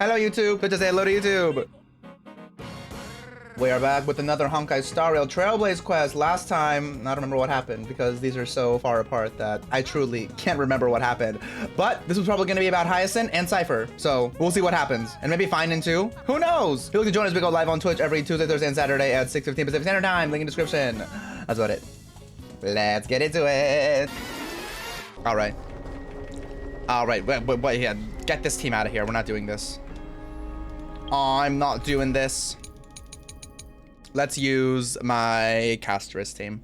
Hello YouTube, good to say hello to YouTube. We are back with another Honkai Star Rail Trailblaze quest. Last time, I don't remember what happened because these are so far apart that I truly can't remember what happened. But this was probably going to be about Hyacinth and Cipher, so we'll see what happens. And maybe Finden too. Who knows? If you'd like to join us, we go live on Twitch every Tuesday, Thursday, and Saturday at 6:15 Pacific Standard Time. Link in description. That's about it. Let's get into it. All right. Wait, yeah. Get this team out of here. We're not doing this. I'm not doing this. Let's use my Casteress team.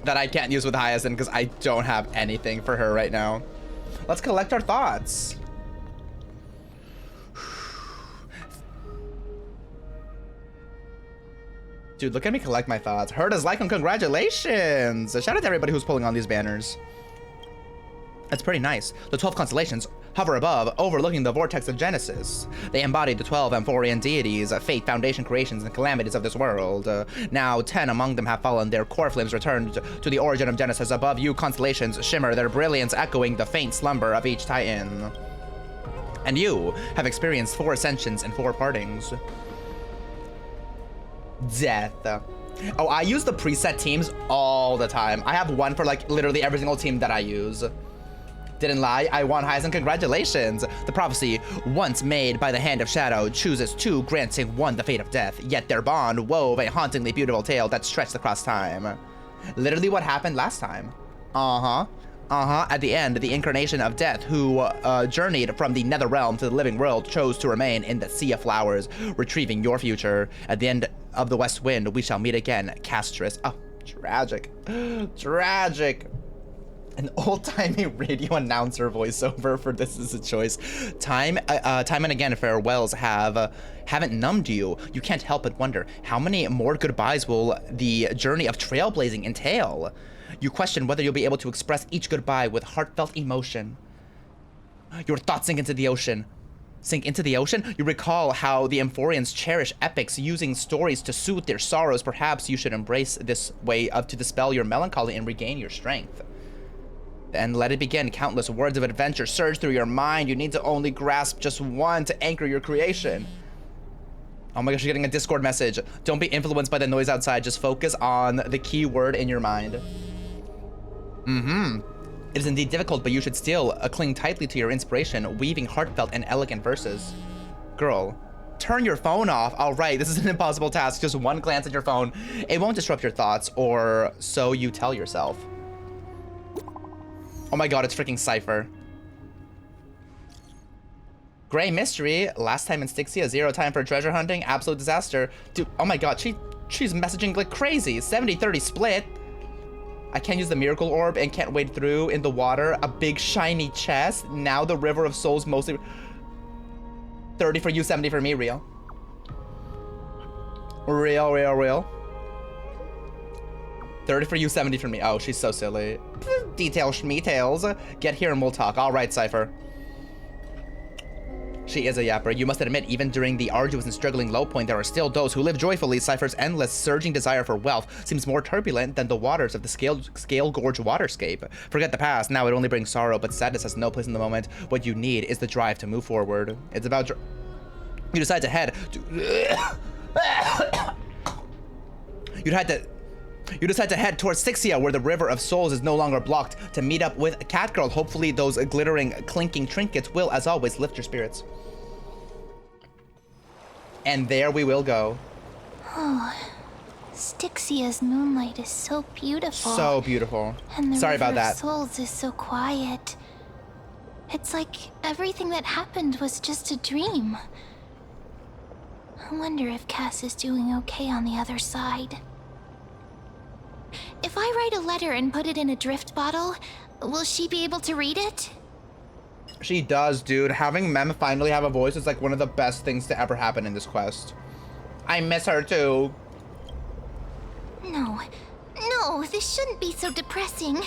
That I can't use with Hyacinth because I don't have anything for her right now. Let's collect our thoughts. Dude, look at me collect my thoughts. Heard us like and congratulations. Shout out to everybody who's pulling on these banners. That's pretty nice. The 12 constellations hover above, overlooking the vortex of Genesis. They embody the 12 Amphorian deities, fate, foundation, creations, and calamities of this world. Now 10 among them have fallen, their core flames returned to the origin of Genesis. Above you, constellations shimmer, their brilliance echoing the faint slumber of each Titan. And you have experienced 4 ascensions and 4 partings. Death. Oh, I use the preset teams all the time. I have one for like literally every single team that I use. Didn't lie, I won Hyacinth, congratulations. The prophecy, once made by the hand of shadow, chooses 2, granting 1 the fate of death. Yet their bond wove a hauntingly beautiful tale that stretched across time. Literally what happened last time. At the end, the incarnation of death, who journeyed from the nether realm to the living world, chose to remain in the sea of flowers, retrieving your future. At the end of the west wind, we shall meet again, Casteress. Oh, tragic. Tragic. An old-timey radio announcer voiceover for This Is a Choice. Time and again, farewells haven't numbed you. You can't help but wonder, how many more goodbyes will the journey of trailblazing entail? You question whether you'll be able to express each goodbye with heartfelt emotion. Your thoughts sink into the ocean. Sink into the ocean? You recall how the Amphorians cherish epics, using stories to soothe their sorrows. Perhaps you should embrace this way to dispel your melancholy and regain your strength. And let it begin. Countless words of adventure surge through your mind. You need to only grasp just one to anchor your creation. Oh my gosh, you're getting a Discord message. Don't be influenced by the noise outside. Just focus on the key word in your mind. It is indeed difficult, but you should still cling tightly to your inspiration, weaving heartfelt and elegant verses. Girl, turn your phone off. All right, this is an impossible task. Just one glance at your phone. It won't disrupt your thoughts, or so you tell yourself. Oh my god, it's freaking Cipher. Gray mystery. Last time in Stixia, 0 time for treasure hunting. Absolute disaster. Dude, oh my god, she's messaging like crazy. 70-30 split. I can't use the miracle orb and can't wade through in the water. A big shiny chest. Now the river of souls mostly. 30 for you, 70 for me, real. Real. 30 for you, 70 for me. Oh, she's so silly. Details, schmeetails. Get here and we'll talk. All right, Cipher. She is a yapper. You must admit, even during the arduous and struggling low point, there are still those who live joyfully. Cipher's endless, surging desire for wealth seems more turbulent than the waters of the Scale Gorge waterscape. Forget the past. Now it only brings sorrow, but sadness has no place in the moment. What you need is the drive to move forward. It's about... You decide to head... You decide to head towards Styxia, where the River of Souls is no longer blocked, to meet up with Catgirl. Hopefully those glittering, clinking trinkets will, as always, lift your spirits. And there we will go. Oh, Styxia's moonlight is so beautiful. So beautiful. And the Sorry about River that. of Souls is so quiet. It's like everything that happened was just a dream. I wonder if Cass is doing okay on the other side. If I write a letter and put it in a drift bottle, will she be able to read it? She does, dude. Having Mem finally have a voice is like one of the best things to ever happen in this quest. I miss her too. No, this shouldn't be so depressing.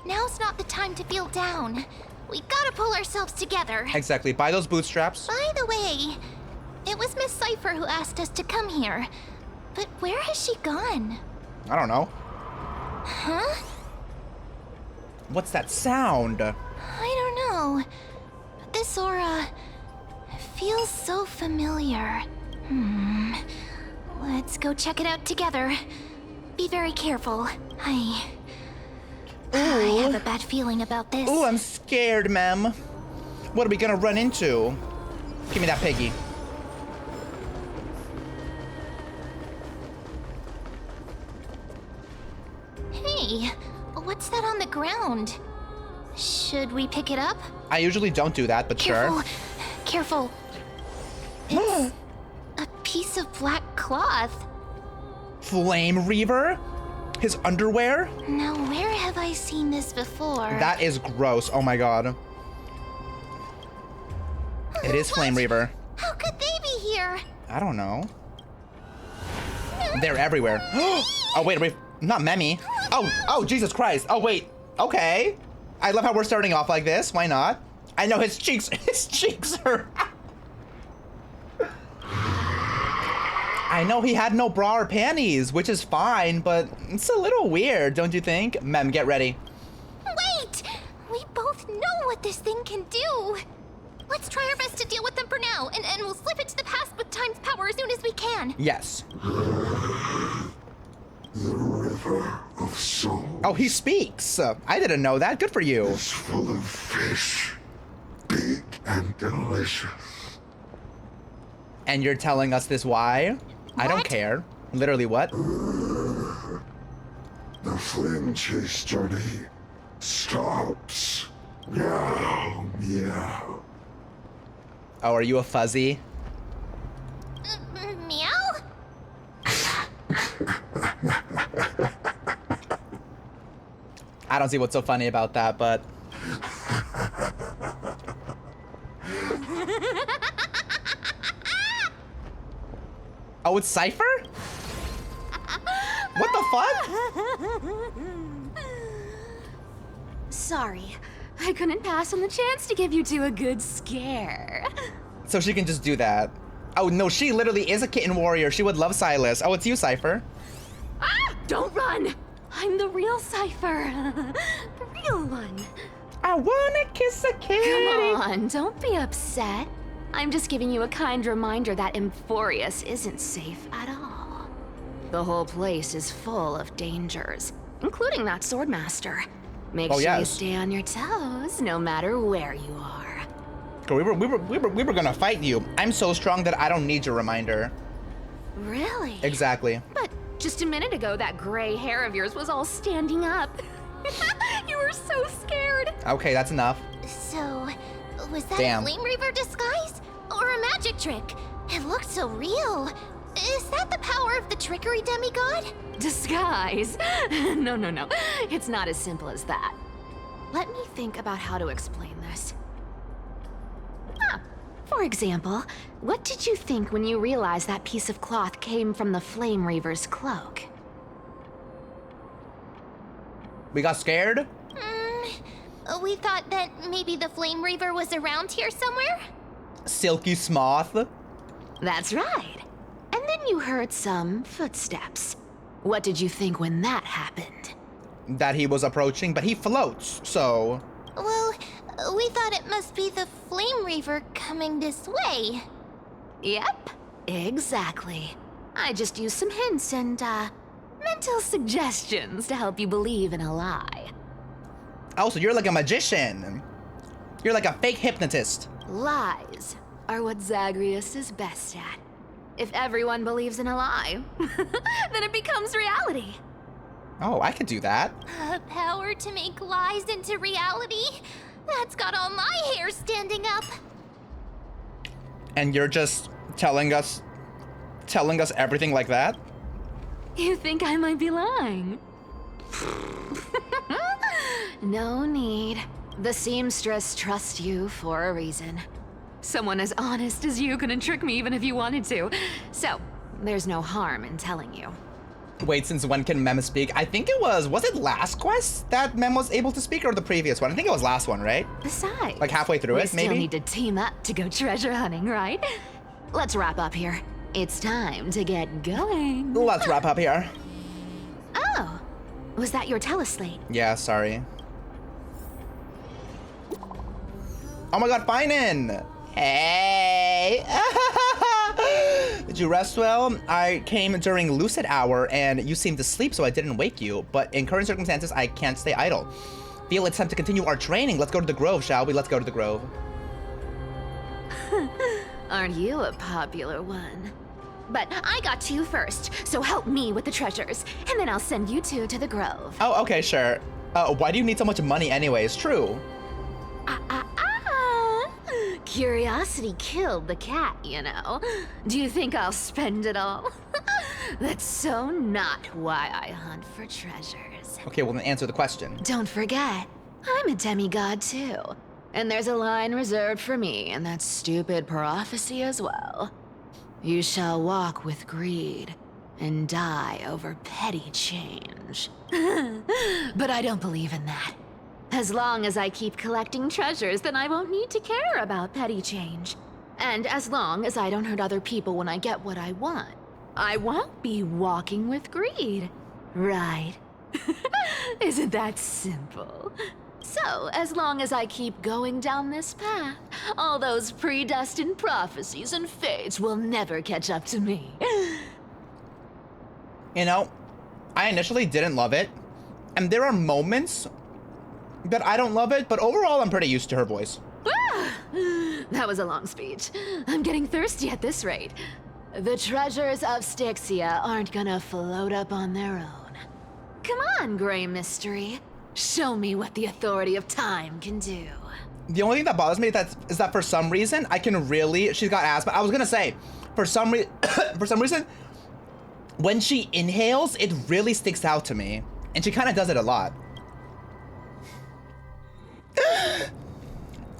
Now's not the time to feel down. We gotta pull ourselves together. Exactly. Buy those bootstraps. By the way, it was Miss Cipher who asked us to come here. But where has she gone? I don't know. Huh? What's that sound? I don't know. But this aura feels so familiar. Let's go check it out together. Be very careful. I have a bad feeling about this. Ooh, I'm scared, ma'am. What are we gonna run into? Give me that piggy. Hey, what's that on the ground? Should we pick it up? I usually don't do that, but Careful, sure. careful. It's a piece of black cloth. Flame Reaver? His underwear? Now, where have I seen this before? That is gross. Oh my god. It is Flame Reaver. How could they be here? I don't know. They're everywhere. Oh wait, not Memmy. Oh, Jesus Christ. Oh wait. Okay. I love how we're starting off like this. Why not? I know his cheeks are. I know he had no bra or panties, which is fine, but it's a little weird, don't you think? Mem, get ready. Wait! We both know what this thing can do. Let's try our best to deal with them for now, and we'll slip into the past with time's power as soon as we can. Yes. The river of soul Oh, he speaks. I didn't know that. Good for you. is full of fish, big and delicious. And you're telling us this why? I don't What? care. Literally what? The flame chase journey stops. Meow, meow. Oh, are you a fuzzy? Meow? I don't see what's so funny about that, but... Oh, it's Cipher? What the fuck? Sorry, I couldn't pass on the chance to give you two a good scare. So she can just do that. Oh, no, she literally is a kitten warrior. She would love Silas. Oh, it's you, Cipher. Ah! Don't run! I'm the real Cipher. The real one. I wanna kiss a kitty. Come on, don't be upset. I'm just giving you a kind reminder that Emphorius isn't safe at all. The whole place is full of dangers, including that swordmaster. Make Oh, sure you yes. stay on your toes, no matter where you are. We were gonna fight you. I'm so strong that I don't need your reminder. Really? Exactly. But just a minute ago, that gray hair of yours was all standing up. You were so scared. Okay, that's enough. So, was that Damn. a Flame Reaver disguise? Or a magic trick? It looked so real. Is that the power of the trickery demigod? Disguise? No. It's not as simple as that. Let me think about how to explain this. For example, what did you think when you realized that piece of cloth came from the Flame Reaver's cloak? We got scared? We thought that maybe the Flame Reaver was around here somewhere? Silky Smoth? That's right. And then you heard some footsteps. What did you think when that happened? That he was approaching, but he floats, so... Well, we thought it must be the Flame Reaver coming this way. Yep, exactly. I just used some hints and, mental suggestions to help you believe in a lie. Oh, so you're like a magician. You're like a fake hypnotist. Lies are what Zagreus is best at. If everyone believes in a lie, then it becomes reality. Oh, I could do that. A power to make lies into reality? That's got all my hair standing up. And you're just telling us everything like that? You think I might be lying? No need. The seamstress trusts you for a reason. Someone as honest as you couldn't trick me even if you wanted to. So, there's no harm in telling you. Wait, since when can Mem speak? I think it was it last quest that Mem was able to speak, or the previous one? I think it was last one, right? Besides, Like halfway through we it, still maybe? need to team up to go treasure hunting, right? Let's wrap up here. It's time to get going. Let's wrap up here. Oh, was that your teleslate? Yeah, sorry. Oh my god, Finan! Hey! Did you rest well? I came during lucid hour and you seemed to sleep, so I didn't wake you. But in current circumstances, I can't stay idle. Feel it's time to continue our training. Let's go to the Grove, shall we? Let's go to the Grove. Aren't you a popular one? But I got to you first, so help me with the treasures, and then I'll send you two to the Grove. Oh, okay, sure. Why do you need so much money anyways? True. Curiosity killed the cat, you know. Do you think I'll spend it all? That's so not why I hunt for treasures. Okay, well then answer the question. Don't forget, I'm a demigod too. And there's a line reserved for me in that stupid prophecy as well. You shall walk with greed and die over petty change. But I don't believe in that. As long as I keep collecting treasures, then I won't need to care about petty change. And as long as I don't hurt other people when I get what I want, I won't be walking with greed. Right? Isn't that simple? So, as long as I keep going down this path, all those predestined prophecies and fates will never catch up to me. You know, I initially didn't love it, and there are moments that I don't love it, but overall I'm pretty used to her voice. That was a long speech. I'm getting thirsty at this rate. The treasures of Stixia aren't gonna float up on their own. Come on, Gray Mystery. Show me what the authority of time can do. The only thing that bothers me is that for some reason I can really, she's got asthma. I was gonna say, for some reason, when she inhales, it really sticks out to me, and she kind of does it a lot.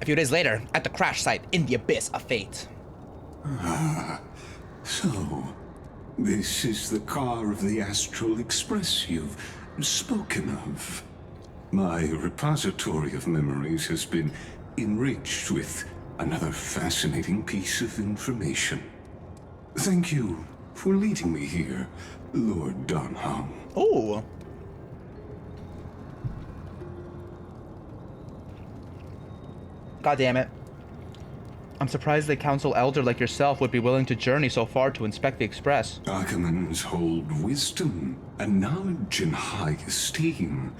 A few days later, at the crash site in the abyss of fate. So, this is the car of the Astral Express you've spoken of. My repository of memories has been enriched with another fascinating piece of information. Thank you for leading me here, Lord Donham. Ooh. God damn it. I'm surprised a council elder like yourself would be willing to journey so far to inspect the Express. Archimans hold wisdom and knowledge in high esteem.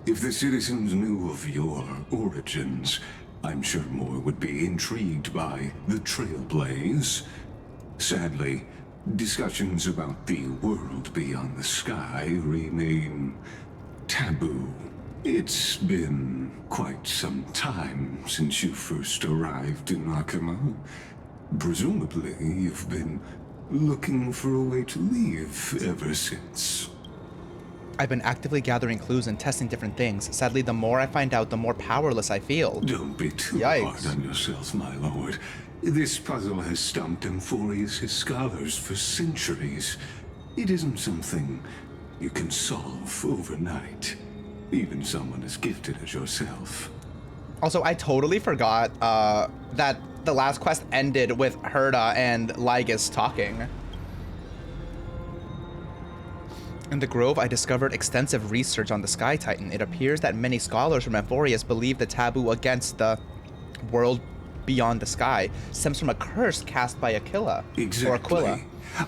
If the citizens knew of your origins, I'm sure more would be intrigued by the Trailblaze. Sadly, discussions about the world beyond the sky remain taboo. It's been quite some time since you first arrived in Aquila. Presumably, you've been looking for a way to leave ever since. I've been actively gathering clues and testing different things. Sadly, the more I find out, the more powerless I feel. Don't be too Yikes. hard on yourself, my lord. This puzzle has stumped Amphorius' scholars for centuries. It isn't something you can solve overnight. Even someone as gifted as yourself. Also, I totally forgot that the last quest ended with Herda and Lygus talking. In the Grove, I discovered extensive research on the Sky Titan. It appears that many scholars from Amphorius believe the taboo against the world beyond the sky stems from a curse cast by Aquila. Exactly. Or Aquila.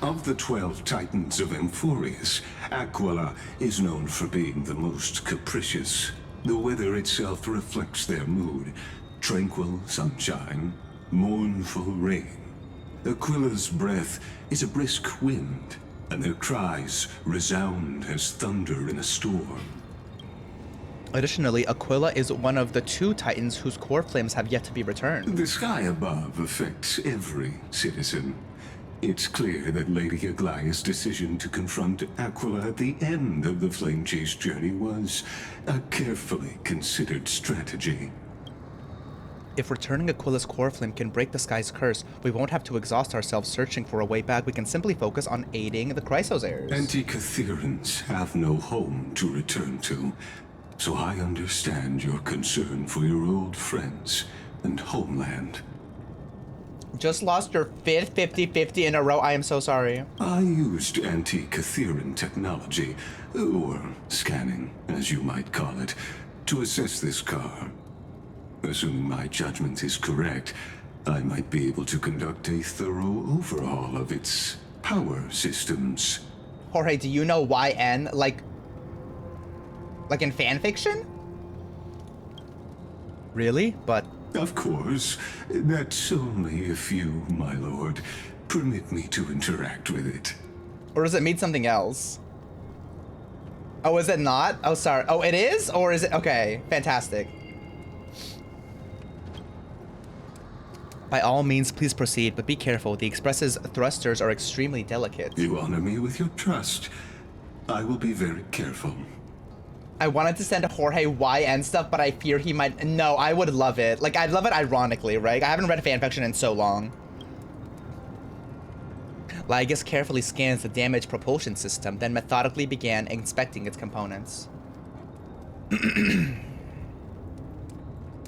Of the 12 Titans of Amphorius, Aquila is known for being the most capricious. The weather itself reflects their mood. Tranquil sunshine, mournful rain. Aquila's breath is a brisk wind, and their cries resound as thunder in a storm. Additionally, Aquila is one of the 2 Titans whose core flames have yet to be returned. The sky above affects every citizen. It's clear that Lady Aglaea's decision to confront Aquila at the end of the Flame Chase journey was a carefully considered strategy. If returning Aquila's core flame can break the sky's curse, we won't have to exhaust ourselves searching for a way back. We can simply focus on aiding the Chrysos heirs. Anti-Catherians have no home to return to, so I understand your concern for your old friends and homeland. Just lost your 5th 50-50 in a row. I am so sorry. I used anti-Catherian technology, or scanning, as you might call it, to assess this car. assuming my judgment is correct, I might be able to conduct a thorough overhaul of its power systems. Jorge, do you know YN like in fan fiction? Really? But Of course, that's only if you, my lord, permit me to interact with it. or does it mean something else? Oh, is it not? Oh, sorry. Oh, it is? Or is it? Okay, fantastic. By all means, please proceed, but be careful. The Express's thrusters are extremely delicate. You honor me with your trust. I will be very careful. I wanted to send Jorge YN stuff, but I fear he might... No, I would love it. Like, I'd love it ironically, right? I haven't read fanfiction in so long. Lygus carefully scans the damaged propulsion system, then methodically began inspecting its components. This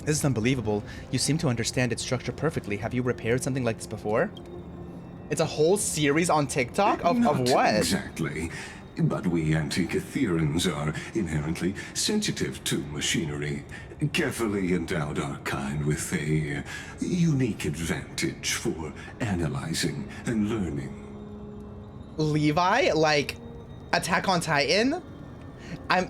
is unbelievable. You seem to understand its structure perfectly. Have you repaired something like this before? It's a whole series on TikTok? Of what? Exactly. But we Antikytherians are inherently sensitive to machinery. Carefully endowed our kind with a unique advantage for analyzing and learning. Levi? Like, Attack on Titan?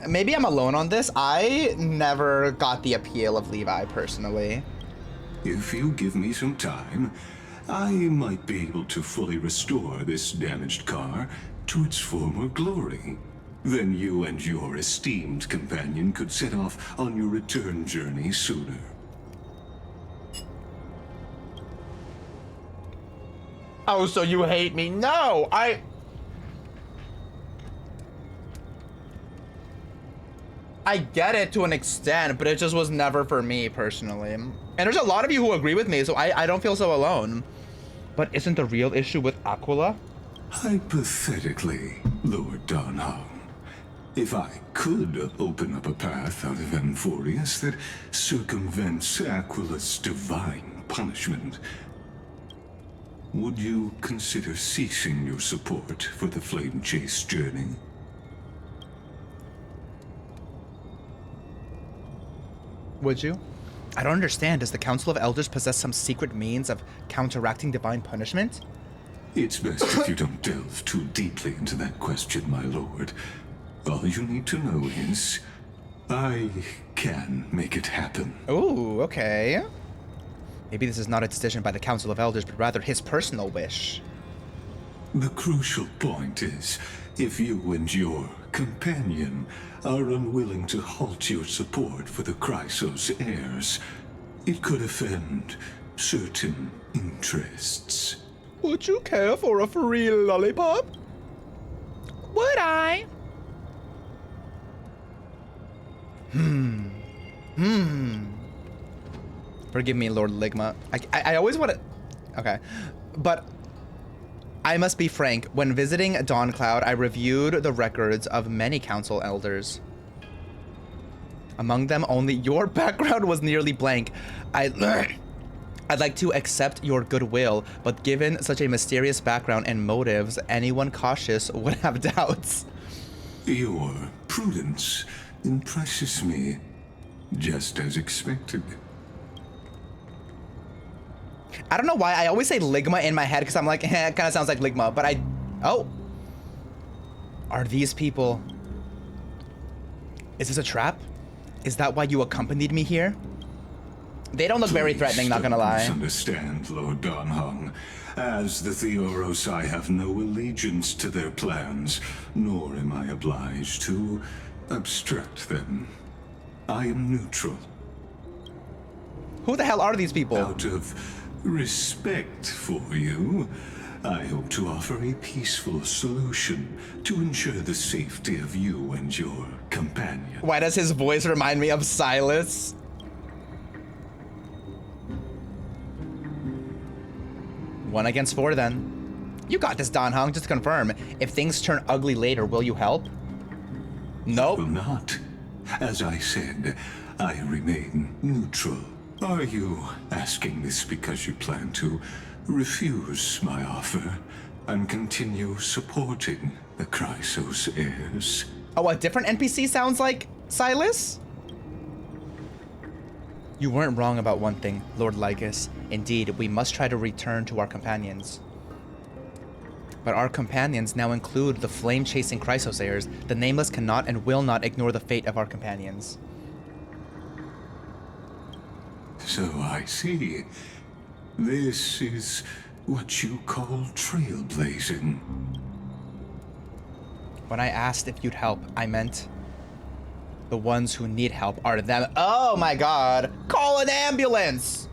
Maybe I'm alone on this. I never got the appeal of Levi, personally. If you give me some time, I might be able to fully restore this damaged car to its former glory. Then you and your esteemed companion could set off on your return journey sooner. Oh, so you hate me? No, I get it to an extent, but it just was never for me personally. And there's a lot of you who agree with me, so I don't feel so alone. But isn't the real issue with Aquila? Hypothetically, Lord Donhong, if I could open up a path out of Amphorius that circumvents Aquila's divine punishment, would you consider ceasing your support for the Flame Chase journey? Would you? I don't understand. Does the Council of Elders possess some secret means of counteracting divine punishment? It's best if you don't delve too deeply into that question, my lord. All you need to know is, I can make it happen. Ooh, okay. Maybe this is not a decision by the Council of Elders, but rather his personal wish. The crucial point is, if you and your companion are unwilling to halt your support for the Chrysos heirs, it could offend certain interests. Would you care for a free lollipop? Would I? Forgive me, Lord Ligma. I always want to... Okay. But I must be frank. When visiting Dawncloud, I reviewed the records of many council elders. Among them, only your background was nearly blank. I'd like to accept your goodwill, but given such a mysterious background and motives, anyone cautious would have doubts. Your prudence impresses me, just as expected. I don't know why I always say Ligma in my head because I'm like, it kind of sounds like Ligma, but oh. Are these people... Is this a trap? Is that why you accompanied me here? They don't look very threatening, not gonna lie. Please understand, Lord Donhong. As the Theoros, I have no allegiance to their plans, nor am I obliged to obstruct them. I am neutral. Who the hell are these people? Out of respect for you, I hope to offer a peaceful solution to ensure the safety of you and your companion. Why does his voice remind me of Silas? One against four, then. You got this, Donhong. Just to confirm. If things turn ugly later, will you help? Nope. Will not. As I said, I remain neutral. Are you asking this because you plan to refuse my offer and continue supporting the Chrysos heirs? Oh, a different NPC sounds like Silas? You weren't wrong about one thing, Lord Lycus. Indeed, we must try to return to our companions. But our companions now include the flame-chasing Chrysosayers. The Nameless cannot and will not ignore the fate of our companions. So I see. This is what you call trailblazing. When I asked if you'd help, I meant the ones who need help are them. Oh my god! Call an ambulance!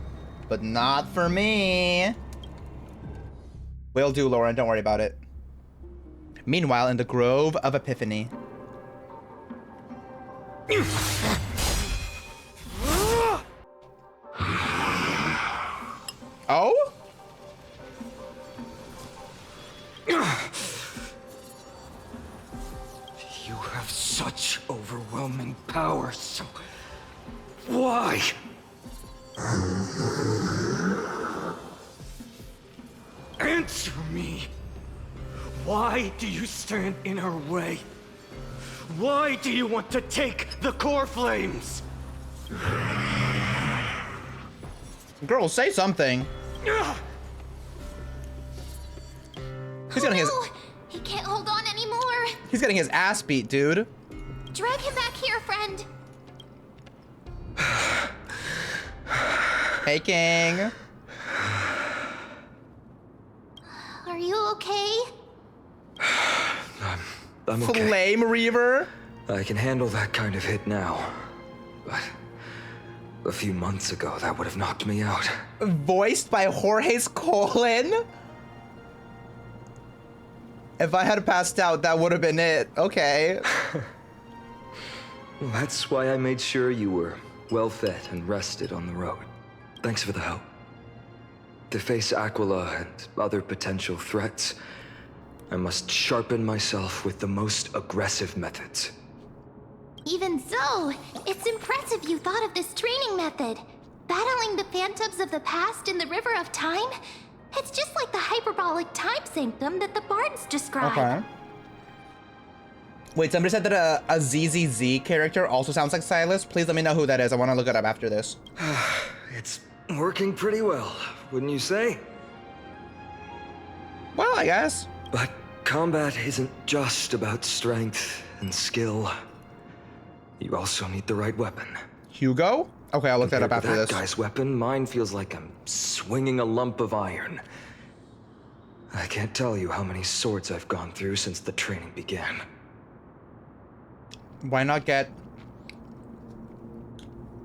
But not for me. Will do, Lauren. Don't worry about it. Meanwhile, in the Grove of Epiphany. Oh? You have such overwhelming power, so why? Answer me. Why do you stand in our way? Why do you want to take the core flames? Girl, say something. He's getting his He can't hold on anymore. He's getting his ass beat, dude. Drag him back here, friend. Hey, King. Are you okay? I'm okay. Flame Reaver. I can handle that kind of hit now. But a few months ago, that would have knocked me out. Voiced by Jorge's Colin. If I had passed out, that would have been it. Okay. Well, that's why I made sure you were well fed and rested on the road. Thanks for the help. To face Aquila and other potential threats, I must sharpen myself with the most aggressive methods. Even so, it's impressive you thought of this training method. Battling the phantoms of the past in the River of Time? It's just like the hyperbolic time sanctum that the bards describe. Okay. Wait, somebody said that a ZZZ character also sounds like Silas. Please let me know who that is. I want to look it up after this. It's working pretty well, wouldn't you say? Well, I guess. But combat isn't just about strength and skill. You also need the right weapon. Hugo? Okay, I'll look that up Compared to after that this. guy's weapon, mine feels like I'm swinging a lump of iron. I can't tell you how many swords I've gone through since the training began. Why not get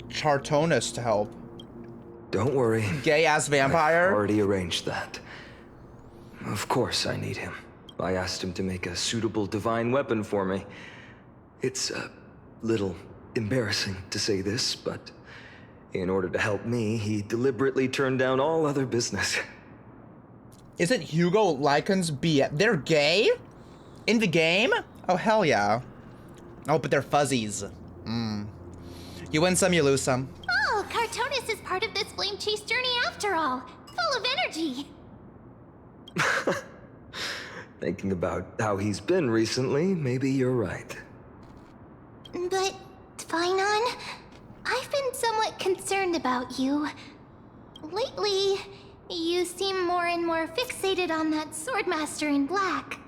Chartonus to help? Don't worry. Gay-ass vampire? I've already arranged that. Of course I need him. I asked him to make a suitable divine weapon for me. It's a little embarrassing to say this, but in order to help me, he deliberately turned down all other business. Isn't Hugo Lycan's BF? They're gay? In the game? Oh, hell yeah. Oh, but they're fuzzies. You win some, you lose some. Oh, Cartonus is part of this flame chase journey after all. Full of energy. Thinking about how he's been recently, maybe you're right. But, Finon, I've been somewhat concerned about you. Lately, you seem more and more fixated on that swordmaster in black.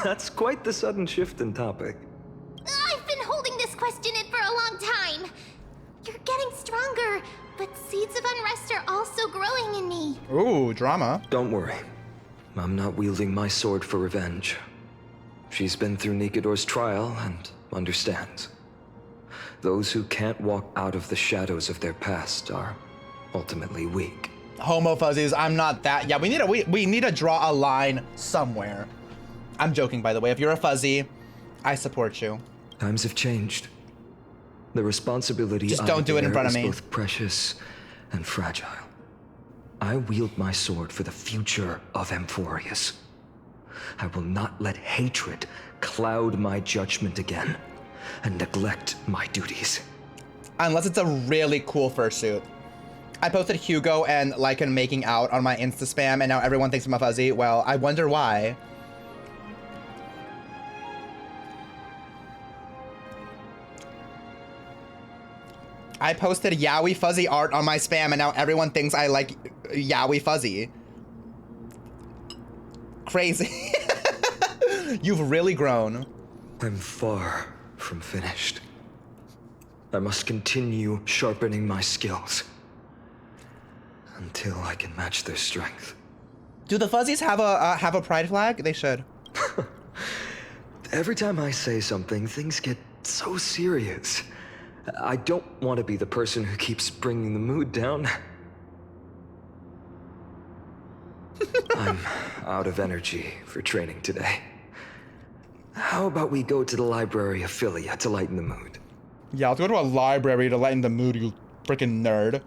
That's quite the sudden shift in topic. I've been holding this question in for a long time. You're getting stronger, but seeds of unrest are also growing in me. Ooh, drama. Don't worry. I'm not wielding my sword for revenge. She's been through Nikodor's trial and understands. Those who can't walk out of the shadows of their past are ultimately weak. Homo fuzzies, I'm not that. Yeah, we need to draw a line somewhere. I'm joking, by the way. If you're a fuzzy, I support you. Times have changed. The responsibility Just I don't do it in bear front of is me. both precious and fragile. I wield my sword for the future of Amphorius. I will not let hatred cloud my judgment again and neglect my duties. Unless it's a really cool fursuit. I posted Hugo and Lycan making out on my Insta spam, and now everyone thinks I'm a fuzzy. Well, I wonder why. I posted yaoi fuzzy art on my spam and now everyone thinks I like yaoi fuzzy. Crazy. You've really grown. I'm far from finished. I must continue sharpening my skills until I can match their strength. Do the fuzzies have a pride flag? They should. Every time I say something, things get so serious. I don't want to be the person who keeps bringing the mood down. I'm out of energy for training today. How about we go to the library of Philia to lighten the mood? Yeah, let's go to a library to lighten the mood, you freaking nerd.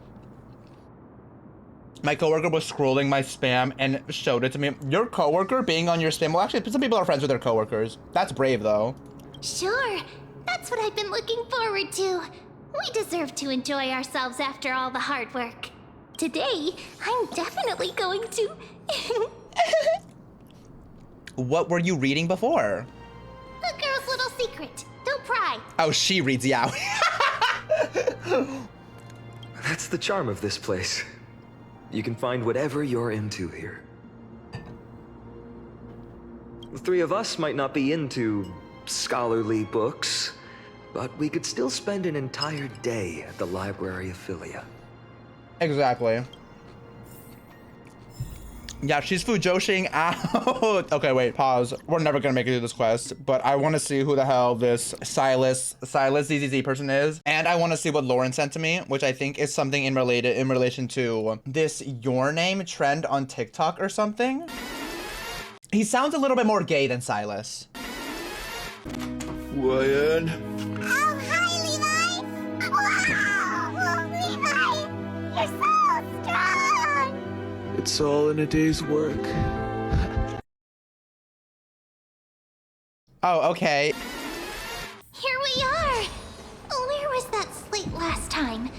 My coworker was scrolling my spam and showed it to me. Your coworker being on your spam? Well, actually, some people are friends with their coworkers. That's brave, though. Sure, that's what I've been looking forward to. We deserve to enjoy ourselves after all the hard work. Today, I'm definitely going to... What were you reading before? A girl's little secret. Don't pry. Oh, she reads yaoi. That's the charm of this place. You can find whatever you're into here. The three of us might not be into scholarly books, but we could still spend an entire day at the library of Philia. Exactly. Yeah, she's Fujoshing out. Okay, wait, pause. We're never gonna make it through this quest, but I want to see who the hell this Silas ZZZ person is, and I want to see what Lauren sent to me, which I think is something in relation to this Your Name trend on TikTok or something. He sounds a little bit more gay than Silas. Ryan. Oh, hi, Levi. Wow, Levi, you're so strong. It's all in a day's work. Oh, okay. Here we are. Where was that slate last time?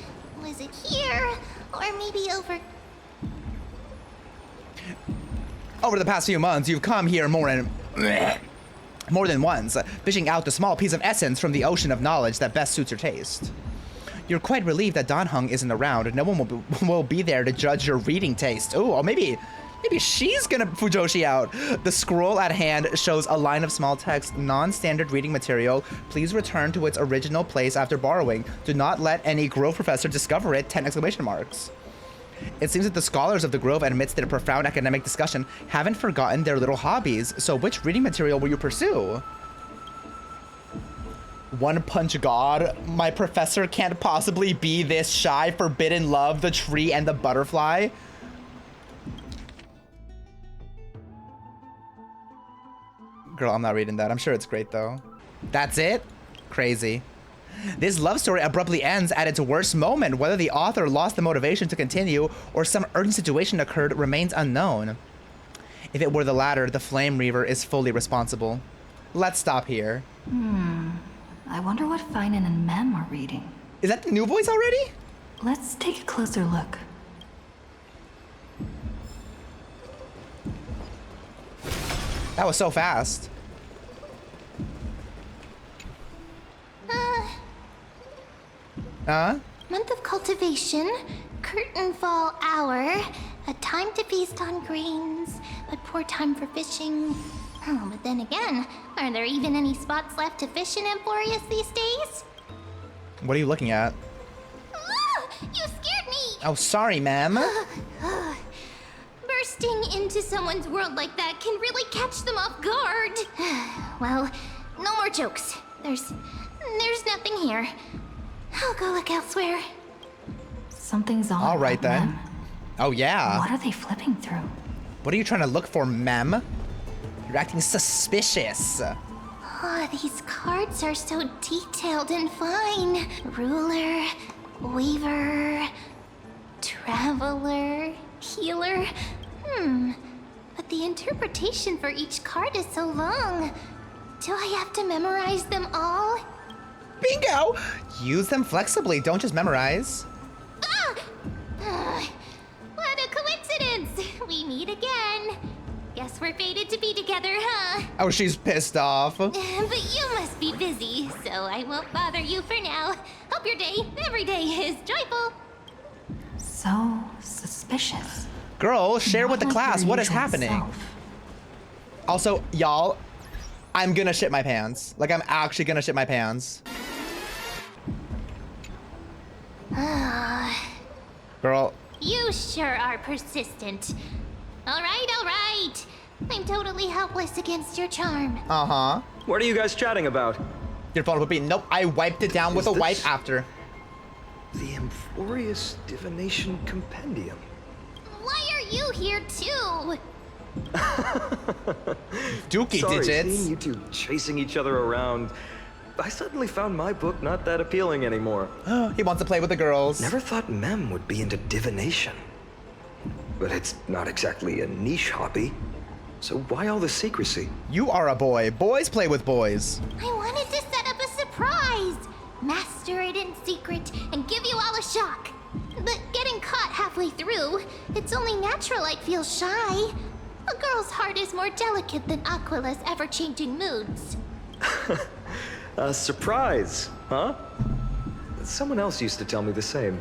Was it here, or maybe over? Over the past few months, you've come here more than once, fishing out the small piece of essence from the ocean of knowledge that best suits your taste. You're quite relieved that Danheng isn't around. No one will be there to judge your reading taste. Ooh, or maybe she's gonna Fujoshi out. The scroll at hand shows a line of small text. Non-standard reading material. Please return to its original place after borrowing. Do not let any Grove professor discover it. 10 exclamation marks. It seems that the scholars of the Grove, amidst their profound academic discussion, haven't forgotten their little hobbies. So which reading material will you pursue? One Punch God? My professor can't possibly be this shy. Forbidden Love, The Tree, and the Butterfly. Girl, I'm not reading that. I'm sure it's great, though. That's it? Crazy. This love story abruptly ends at its worst moment. Whether the author lost the motivation to continue or some urgent situation occurred remains unknown. If it were the latter, the Flame Reaver is fully responsible. Let's stop here. I wonder what Finan and Mem are reading. Is that the new voice already? Let's take a closer look. That was so fast. Month of cultivation, curtain fall hour, a time to feast on grains, but poor time for fishing. Oh, but then again, are there even any spots left to fish in Emporius these days? What are you looking at? Ah, you scared me! Oh, sorry, ma'am. Bursting into someone's world like that can really catch them off guard. Well, no more jokes. There's nothing here. I'll go look elsewhere. Something's on. All right, about then. Mem. Oh, yeah. What are they flipping through? What are you trying to look for, ma'am? You're acting suspicious. Oh, these cards are so detailed and fine. Ruler, Weaver, Traveler, Healer. But the interpretation for each card is so long. Do I have to memorize them all? Bingo! Use them flexibly, don't just memorize. What a coincidence! We meet again. Guess we're fated to be together, huh? Oh, she's pissed off. But you must be busy, so I won't bother you for now. Hope your day. Every day is joyful. So suspicious. Girl, share with the Not like class. your What is usual happening? self. Also, y'all, I'm gonna shit my pants. Like, I'm actually gonna shit my pants. Girl, You sure are persistent. All right. I'm totally helpless against your charm. uh-huh. What are you guys chatting about? Your phone would be, nope, I wiped it down with a Is wipe this- after. The Amphorius Divination Compendium. Why are you here too? Dookie Sorry, digits. seeing you two chasing each other around, I suddenly found my book not that appealing anymore. He wants to play with the girls. Never thought Mem would be into divination. But it's not exactly a niche hobby. So why all the secrecy? You are a boy. Boys play with boys. I wanted to set up a surprise. Master it in secret and give you all a shock. But getting caught halfway through, it's only natural I'd feel shy. A girl's heart is more delicate than Aquila's ever-changing moods. A surprise, huh? Someone else used to tell me the same.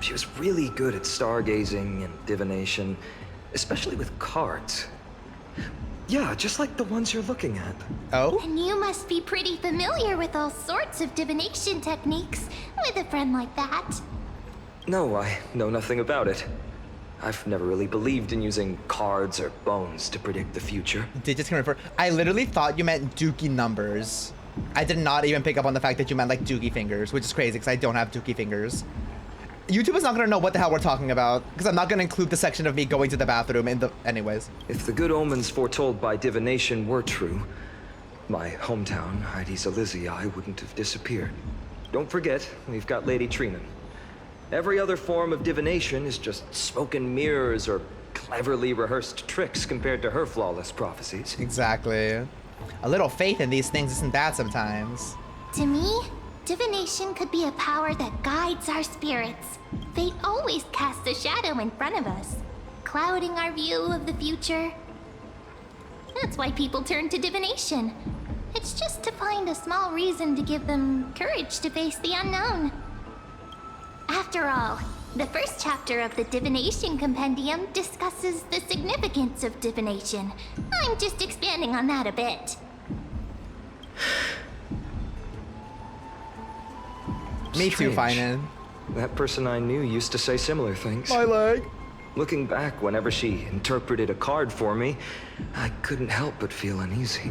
She was really good at stargazing and divination, especially with cards. Yeah, just like the ones you're looking at. Oh? And you must be pretty familiar with all sorts of divination techniques with a friend like that. No, I know nothing about it. I've never really believed in using cards or bones to predict the future. Digits can refer. I literally thought you meant dookie numbers. I did not even pick up on the fact that you meant like dookie fingers, which is crazy because I don't have dookie fingers. YouTube is not gonna know what the hell we're talking about because I'm not gonna include the section of me going to the bathroom in the. Anyways. If the good omens foretold by divination were true, my hometown, Heidi's Elysiae, wouldn't have disappeared. Don't forget, we've got Lady Trina. Every other form of divination is just smoke and mirrors or cleverly rehearsed tricks compared to her flawless prophecies. Exactly. A little faith in these things isn't bad sometimes. To me, divination could be a power that guides our spirits. Fate always casts a shadow in front of us, clouding our view of the future. That's why people turn to divination. It's just to find a small reason to give them courage to face the unknown. After all, the first chapter of the Divination Compendium discusses the significance of divination. I'm just expanding on that a bit. Me too, Strange. Finan. That person I knew used to say similar things. My leg. Looking back, whenever she interpreted a card for me, I couldn't help but feel uneasy.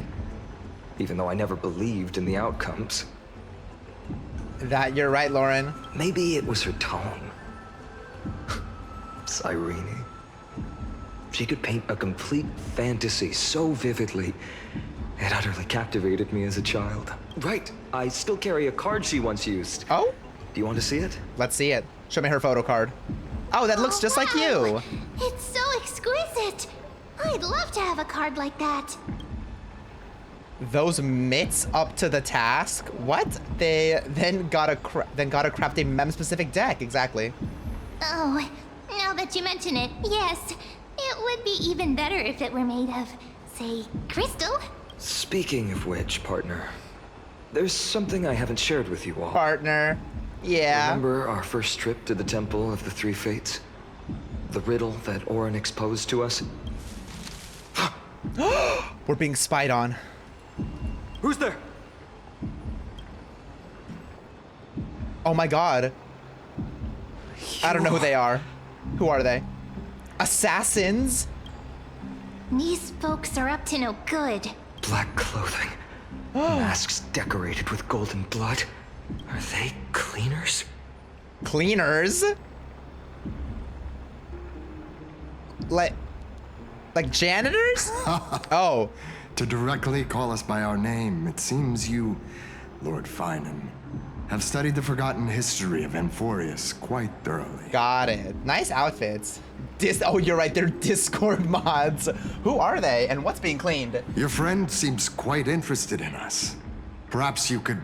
Even though I never believed in the outcomes. That you're right, Lauren. Maybe it was her tone. Cyrene. She could paint a complete fantasy so vividly, it utterly captivated me as a child. Right, I still carry a card she once used. Oh? Do you want to see it? Let's see it. Show me her photo card. Oh, that looks just like you. Wow. It's so exquisite. I'd love to have a card like that. Those mitts up to the task? What? They then gotta craft a mem-specific deck. Exactly. Oh, now that you mention it, yes. It would be even better if it were made of, say, crystal. Speaking of which, partner, there's something I haven't shared with you all. Partner. Yeah. Remember our first trip to the Temple of the Three Fates? The riddle that Orynyx posed to us? We're being spied on. Who's there? Oh my god. I don't know who they are. Who are they? Assassins? These folks are up to no good. Black clothing. Masks decorated with golden blood. Are they cleaners? Cleaners? Like janitors? Oh. To directly call us by our name, it seems you, Lord Finan, have studied the forgotten history of Amphorius quite thoroughly. Got it. Nice outfits. Oh, you're right. They're Discord mods. Who are they, and what's being cleaned? Your friend seems quite interested in us. Perhaps you could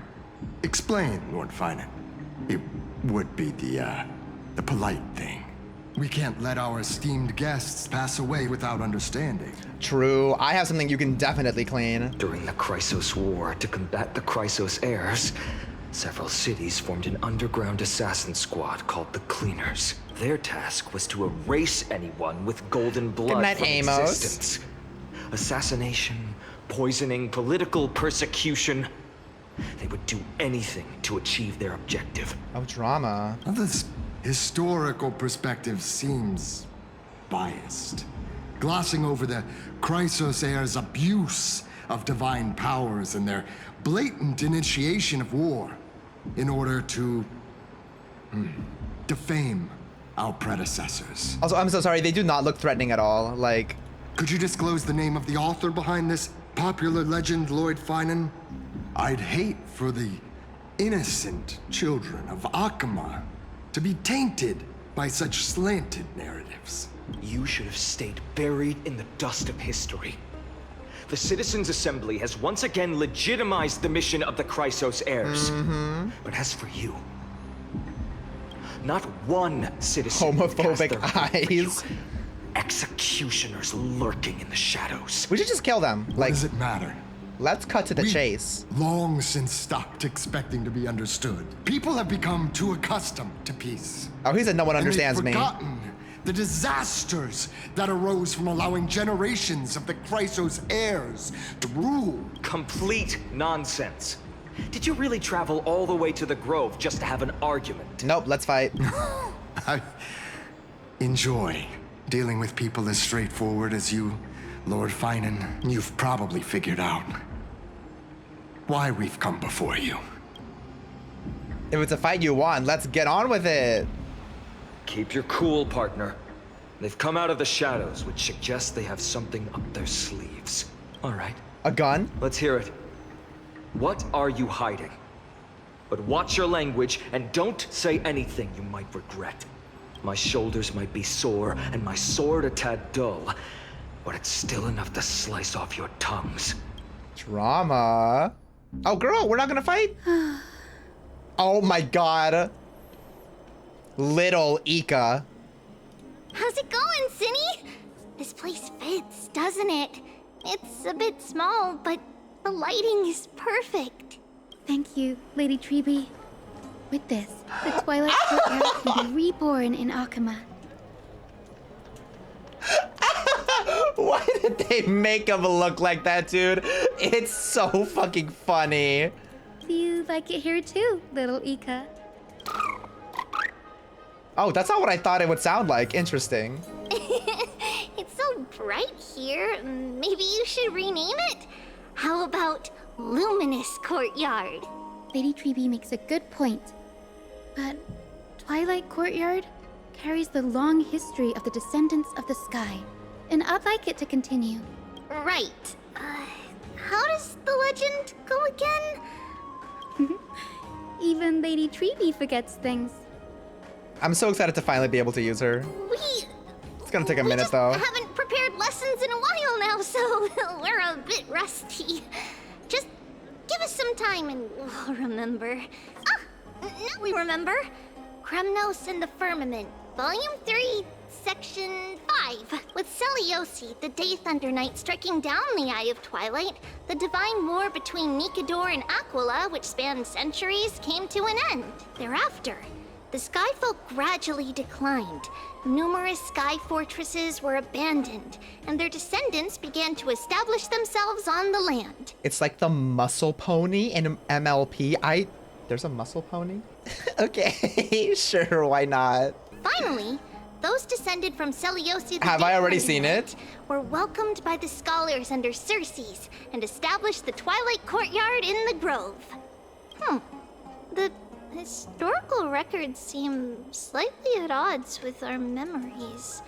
explain, Lord Finan. It would be the polite thing. We can't let our esteemed guests pass away without understanding. True. I have something you can definitely clean. During the Chrysos War to combat the Chrysos heirs, several cities formed an underground assassin squad called the Cleaners. Their task was to erase anyone with golden blood night, from Amos. existence. Assassination, poisoning, political persecution. They would do anything to achieve their objective. Oh, drama. Well, this historical perspective seems biased, glossing over the Chrysos heirs' abuse of divine powers and their blatant initiation of war in order to defame our predecessors. Also, I'm so sorry. They do not look threatening at all. Like, Could you disclose the name of the author behind this popular legend, Lord Finan? I'd hate for the innocent children of Akama to be tainted by such slanted narratives. You should have stayed buried in the dust of history. The Citizens' Assembly has once again legitimized the mission of the Chrysos heirs. But as for you, not one citizen would cast Homophobic their vote for you. eyes. Executioners lurking in the shadows. we should just kill them. What Like, does it matter? let's cut to the We chase. long since stopped expecting to be understood. People have become too accustomed to peace. Oh, he said no one And they've understands me. forgotten the disasters that arose from allowing generations of the Chrysos heirs to rule. Complete nonsense. Did you really travel all the way to the Grove just to have an argument? Nope, let's fight. I enjoy dealing with people as straightforward as you, Lord Finan. You've probably figured out why we've come before you. If it's a fight you want, let's get on with it. Keep your cool, partner. They've come out of the shadows, which suggests they have something up their sleeves. All right, A gun? let's hear it. What are you hiding? But watch your language and don't say anything you might regret. My shoulders might be sore and my sword a tad dull, but it's still enough to slice off your tongues. Drama. Oh, girl, we're not gonna fight? Oh my god. Little Ika. How's it going, Cinny? This place fits, doesn't it? It's a bit small, but the lighting is perfect. Thank you, Lady Treeby. With this, the Twilight Courtyard can be reborn in Akama. Why did they make him look like that, dude? It's so fucking funny. Do you like it here too, little Ika? Oh, that's not what I thought it would sound like. Interesting. It's so bright here. Maybe you should rename it? How about Luminous Courtyard? Lady Treeby makes a good point. But Twilight Courtyard carries the long history of the descendants of the sky, and I'd like it to continue. Right. How does the legend go again? Even Lady Treeby forgets things. I'm so excited to finally be able to use her. It's gonna take a minute, though. We haven't prepared lessons in a while now, so we're a bit rusty. Just give us some time and we'll remember. Now we remember. Kremnos and the Firmament, Volume 3, Section 5. With Seliosi, the Day Thunder Knight, striking down the Eye of Twilight, the divine war between Nikador and Aquila, which spanned centuries, came to an end. Thereafter, the Skyfolk gradually declined. Numerous sky fortresses were abandoned, and their descendants began to establish themselves on the land. It's like the muscle pony in MLP. There's a muscle pony? Okay, sure, why not? Finally, those descended from Seliosi the Have I already Day seen Thunder it? Knight were welcomed by the scholars under Circes and established the Twilight Courtyard in the Grove. The historical records seem slightly at odds with our memories.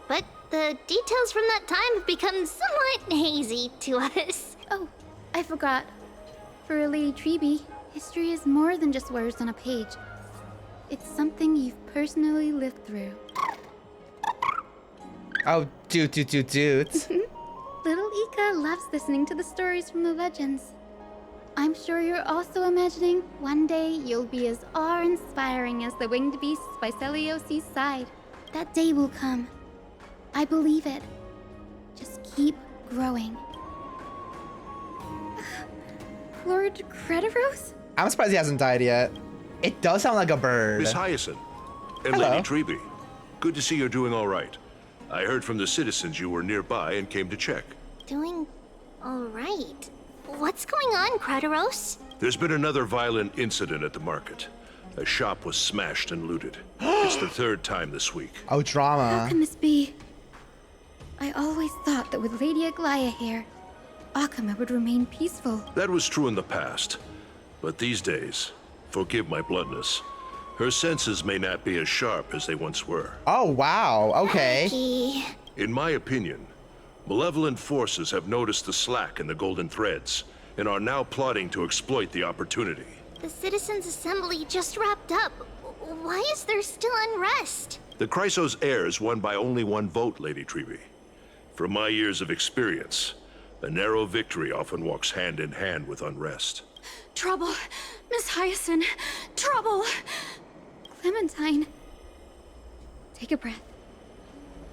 But the details from that time have become somewhat hazy to us. Oh, I forgot. For Lady Treeby, history is more than just words on a page. It's something you've personally lived through. Oh, dude. Little Ika loves listening to the stories from the legends. I'm sure you're also imagining one day you'll be as awe-inspiring as the winged beasts by Celiosi's side. That day will come. I believe it. Just keep growing. Lord Crediros? I'm surprised he hasn't died yet. It does sound like a bird. Miss Hyacinth and Hello. Lady Treby. Good to see you're doing all right. I heard from the citizens you were nearby and came to check. Doing alright. What's going on, Krateros? There's been another violent incident at the market. A shop was smashed and looted. It's the third time this week. Oh, How drama. can this be? I always thought that with Lady Aglaea here, Aquila would remain peaceful. That was true in the past. But these days, forgive my bluntness, her senses may not be as sharp as they once were. Oh, wow. Okay. Gee. In my opinion, malevolent forces have noticed the slack in the golden threads and are now plotting to exploit the opportunity. The Citizens' Assembly just wrapped up. Why is there still unrest? The Chrysos heirs won by only one vote, Lady Treby. From my years of experience, a narrow victory often walks hand in hand with unrest. Trouble! Miss Hyacinth! Trouble! Clementine. Take a breath.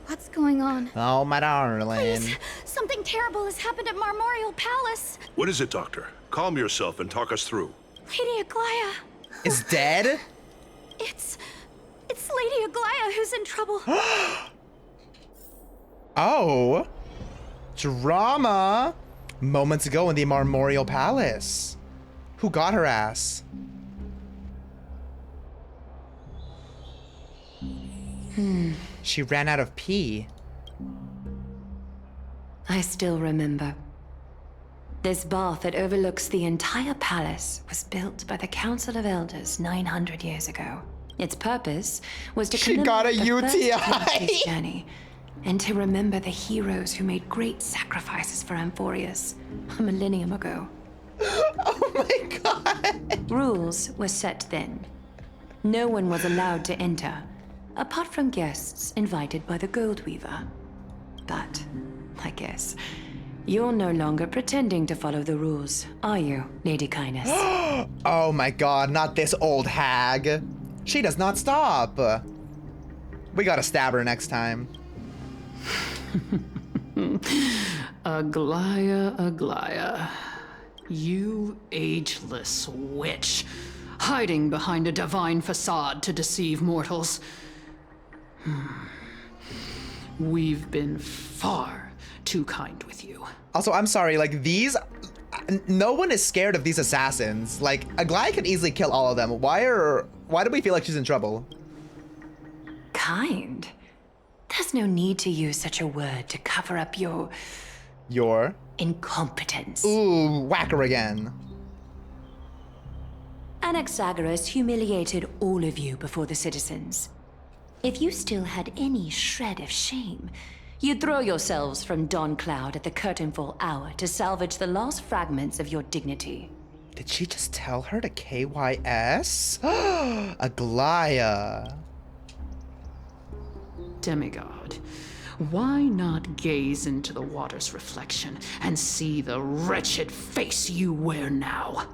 What's going on? Oh, my darling. Please! Something terrible has happened at Marmorial Palace! What is it, Doctor? Calm yourself and talk us through. Lady Aglaea! Is dead? It's Lady Aglaea who's in trouble. Oh. Drama. Moments ago in the Marmorial Palace. Who got her ass? She ran out of pee. I still remember. This bath that overlooks the entire palace was built by the Council of Elders 900 years ago. Its purpose was to She got a commemorate the first UTI. Trailblaze journey and to remember the heroes who made great sacrifices for Amphorius a millennium ago. Oh my god. Rules were set then. No one was allowed to enter, apart from guests invited by the Gold Weaver. But, I guess, you're no longer pretending to follow the rules, are you, Lady Kindness? Oh my god, not this old hag. She does not stop. We gotta stab her next time. Aglaea, Aglaea. You ageless witch, hiding behind a divine facade to deceive mortals. We've been far too kind with you. Also, I'm sorry, like these, no one is scared of these assassins. Like, Aglaea could easily kill all of them. Why do we feel like she's in trouble? Kind? There's no need to use such a word to cover up your incompetence. Ooh, whack her again. Anaxagoras humiliated all of you before the citizens. If you still had any shred of shame, you'd throw yourselves from Dawn Cloud at the curtainfall hour to salvage the last fragments of your dignity. Did she just tell her to KYS? Aglaea. Demigod, why not gaze into the water's reflection and see the wretched face you wear now?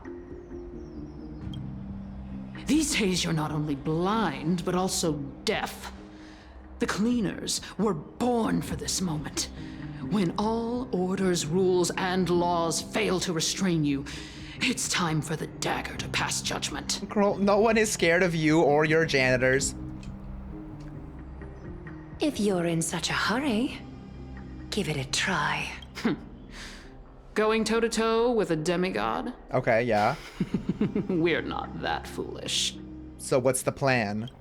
These days you're not only blind, but also deaf. The cleaners were born for this moment. When all orders, rules, and laws fail to restrain you, it's time for the dagger to pass judgment. Girl, no one is scared of you or your janitors. If you're in such a hurry, give it a try. Going toe-to-toe with a demigod? Okay, yeah. We're not that foolish. So what's the plan?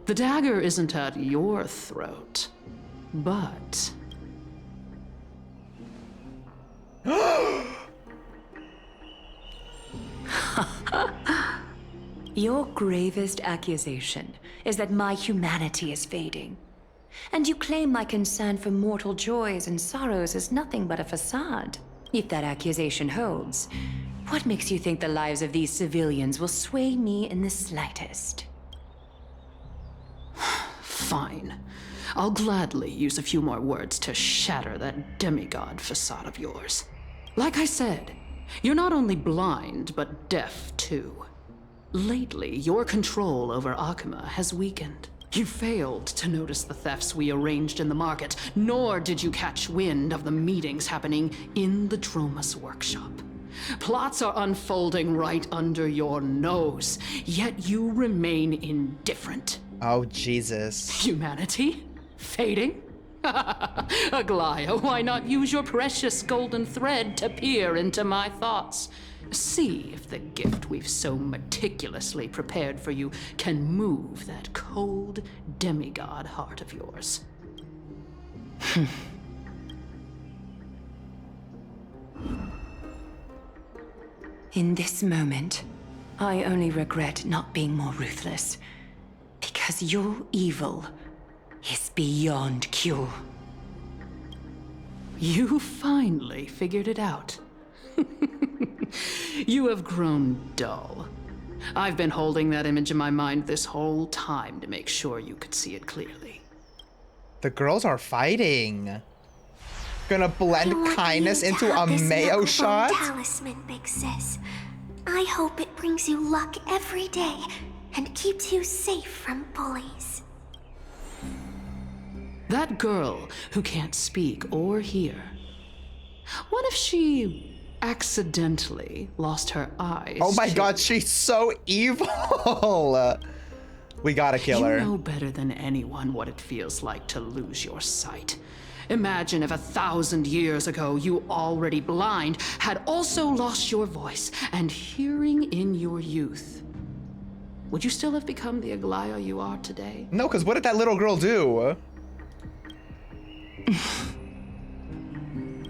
The dagger isn't at your throat, but... Your gravest accusation is that my humanity is fading. And you claim my concern for mortal joys and sorrows is nothing but a facade. If that accusation holds, what makes you think the lives of these civilians will sway me in the slightest? Fine. I'll gladly use a few more words to shatter that demigod facade of yours. Like I said, you're not only blind, but deaf too. Lately, your control over Aquila has weakened. You failed to notice the thefts we arranged in the market, nor did you catch wind of the meetings happening in the Dromus workshop. Plots are unfolding right under your nose, yet you remain indifferent. Oh, Jesus. Humanity? Fading? Aglaea, why not use your precious golden thread to peer into my thoughts? See if the gift we've so meticulously prepared for you can move that cold demigod heart of yours. In this moment, I only regret not being more ruthless. Because your evil is beyond cure. You finally figured it out. You have grown dull. I've been holding that image in my mind this whole time to make sure you could see it clearly. The girls are fighting. Gonna blend kindness into a mayo shot? Talisman, big sis. I hope it brings you luck every day and keeps you safe from bullies. That girl who can't speak or hear. What if she accidentally lost her eyes? Oh my god, she's so evil! We gotta kill her. You know better than anyone what it feels like to lose your sight. Imagine if 1,000 years ago you, already blind, had also lost your voice and hearing in your youth. Would you still have become the Aglaea you are today? No, because what did that little girl do?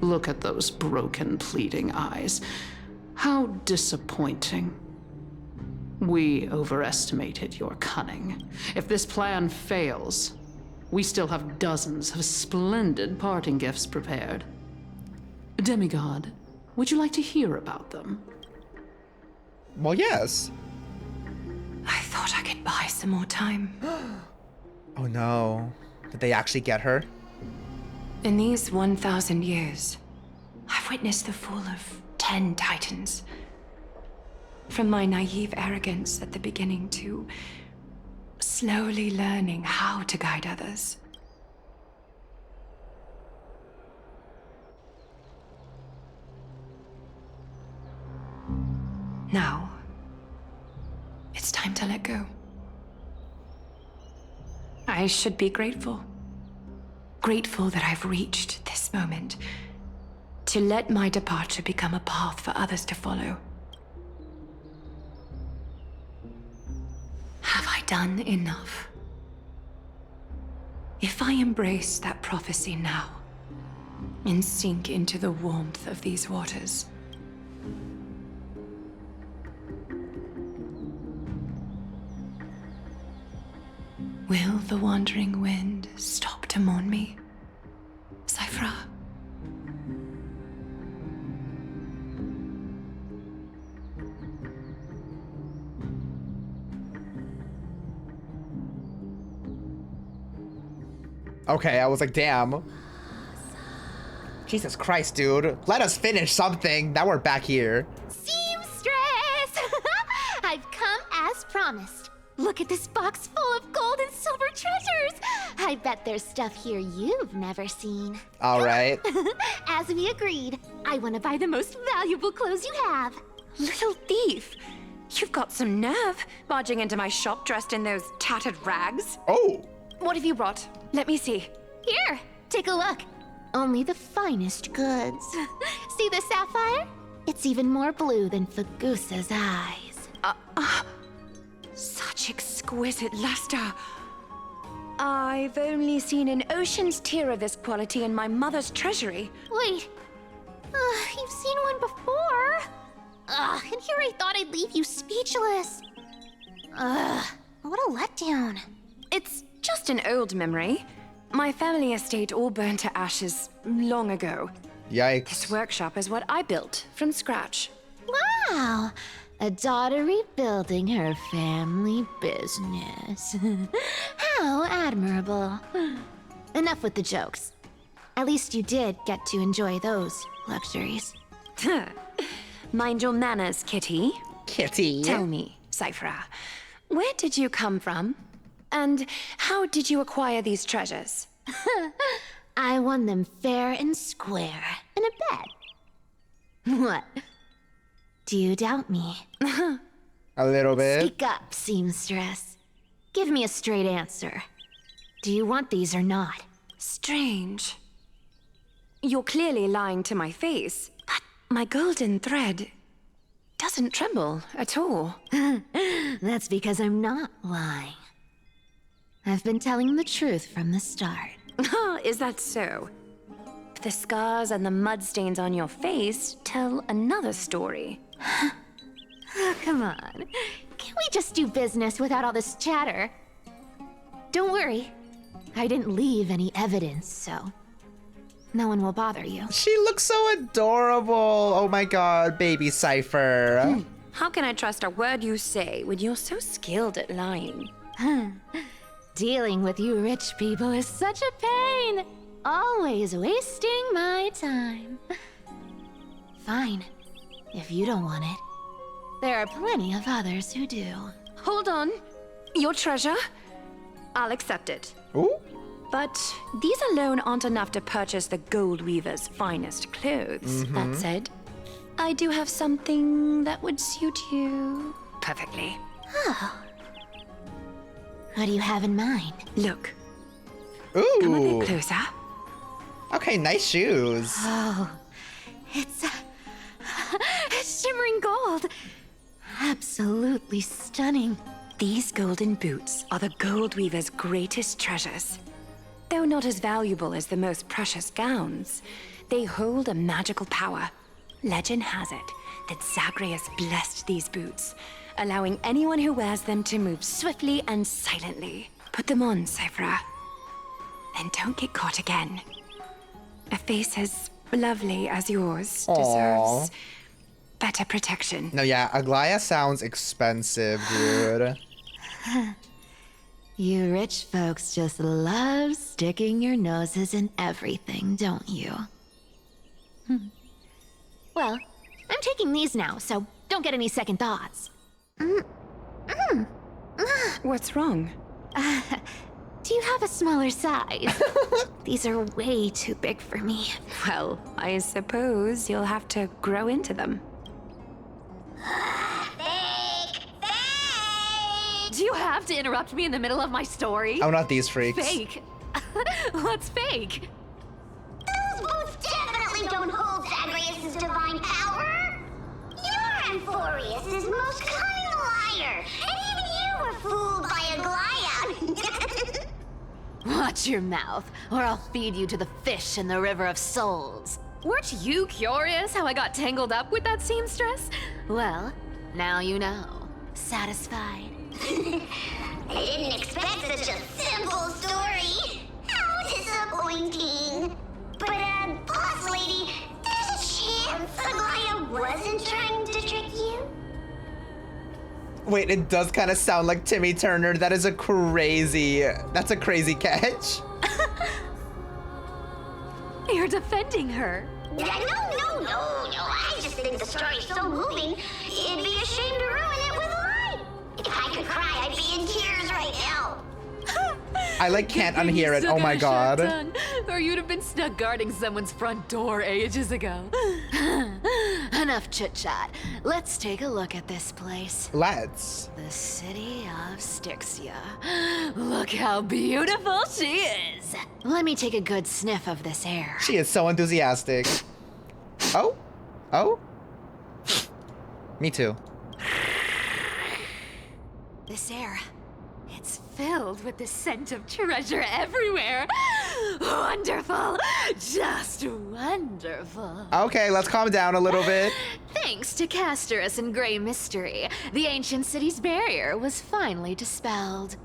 Look at those broken, pleading eyes. How disappointing. We overestimated your cunning. If this plan fails, we still have dozens of splendid parting gifts prepared. Demigod, would you like to hear about them? Well, yes. I thought I could buy some more time. Oh no. Did they actually get her? In these 1,000 years, I've witnessed the fall of 10 titans. From my naive arrogance at the beginning to slowly learning how to guide others. Now, it's time to let go. I should be grateful. Grateful that I've reached this moment. To let my departure become a path for others to follow. Have I done enough? If I embrace that prophecy now, and sink into the warmth of these waters, will the wandering wind stop to mourn me, Cipher? Okay, I was like, damn. Jesus Christ, dude. Let us finish something. Now we're back here. Seamstress! I've come as promised. Look at this box full of gold and silver treasures. I bet there's stuff here you've never seen. All right. As we agreed, I want to buy the most valuable clothes you have. Little thief! You've got some nerve, barging into my shop dressed in those tattered rags. Oh! What have you brought? Let me see. Here, take a look. Only the finest goods. See the sapphire? It's even more blue than Fagusa's eyes. Such exquisite luster. I've only seen an ocean's tier of this quality in my mother's treasury. Wait, you've seen one before. And here I thought I'd leave you speechless. What a letdown. It's just an old memory. My family estate all burned to ashes long ago. Yikes. This workshop is what I built from scratch. Wow, a daughter rebuilding her family business. How admirable. Enough with the jokes. At least you did get to enjoy those luxuries. Mind your manners, Kitty. Kitty. Tell me, Cipher, where did you come from? And how did you acquire these treasures? I won them fair and square in a bet. What? Do you doubt me? A little bit. Speak up, seamstress. Give me a straight answer. Do you want these or not? Strange. You're clearly lying to my face, but my golden thread doesn't tremble at all. That's because I'm not lying. I've been telling the truth from the start. Is that so? The scars and the mud stains on your face tell another story. Oh, come on. Can't we just do business without all this chatter? Don't worry. I didn't leave any evidence, so no one will bother you. She looks so adorable. Oh my god, baby Cipher. How can I trust a word you say when you're so skilled at lying? Dealing with you rich people is such a pain. Always wasting my time. Fine, if you don't want it. There are plenty of others who do. Hold on. Your treasure? I'll accept it. Ooh. But these alone aren't enough to purchase the Gold Weaver's finest clothes. That said, I do have something that would suit you perfectly. Oh. What do you have in mind? Look. Ooh. Come a bit closer. Okay, nice shoes. Oh, it's shimmering gold. Absolutely stunning. These golden boots are the Gold Weaver's greatest treasures. Though not as valuable as the most precious gowns, they hold a magical power. Legend has it that Zagreus blessed these boots, allowing anyone who wears them to move swiftly and silently. Put them on, Cipher. Then don't get caught again. A face as lovely as yours deserves better protection. No, yeah, Aglaea sounds expensive, dude. You rich folks just love sticking your noses in everything, don't you? Well, I'm taking these now, so don't get any second thoughts. What's wrong? Do you have a smaller size? These are way too big for me. Well, I suppose you'll have to grow into them. Do you have to interrupt me in the middle of my story? I'm not these freaks. Fake. What's fake? Those boots definitely don't hold Zagreus' divine power. You're Amphorius' most cunning liar, and even you were fooled by Aglaea. Watch your mouth, or I'll feed you to the fish in the River of Souls. Weren't you curious how I got tangled up with that seamstress? Well, now you know. Satisfied? I didn't expect such a simple story. How disappointing. But, boss lady, there's a chance Aglaea wasn't trying to trick you? Wait, it does kind of sound like Timmy Turner. That's a crazy catch. You're defending her. No. I just think the story's so moving, it'd be a shame to ruin it with a lie. If I could cry, I'd be in tears right now. I can't unhear it. Oh my god. Or you'd have been stuck guarding someone's front door ages ago. Enough chit-chat. Let's take a look at this place. Let's. The city of Styxia. Look how beautiful she is. Let me take a good sniff of this air. She is so enthusiastic. Oh? Me too. This air, it's filled with the scent of treasure everywhere. Wonderful, just wonderful. Okay, let's calm down a little bit. Thanks to Castorus and Grey Mystery, the ancient city's barrier was finally dispelled.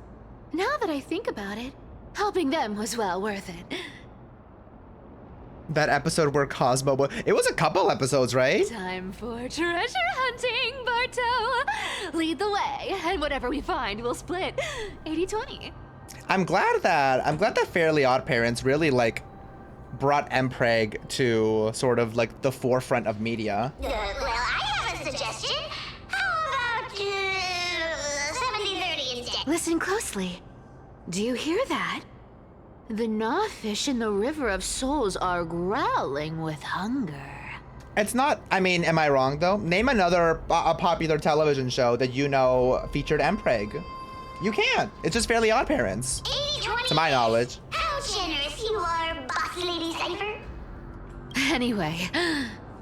Now that I think about it, helping them was well worth it. That episode where Cosmo it was a couple episodes, right? Time for treasure hunting, Barto. Lead the way, and whatever we find, we'll split 80-20. I'm glad that Fairly Odd Parents really brought Mpreg to sort of the forefront of media. Well, I have a suggestion. How about 70-30 instead? Listen closely. Do you hear that? The gnawfish in the River of Souls are growling with hunger. It's not, I mean, am I wrong though? Name another popular television show that you know featured Mpreg. You can't. It's just Fairly Odd Parents. 80-20. To my knowledge. How generous you are, Boss Lady Cipher. Anyway,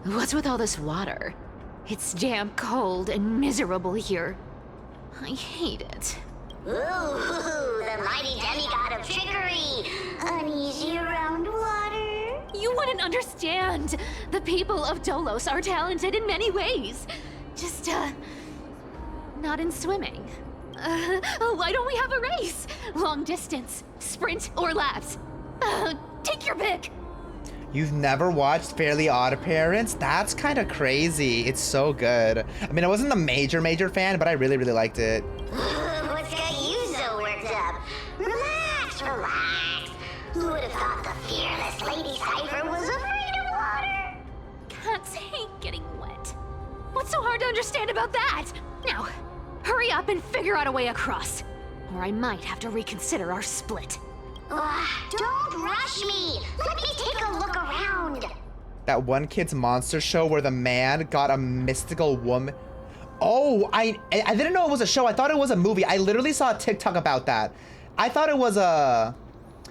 what's with all this water? It's damn cold and miserable here. I hate it. Ooh, the mighty demigod of trickery. Uneasy around water. You wouldn't understand. The people of Dolos are talented in many ways. Just, not in swimming. Why don't we have a race? Long distance, sprint, or laps? Take your pick. You've never watched Fairly Odd Parents? That's kind of crazy. It's so good. I mean, I wasn't a major fan, but I really liked it. What's got you so worked up? Relax. Who would have thought the fearless Lady Cipher was afraid of water? Cats hate getting wet. What's so hard to understand about that? Now, hurry up and figure out a way across. Or I might have to reconsider our split. Don't rush me. Let me take a look around. That one kid's monster show where the man got a mystical woman. Oh, I didn't know it was a show. I thought it was a movie. I literally saw a TikTok about that. I thought it was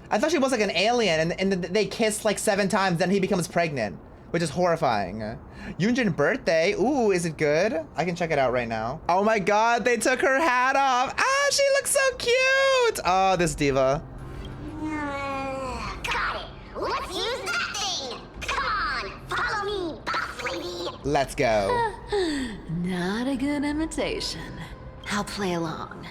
I thought she was like an alien and they kissed like 7 times, then he becomes pregnant, which is horrifying. Yunjin birthday. Ooh, is it good? I can check it out right now. Oh my god, they took her hat off. Ah, she looks so cute. Oh, this diva. Got it. Let's use that thing. Come on, follow me, boss lady. Let's go. Not a good imitation. I'll play along.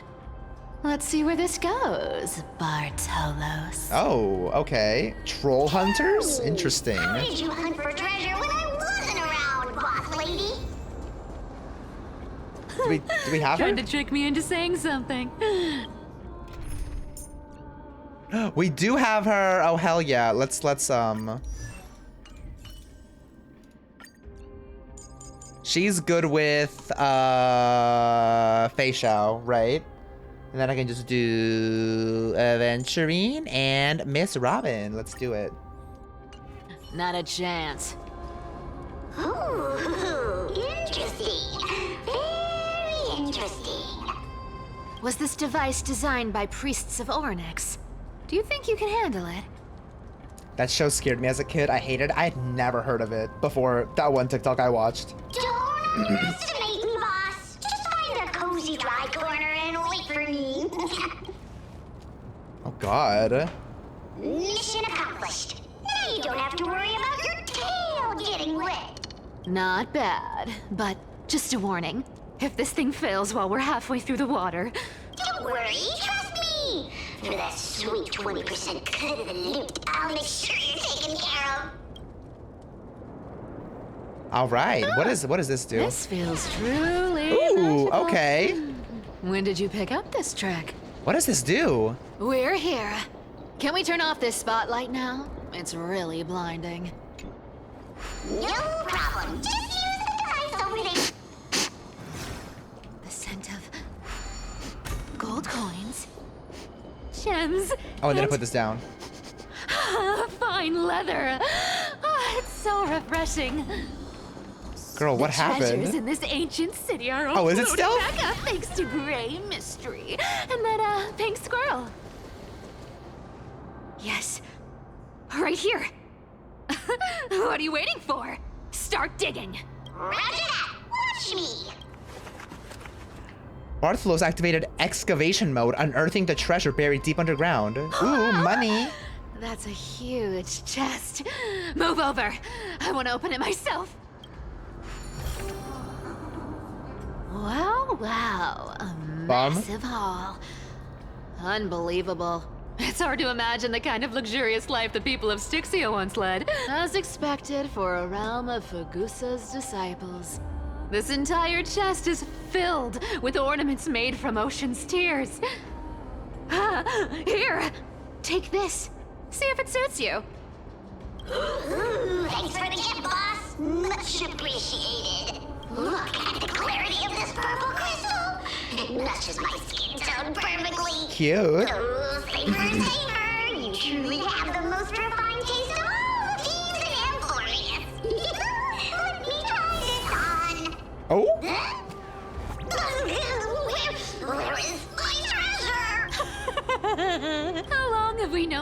Let's see where this goes, Bartolos. Oh, okay. Troll hunters? Interesting. How did you hunt for treasure when I wasn't around, boss lady? Do we have her? Trying to trick me into saying something. We do have her. Oh hell yeah. Let's She's good with Fei Xiao, right? And then I can just do Aventurine and Miss Robin. Let's do it. Not a chance. Ooh, interesting. Very interesting. Was this device designed by priests of Ornyx? Do you think you can handle it? That show scared me as a kid. I hated it. I had never heard of it before that one TikTok I watched. Don't underestimate me, boss. Just find a cozy dry corner and wait for me. Oh god. Mission accomplished. Now you don't have to worry about your tail getting wet. Not bad, but just a warning. If this thing fails while we're halfway through the water... Don't worry, trust me. For that sweet 20% cut of the loot, I'll make sure you're taken care of. All right. What does this do? This feels truly Ooh, magical. okay. When did you pick up this trick? What does this do? We're here. Can we turn off this spotlight now? It's really blinding. No problem. Just use the device over there. The scent of gold coins, gems. Oh, and then I put this down. Fine leather. It's so refreshing. Girl, what Treasures happened? in this ancient city are all Oh, is it floating stealth? back up thanks to Gray Mystery and that pink squirrel. Yes, right here. What are you waiting for? Start digging. Roger that. Watch me. Bartholos activated excavation mode, unearthing the treasure buried deep underground. Ooh, money. That's a huge chest. Move over. I want to open it myself. Wow. A massive haul. Unbelievable. It's hard to imagine the kind of luxurious life the people of Styxia once led. As expected for a realm of Fagusa's disciples. This entire chest is filled with ornaments made from ocean's tears. Here, take this. See if it suits you. Ooh, thanks for the gift, boss. Much appreciated. Look at the clarity of this purple crystal. It matches my skin tone perfectly. Cute. Oh, Cipher. You truly have the most refined taste of all thieves in Emporius. Let me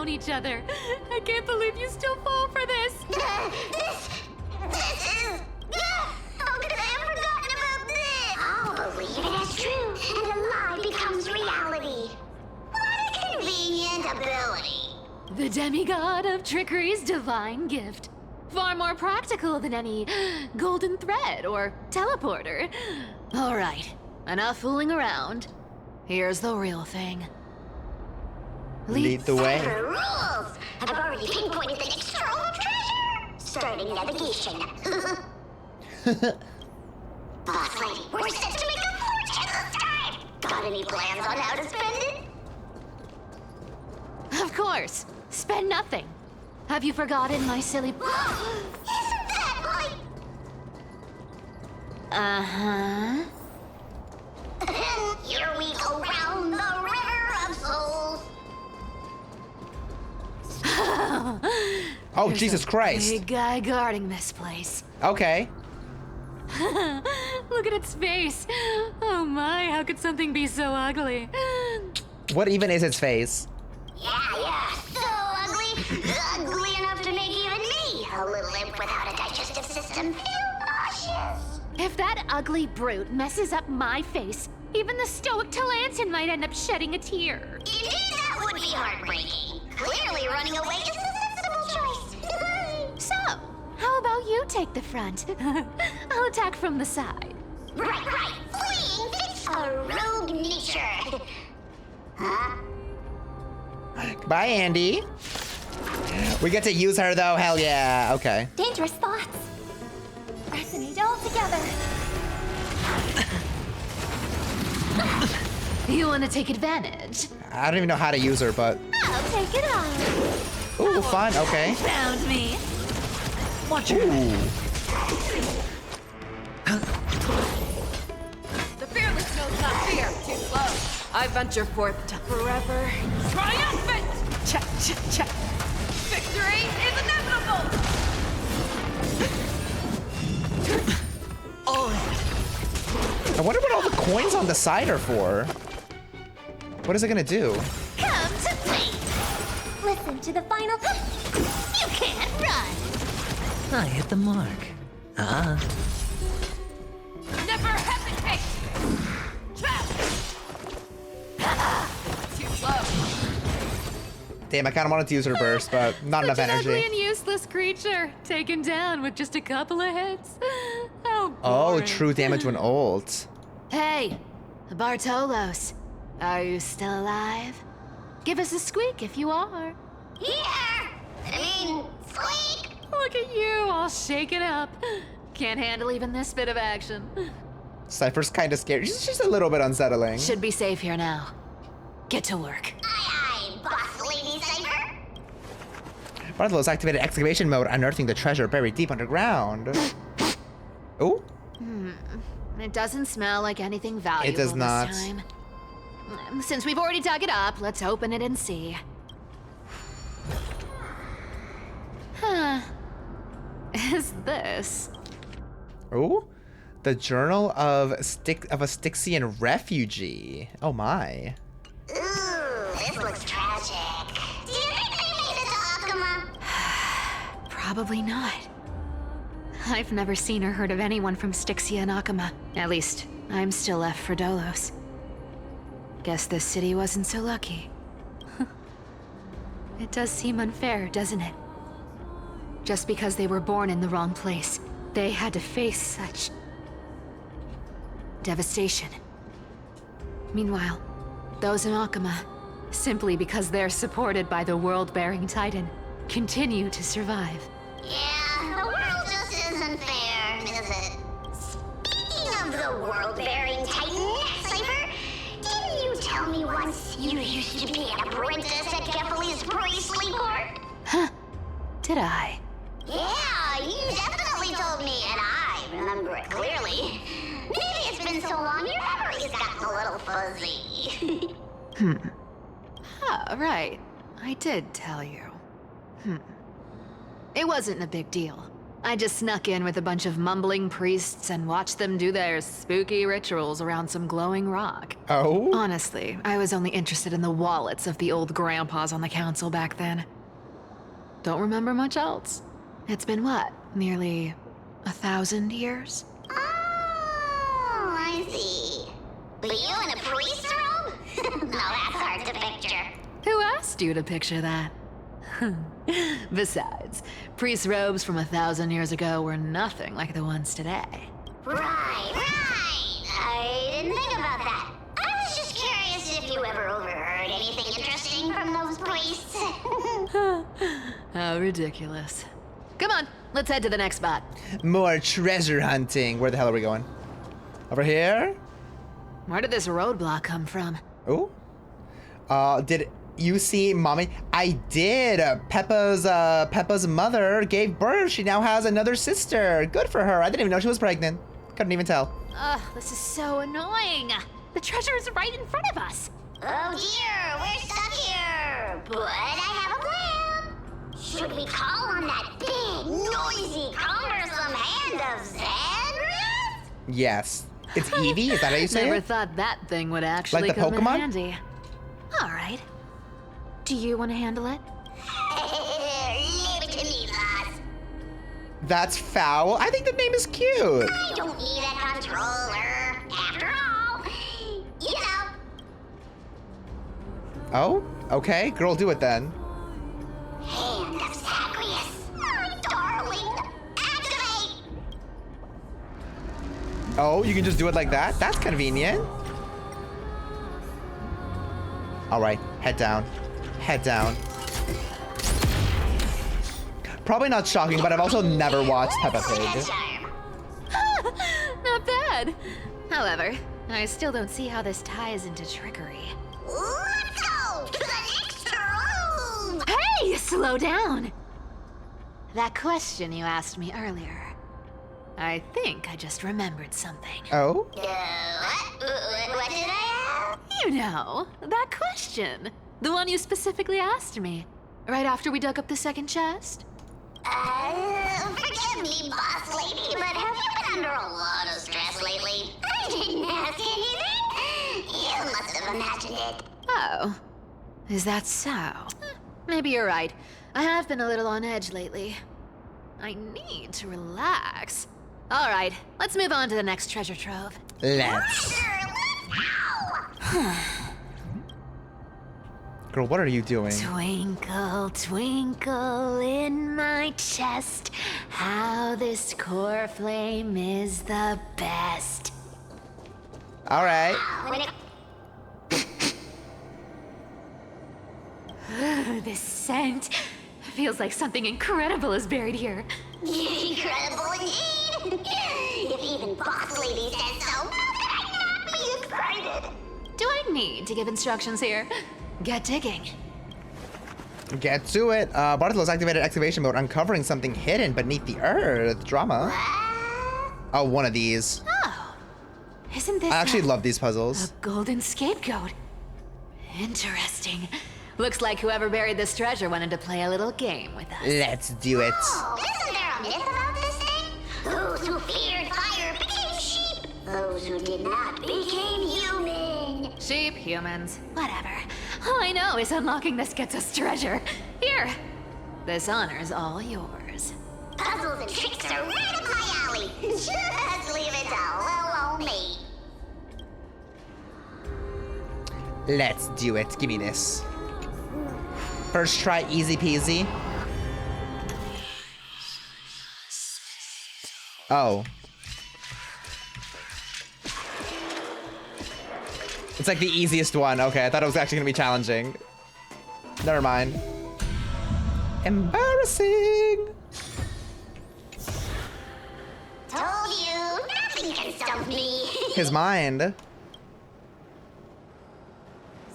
known each other. I can't believe you still fall for this. This is... How could I have forgotten about this? I'll believe it as true, and a lie becomes reality. What a convenient ability. The demigod of trickery's divine gift. Far more practical than any golden thread or teleporter. All right, enough fooling around. Here's the real thing. Lead the way. Cipher rules! I've already pinpointed the next trove of treasure! Starting navigation. Boss lady, we're set to make a fortune this time! Got any plans on how to spend it? Of course. Spend nothing. Have you forgotten my silly... Isn't that like... Uh-huh. And here we go round the river of souls. Oh, There's Jesus a Christ. big guy guarding this place. Okay. Look at its face. Oh my, how could something be so ugly? What even is its face? Yeah, so ugly. Ugly enough to make even me, a little imp without a digestive system, feel nauseous. If that ugly brute messes up my face, even the stoic Talantin might end up shedding a tear. Indeed, that would be heartbreaking. Clearly running away is a sensible choice. So, how about you take the front? I'll attack from the side. Right. Fleeing fits a rogue nature. Huh? Bye, Andy. We get to use her, though. Hell yeah. Okay. Dangerous thoughts. Resonate all together. You want to take advantage? I don't even know how to use her, but... I'll take it on. Ooh, fun. Okay. Found me. Watch it. The fearless knows not fear. Too slow. I venture forth to forever triumphant. Check. Victory is inevitable. I wonder what all the coins on the side are for. What is it gonna do? Come to me. Listen to the final. You can't run. I hit the mark. Never hesitate. Too slow. Damn, I kind of wanted to use her burst, but not enough Such an ugly energy. and useless creature, taken down with just a couple of hits. How Oh, boring. true damage to an ult. Hey, Bartolos, are you still alive? Give us a squeak if you are. Squeak. Look at you, all shaken up. Can't handle even this bit of action. Cypher's kind of scary. She's a little bit unsettling. Should be safe here now. Get to work. Aye, boss lady Cipher. Bartolo's activated excavation mode, unearthing the treasure buried deep underground. Ooh. It doesn't smell like anything valuable It does not. this time. Since we've already dug it up, let's open it and see. Huh. Is this? Ooh. The journal of a Styxian refugee. Oh my. Ooh, this looks tragic. Do you think they made it to Aquila? Probably not. I've never seen or heard of anyone from Stixia and Aquila. At least, I'm still left for Dolos. Guess this city wasn't so lucky. It does seem unfair, doesn't it? Just because they were born in the wrong place, they had to face such devastation. Meanwhile, those in Aquila, simply because they're supported by the world-bearing Titan, continue to survive. Yeah, the world just isn't fair, is it? Speaking of the world-bearing Titan, Cipher, didn't you tell me once you used to be an apprentice at Kefali's priestly court? Huh? Did I? Yeah, you definitely told me, and I remember it clearly. Maybe it's been so long your memory's gotten a little fuzzy. Ah, right. I did tell you. It wasn't a big deal. I just snuck in with a bunch of mumbling priests and watched them do their spooky rituals around some glowing rock. Oh? Honestly, I was only interested in the wallets of the old grandpas on the council back then. Don't remember much else. It's been what, nearly 1,000 years? Oh, I see. But you in a priest robe? No, that's hard to picture. Who asked you to picture that? Besides, priest robes from 1,000 years ago were nothing like the ones today. Right. I didn't think about that. I was just curious if you ever overheard anything interesting from those priests. How ridiculous. Come on, let's head to the next spot. More treasure hunting. Where the hell are we going? Over here? Where did this roadblock come from? Oh? Did you see Mommy? I did. Peppa's mother gave birth. She now has another sister. Good for her. I didn't even know she was pregnant. Couldn't even tell. Ugh, this is so annoying. The treasure is right in front of us. Oh dear, we're stuck here. But I have a plan. Should we call on that big, noisy, cumbersome hand of Xandris? Yes. It's Eevee? Is that how you say Never it? thought that thing would actually Like the come in Pokemon? handy. All right. Do you want to handle it? Leave it to me, lass. That's foul. I think the name is cute. I don't need a controller. After all, you know. Oh? Okay. Girl, do it then. Hand of Zagreus. My darling. Activate. Oh, you can just do it like that? That's convenient. All right, head down. Head down. Probably not shocking, but I've also never watched Peppa Pig. Not bad. However, I still don't see how this ties into trickery. Let's go to the next room. Hey, slow down. That question you asked me earlier. I think I just remembered something. Oh? What did I ask? You know, that question. The one you specifically asked me. Right after we dug up the second chest. Forgive me, boss lady, but have you been under a lot of stress lately? I didn't ask anything. You must have imagined it. Oh. Is that so? Maybe you're right. I have been a little on edge lately. I need to relax. All right, let's move on to the next treasure trove. Let's. Girl, what are you doing? Twinkle, twinkle in my chest, how this core flame is the best. All right. This scent feels like something incredible is buried here. Incredible indeed. If even boss lady says so, how could I not be excited? Do I need to give instructions here? Get digging. Get to it. Bartolo's activated excavation mode, uncovering something hidden beneath the earth. Drama. Oh, one of these. Oh, isn't this I actually love these puzzles. a golden scapegoat? Interesting. Looks like whoever buried this treasure wanted to play a little game with us. Let's do it. Oh, isn't there a myth about this thing? Those who feared fire became sheep. Those who did not became human. Sheep, humans, whatever. All I know is unlocking this gets us treasure. Here. This honor's all yours. Puzzles and tricks are right up my alley. Just leave it all alone me. Let's do it. Give me this. First try, easy peasy. Oh. It's like the easiest one. Okay, I thought it was actually gonna be challenging. Never mind. Embarrassing. Told you, nothing can stump me. His mind.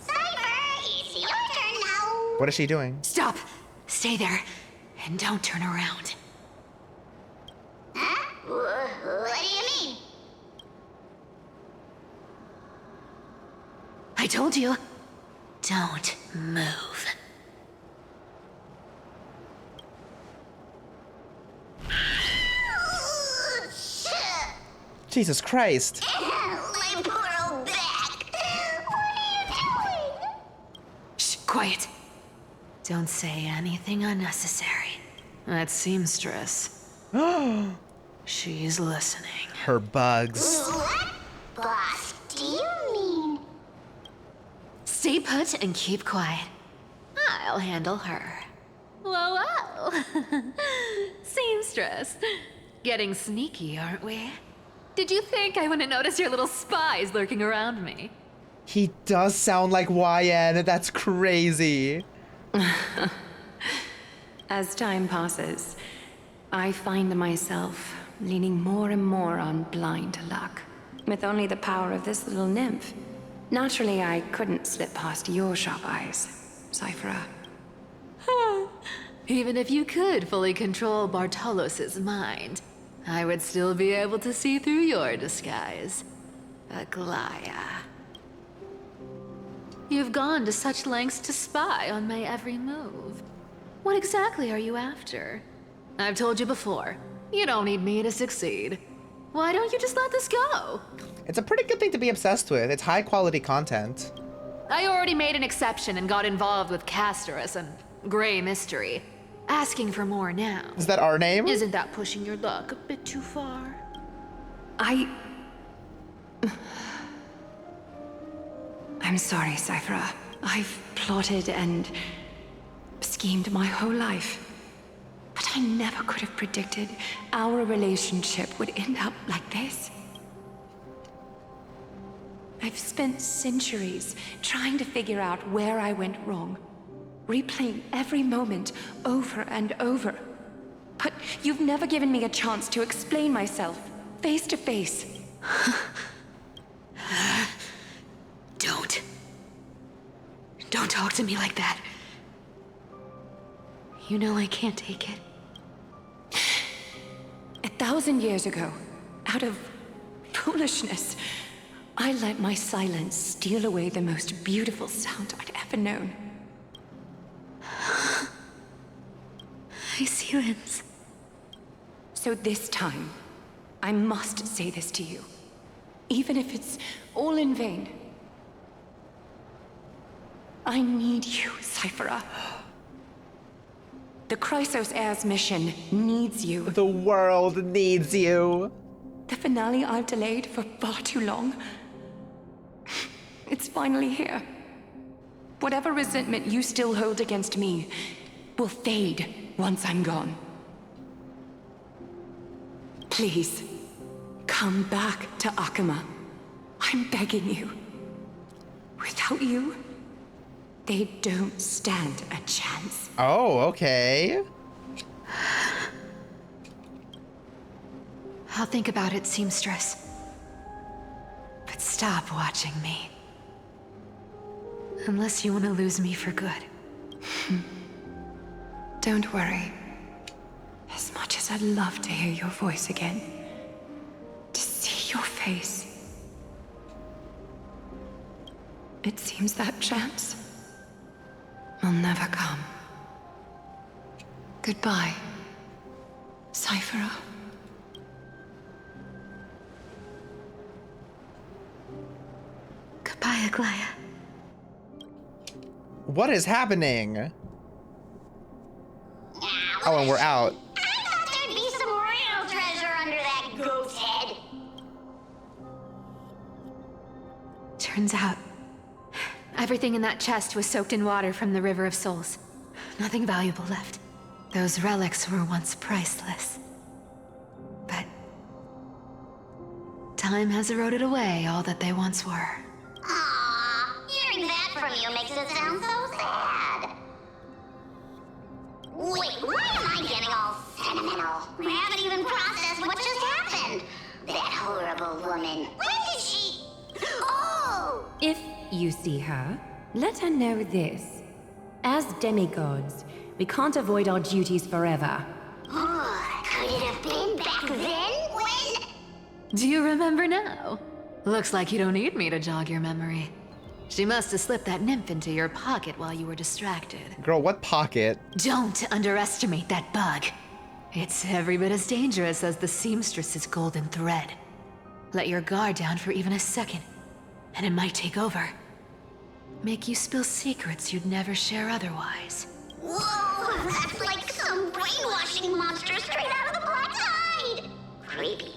Cipher, it's your turn now. What is she doing? Stop. Stay there. And don't turn around. Huh? What do you mean? I told you. Don't move. Jesus Christ. My poor old back. What are you doing? Shh, quiet. Don't say anything unnecessary. That seamstress. She's listening. Her bugs. What? Boss, do you mean? Stay put and keep quiet. I'll handle her. Whoa, whoa. Seamstress. Getting sneaky, aren't we? Did you think I wouldn't notice your little spies lurking around me? He does sound like YN. That's crazy. As time passes, I find myself leaning more and more on blind luck. With only the power of this little nymph. Naturally, I couldn't slip past your sharp eyes, Cipher. Even if you could fully control Bartolos's mind, I would still be able to see through your disguise. Aglaea. You've gone to such lengths to spy on my every move. What exactly are you after? I've told you before, you don't need me to succeed. Why don't you just let this go? It's a pretty good thing to be obsessed with. It's high quality content. I already made an exception and got involved with Castorus and Grey Mystery. Asking for more now. Is that our name? Isn't that pushing your luck a bit too far? I'm sorry, Cipher. I've plotted and schemed my whole life. But I never could have predicted our relationship would end up like this. I've spent centuries trying to figure out where I went wrong, replaying every moment over and over. But you've never given me a chance to explain myself, face to face. Don't talk to me like that. You know I can't take it. 1,000 years ago, out of foolishness, I let my silence steal away the most beautiful sound I'd ever known. My silence. So this time, I must say this to you, even if it's all in vain. I need you, Cipher. The Chrysos Heir's mission needs you. The world needs you. The finale I've delayed for far too long. It's finally here. Whatever resentment you still hold against me will fade once I'm gone. Please, come back to Akama. I'm begging you. Without you, they don't stand a chance. Oh, okay. I'll think about it, seamstress. But stop watching me. Unless you want to lose me for good. Don't worry. As much as I'd love to hear your voice again, to see your face, it seems that chance will never come. Goodbye, Cipher. Goodbye, Aglaea. What is happening? Oh, and we're out. I thought there'd be some real treasure under that goat's head. Turns out, everything in that chest was soaked in water from the River of Souls. Nothing valuable left. Those relics were once priceless. But time has eroded away all that they once were. Aww, hearing that from you makes it sound so sad. Wait, why am I getting all sentimental? I haven't even processed what just happened. That horrible woman. When did she... Oh! If you see her, let her know this. As demigods, we can't avoid our duties forever. Could it have been back then when... Do you remember now? Looks like you don't need me to jog your memory. She must have slipped that nymph into your pocket while you were distracted. Girl, what pocket? Don't underestimate that bug. It's every bit as dangerous as the seamstress's golden thread. Let your guard down for even a second, and it might take over. Make you spill secrets you'd never share otherwise. Whoa, that's like some brainwashing monster straight out of the Black Tide! Creepy.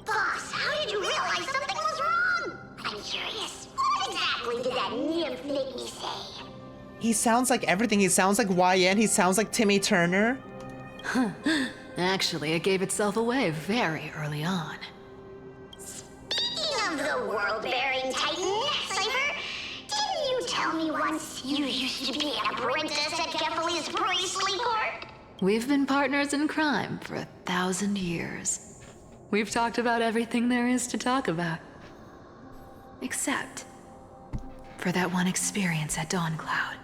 Boss, how did you realize something was wrong? I'm curious, what exactly did that nymph make me say? He sounds like everything. He sounds like YN. He sounds like Timmy Turner. Actually, it gave itself away very early on. Speaking of the world-bearing titan, Cipher, didn't you tell me once you used to be an apprentice at Kefali's priestly court? We've been partners in crime for 1,000 years. We've talked about everything there is to talk about. Except for that one experience at Dawncloud.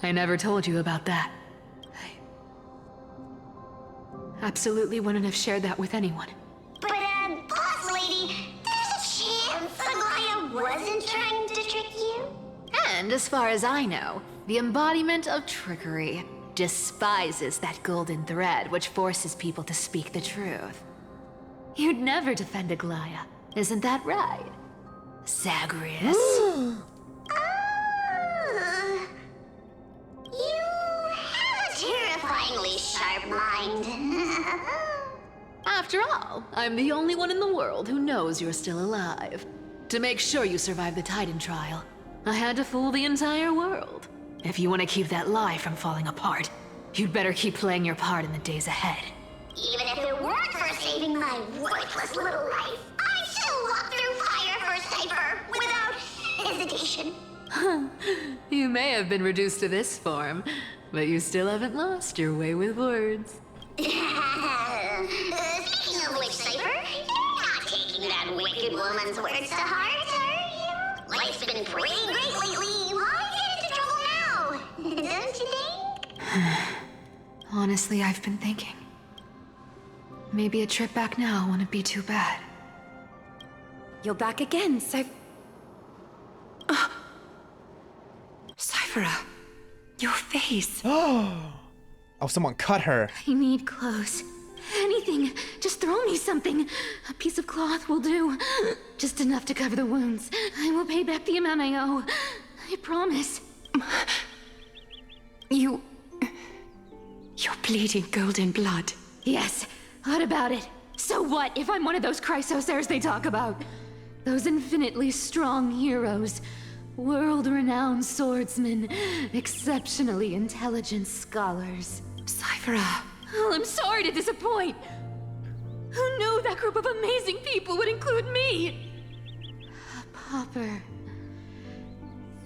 I never told you about that. I absolutely wouldn't have shared that with anyone. But, boss lady, there's a chance Aglaea wasn't trying to trick you? And as far as I know, the embodiment of trickery despises that golden thread which forces people to speak the truth. You'd never defend Aglaea, isn't that right, Zagreus? You have a terrifyingly sharp mind. After all, I'm the only one in the world who knows you're still alive. To make sure you survive the Titan trial, I had to fool the entire world. If you want to keep that lie from falling apart, you'd better keep playing your part in the days ahead. Even if it weren't for saving my worthless little life, I'd still walk through fire for Cipher without hesitation. You may have been reduced to this form, but you still haven't lost your way with words. Speaking of which, Cipher, you're not taking that wicked woman's words to heart, are you? Life's been pretty great lately. Why get into trouble now? Don't you think? Honestly, I've been thinking. Maybe a trip back now wouldn't be too bad. You're back again, Cyphera, your face. Oh, someone cut her. I need clothes. Anything. Just throw me something. A piece of cloth will do. Just enough to cover the wounds. I will pay back the amount I owe. I promise. You're bleeding golden blood. Yes. What about it? So what if I'm one of those chrysosairs they talk about? Those infinitely strong heroes. World-renowned swordsmen. Exceptionally intelligent scholars. Cyphera. Oh, I'm sorry to disappoint. Who knew that group of amazing people would include me? A pauper.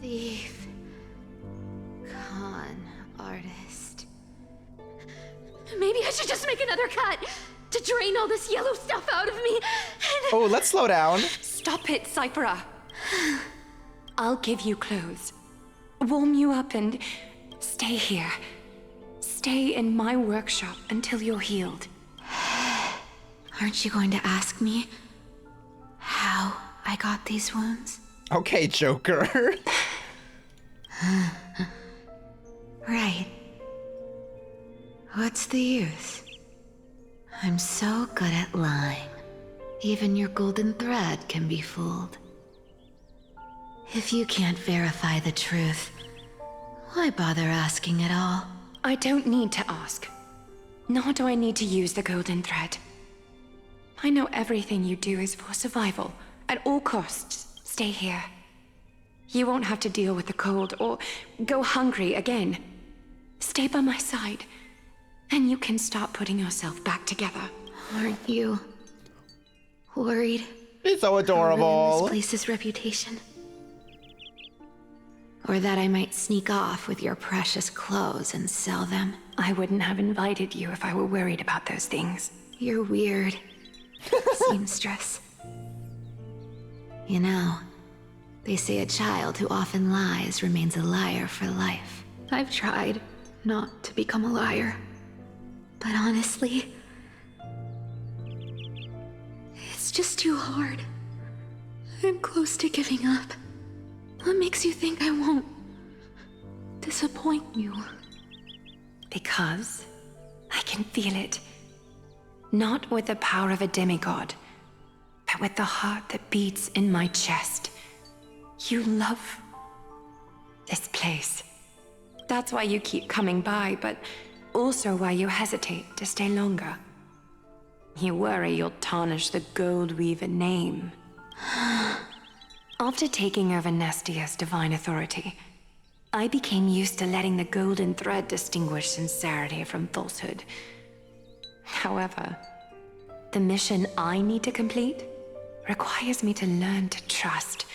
Thief. Con artist. Maybe I should just make another cut to drain all this yellow stuff out of me. Oh, let's slow down. Stop it, Cyphera. I'll give you clothes, warm you up, and stay here. Stay in my workshop until you're healed. Aren't you going to ask me how I got these wounds? Okay, Joker. Right. What's the use? I'm so good at lying. Even your golden thread can be fooled. If you can't verify the truth, why bother asking at all? I don't need to ask. Nor do I need to use the golden thread. I know everything you do is for survival. At all costs, stay here. You won't have to deal with the cold or go hungry again. Stay by my side, and you can start putting yourself back together. Aren't you worried? It's so adorable. This place's reputation. Or that I might sneak off with your precious clothes and sell them. I wouldn't have invited you if I were worried about those things. You're weird, seamstress. You know, they say a child who often lies remains a liar for life. I've tried not to become a liar. But honestly, it's just too hard. I'm close to giving up. What makes you think I won't disappoint you? Because I can feel it. Not with the power of a demigod, with the heart that beats in my chest. You love this place. That's why you keep coming by, but also why you hesitate to stay longer. You worry you'll tarnish the Gold Weaver name. After taking over Nestia's divine authority, I became used to letting the golden thread distinguish sincerity from falsehood. However, the mission I need to complete requires me to learn to trust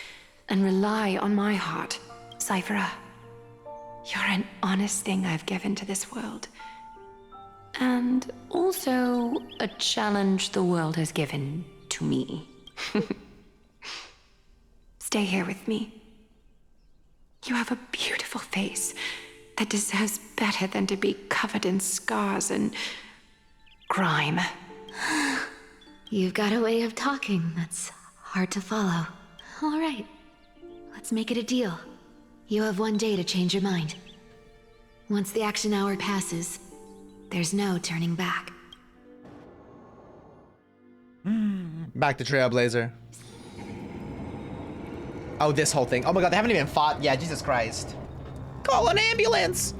and rely on my heart. Cipher, you're an honest thing I've given to this world. And also a challenge the world has given to me. Stay here with me. You have a beautiful face that deserves better than to be covered in scars and grime. You've got a way of talking that's hard to follow. All right, let's make it a deal. You have 1 day to change your mind. Once the action hour passes, there's no turning back. Back to Trailblazer. Oh, this whole thing. Oh my god, they haven't even fought. Yeah, Jesus Christ. Call an ambulance!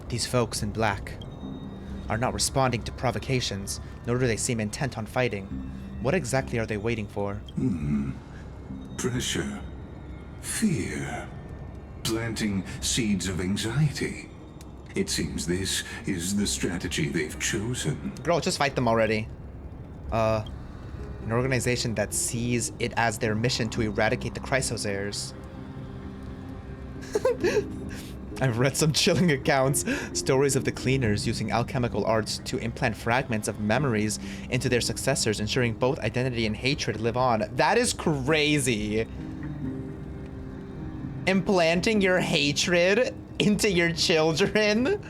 These folks in black are not responding to provocations, nor do they seem intent on fighting. What exactly are they waiting for? Pressure. Fear. Planting seeds of anxiety. It seems this is the strategy they've chosen. Girl, just fight them already. An organization that sees it as their mission to eradicate the Chrysosairs. I've read some chilling accounts, stories of the cleaners using alchemical arts to implant fragments of memories into their successors, ensuring both identity and hatred live on. That is crazy. Implanting your hatred into your children?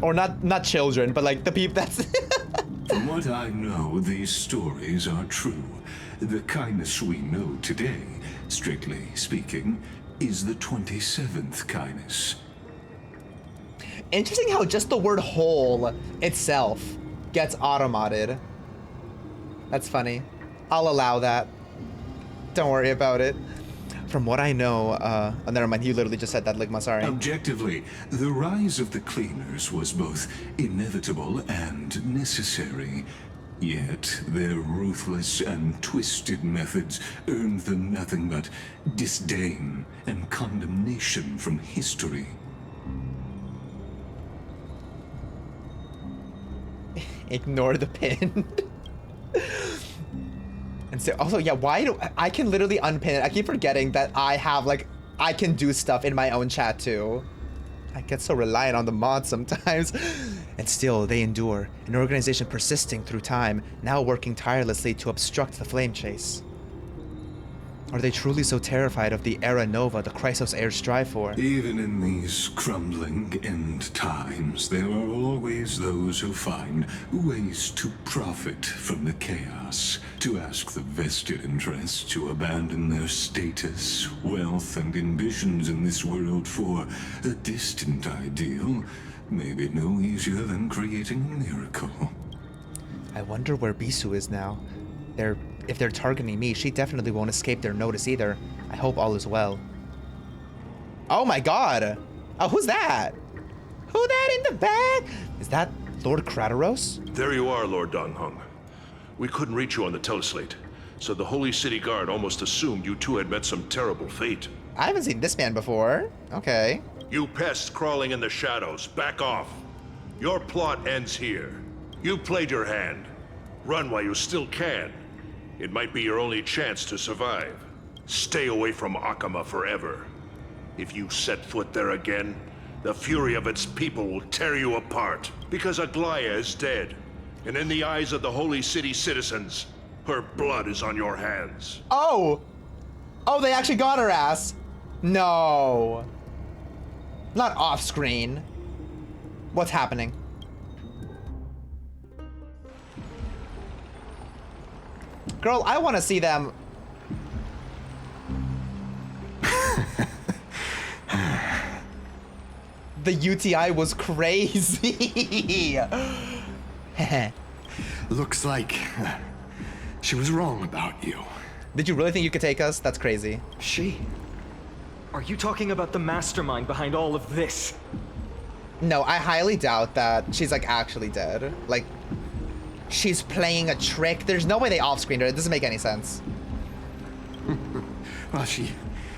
Or not children, but like the people that's... From what I know, these stories are true. The kindness we know today, strictly speaking, is the 27th kindness. Interesting how just the word whole itself gets automated. That's funny. I'll allow that. Don't worry about it. From what I know, oh, never mind, you literally just said that, Ligma, sorry. Objectively, the rise of the cleaners was both inevitable and necessary. Yet, their ruthless and twisted methods earned them nothing but disdain and condemnation from history. Ignore the pin. And so, also, yeah, why do I can literally unpin it? I keep forgetting that I have, like, I can do stuff in my own chat too. I get so reliant on the mods sometimes. And still, they endure. An organization persisting through time, now working tirelessly to obstruct the flame chase. Are they truly so terrified of the Era Nova the Chrysosairs strive for? Even in these crumbling end times, there are always those who find ways to profit from the chaos, to ask the vested interests to abandon their status, wealth, and ambitions in this world for a distant ideal, maybe no easier than creating a miracle. I wonder where Bisu is now. If they're targeting me, she definitely won't escape their notice either. I hope all is well. Oh my god! Oh, who's that? Who that in the back? Is that Lord Krateros? There you are, Lord Donghung. We couldn't reach you on the teleslate, so the Holy City Guard almost assumed you two had met some terrible fate. I haven't seen this man before. Okay. You pests crawling in the shadows, back off. Your plot ends here. You played your hand. Run while you still can. It might be your only chance to survive. Stay away from Akama forever. If you set foot there again, the fury of its people will tear you apart. Because Aglaea is dead, and in the eyes of the Holy City citizens, her blood is on your hands. Oh! Oh, they actually got her ass. No. Not off screen. What's happening? Girl, I want to see them. The UTI was crazy. Looks like she was wrong about you. Did you really think you could take us? That's crazy. She? Are you talking about the mastermind behind all of this? No, I highly doubt that she's like actually dead. Like, she's playing a trick. There's no way they off-screened her. It doesn't make any sense. Well, she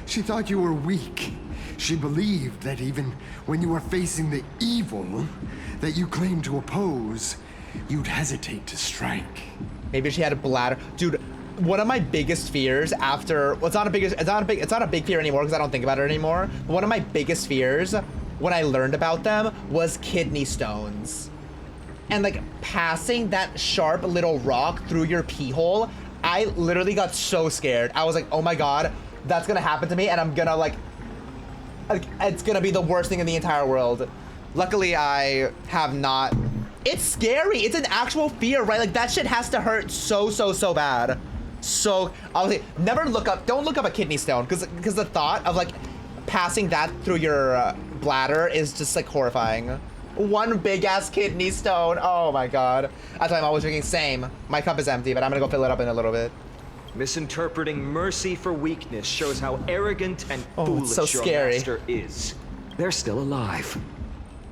thought you were weak. She believed that even when you were facing the evil that you claimed to oppose, you'd hesitate to strike. Maybe she had a bladder. Dude, one of my biggest fears after, well, it's not a big fear anymore because I don't think about it anymore. But one of my biggest fears when I learned about them was kidney stones. And like passing that sharp little rock through your pee hole, I literally got so scared. I was like, oh my God, that's gonna happen to me and I'm gonna like it's gonna be the worst thing in the entire world. Luckily, I have not. It's scary. It's an actual fear, right? Like that shit has to hurt so bad. So obviously, don't look up a kidney stone because the thought of like passing that through your bladder is just like horrifying. One big ass kidney stone. Oh my God. That's why I'm always drinking. Same. My cup is empty, but I'm gonna go fill it up in a little bit. Misinterpreting mercy for weakness shows how arrogant and foolish so scary. Your master is. They're still alive.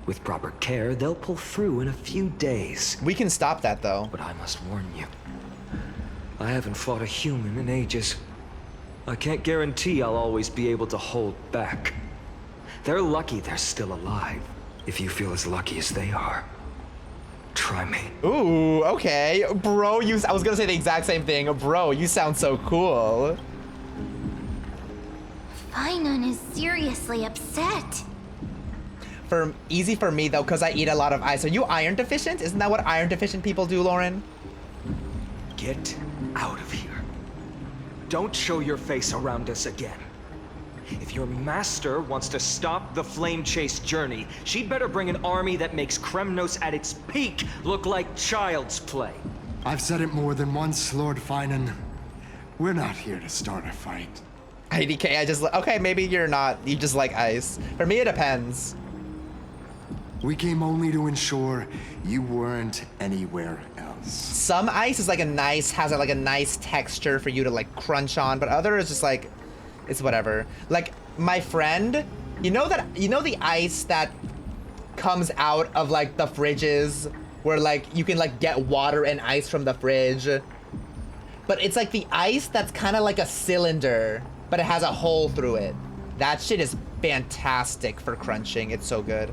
With proper care, they'll pull through in a few days. We can stop that though. But I must warn you. I haven't fought a human in ages. I can't guarantee I'll always be able to hold back. They're lucky they're still alive. If you feel as lucky as they are, try me. Ooh, okay. Bro, I was gonna say the exact same thing. Bro, you sound so cool. Finon is seriously upset. Easy for me though, because I eat a lot of ice. Are you iron deficient? Isn't that what iron deficient people do, Lauren? Get out of here. Don't show your face around us again. If your master wants to stop the flame chase journey, she'd better bring an army that makes Kremnos at its peak look like child's play. I've said it more than once, Lord Finan. We're not here to start a fight. IDK, okay, maybe you're not. You just like ice. For me, it depends. We came only to ensure you weren't anywhere else. Some ice is like has like a nice texture for you to like crunch on, but other is just like, it's whatever. Like my friend, you know the ice that comes out of like the fridges where like you can like get water and ice from the fridge, but it's like the ice that's kind of like a cylinder, but it has a hole through it. That shit is fantastic for crunching. It's so good.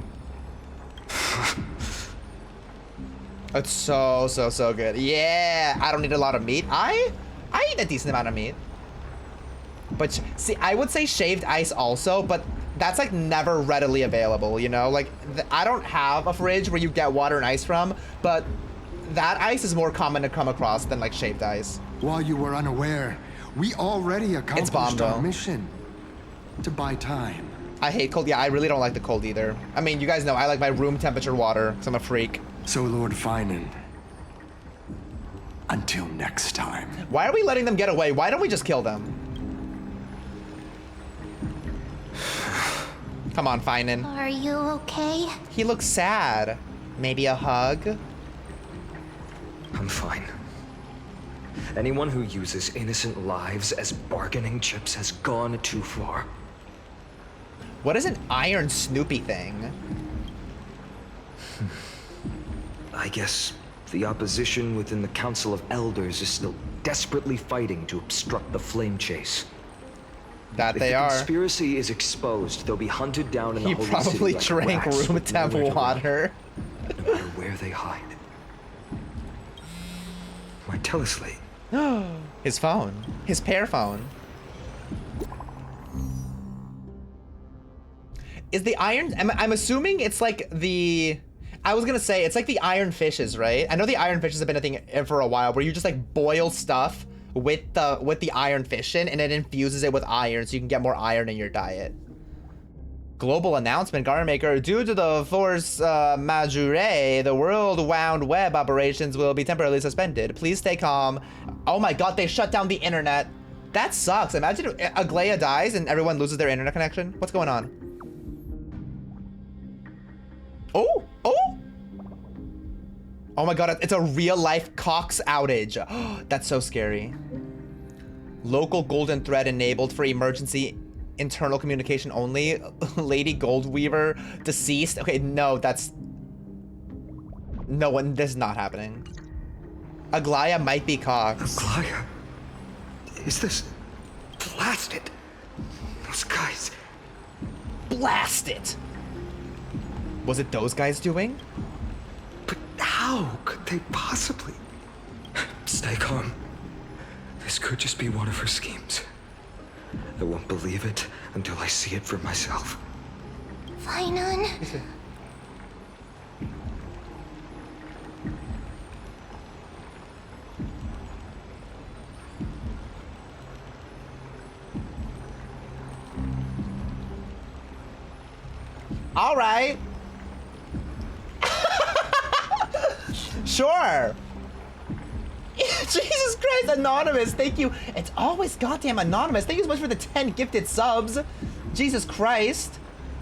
It's so good. Yeah, I don't need a lot of meat. I eat a decent amount of meat. But see, I would say shaved ice also, but that's like never readily available, you know? Like I don't have a fridge where you get water and ice from, but that ice is more common to come across than like shaved ice. While you were unaware, we already accomplished our mission to buy time. I hate cold. Yeah, I really don't like the cold either. I mean, you guys know I like my room temperature water because I'm a freak. So Lord Finan, until next time. Why are we letting them get away? Why don't we just kill them? Come on, Finan. Are you okay? He looks sad. Maybe a hug? I'm fine. Anyone who uses innocent lives as bargaining chips has gone too far. What is an iron Snoopy thing? I guess the opposition within the Council of Elders is still desperately fighting to obstruct the flame chase. That they are. If the conspiracy is exposed, they'll be hunted down in the holy city. He probably like drank rats room with temp nowhere to water. run, no matter where they hide. My teleslate. His phone. His pair phone. Is the iron... I'm assuming it's like the... I was gonna say, it's like the iron fishes, right? I know the iron fishes have been a thing for a while, where you just like boil stuff with the iron fish in, and it infuses it with iron, so you can get more iron in your diet. Global announcement, Garden Maker. Due to the force majeure, the world-wound web operations will be temporarily suspended. Please stay calm. Oh my god, they shut down the internet. That sucks. Imagine Aglaea dies and everyone loses their internet connection. What's going on? Oh! Oh! Oh my god, it's a real-life Cox outage. That's so scary. Local golden thread enabled for emergency internal communication only. Lady Goldweaver deceased. Okay, no, that's... No one, this is not happening. Aglaea might be Cox. Aglaea? Is this... Blast it! Those guys... Blast it! Was it those guys doing? But how could they possibly... Stay calm. This could just be one of her schemes. I won't believe it until I see it for myself. Finon. All right. Sure. Jesus Christ, Anonymous, thank you. It's always goddamn Anonymous. Thank you so much for the 10 gifted subs. Jesus Christ.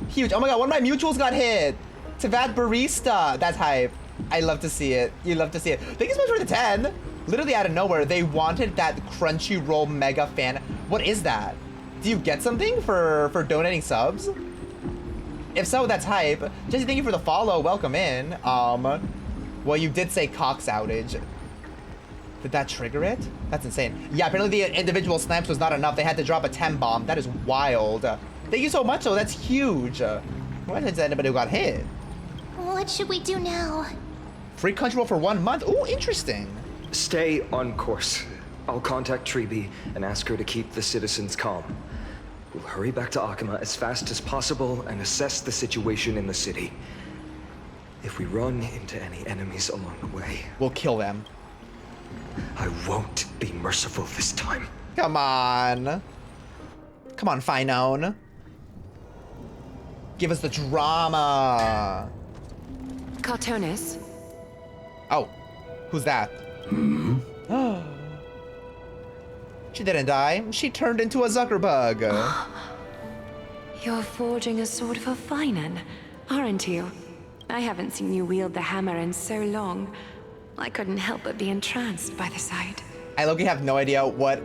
Huge. Oh my god, one of my mutuals got hit. Tavad Barista. That's hype. I love to see it. You love to see it. Thank you so much for the 10. Literally out of nowhere, they wanted that Crunchyroll mega fan. What is that? Do you get something for donating subs? If so, that's hype. Jesse, thank you for the follow. Welcome in. Well, you did say Cox outage. Did that trigger it? That's insane. Yeah, apparently the individual snipes was not enough. They had to drop a 10 bomb. That is wild. Thank you so much, though. That's huge. What is anybody who got hit? What should we do now? Free Crunchyroll for 1 month? Ooh, interesting. Stay on course. I'll contact Treeby and ask her to keep the citizens calm. We'll hurry back to Akima as fast as possible and assess the situation in the city. If we run into any enemies along the way, we'll kill them. I won't be merciful this time. Come on. Come on, Finon. Give us the drama. Cartonis. Oh, who's that? Hmm? She didn't die. She turned into a Zuckerbug. You're forging a sword for Finon, aren't you? I haven't seen you wield the hammer in so long. I couldn't help but be entranced by the sight. I low-key have no idea what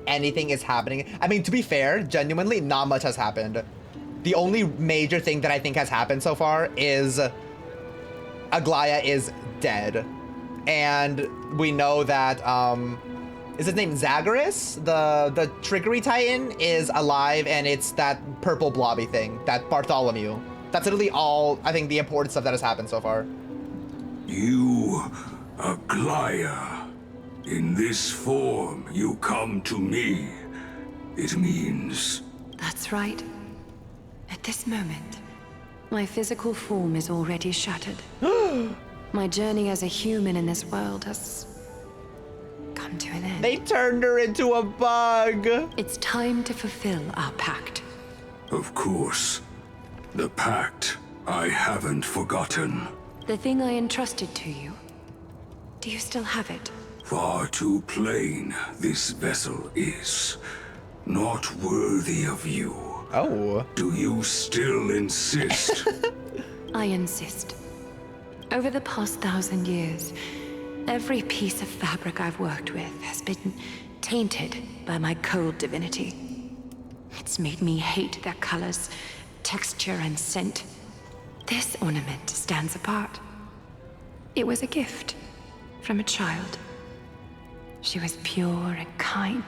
anything is happening. I mean, to be fair, genuinely, not much has happened. The only major thing that I think has happened so far is Aglaea is dead. And we know that, is his name Zagreus? The trickery titan is alive, and it's that purple blobby thing, that Bartholomew. That's literally all, I think, the important stuff that has happened so far. You, Aglaea. In this form, you come to me. It means... That's right. At this moment, my physical form is already shattered. My journey as a human in this world has come to an end. They turned her into a bug. It's time to fulfill our pact. Of course. The pact. I haven't forgotten. The thing I entrusted to you. Do you still have it? Far too plain this vessel is. Not worthy of you. Oh. Do you still insist? I insist. Over the past 1,000 years, every piece of fabric I've worked with has been tainted by my cold divinity. It's made me hate their colors, texture, and scent. This ornament stands apart. It was a gift from a child. She was pure and kind.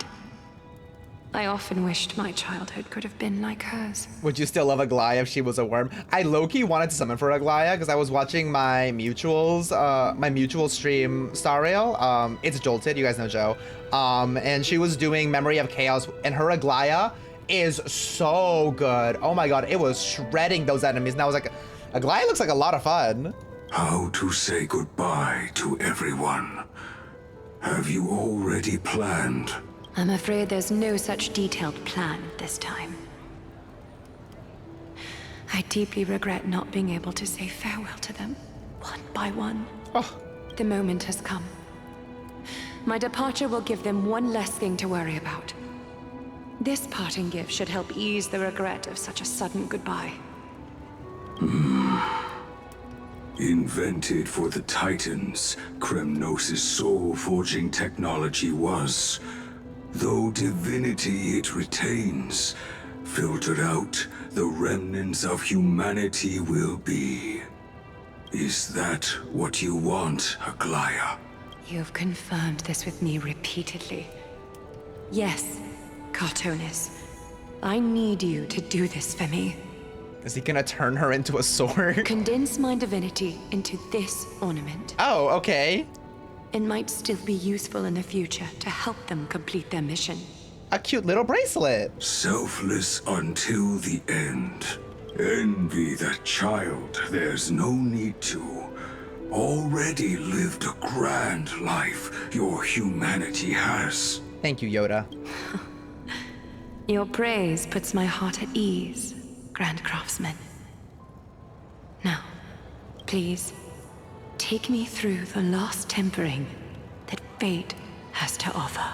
I often wished my childhood could have been like hers. Would you still love Aglaea if she was a worm? I low-key wanted to summon for Aglaea because I was watching my mutual stream Starail. It's Jolted, you guys know Joe. And she was doing Memory of Chaos, and her Aglaea is so good. Oh my god, it was shredding those enemies, and I was like, Aglaea looks like a lot of fun. How to say goodbye to everyone? Have you already planned? I'm afraid there's no such detailed plan this time. I deeply regret not being able to say farewell to them, one by one. Oh. The moment has come. My departure will give them one less thing to worry about. This parting gift should help ease the regret of such a sudden goodbye. Invented for the Titans, Kremnos' soul-forging technology was Though divinity it retains, filtered out, the remnants of humanity will be. Is that what you want, Aglaea? You've confirmed this with me repeatedly. Yes, Cartonis. I need you to do this for me. Is he gonna turn her into a sword? Condense my divinity into this ornament. Oh, okay. It might still be useful in the future to help them complete their mission. A cute little bracelet. Selfless until the end. Envy that child, there's no need to. Already lived a grand life your humanity has. Thank you, Yoda. Your praise puts my heart at ease, Grand Craftsman. Now, please, take me through the last tempering that fate has to offer.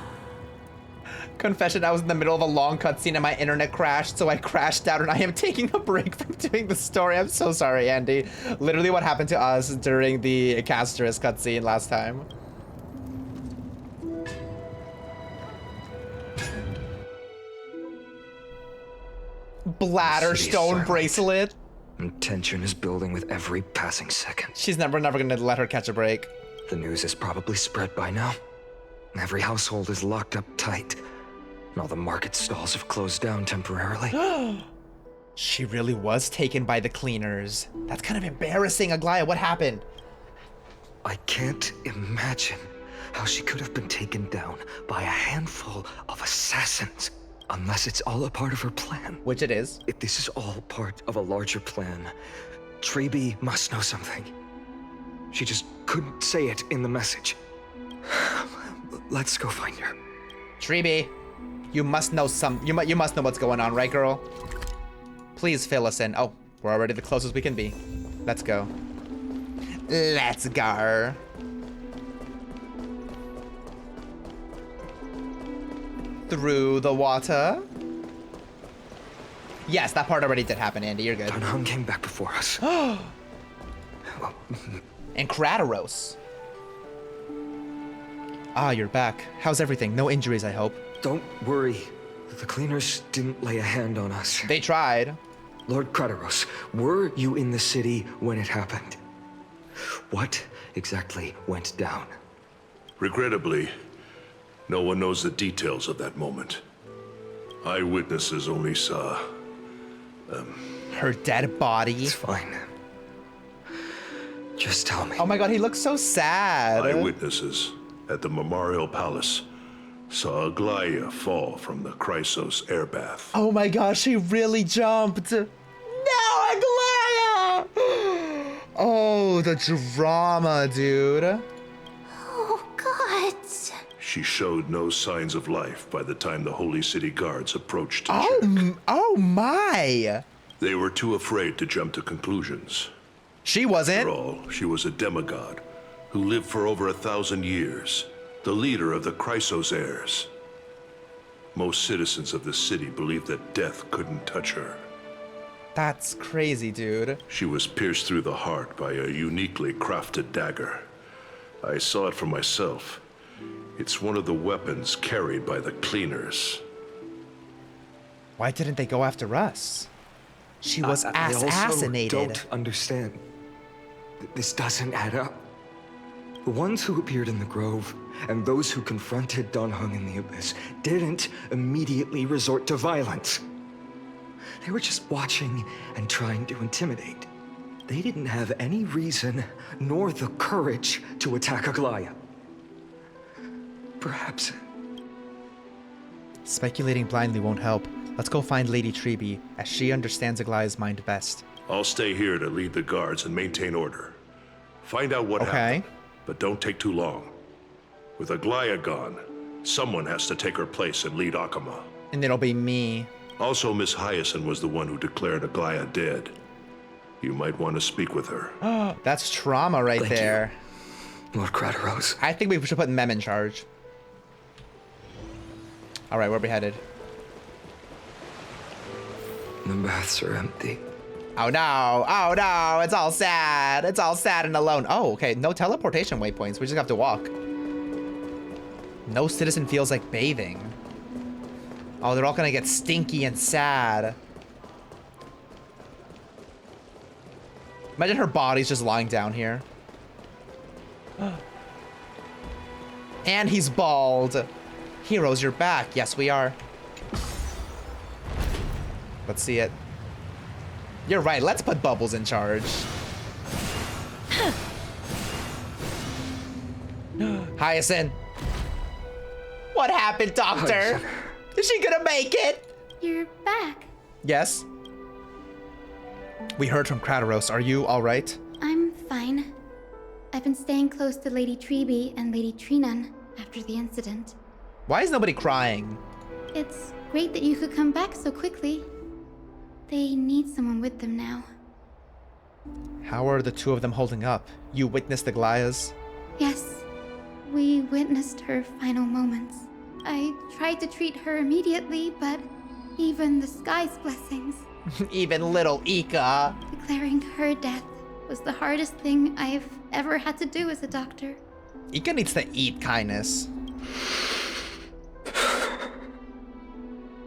Confession, I was in the middle of a long cutscene and my internet crashed, so I crashed out and I am taking a break from doing the story. I'm so sorry, Andy. Literally what happened to us during the Casterus cutscene last time. Bladderstone bracelet. And tension is building with every passing second. She's never gonna let her catch a break. The news is probably spread by now. Every household is locked up tight. And all the market stalls have closed down temporarily. She really was taken by the cleaners. That's kind of embarrassing, Aglaea. What happened? I can't imagine how she could have been taken down by a handful of assassins. Unless it's all a part of her plan. Which it is. If this is all part of a larger plan, Trailblaze must know something. She just couldn't say it in the message. Let's go find her. Trailblaze, you must know you must know what's going on, right, girl? Please fill us in. Oh, we're already the closest we can be. Let's go. Let's go. Through the water. Yes, that part already did happen, Andy. You're good. Dunhung came back before us. And Krataros. Ah, you're back. How's everything? No injuries, I hope. Don't worry. The cleaners didn't lay a hand on us. They tried. Lord Krataros, were you in the city when it happened? What exactly went down? Regrettably, no one knows the details of that moment. Eyewitnesses only saw... her dead body. It's fine. Just tell me. Oh my god, he looks so sad. Eyewitnesses at the Memorial Palace saw Aglaea fall from the Chrysos airbath. Oh my gosh, she really jumped. No, Aglaea! Oh, the drama, dude. Oh, God. She showed no signs of life by the time the Holy City Guards approached to check. Oh my! They were too afraid to jump to conclusions. She wasn't. After all, she was a demigod who lived for over 1,000 years, the leader of the Chrysos heirs. Most citizens of the city believed that death couldn't touch her. That's crazy, dude. She was pierced through the heart by a uniquely crafted dagger. I saw it for myself. It's one of the weapons carried by the cleaners. Why didn't they go after us? She was assassinated. I also don't understand. This doesn't add up. The ones who appeared in the Grove and those who confronted Dunhung in the Abyss didn't immediately resort to violence. They were just watching and trying to intimidate. They didn't have any reason nor the courage to attack Aglaea. Perhaps. Speculating blindly won't help. Let's go find Lady Trailblaze, as she understands Aglaea's mind best. I'll stay here to lead the guards and maintain order. Find out what happened, but don't take too long. With Aglaea gone, someone has to take her place and lead Akama. And it'll be me. Also, Miss Hyacinth was the one who declared Aglaea dead. You might want to speak with her. That's trauma right Thank there. You, Lord Krataros. I think we should put Mem in charge. All right, where are we headed? The baths are empty. Oh no, oh no, it's all sad. It's all sad and alone. Oh, okay, no teleportation waypoints. We just have to walk. No citizen feels like bathing. Oh, they're all gonna get stinky and sad. Imagine her body's just lying down here. And he's bald. Heroes, you're back. Yes, we are. Let's see it. You're right. Let's put Bubbles in charge. Hyacinth. What happened, Doctor? Hyacinth. Is she gonna make it? You're back. Yes. We heard from Kratos. Are you all right? I'm fine. I've been staying close to Lady Treeby and Lady Trinan after the incident. Why is nobody crying? It's great that you could come back so quickly. They need someone with them now. How are the two of them holding up? You witnessed Aglaea's? Yes, we witnessed her final moments. I tried to treat her immediately, but even the sky's blessings. Even little Ika. Declaring her death was the hardest thing I've ever had to do as a doctor. Ika needs to eat kindness.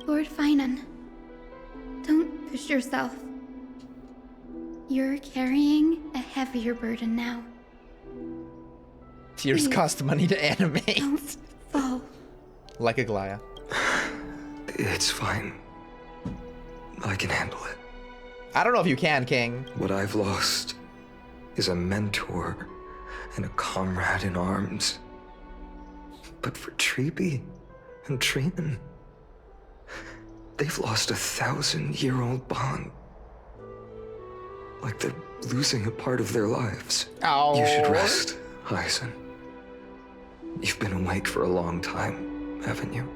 Lord Finan, don't push yourself. You're carrying a heavier burden now. Tears Please, cost money to animate. Don't fall. Like Aglaea. It's fine. I can handle it. I don't know if you can, King. What I've lost is a mentor and a comrade in arms. But for Treeby and Trinan, they've lost a 1,000-year-old bond. Like they're losing a part of their lives. Oh. You should rest, Hyacinth. You've been awake for a long time, haven't you?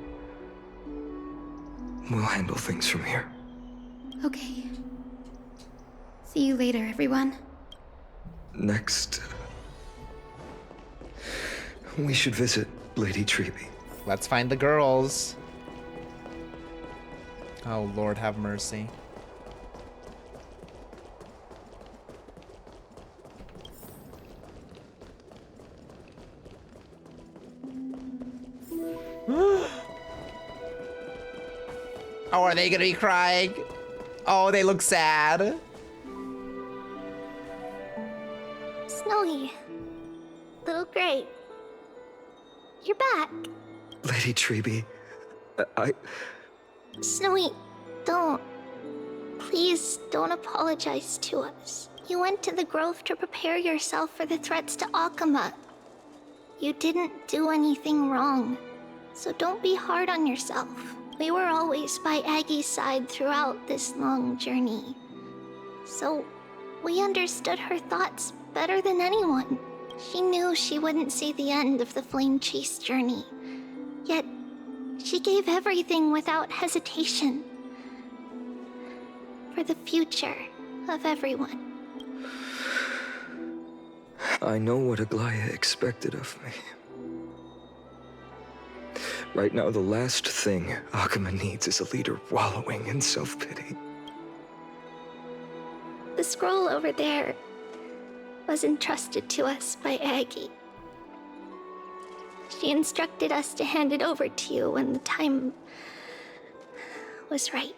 We'll handle things from here. Okay. See you later, everyone. Next, we should visit Lady Treeby. Let's find the girls. Oh, Lord, have mercy. Oh, are they gonna be crying? Oh, they look sad. Snowy. Little Gray. You're back. Lady Treeby, Snowy, don't. Please don't apologize to us. You went to the grove to prepare yourself for the threats to Akama. You didn't do anything wrong, so don't be hard on yourself. We were always by Aggie's side throughout this long journey. So, we understood her thoughts better than anyone. She knew she wouldn't see the end of the Flame Chase journey. Yet, she gave everything without hesitation. For the future of everyone. I know what Aglaea expected of me. Right now, the last thing Akama needs is a leader wallowing in self-pity. The scroll over there was entrusted to us by Aggie. She instructed us to hand it over to you when the time was right.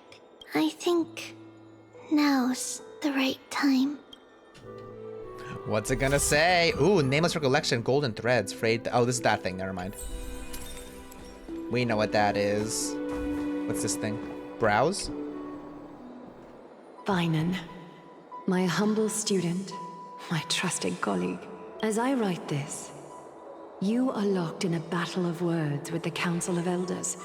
I think now's the right time. What's it gonna say? Ooh, nameless recollection, golden threads, frayed. Oh, this is that thing. Never mind. We know what that is. What's this thing? Browse? Finan, my humble student, my trusted colleague. As I write this, you are locked in a battle of words with the Council of Elders,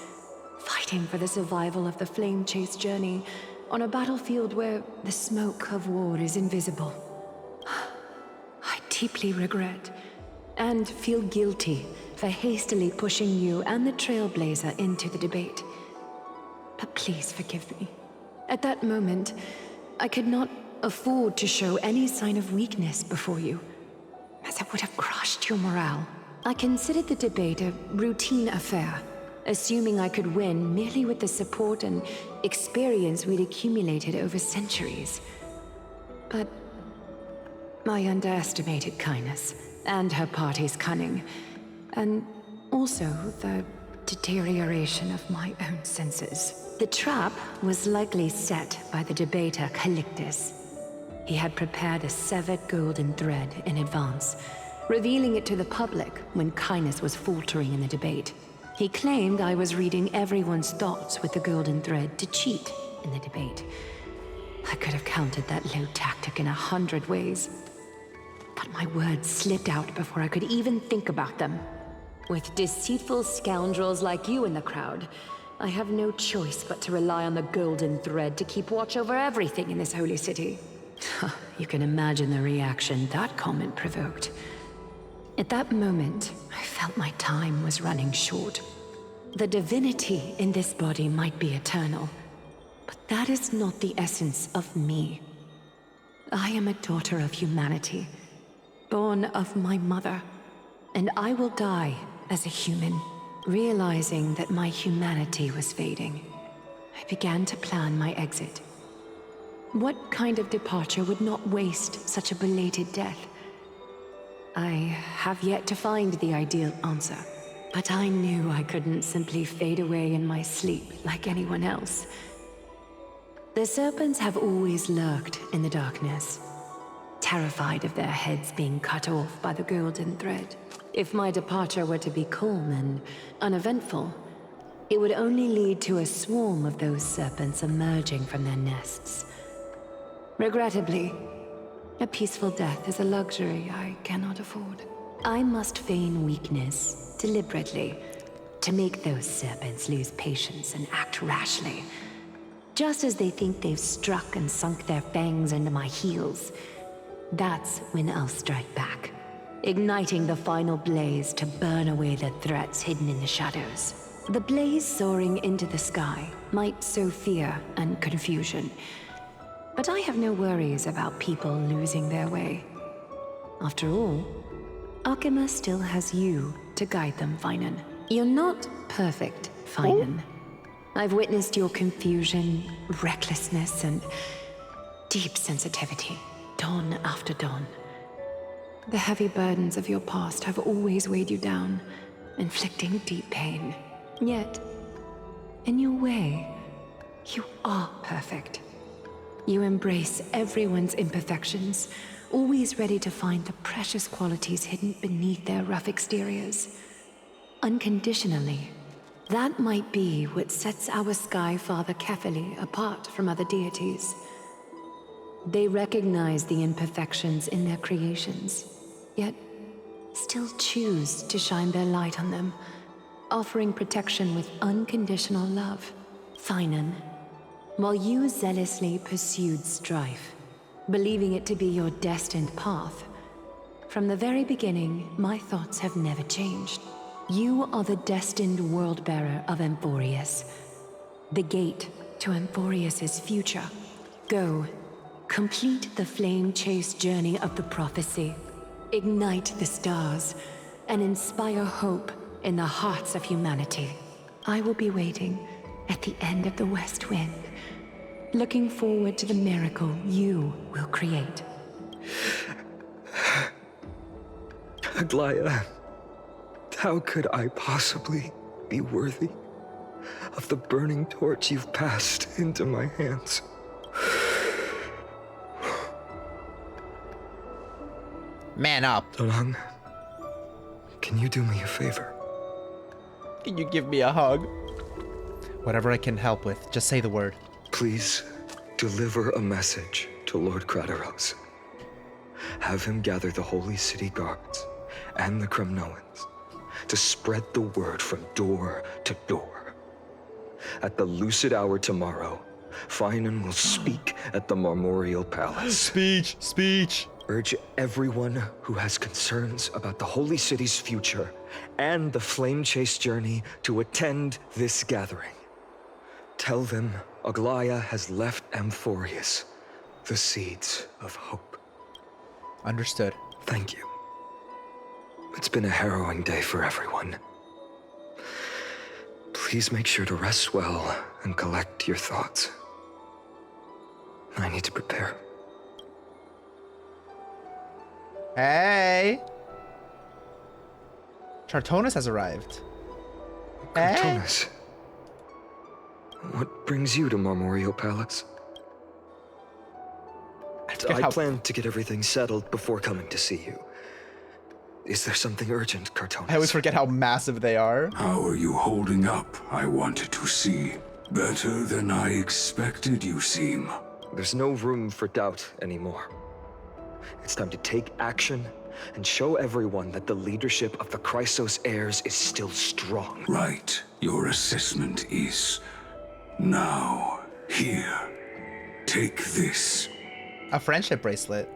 fighting for the survival of the Flame Chase journey on a battlefield where the smoke of war is invisible. I deeply regret and feel guilty for hastily pushing you and the Trailblazer into the debate. But please forgive me. At that moment, I could not afford to show any sign of weakness before you, as it would have crushed your morale. I considered the debate a routine affair, assuming I could win merely with the support and experience we'd accumulated over centuries. But I underestimated kindness and her party's cunning, and also the deterioration of my own senses. The trap was likely set by the debater Calictus. He had prepared a severed golden thread in advance, revealing it to the public when kindness was faltering in the debate. He claimed I was reading everyone's thoughts with the golden thread to cheat in the debate. I could have countered that low tactic in 100 ways, but my words slipped out before I could even think about them. With deceitful scoundrels like you in the crowd, I have no choice but to rely on the golden thread to keep watch over everything in this holy city. You can imagine the reaction that comment provoked. At that moment, I felt my time was running short. The divinity in this body might be eternal, but that is not the essence of me. I am a daughter of humanity, born of my mother, and I will die as a human. Realizing that my humanity was fading, I began to plan my exit. What kind of departure would not waste such a belated death? I have yet to find the ideal answer, but I knew I couldn't simply fade away in my sleep like anyone else. The serpents have always lurked in the darkness, terrified of their heads being cut off by the golden thread. If my departure were to be calm and uneventful, it would only lead to a swarm of those serpents emerging from their nests. Regrettably, a peaceful death is a luxury I cannot afford. I must feign weakness, deliberately, to make those serpents lose patience and act rashly. Just as they think they've struck and sunk their fangs into my heels, that's when I'll strike back, igniting the final blaze to burn away the threats hidden in the shadows. The blaze soaring into the sky might sow fear and confusion, but I have no worries about people losing their way. After all, Alchema still has you to guide them, Finan. You're not perfect, Finan. I've witnessed your confusion, recklessness, and deep sensitivity, dawn after dawn. The heavy burdens of your past have always weighed you down, inflicting deep pain. Yet, in your way, you are perfect. You embrace everyone's imperfections, always ready to find the precious qualities hidden beneath their rough exteriors. Unconditionally, that might be what sets our Sky Father Kefili apart from other deities. They recognize the imperfections in their creations, yet still choose to shine their light on them, offering protection with unconditional love. Finan, while you zealously pursued strife, believing it to be your destined path, from the very beginning, my thoughts have never changed. You are the destined world-bearer of Amphorius, the gate to Amphorius's future. Go, complete the flame-chased journey of the prophecy, ignite the stars, and inspire hope in the hearts of humanity. I will be waiting at the end of the West Wind, looking forward to the miracle you will create. Aglaea, how could I possibly be worthy of the burning torch you've passed into my hands? Man up. Dorang, can you do me a favor? Can you give me a hug? Whatever I can help with, just say the word. Please deliver a message to Lord Krateros. Have him gather the Holy City guards and the Kremnoans to spread the word from door to door. At the lucid hour tomorrow, Finan will speak at the Marmorial Palace. Speech! Urge everyone who has concerns about the Holy City's future and the Flame Chase journey to attend this gathering. Tell them Aglaea has left Amphorius the seeds of hope. Understood. Thank you. It's been a harrowing day for everyone. Please make sure to rest well and collect your thoughts. I need to prepare. Hey! Chartonus has arrived. Thomas, what brings you to Marmoreal Palace? I plan to get everything settled before coming to see you. Is there something urgent, Cartonis? I always forget how massive they are. How are you holding up, I wanted to see. Better than I expected, you seem. There's no room for doubt anymore. It's time to take action and show everyone that the leadership of the Chrysos heirs is still strong. Right. Your assessment is... Now, here. Take this. A friendship bracelet.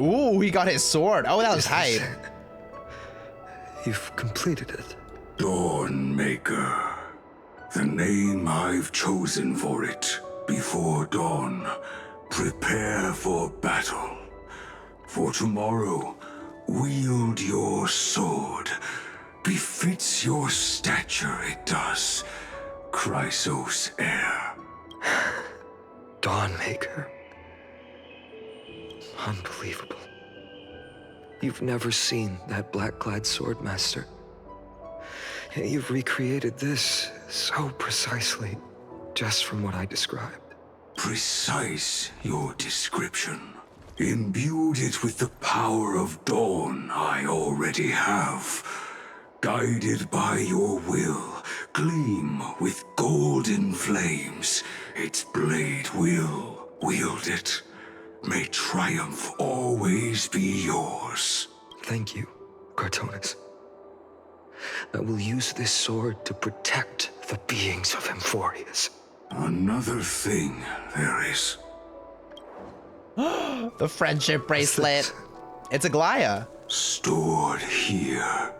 Ooh, he got his sword. Oh, that was hype. You've completed it. Dawnmaker. The name I've chosen for it. Before dawn, prepare for battle. For tomorrow, wield your sword. Befits your stature, it does. Chrysos heir. Dawnmaker. Unbelievable. You've never seen that black-clad swordmaster. You've recreated this so precisely, just from what I described. Precise, your description. Imbued it with the power of dawn I already have. Guided by your will, gleam with golden flames. Its blade will wield it. May triumph always be yours. Thank you, Cartonis. I will use this sword to protect the beings of Emphorius. Another thing there is. The friendship bracelet. It's Aglaea. Stored here.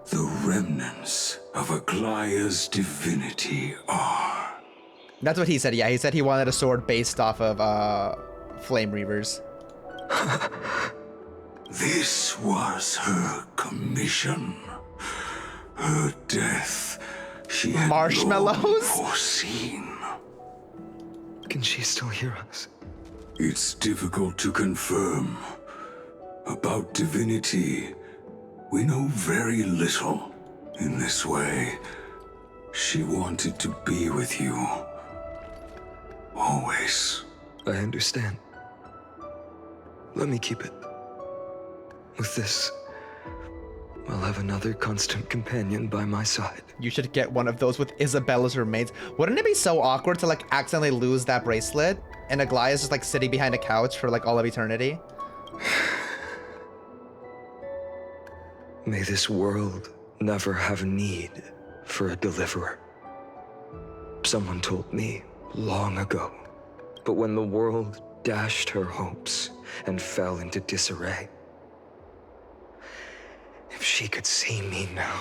The remnants of Aglaea's divinity are. That's what he said. Yeah, he said he wanted a sword based off of Flame Reavers. This was her commission. Her death. She had Marshmallows? long foreseen. Can she still hear us? It's difficult to confirm. About divinity, we know very little. In this way, she wanted to be with you. Always. I understand. Let me keep it. With this, I'll have another constant companion by my side. You should get one of those with Isabella's remains. Wouldn't it be so awkward to like accidentally lose that bracelet and Aglaea's just like sitting behind a couch for like all of eternity? May this world never have need for a deliverer. Someone told me long ago, but when the world dashed her hopes and fell into disarray, if she could see me now,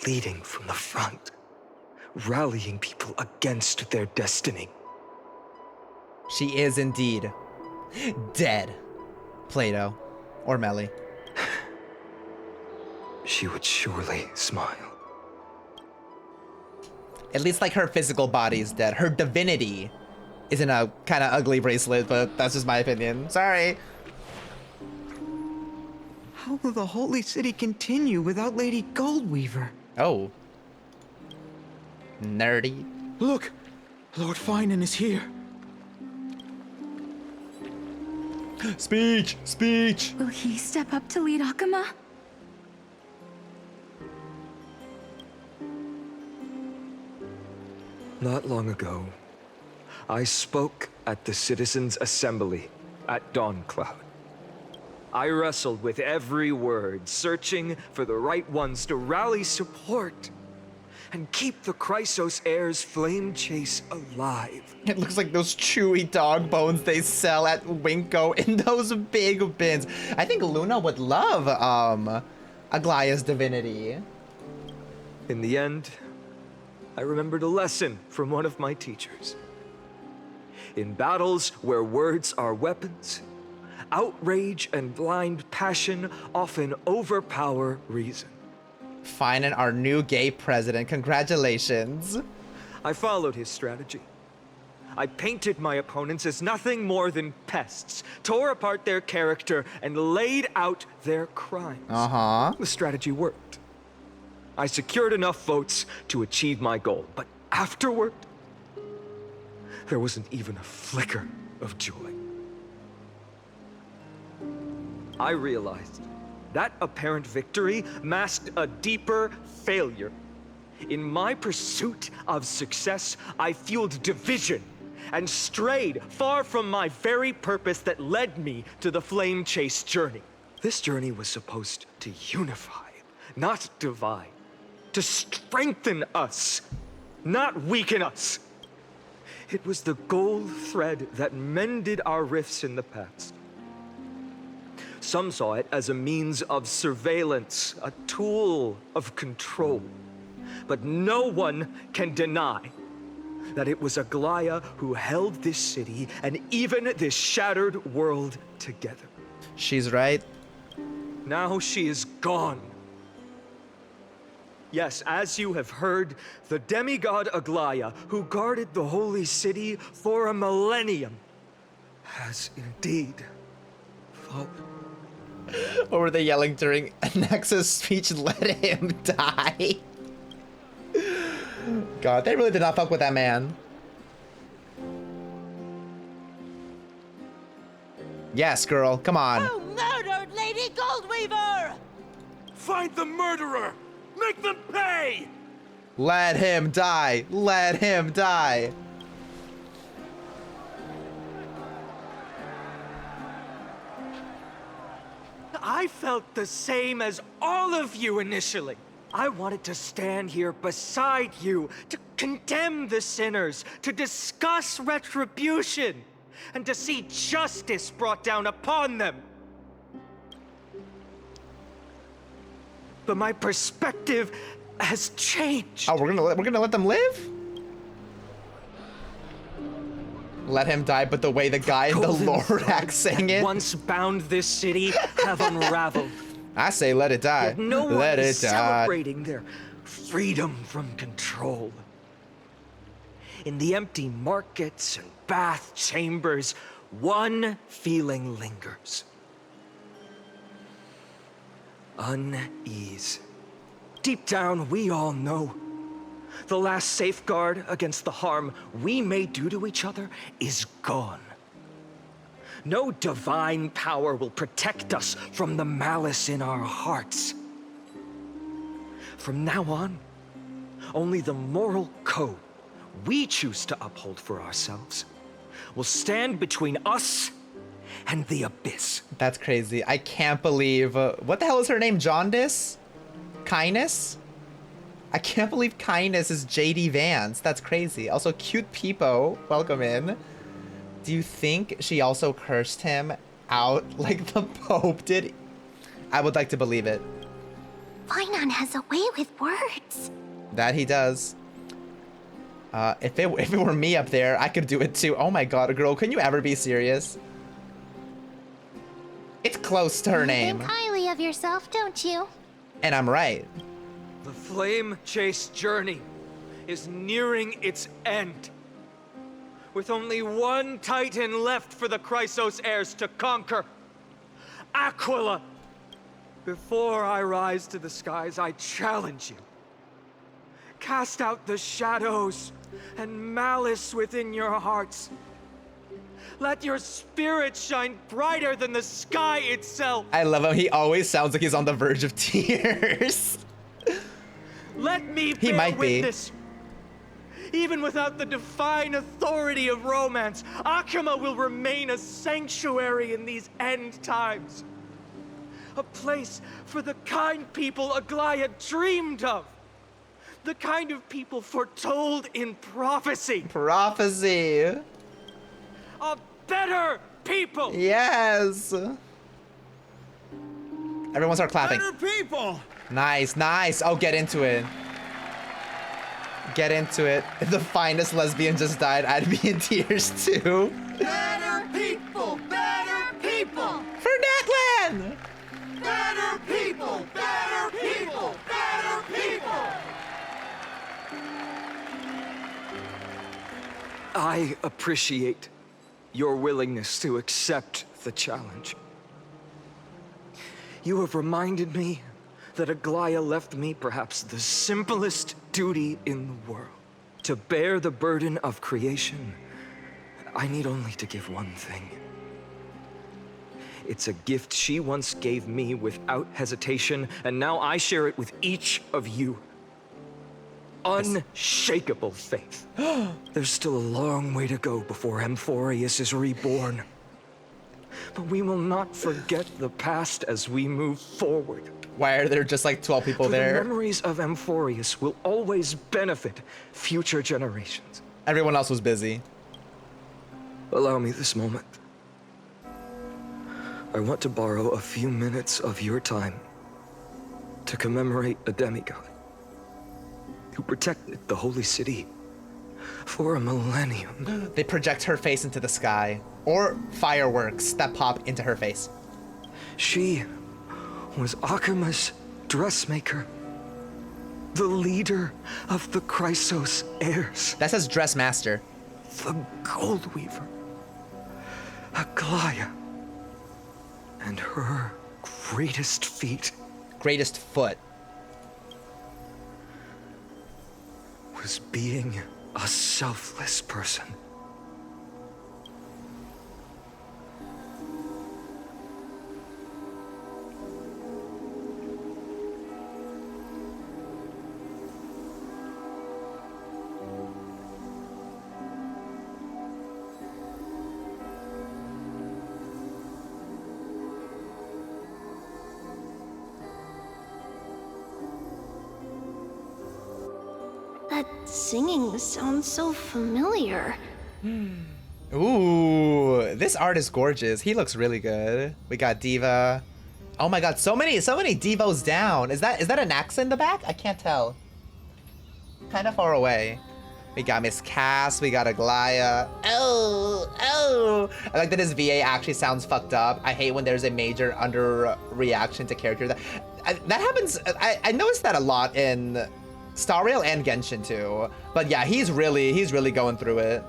leading from the front, rallying people against their destiny. She is indeed dead. Plato or Melly. She would surely smile. At least like her physical body is dead. Her divinity is in a kind of ugly bracelet, but that's just my opinion. Sorry. How will the Holy City continue without Lady Goldweaver? Oh. Nerdy. Look! Lord Finan is here. Speech! Speech! Will he step up to lead Akama? Not long ago, I spoke at the Citizens' Assembly at Dawncloud. I wrestled with every word, searching for the right ones to rally support and keep the Chrysos heirs' flame chase alive. It looks like those chewy dog bones they sell at Winko in those big bins. I think Luna would love Aglaea's divinity. In the end, I remembered a lesson from one of my teachers. In battles where words are weapons, outrage and blind passion often overpower reason. Finan, our new gay president. Congratulations. I followed his strategy. I painted my opponents as nothing more than pests, tore apart their character, and laid out their crimes. Uh-huh. The strategy worked. I secured enough votes to achieve my goal, but afterward, there wasn't even a flicker of joy. I realized that apparent victory masked a deeper failure. In my pursuit of success, I fueled division and strayed far from my very purpose that led me to the Flame Chase journey. This journey was supposed to unify, not divide. To strengthen us, not weaken us. It was the gold thread that mended our rifts in the past. Some saw it as a means of surveillance, a tool of control. But no one can deny that it was Aglaea who held this city and even this shattered world together. She's right. Now she is gone. Yes, as you have heard, the demigod Aglaea, who guarded the holy city for a millennium, has indeed fallen. What were they yelling during Nexus' speech? Let him die. God, they really did not fuck with that man. Yes, girl, come on. Who murdered Lady Goldweaver? Find the murderer! Make them pay! Let him die. Let him die. I felt the same as all of you initially. I wanted to stand here beside you, to condemn the sinners, to discuss retribution, and to see justice brought down upon them. But my perspective has changed. Oh, we're gonna let them live? Let him die, but the way the guy in the Lord act sang it. Once bound this city have unraveled. I say let it die. Yet no one let is it die. celebrating their freedom from control. In the empty markets and bath chambers, one feeling lingers. Unease. Deep down, we all know the last safeguard against the harm we may do to each other is gone. No divine power will protect us from the malice in our hearts. From now on, only the moral code we choose to uphold for ourselves will stand between us and the abyss. That's crazy. I can't believe... what the hell is her name? Jaundice? Kindness? I can't believe Kindness is JD Vance. That's crazy. Also, Cute Peepo. Welcome in. Do you think she also cursed him out like the Pope did? I would like to believe it. Finon has a way with words. That he does. If it were me up there, I could do it too. Oh my god, girl, can you ever be serious? It's close to her name. You think highly of yourself, don't you? And I'm right. The Flame Chase journey is nearing its end. With only one Titan left for the Chrysos heirs to conquer. Aquila! Before I rise to the skies, I challenge you. Cast out the shadows and malice within your hearts. Let your spirit shine brighter than the sky itself. I love him. He always sounds like he's on the verge of tears. Let me bear might be. witness. Even without the divine authority of romance, Aquila will remain a sanctuary in these end times. A place for the kind people Aglaea dreamed of. The kind of people foretold in prophecy. Prophecy. A better people. Yes. Everyone start clapping. Better people. Nice, nice. Oh, get into it. Get into it. If the finest lesbian just died, I'd be in tears too. Better people. Better people. For Natlan. Better people. Better people. Better people. I appreciate your willingness to accept the challenge. You have reminded me that Aglaea left me perhaps the simplest duty in the world. To bear the burden of creation, I need only to give one thing. It's a gift she once gave me without hesitation, and now I share it with each of you. Unshakable faith. There's still a long way to go before Amphorius is reborn. But we will not forget the past as we move forward. Why are there just like 12 people there? The memories of Amphorius will always benefit future generations. Everyone else was busy. Allow me this moment. I want to borrow a few minutes of your time to commemorate a demigod who protected the holy city for a millennium. They project her face into the sky, or fireworks that pop into her face. She was Akima's dressmaker, the leader of the Chrysos heirs. That says dressmaster. The gold weaver, Aglaea, and her greatest feat. Greatest foot. Was being a selfless person. That singing sounds so familiar. Ooh, this art is gorgeous. He looks really good. We got Diva. Oh my god, so many Divos down. Is that an axe in the back? I can't tell. Kind of far away. We got Miss Cass, we got Aglaea. Oh. I like that his VA actually sounds fucked up. I hate when there's a major underreaction to character. That happens, I noticed that a lot in Star Rail and Genshin too. But yeah, he's really going through it.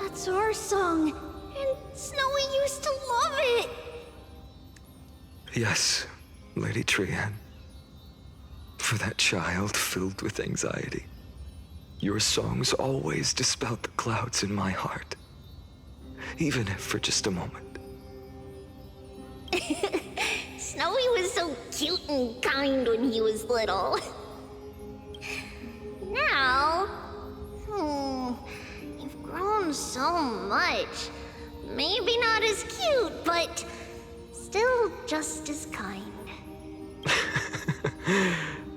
That's our song, and Snowy used to love it. Yes, Lady Trian. For that child filled with anxiety, your songs always dispelled the clouds in my heart. Even if for just a moment. Snowy was so cute and kind when he was little. Now, you've grown so much. Maybe not as cute, but still just as kind.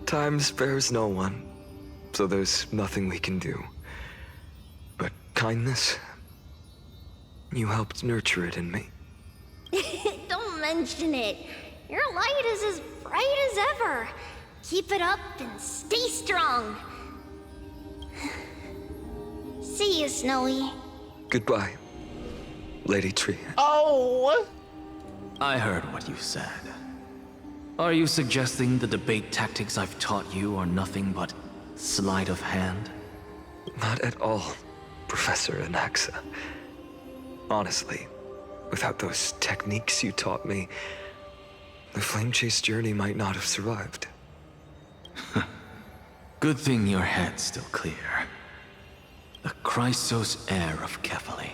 Time spares no one, so there's nothing we can do. But kindness, you helped nurture it in me. Don't mention it. Your light is as bright as ever. Keep it up and stay strong. See you, Snowy. Goodbye, Lady Trian. Oh! I heard what you said. Are you suggesting the debate tactics I've taught you are nothing but sleight of hand? Not at all, Professor Anaxa. Honestly, without those techniques you taught me, the Flame Chase journey might not have survived. Good thing your head's still clear. The Chrysos heir of Kefali.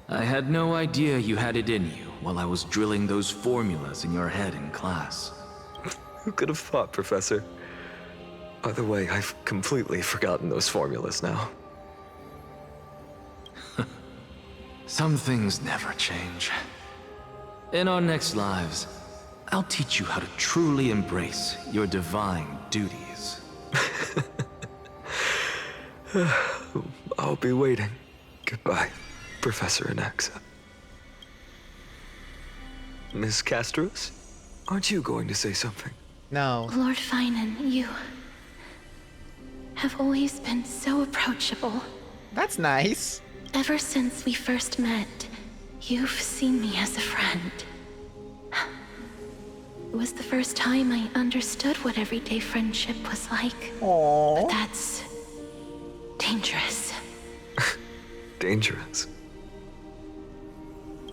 I had no idea you had it in you while I was drilling those formulas in your head in class. Who could have thought, Professor? By the way, I've completely forgotten those formulas now. Some things never change. In our next lives, I'll teach you how to truly embrace your divine duties. I'll be waiting. Goodbye, Professor Anaxa. Miss Castros, aren't you going to say something? No. Lord Finan, you have always been so approachable. That's nice. Ever since we first met, you've seen me as a friend. It was the first time I understood what everyday friendship was like. Aww. But that's dangerous. Dangerous?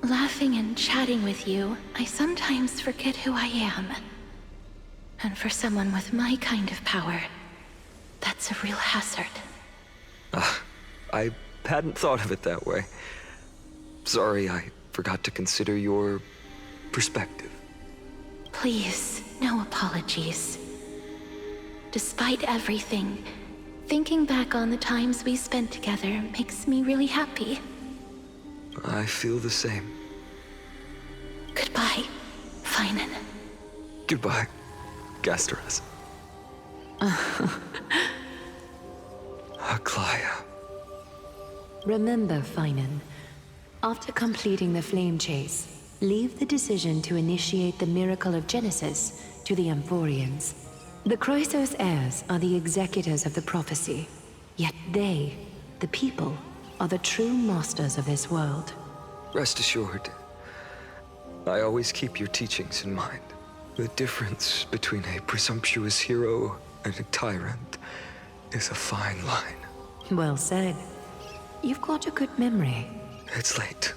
Laughing and chatting with you, I sometimes forget who I am. And for someone with my kind of power, that's a real hazard. I hadn't thought of it that way. Sorry, I forgot to consider your perspective. Please, no apologies. Despite everything, thinking back on the times we spent together makes me really happy. I feel the same. Goodbye, Finan. Goodbye, Gasteras. Aglaea. Remember, Finan, after completing the flame chase, leave the decision to initiate the miracle of Genesis to the Amphorians. The Chrysos heirs are the executors of the prophecy, yet they, the people, are the true masters of this world. Rest assured, I always keep your teachings in mind. The difference between a presumptuous hero and a tyrant is a fine line. Well said. You've got a good memory. It's late.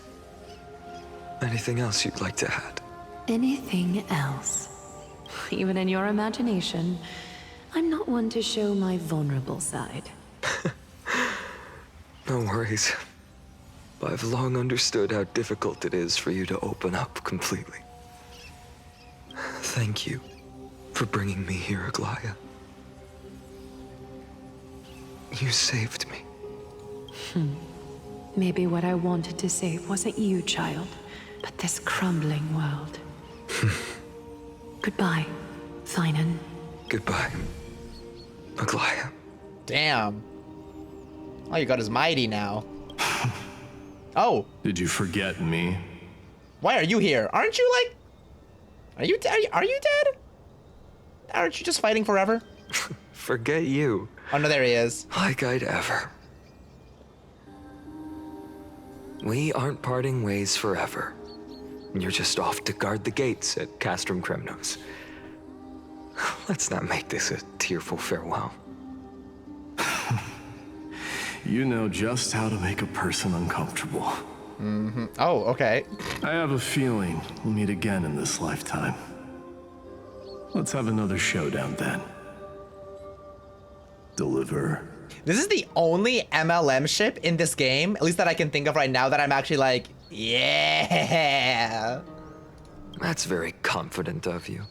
Anything else you'd like to add? Anything else? Even in your imagination, I'm not one to show my vulnerable side. No worries. I've long understood how difficult it is for you to open up completely. Thank you for bringing me here, Aglaea. You saved me. Maybe what I wanted to save wasn't you, child, but this crumbling world. Goodbye, Finan. Goodbye, Aglaea. Damn. All you got is mighty now. Oh. Did you forget me? Why are you here? Aren't you like... Are you dead? Aren't you just fighting forever? Forget you. Oh no, there he is. Like I'd ever. We aren't parting ways forever. You're just off to guard the gates at Castrum Kremnos. Let's not make this a tearful farewell. You know just how to make a person uncomfortable. Mm-hmm. Oh, okay. I have a feeling we'll meet again in this lifetime. Let's have another showdown then. Deliver. This is the only MLM ship in this game, at least that I can think of right now, that I'm actually like, yeah. That's very confident of you.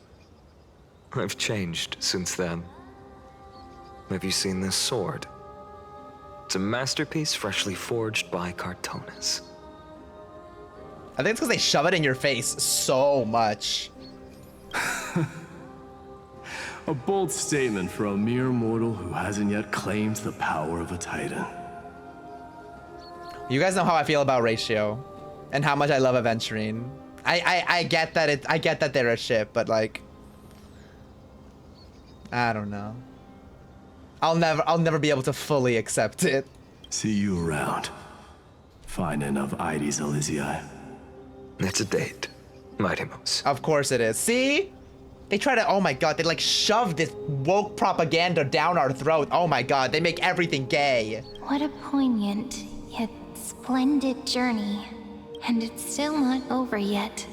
I've changed since then. Have you seen this sword? It's a masterpiece freshly forged by Cartonis. I think it's because they shove it in your face so much. A bold statement for a mere mortal who hasn't yet claimed the power of a titan. You guys know how I feel about Ratio and how much I love Aventurine. I get that I get that they're a ship, but like, I don't know. I'll never be able to fully accept it. See you around. Finan of Ides Elysiae. It's a date, Mightimos. Of course it is. See? They try to, oh my god, they like shove this woke propaganda down our throat. Oh my god, they make everything gay. What a poignant, yet splendid journey. And it's still not over yet,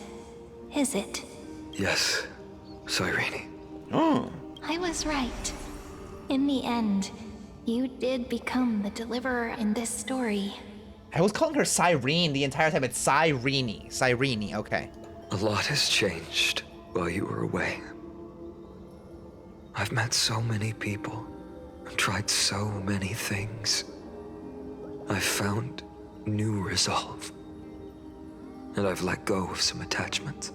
is it? Yes, Cyrene. Oh. I was right. In the end, you did become the deliverer in this story. I was calling her Cyrene the entire time. It's Cyrene. Cyrene, okay. A lot has changed while you were away. I've met so many people and tried so many things. I've found new resolve. And I've let go of some attachment.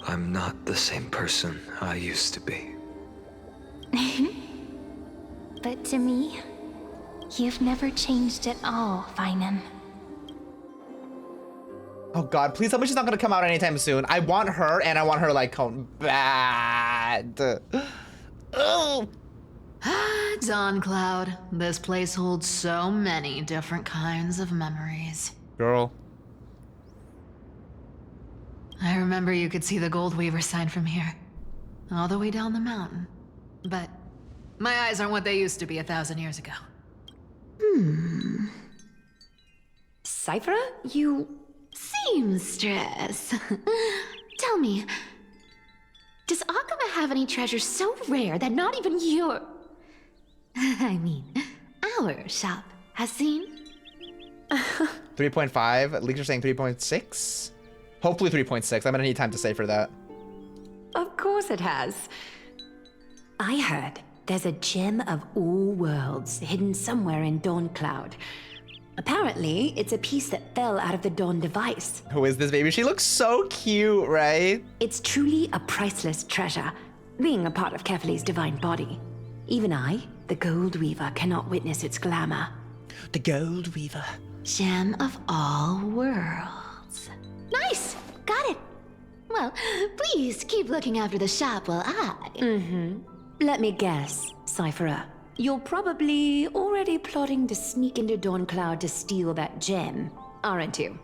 I'm not the same person I used to be. But to me, you've never changed at all, Finan. Oh god, please tell me she's not gonna come out anytime soon. I want her, and I want her like come bad. Oh. Dawn Cloud, this place holds so many different kinds of memories. Girl. I remember you could see the Goldweaver sign from here, all the way down the mountain. But my eyes aren't what they used to be 1,000 years ago. Cipher? You... See? Seamstress. Tell me, does Aquila have any treasure so rare that not even your... I mean, our shop has seen? 3.5. Leaks are saying 3.6. Hopefully 3.6. I'm gonna need time to say for that. Of course it has. I heard there's a gem of all worlds hidden somewhere in Dawn Cloud. Apparently, it's a piece that fell out of the Dawn device. Who is this baby? She looks so cute, right? It's truly a priceless treasure, being a part of Kefali's divine body. Even I, the Gold Weaver, cannot witness its glamour. The Gold Weaver. Gem of all worlds. Nice! Got it! Well, please keep looking after the shop while I... Let me guess, Cipher. You're probably already plotting to sneak into Dawn Cloud to steal that gem, aren't you?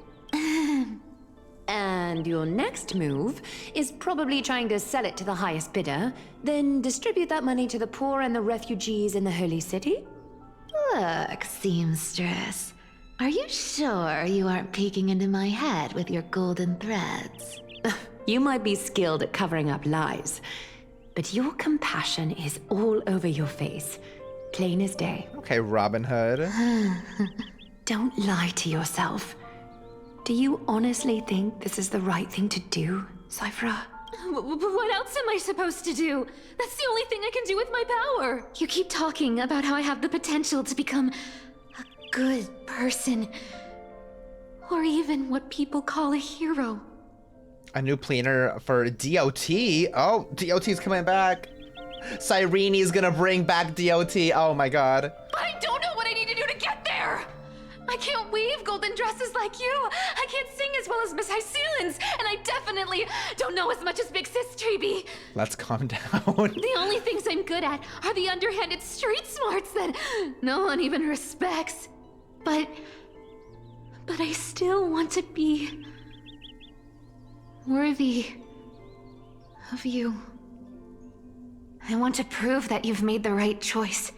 And your next move is probably trying to sell it to the highest bidder, then distribute that money to the poor and the refugees in the Holy City? Look, seamstress. Are you sure you aren't peeking into my head with your golden threads? You might be skilled at covering up lies, but your compassion is all over your face. Plain as day. Okay, Robin Hood. Don't lie to yourself. Do you honestly think this is the right thing to do, Cipher? What else am I supposed to do? That's the only thing I can do with my power. You keep talking about how I have the potential to become a good person. Or even what people call a hero. A new planer for DOT. Oh, DOT's coming back. Cyrene's gonna bring back DOT. Oh my god. But I don't know what I need to do to get there. I can't weave golden dresses like you. I can't sing as well as Miss Hyceelens. And I definitely don't know as much as Big Sis Treby. Let's calm down. The only things I'm good at are the underhanded street smarts that no one even respects. But I still want to be worthy of you. I want to prove that you've made the right choice.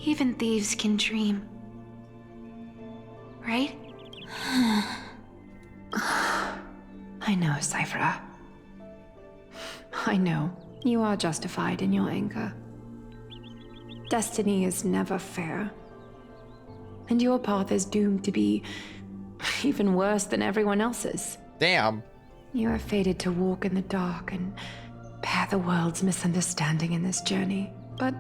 Even thieves can dream. Right? I know, Cipher. I know. You are justified in your anger. Destiny is never fair. And your path is doomed to be even worse than everyone else's. Damn. You are fated to walk in the dark and bear the world's misunderstanding in this journey. But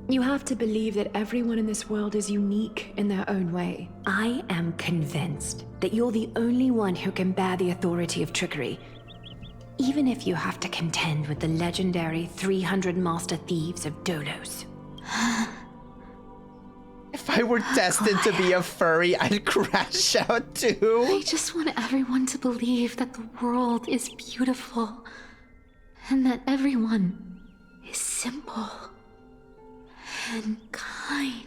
you have to believe that everyone in this world is unique in their own way. I am convinced that you're the only one who can bear the authority of trickery. Even if you have to contend with the legendary 300 master thieves of Dolos. If I were destined to be a furry, I'd crash out too. I just want everyone to believe that the world is beautiful. And that everyone is simple. And kind.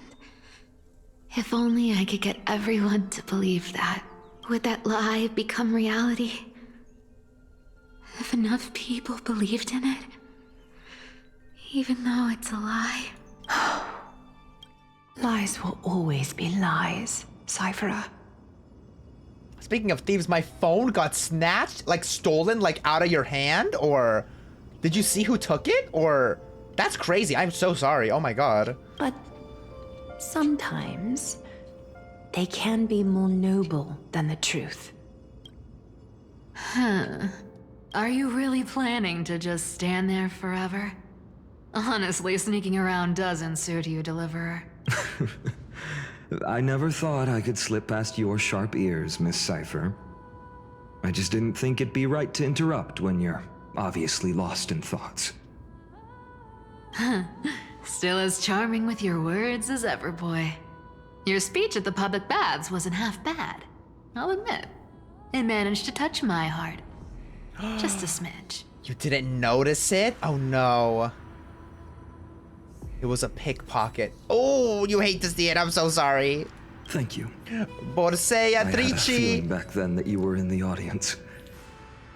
If only I could get everyone to believe that. Would that lie become reality? If enough people believed in it. Even though it's a lie. Lies will always be lies, Cipher. Speaking of thieves, my phone got snatched, like stolen, like out of your hand, or did you see who took it? Or that's crazy. I'm so sorry. Oh my god. But sometimes they can be more noble than the truth. Huh. Are you really planning to just stand there forever? Honestly, sneaking around doesn't suit you, Deliverer. I never thought I could slip past your sharp ears, Miss Cipher. I just didn't think it'd be right to interrupt when you're obviously lost in thoughts. Still as charming with your words as ever, boy. Your speech at the public baths wasn't half bad. I'll admit. It managed to touch my heart. Just a smidge. You didn't notice it? Oh no. It was a pickpocket. Oh, you hate to see it. I'm so sorry. Thank you. Borsea I had a Trici. feeling back then that you were in the audience.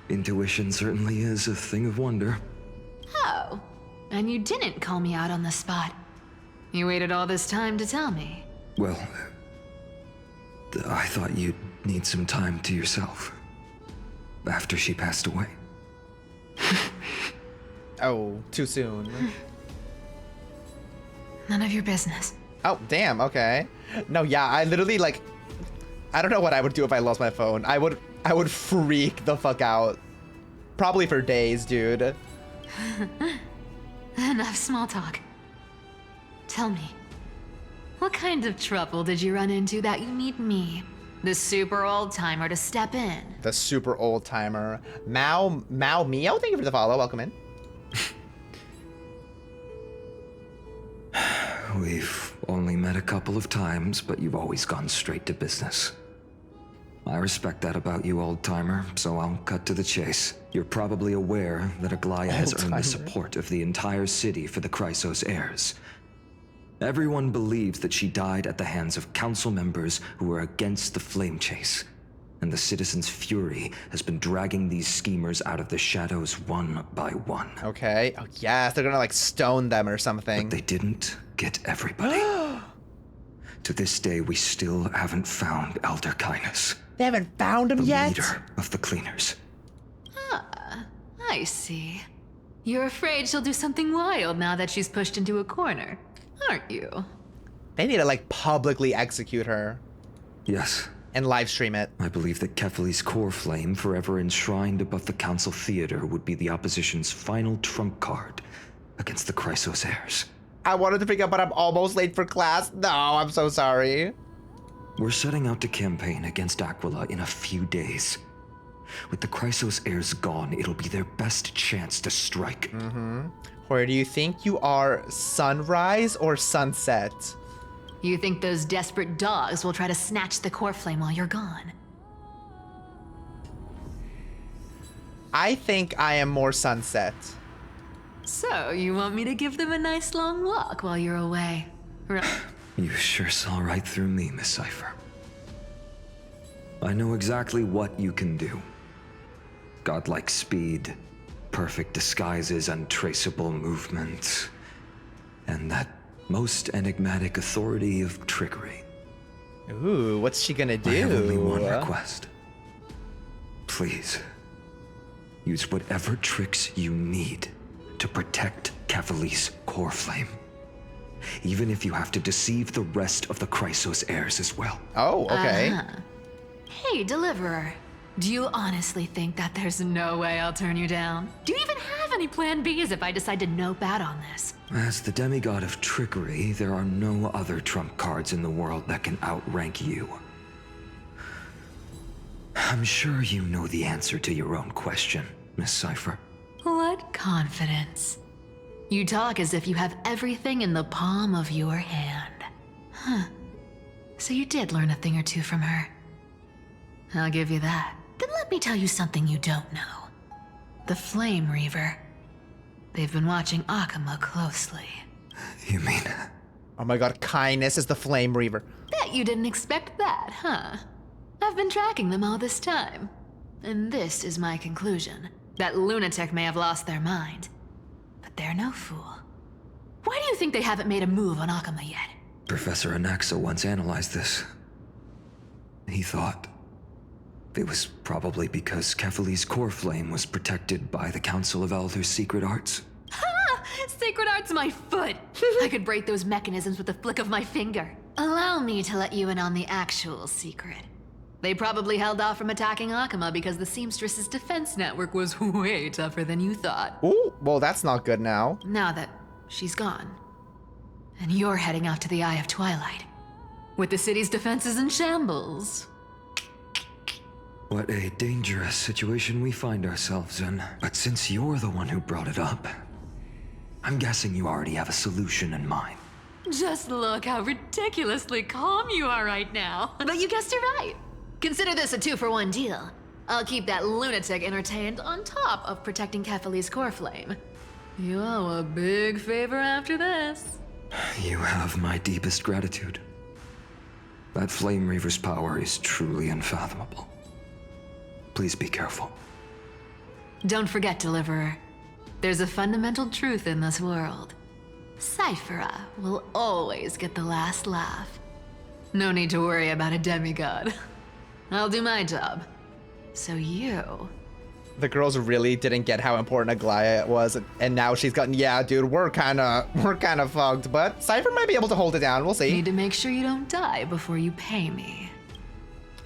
Intuition certainly is a thing of wonder. Oh, and you didn't call me out on the spot. You waited all this time to tell me. Well, I thought you'd need some time to yourself. After she passed away. Oh, too soon. None of your business. Oh, damn, okay. No, yeah, I literally, like, I don't know what I would do if I lost my phone. I would freak the fuck out. Probably for days, dude. Enough small talk. Tell me, what kind of trouble did you run into that you need me, the super old timer, to step in? The super old timer. Mao Mio, thank you for the follow. Welcome in. We've only met a couple of times, but you've always gone straight to business. I respect that about you, old-timer, so I'll cut to the chase. You're probably aware that Aglaea has earned the support of the entire city for the Chrysos heirs. Everyone believes that she died at the hands of council members who were against the flame chase, and the citizens' fury has been dragging these schemers out of the shadows one by one. Okay. Oh, yes, they're gonna, like, stone them or something. But they didn't get everybody. To this day, we still haven't found Elder Kindness. They haven't found him yet? The leader of the cleaners. Ah, I see. You're afraid she'll do something wild now that she's pushed into a corner, aren't you? They need to, like, publicly execute her. Yes. And live stream it. I believe that Kefali's core flame, forever enshrined above the council theater, would be the opposition's final trump card against the Chrysos heirs. I wanted to pick up, but I'm almost late for class. No, I'm so sorry. We're setting out to campaign against Aquila in a few days. With the Chrysos heirs gone, it'll be their best chance to strike. Mm-hmm. Where do you think you are, sunrise or sunset? You think those desperate dogs will try to snatch the core flame while you're gone? I think I am more sunset. So, you want me to give them a nice long walk while you're away? You sure saw right through me, Miss Cipher. I know exactly what you can do. Godlike speed, perfect disguises, untraceable movement, and that most enigmatic authority of trickery. Ooh, what's she gonna do? I have only one request. Please, use whatever tricks you need to protect Kefali's core flame. Even if you have to deceive the rest of the Chrysos heirs as well. Oh, okay. Hey, Deliverer. Do you honestly think that there's no way I'll turn you down? Do you even have any plan Bs if I decide to nope out on this? As the demigod of trickery, there are no other trump cards in the world that can outrank you. I'm sure you know the answer to your own question, Miss Cipher. What confidence. You talk as if you have everything in the palm of your hand. Huh. So you did learn a thing or two from her. I'll give you that. Then let me tell you something you don't know. The Flame Reaver. They've been watching Akama closely. You mean? Oh my god, Kindness is the Flame Reaver. Bet you didn't expect that, huh? I've been tracking them all this time. And this is my conclusion. That lunatic may have lost their mind. But they're no fool. Why do you think they haven't made a move on Akama yet? Professor Anaxa once analyzed this. He thought it was probably because Kefali's core flame was protected by the Council of Elders' secret arts. Ha! Sacred art's my foot! I could break those mechanisms with a flick of my finger. Allow me to let you in on the actual secret. They probably held off from attacking Akama because the Seamstress's defense network was way tougher than you thought. Ooh, well that's not good now. Now that she's gone. And you're heading off to the Eye of Twilight. With the city's defenses in shambles. What a dangerous situation we find ourselves in. But since you're the one who brought it up, I'm guessing you already have a solution in mind. Just look how ridiculously calm you are right now. But you guessed it right. Consider this a 2-for-1 deal. I'll keep that lunatic entertained on top of protecting Kefali's core flame. You owe a big favor after this. You have my deepest gratitude. That Flame Reaver's power is truly unfathomable. Please be careful. Don't forget, Deliverer. There's a fundamental truth in this world. Cipher will always get the last laugh. No need to worry about a demigod. I'll do my job. So you... The girls really didn't get how important Aglaea was, and now she's gotten, yeah, dude, we're kind of fucked, but Cipher might be able to hold it down. We'll see. Need to make sure you don't die before you pay me.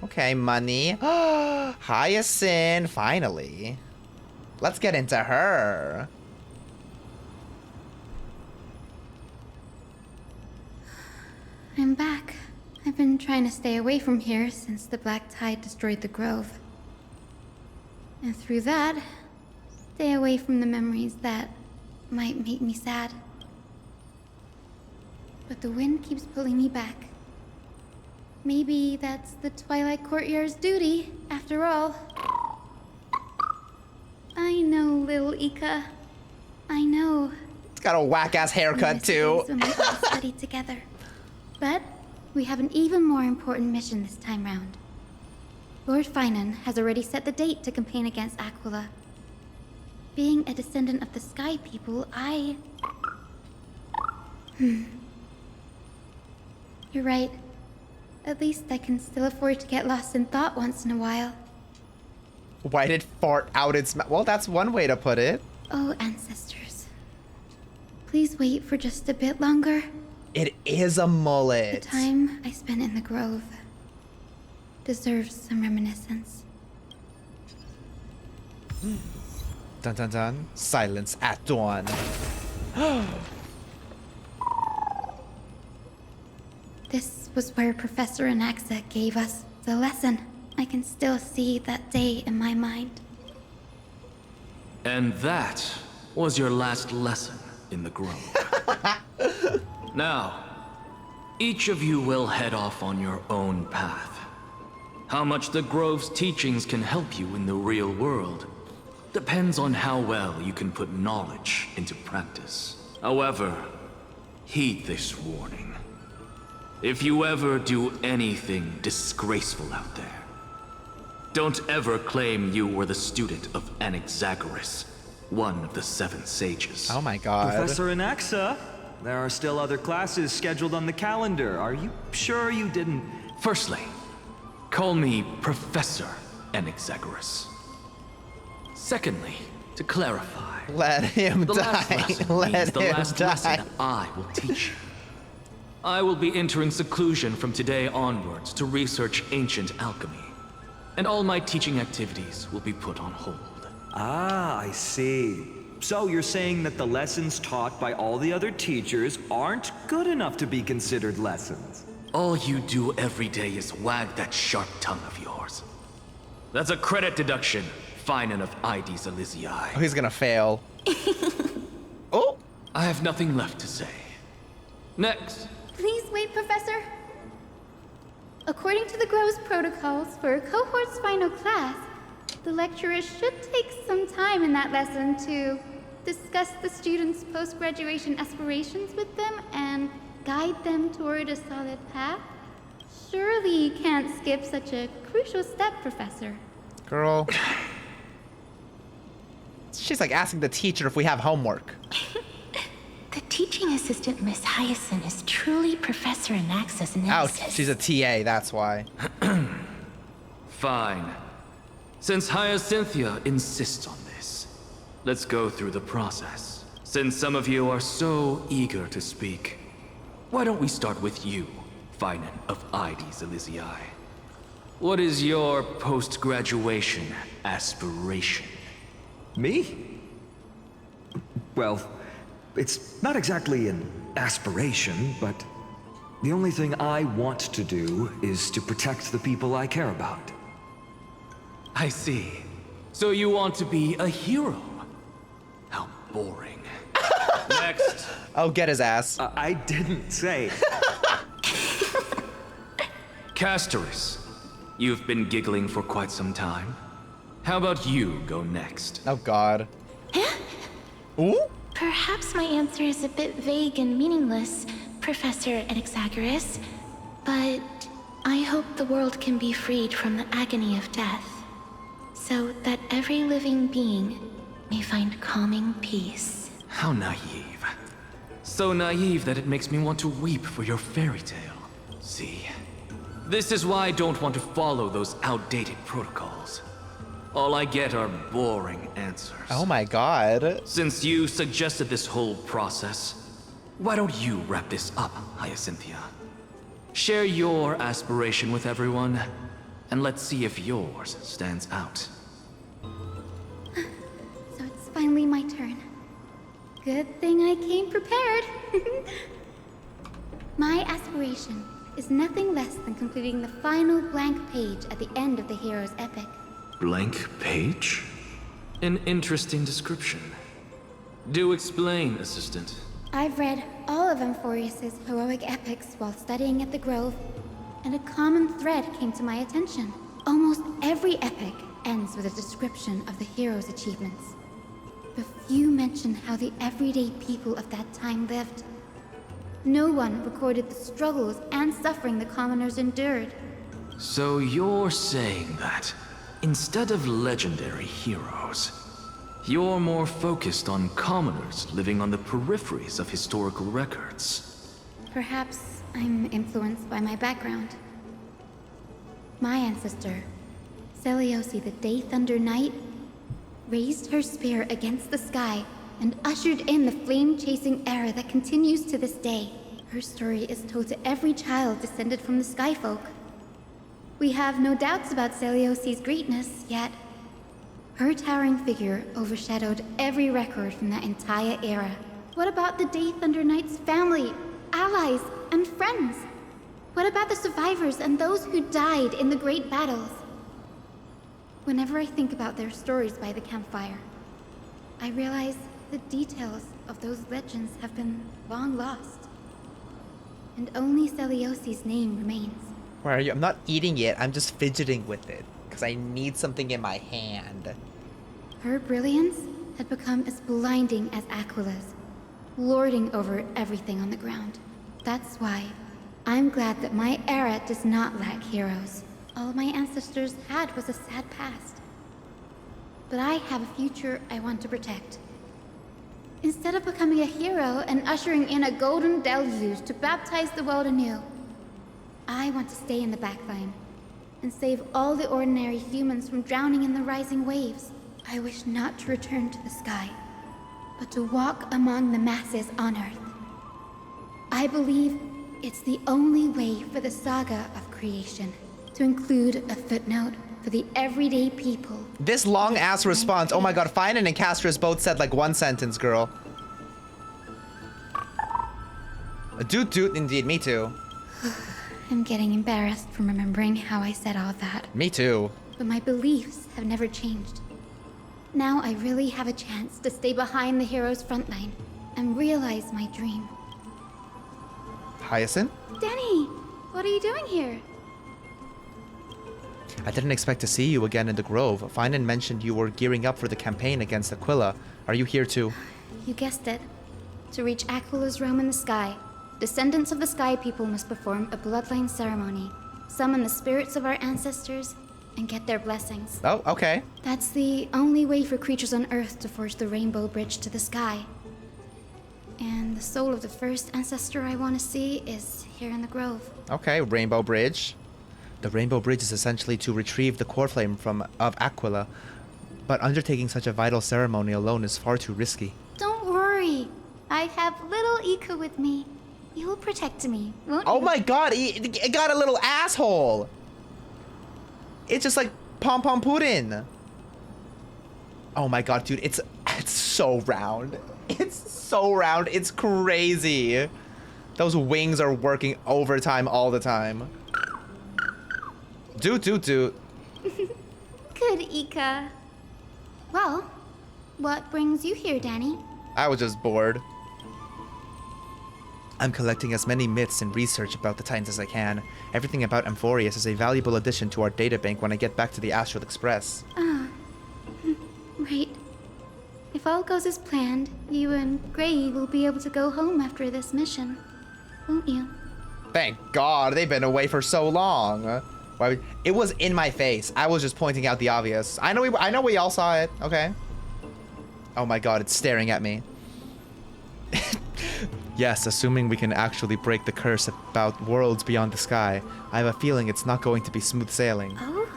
Okay, money. Hyacinth, finally. Let's get into her. I'm back. I've been trying to stay away from here since the Black Tide destroyed the grove. And through that, stay away from the memories that might make me sad. But the wind keeps pulling me back. Maybe that's the Twilight Courtyard's duty, after all. I know, little Ika. I know. It's got a whack-ass haircut, too. When we all studied together. But we have an even more important mission this time round. Lord Finan has already set the date to campaign against Aquila. Being a descendant of the Sky People, You're right. At least I can still afford to get lost in thought once in a while. Why did fart out its mouth? Well, that's one way to put it. Oh, ancestors. Please wait for just a bit longer. It is a mullet. The time I spent in the grove deserves some reminiscence. Dun dun dun. Silence at dawn. This was where Professor Anaxa gave us the lesson. I can still see that day in my mind. And that was your last lesson in the grove. Now, each of you will head off on your own path. How much the Grove's teachings can help you in the real world depends on how well you can put knowledge into practice. However, heed this warning. If you ever do anything disgraceful out there, don't ever claim you were the student of Anaxagoras, one of the 7 sages. Oh my god. Professor Anaxa, there are still other classes scheduled on the calendar. Are you sure you didn't... Firstly, call me Professor Anaxagoras. Secondly, to clarify, let him the die. Last lesson Let means him the last die. lesson I will teach you. I will be entering seclusion from today onwards to research ancient alchemy, and all my teaching activities will be put on hold. Ah, I see. So you're saying that the lessons taught by all the other teachers aren't good enough to be considered lessons? All you do every day is wag that sharp tongue of yours. That's a credit deduction, Finan of Ides Elysiae. Oh, he's gonna fail. Oh! I have nothing left to say. Next. Please wait, Professor. According to the Grove's protocols for a cohort's final class, the lecturer should take some time in that lesson to discuss the students' post-graduation aspirations with them and guide them toward a solid path. Surely you can't skip such a crucial step, Professor. Girl. She's like asking the teacher if we have homework. The teaching assistant, Miss Hyacinth, is truly Professor Anaxa's nemesis. Ouch, she's a TA, that's why. Fine. Since Hyacinthia insists on this, let's go through the process. Since some of you are so eager to speak, why don't we start with you, Finan of Ides Elysiae? What is your post-graduation aspiration? Me? Well, it's not exactly an aspiration, but the only thing I want to do is to protect the people I care about. I see. So you want to be a hero? How boring. Next. Oh, get his ass. I didn't say. Castoris, you've been giggling for quite some time. How about you go next? Oh god. Ooh? Perhaps my answer is a bit vague and meaningless, Professor Anaxagoras, but I hope the world can be freed from the agony of death, so that every living being may find calming peace. How naive. So naive that it makes me want to weep for your fairy tale. See, This is why I don't want to follow those outdated protocols. All I get are boring answers. Oh my god. Since you suggested this whole process, why don't you wrap this up, Hyacinthia? Share your aspiration with everyone, and let's see if yours stands out. So it's finally my turn. Good thing I came prepared. My aspiration is nothing less than completing the final blank page at the end of the hero's epic. Blank page? An interesting description. Do explain, assistant. I've read all of Amphorius's heroic epics while studying at the Grove, and a common thread came to my attention. Almost every epic ends with a description of the hero's achievements. But few mention how the everyday people of that time lived. No one recorded the struggles and suffering the commoners endured. So you're saying that, instead of legendary heroes, you're more focused on commoners living on the peripheries of historical records. Perhaps I'm influenced by my background. My ancestor, Seliosi the Day Thunder Knight, raised her spear against the sky and ushered in the flame-chasing era that continues to this day. Her story is told to every child descended from the Skyfolk. We have no doubts about Celiosi's greatness, yet her towering figure overshadowed every record from that entire era. What about the Day Thunder Knight's family, allies, and friends? What about the survivors and those who died in the great battles? Whenever I think about their stories by the campfire, I realize the details of those legends have been long lost. And only Celiosi's name remains. Where are you? I'm not eating it. I'm just fidgeting with it because I need something in my hand. Her brilliance had become as blinding as Aquila's, lording over everything on the ground. That's why I'm glad that my era does not lack heroes. All my ancestors had was a sad past. But I have a future I want to protect. Instead of becoming a hero and ushering in a golden deluge to baptize the world anew, I want to stay in the backline and save all the ordinary humans from drowning in the rising waves. I wish not to return to the sky, but to walk among the masses on Earth. I believe it's the only way for the saga of creation to include a footnote for the everyday people. This long-ass response. Oh my god, Finan and Castris both said like one sentence, girl. Doot, indeed, me too. I'm getting embarrassed from remembering how I said all that. Me too. But my beliefs have never changed. Now I really have a chance to stay behind the hero's frontline and realize my dream. Hyacinth? Danny, what are you doing here? I didn't expect to see you again in the Grove. Finan mentioned you were gearing up for the campaign against Aquila. Are you here too? You guessed it. To reach Aquila's realm in the sky, descendants of the Sky People must perform a bloodline ceremony, summon the spirits of our ancestors, and get their blessings. Oh, okay. That's the only way for creatures on Earth to forge the rainbow bridge to the sky. And the soul of the first ancestor I want to see is here in the Grove. Okay, Rainbow Bridge. The Rainbow Bridge is essentially to retrieve the core flame of Aquila, but undertaking such a vital ceremony alone is far too risky. Don't worry. I have little Ika with me. You will protect me, won't you? Oh my god, it got a little asshole. It's just like Pom Pom Puddin. Oh my god, dude, it's so round. It's so round. It's crazy. Those wings are working overtime all the time. Doot. Good, Ika. Well, what brings you here, Danny? I was just bored. I'm collecting as many myths and research about the Titans as I can. Everything about Amphorius is a valuable addition to our databank when I get back to the Astral Express. Right. If all goes as planned, you and Gray will be able to go home after this mission, won't you? Thank God, they've been away for so long. It was in my face. I was just pointing out the obvious. I know we all saw it. Okay. Oh my God, it's staring at me. Yes, assuming we can actually break the curse about worlds beyond the sky, I have a feeling it's not going to be smooth sailing. Oh?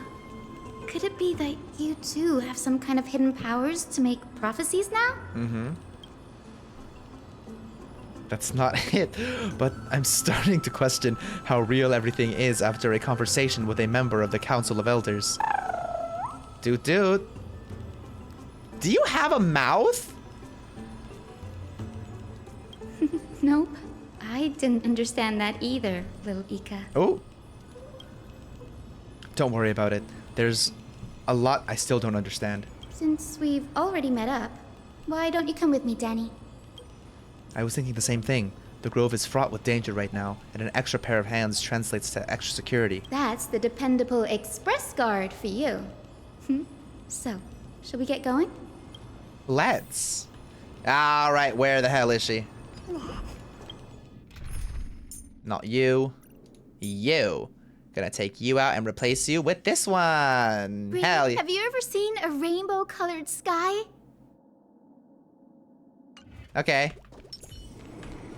Could it be that you too have some kind of hidden powers to make prophecies now? Mm-hmm. That's not it, but I'm starting to question how real everything is after a conversation with a member of the Council of Elders. Dude. Do you have a mouth? Nope. I didn't understand that either, little Ika. Oh. Don't worry about it. There's a lot I still don't understand. Since we've already met up, why don't you come with me, Danny? I was thinking the same thing. The grove is fraught with danger right now, and an extra pair of hands translates to extra security. That's the dependable express guard for you. So, shall we get going? Let's. Alright, where the hell is she? Not you. You. Gonna take you out and replace you with this one. Bree, Hell yeah. have you ever seen a rainbow-colored sky? Okay.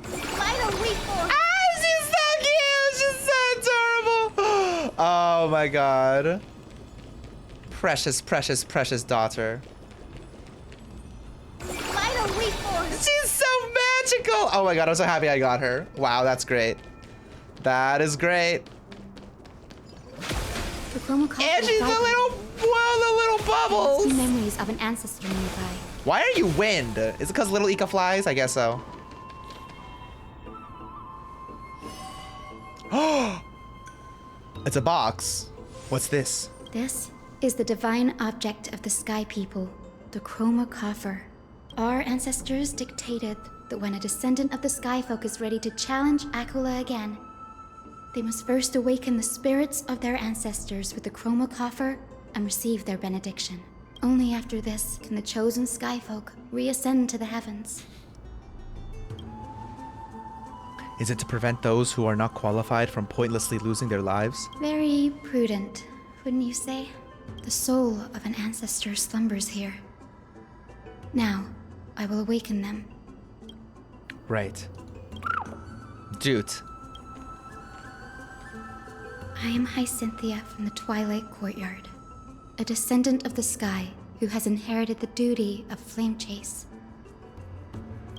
Why don't we form? Ah, she's so cute! She's so adorable! Oh my god. Precious, precious, precious daughter. Why don't we form? She's so magical! Oh my god, I'm so happy I got her. Wow, that's great. That is great. And she's the little bubbles! Memories of an ancestor nearby. Why are you wind? Is it because little Ika flies? I guess so. Oh! It's a box. What's this? This is the divine object of the Sky People, the Chroma Coffer. Our ancestors dictated that when a descendant of the Sky Folk is ready to challenge Aquila again, they must first awaken the spirits of their ancestors with the Chroma Coffer and receive their benediction. Only after this can the chosen Sky Folk reascend to the heavens. Is it to prevent those who are not qualified from pointlessly losing their lives? Very prudent, wouldn't you say? The soul of an ancestor slumbers here. Now, I will awaken them. Right. Dude. I am Hyacinthia from the Twilight Courtyard, a descendant of the sky who has inherited the duty of flame chase.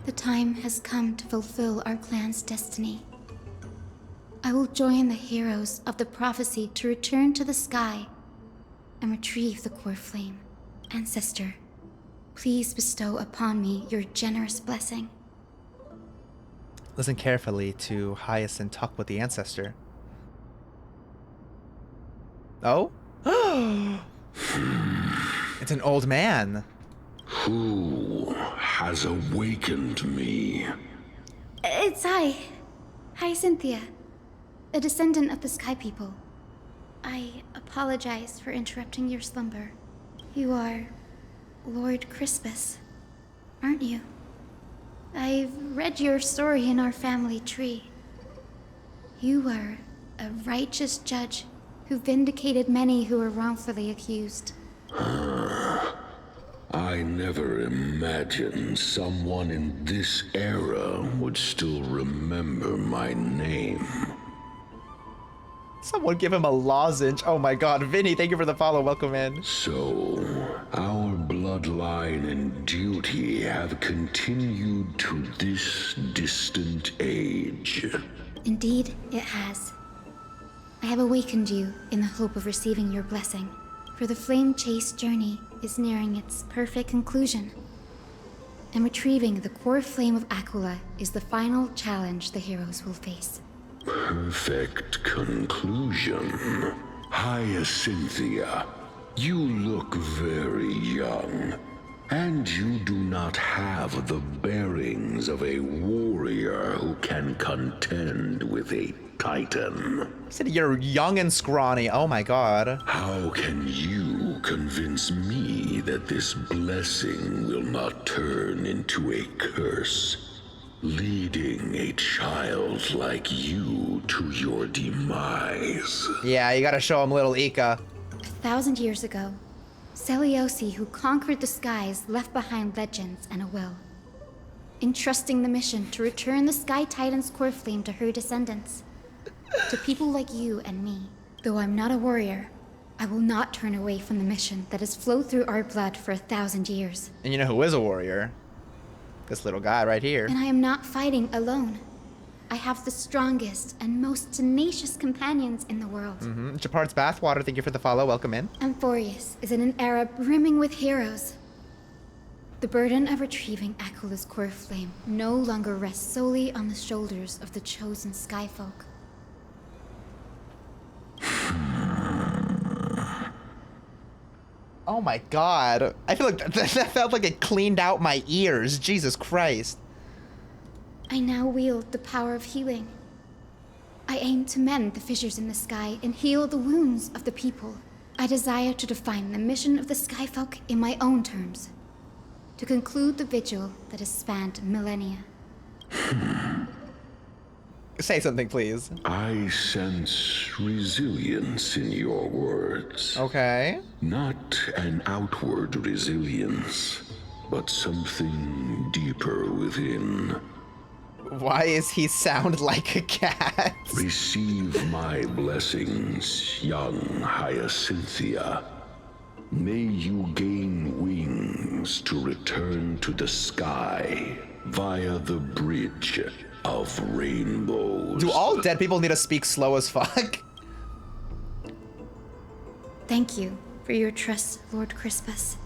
The time has come to fulfill our clan's destiny. I will join the heroes of the prophecy to return to the sky and retrieve the core flame. Ancestor, please bestow upon me your generous blessing. Listen carefully to Hyacinth talk with the ancestor. Oh? It's an old man. Who has awakened me? It's Hyacinthia, a descendant of the Sky People. I apologize for interrupting your slumber. You are Lord Crispus, aren't you? I've read your story in our family tree. You were a righteous judge who vindicated many who were wrongfully accused. I never imagined someone in this era would still remember my name. Someone give him a lozenge. Oh my god, Vinny, thank you for the follow. Welcome in. So, our bloodline and duty have continued to this distant age. Indeed, it has. I have awakened you in the hope of receiving your blessing, for the flame chase journey is nearing its perfect conclusion. And retrieving the core flame of Aquila is the final challenge the heroes will face. Perfect conclusion. Hyacinthia, you look very young, and you do not have the bearings of a warrior who can contend with a titan. He said you're young and scrawny. Oh my god. How can you convince me that this blessing will not turn into a curse, leading a child like you to your demise? Yeah, you gotta show him little Ika. 1,000 years ago, Seliosi, who conquered the skies, left behind legends and a will. entrusting the mission to return the Sky Titan's core flame to her descendants. To people like you and me. Though I'm not a warrior, I will not turn away from the mission that has flowed through our blood for 1,000 years. And you know who is a warrior? This little guy right here. And I am not fighting alone. I have the strongest and most tenacious companions in the world. Japard's Bathwater, thank you for the follow. Welcome in. Amphorius is in an era brimming with heroes. The burden of retrieving Aquila's core flame no longer rests solely on the shoulders of the chosen Skyfolk. Oh my god. I feel like that felt like it cleaned out my ears. Jesus Christ. I now wield the power of healing. I aim to mend the fissures in the sky and heal the wounds of the people. I desire to define the mission of the Skyfolk in my own terms. To conclude the vigil that has spanned millennia. Say something, please. I sense resilience in your words. Okay. Not an outward resilience, but something deeper within. Why is he sound like a cat? Receive my blessings, young Hyacinthia. May you gain wings to return to the sky via the bridge of rainbows. Do all dead people need to speak slow as fuck? Thank you for your trust, Lord Crispus.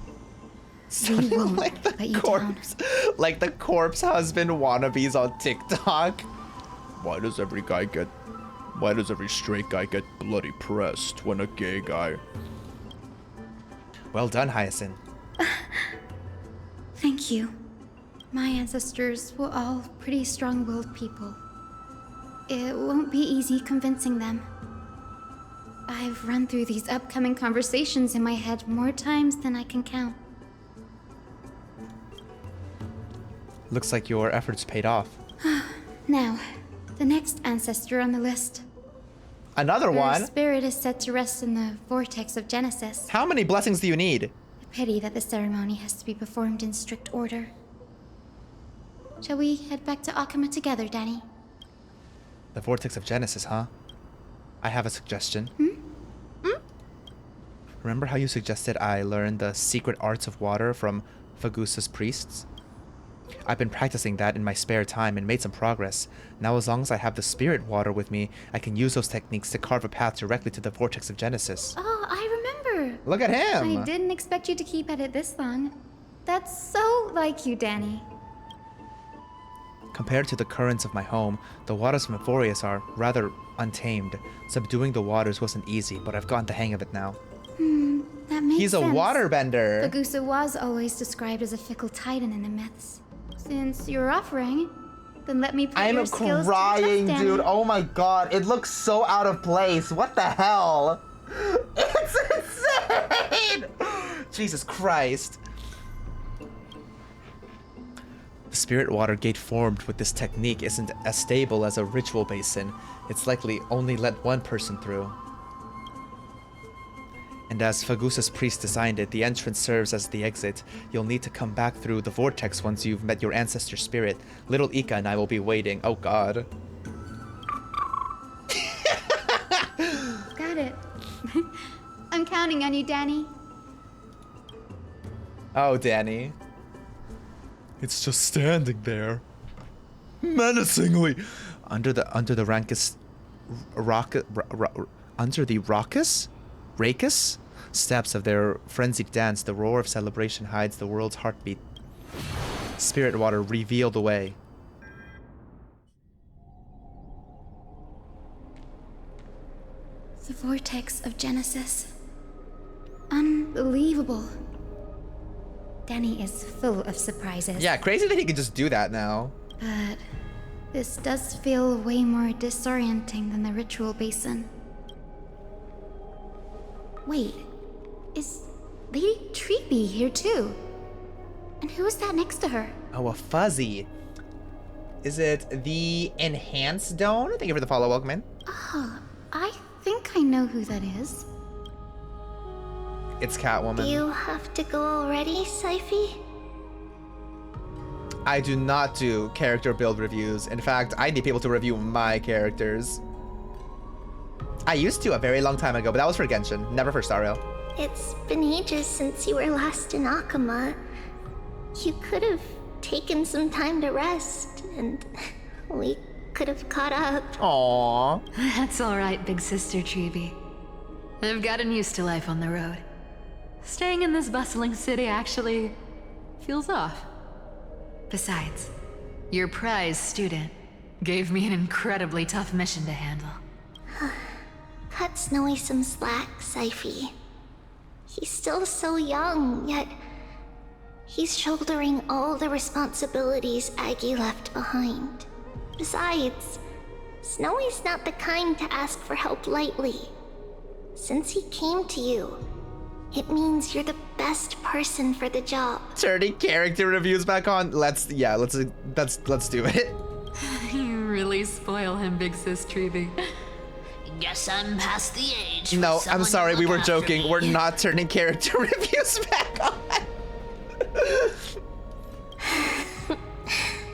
We won't like the let you corpse, like the corpse husband wannabes on TikTok. Why does every straight guy get bloody pressed when a gay guy? Well done, Hyacinth. Thank you. My ancestors were all pretty strong-willed people. It won't be easy convincing them. I've run through these upcoming conversations in my head more times than I can count. Looks like your efforts paid off. Now, the next ancestor on the list. Another Her one? spirit is set to rest in the vortex of Genesis. How many blessings do you need? A pity that the ceremony has to be performed in strict order. Shall we head back to Akama together, Danny? The vortex of Genesis, huh? I have a suggestion. Remember how you suggested I learn the secret arts of water from Fagusa's priests? I've been practicing that in my spare time and made some progress. Now as long as I have the spirit water with me, I can use those techniques to carve a path directly to the vortex of Genesis. Oh, I remember. Look at him! I didn't expect you to keep at it this long. That's so like you, Danny. Compared to the currents of my home, the waters from Amphorius are rather untamed. Subduing the waters wasn't easy, but I've gotten the hang of it now. That makes He's sense. a waterbender. Fagusa was always described as a fickle titan in the myths. Since you're offering, then let me put your skills to the crying, test, dude. Danny. Oh my god, it looks so out of place. What the hell? It's insane! Jesus Christ. The spirit water gate formed with this technique isn't as stable as a ritual basin. It's likely only let one person through. And as Fagusa's priest designed it, the entrance serves as the exit. You'll need to come back through the vortex once you've met your ancestor spirit. Little Ika and I will be waiting. Oh god. Got it. I'm counting on you, Danny. Oh, Danny. It's just standing there, menacingly, under the raucous steps of their frenzied dance. The roar of celebration hides the world's heartbeat. Spirit water, reveal the way. The vortex of Genesis. Unbelievable. Danny is full of surprises. Yeah, crazy that he can just do that now. But this does feel way more disorienting than the ritual basin. Wait, is Lady Treepy here too? And who is that next to her? Oh, a fuzzy. Is it the Enhanced Dome? Thank you for the follow. Welcome in. Oh, I think I know who that is. It's Catwoman. Do you have to go already, Cypher? I do not do character build reviews. In fact, I need people to review my characters. I used to a very long time ago, but that was for Genshin, never for Star Rail. It's been ages since you were last in Akama. You could have taken some time to rest, and we could have caught up. Aww. That's all right, big sister Treeby. I've gotten used to life on the road. Staying in this bustling city actually feels off. Besides, your prize student gave me an incredibly tough mission to handle. Cut Snowy some slack, Cypher. He's still so young, yet he's shouldering all the responsibilities Aggie left behind. Besides, Snowy's not the kind to ask for help lightly. Since he came to you, it means you're the best person for the job. Turning character reviews back on. Let's do it. You really spoil him, big sis Treeby. Guess I'm past the age. No, I'm sorry, we were joking. We're not turning character reviews back on.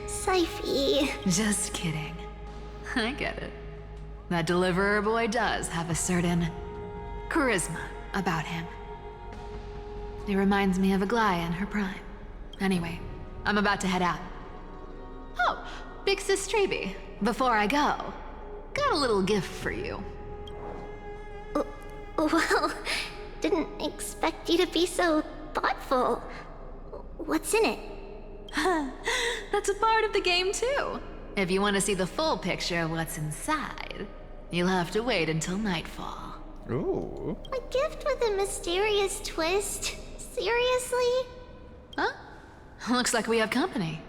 Cypher. Just kidding. I get it. That deliverer boy does have a certain charisma about him. It reminds me of Aglaea in her prime. Anyway, I'm about to head out. Oh, big sis Treeby, before I go, got a little gift for you. Well, didn't expect you to be so thoughtful. What's in it? That's a part of the game too. If you want to see the full picture of what's inside, you'll have to wait until nightfall. Ooh. A gift with a mysterious twist? Seriously? Huh? Looks like we have company.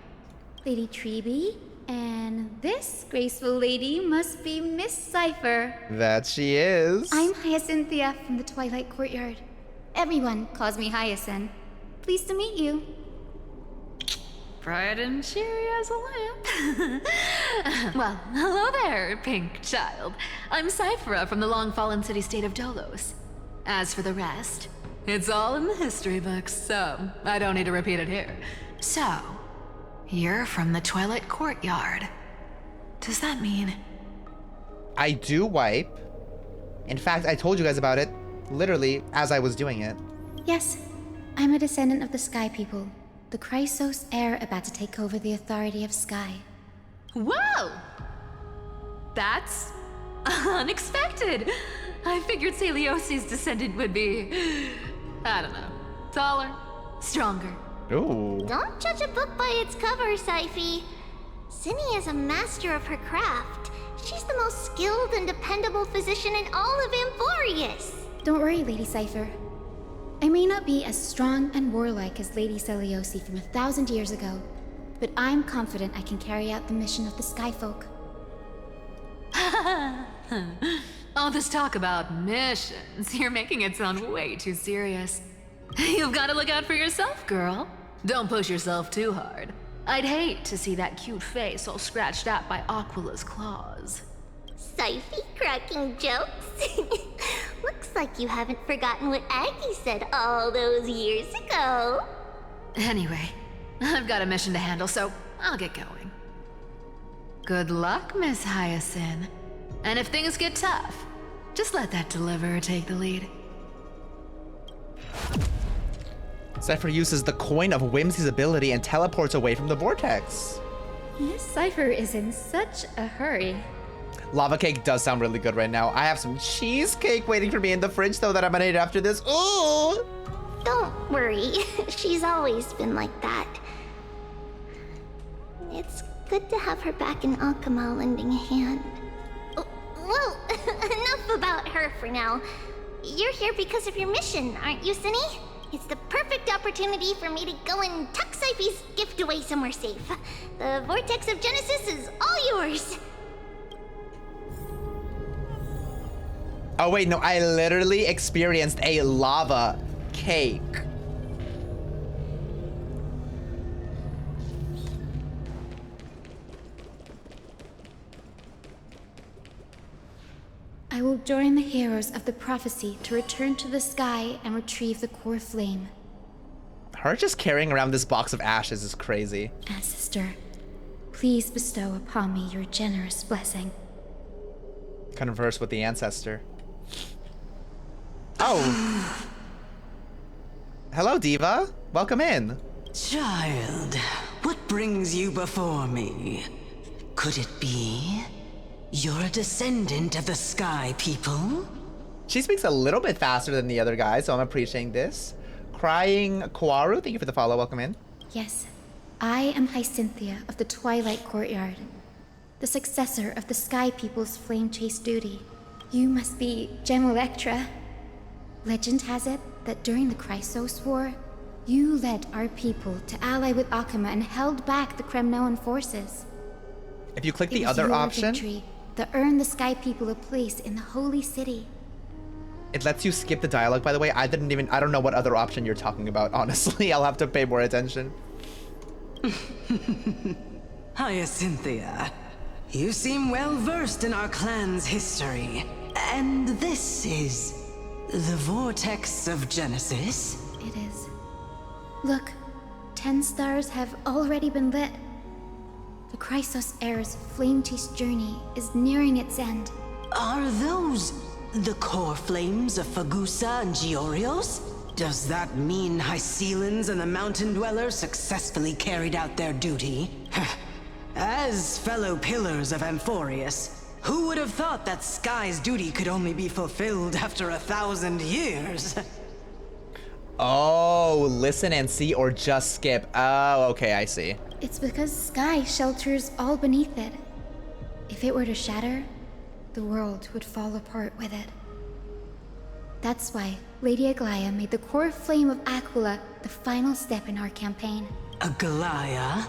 Lady Treeby, and this graceful lady must be Miss Cipher. That she is. I'm Hyacinthia from the Twilight Courtyard. Everyone calls me Hyacinth. Pleased to meet you. Bright and cheery as a lamp. Well, hello there, pink child. I'm Cipher from the long-fallen city-state of Dolos. As for the rest, it's all in the history books, so I don't need to repeat it here. So, you're from the Twilight Courtyard. Does that mean? I do wipe. In fact, I told you guys about it, literally, as I was doing it. Yes, I'm a descendant of the Sky People. The Chrysos heir about to take over the authority of Sky. Whoa! That's unexpected. I figured Celiosi's descendant would be, I don't know, taller, stronger. Ooh. Don't judge a book by its cover, Cypher. Cinny is a master of her craft. She's the most skilled and dependable physician in all of Amphorius. Don't worry, Lady Cipher. I may not be as strong and warlike as Lady Celiosi from 1,000 years ago, but I'm confident I can carry out the mission of the Skyfolk. All this talk about missions, you're making it sound way too serious. You've got to look out for yourself, girl. Don't push yourself too hard. I'd hate to see that cute face all scratched out by Aquila's claws. Cypher cracking jokes? Looks like you haven't forgotten what Aggie said all those years ago. Anyway, I've got a mission to handle, so I'll get going. Good luck, Miss Hyacinth. And if things get tough, just let that deliverer take the lead. Cipher uses the Coin of Whimsy's ability and teleports away from the vortex. Miss Cipher is in such a hurry. Lava cake does sound really good right now. I have some cheesecake waiting for me in the fridge, though, that I'm gonna eat after this. Ooh! Don't worry. She's always been like that. It's good to have her back in Akama lending a hand. Well, enough about her for now. You're here because of your mission, aren't you, Cinny? It's the perfect opportunity for me to go and tuck Cypher's gift away somewhere safe. The Vortex of Genesis is all yours. Oh wait, no, I literally experienced a lava cake. I will join the heroes of the prophecy to return to the sky and retrieve the core flame. Her just carrying around this box of ashes is crazy. Ancestor, please bestow upon me your generous blessing. Converse with the ancestor. Oh. Hello, Diva. Welcome in. Child, what brings you before me? Could it be you're a descendant of the Sky People? She speaks a little bit faster than the other guy, so I'm appreciating this. Crying Kwaru, thank you for the follow. Welcome in. Yes, I am Hyacinthia of the Twilight Courtyard, the successor of the Sky People's flame chase duty. You must be Gem Electra. Legend has it that during the Chrysos War, you led our people to ally with Akama and held back the Kremnoan forces. If you click the It was other your option, victory that earned the Sky People a place in the Holy City. it lets you skip the dialogue, by the way. I don't know what other option you're talking about, honestly. I'll have to pay more attention. Hyacinthia, you seem well versed in our clan's history. And this is the Vortex of Genesis? It is. Look, 10 stars have already been lit. The Chrysos Heir's flame chase journey is nearing its end. Are those the core flames of Fagusa and Giorios? Does that mean Hycelans and the Mountain Dwellers successfully carried out their duty? As fellow pillars of Amphorius, who would have thought that Sky's duty could only be fulfilled after 1,000 years? Oh, listen and see or just skip. Oh, okay, I see. It's because Sky shelters all beneath it. If it were to shatter, the world would fall apart with it. That's why Lady Aglaea made the core flame of Aquila the final step in our campaign. Aglaea?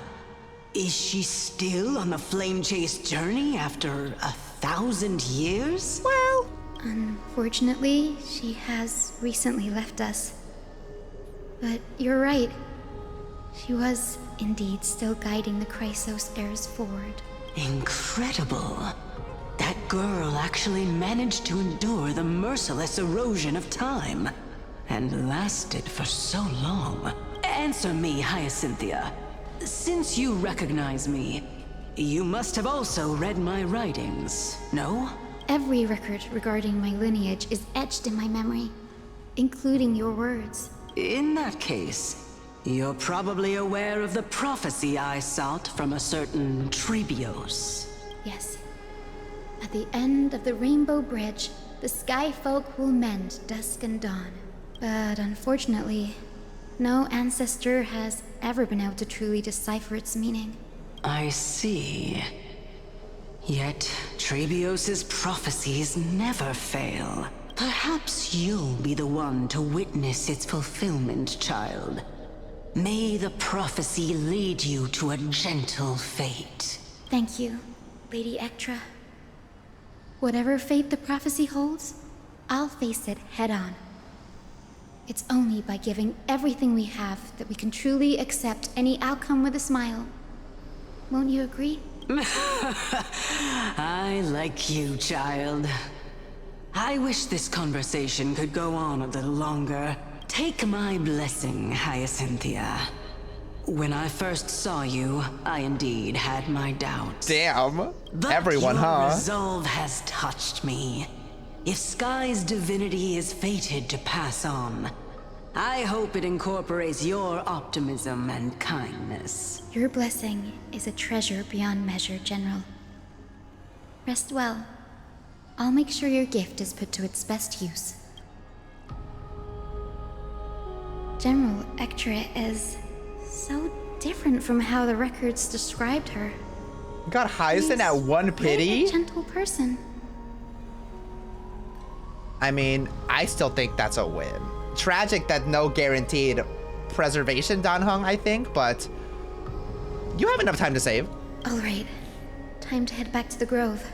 Is she still on the flame chase journey after 1,000 years? Well, unfortunately, she has recently left us. But you're right. She was indeed still guiding the Chrysos heirs forward. Incredible. That girl actually managed to endure the merciless erosion of time. And lasted for so long. Answer me, Hyacinthia. Since you recognize me, you must have also read my writings, no? Every record regarding my lineage is etched in my memory, including your words. In that case, you're probably aware of the prophecy I sought from a certain Trebios. Yes. At the end of the Rainbow Bridge, the Sky Folk will mend dusk and dawn. But unfortunately, no ancestor has ever been able to truly decipher its meaning. I see. Yet, Trebios's prophecies never fail. Perhaps you'll be the one to witness its fulfillment, child. May the prophecy lead you to a gentle fate. Thank you, Lady Ectra. Whatever fate the prophecy holds, I'll face it head-on. It's only by giving everything we have that we can truly accept any outcome with a smile. Won't you agree? I like you, child. I wish this conversation could go on a little longer. Take my blessing, Hyacinthia. When I first saw you, I indeed had my doubts. Damn. But everyone, your huh? resolve has touched me. If Sky's divinity is fated to pass on, I hope it incorporates your optimism and kindness. Your blessing is a treasure beyond measure, General. Rest well. I'll make sure your gift is put to its best use. General Ectra is so different from how the records described her. Got Hyacinth at one pity? A gentle person. I mean, I still think that's a win. Tragic that no guaranteed preservation, Danhong, I think, but you have enough time to save. All right, time to head back to the Grove.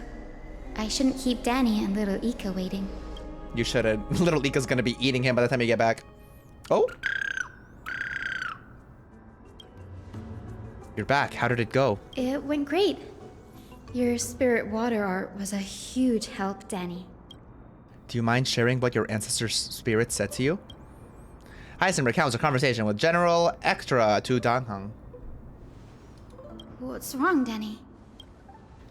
I shouldn't keep Danny and little Ika waiting. You shouldn't. Little Ika's gonna be eating him by the time you get back. Oh. You're back. How did it go? It went great. Your spirit water art was a huge help, Danny. Do you mind sharing what your ancestor's spirit said to you? Hyacinth recounts a conversation with General Extra to Danheng. What's wrong, Danny?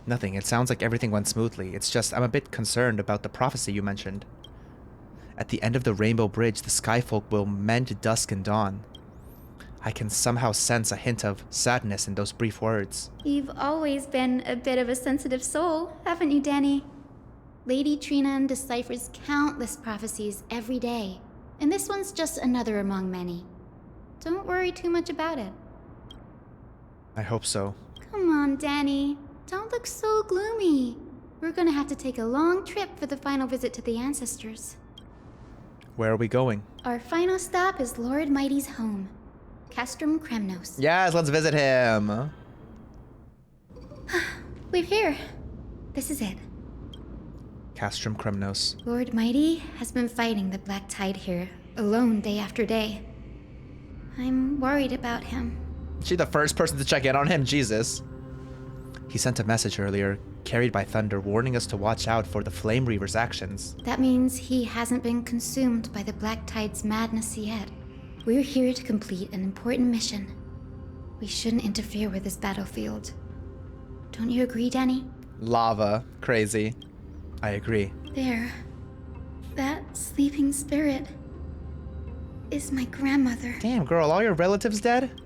Nothing. It sounds like everything went smoothly. It's just I'm a bit concerned about the prophecy you mentioned. At the end of the Rainbow Bridge, the Skyfolk will mend dusk and dawn. I can somehow sense a hint of sadness in those brief words. You've always been a bit of a sensitive soul, haven't you, Danny? Lady Trinan deciphers countless prophecies every day, and this one's just another among many. Don't worry too much about it. I hope so. Come on, Danny. Don't look so gloomy. We're gonna have to take a long trip for the final visit to the ancestors. Where are we going? Our final stop is Lord Mighty's home, Castrum Kremnos. Yes, let's visit him. We're here. This is it. Castrum Kremnos. Lord Mighty has been fighting the Black Tide here, alone day after day. I'm worried about him. Is she the first person to check in on him? Jesus. He sent a message earlier, carried by thunder, warning us to watch out for the Flame Reaver's actions. That means he hasn't been consumed by the Black Tide's madness yet. We're here to complete an important mission. We shouldn't interfere with this battlefield. Don't you agree, Danny? Lava. Crazy. I agree. There. That sleeping spirit is my grandmother. Damn, girl, all your relatives dead?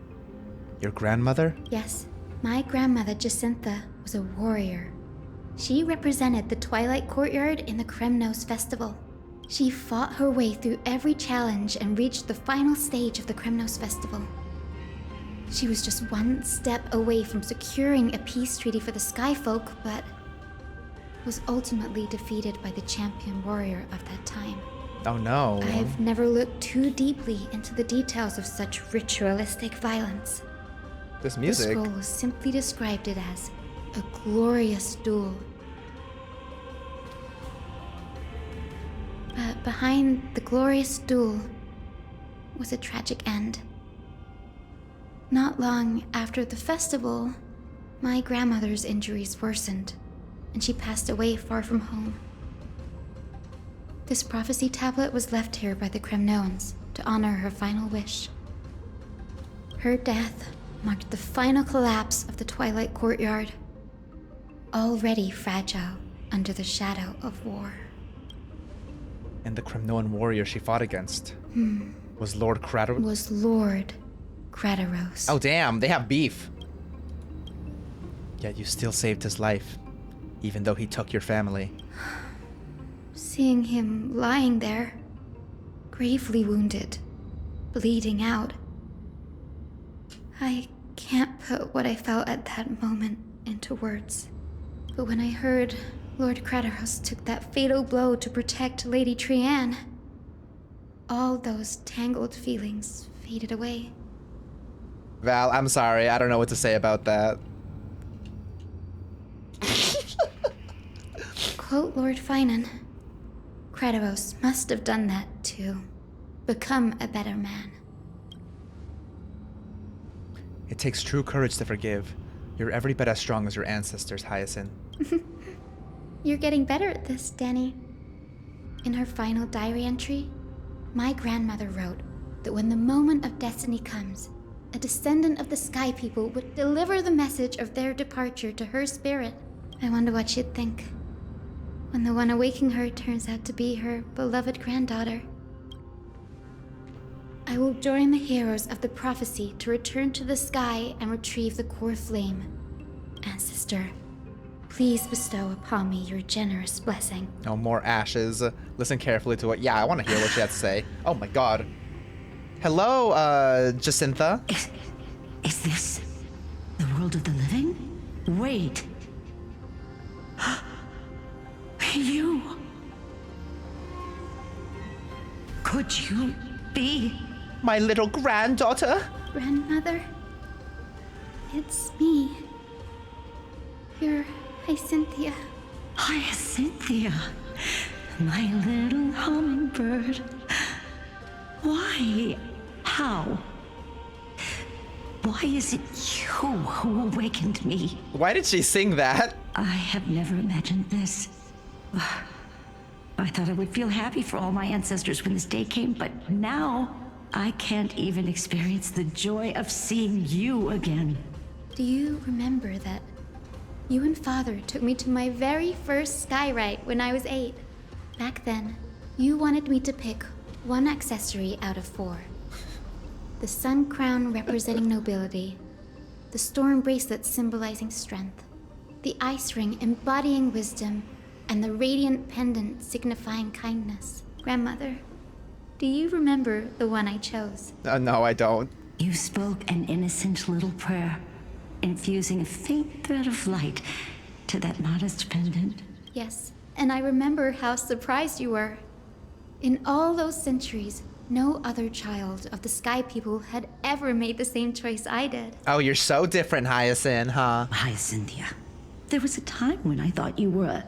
Your grandmother? Yes. My grandmother, Jacintha, was a warrior. She represented the Twilight Courtyard in the Kremnos Festival. She fought her way through every challenge and reached the final stage of the Kremnos Festival. She was just one step away from securing a peace treaty for the Skyfolk, but was ultimately defeated by the champion warrior of that time. Oh no. I've never looked too deeply into the details of such ritualistic violence. This music. The scroll simply described it as a glorious duel. But behind the glorious duel was a tragic end. Not long after the festival, my grandmother's injuries worsened, and she passed away far from home. This prophecy tablet was left here by the Kremnoans to honor her final wish. Her death marked the final collapse of the Twilight Courtyard, already fragile under the shadow of war. And the Kremnoan warrior she fought against was Lord Kratos? Was Lord Kratos. Oh damn, they have beef. Yet you still saved his life, even though he took your family. Seeing him lying there, gravely wounded, bleeding out, I can't put what I felt at that moment into words. But when I heard Lord Kratos took that fatal blow to protect Lady Trian, all those tangled feelings faded away. Val, I'm sorry. I don't know what to say about that. Quote Lord Finan, Kratos must have done that to become a better man. It takes true courage to forgive. You're every bit as strong as your ancestors, Hyacinth. You're getting better at this, Danny. In her final diary entry, my grandmother wrote that when the moment of destiny comes, a descendant of the Sky People would deliver the message of their departure to her spirit. I wonder what she'd think when the one awaking her turns out to be her beloved granddaughter. I will join the heroes of the prophecy to return to the sky and retrieve the core flame. Ancestor, please bestow upon me your generous blessing. No more ashes. Listen carefully to what. Yeah, I want to hear what she has to say. Oh my god. Hello, Jacintha. Is this the world of the living? Wait. You. Could you be my little granddaughter? Grandmother, it's me. Your Hyacinthia. Hyacinthia, my little hummingbird. Why? How? Why is it you who awakened me? Why did she sing that? I have never imagined this. I thought I would feel happy for all my ancestors when this day came, but now I can't even experience the joy of seeing you again. Do you remember that you and Father took me to my very first sky rite when I was 8? Back then, you wanted me to pick one accessory out of 4. The sun crown representing nobility, the storm bracelet symbolizing strength, the ice ring embodying wisdom, and the radiant pendant signifying kindness. Grandmother, do you remember the one I chose? No, I don't. You spoke an innocent little prayer, infusing a faint thread of light to that modest pendant. Yes, and I remember how surprised you were. In all those centuries, no other child of the Sky People had ever made the same choice I did. Oh, you're so different, Hyacinth, huh? Hyacinthia, there was a time when I thought you were a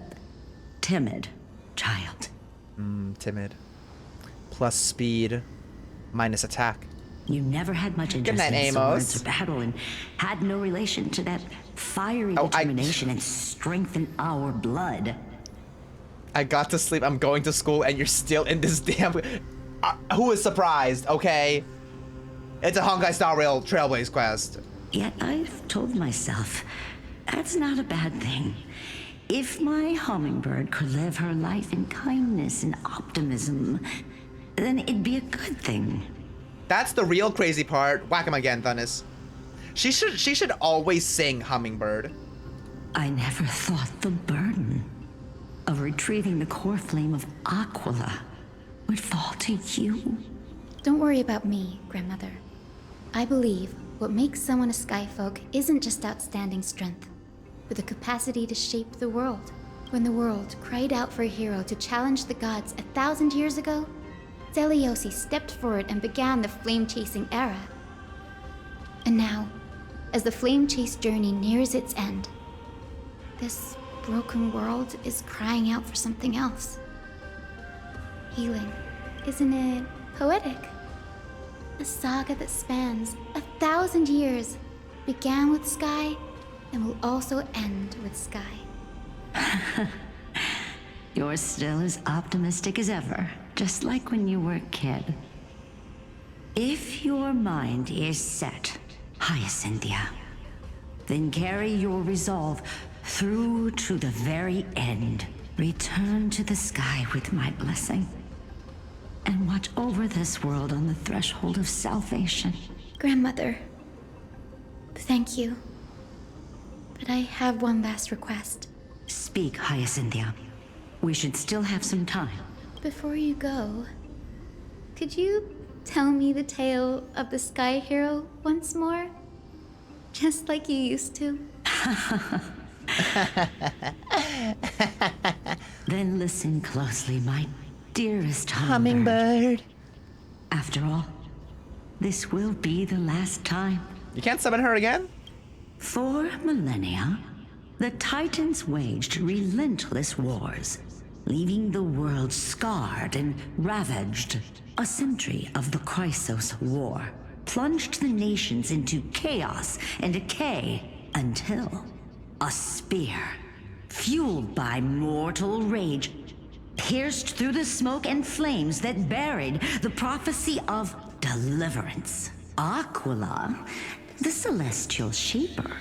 timid child. Timid. Plus speed, minus attack. You never had much interest in swords or battle and had no relation to that fiery determination and strength in our blood. I got to sleep, I'm going to school, and you're still in this damn... who is surprised, okay? It's a Honkai Star Rail Trailblaze quest. Yet I've told myself, that's not a bad thing. If my hummingbird could live her life in kindness and optimism, then it'd be a good thing. That's the real crazy part. Whack him again, Thunis. She should always sing Hummingbird. I never thought the burden of retrieving the core flame of Aquila would fall to you. Don't worry about me, Grandmother. I believe what makes someone a Skyfolk isn't just outstanding strength, but the capacity to shape the world. When the world cried out for a hero to challenge the gods 1,000 years ago, Zeliosi stepped forward and began the flame-chasing era. And now, as the flame chase journey nears its end, this broken world is crying out for something else. Healing. Isn't it poetic? A saga that spans 1,000 years, began with Sky, and will also end with Sky. You're still as optimistic as ever, just like when you were a kid. If your mind is set, Hyacinthia, then carry your resolve through to the very end. Return to the sky with my blessing, and watch over this world on the threshold of salvation. Grandmother, thank you. But I have one last request. Speak, Hyacinthia. We should still have some time. Before you go, could you tell me the tale of the Sky Hero once more? Just like you used to. Then listen closely, my dearest Hummingbird. After all, this will be the last time. You can't summon her again? For millennia, the Titans waged relentless wars, leaving the world scarred and ravaged. A century of the Chrysos War plunged the nations into chaos and decay until a spear, fueled by mortal rage, pierced through the smoke and flames that buried the prophecy of deliverance. Aquila, the celestial shaper,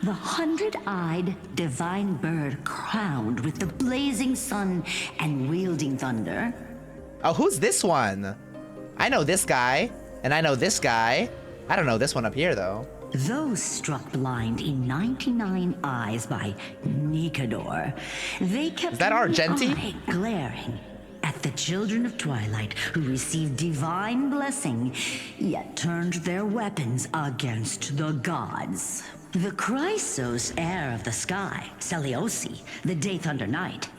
the 100-eyed divine bird crowned with the blazing sun and wielding thunder. Oh, who's this one? I know this guy, and I know this guy. I don't know this one up here, though. Those struck blind in 99 eyes by Nikador, they kept Is that Argenti? eye glaring at the children of Twilight who received divine blessing, yet turned their weapons against the gods. The Chrysos heir of the sky, Seliosi, the Day Thunder Knight,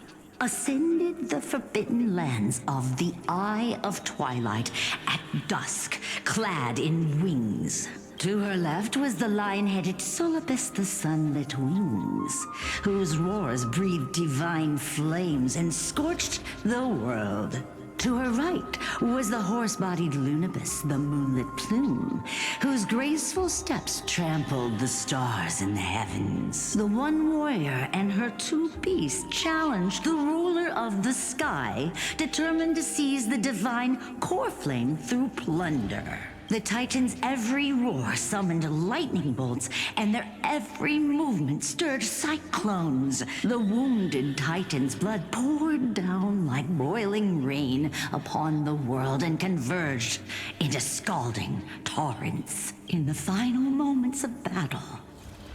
ascended the forbidden lands of the Eye of Twilight at dusk, clad in wings. To her left was the lion-headed Solibus the Sunlit Wings, whose roars breathed divine flames and scorched the world. To her right was the horse-bodied Lunibus, the moonlit plume, whose graceful steps trampled the stars in the heavens. The one warrior and her two beasts challenged the ruler of the sky, determined to seize the divine core flame through plunder. The Titans' every roar summoned lightning bolts, and their every movement stirred cyclones. The wounded Titans' blood poured down like boiling rain upon the world and converged into scalding torrents. In the final moments of battle,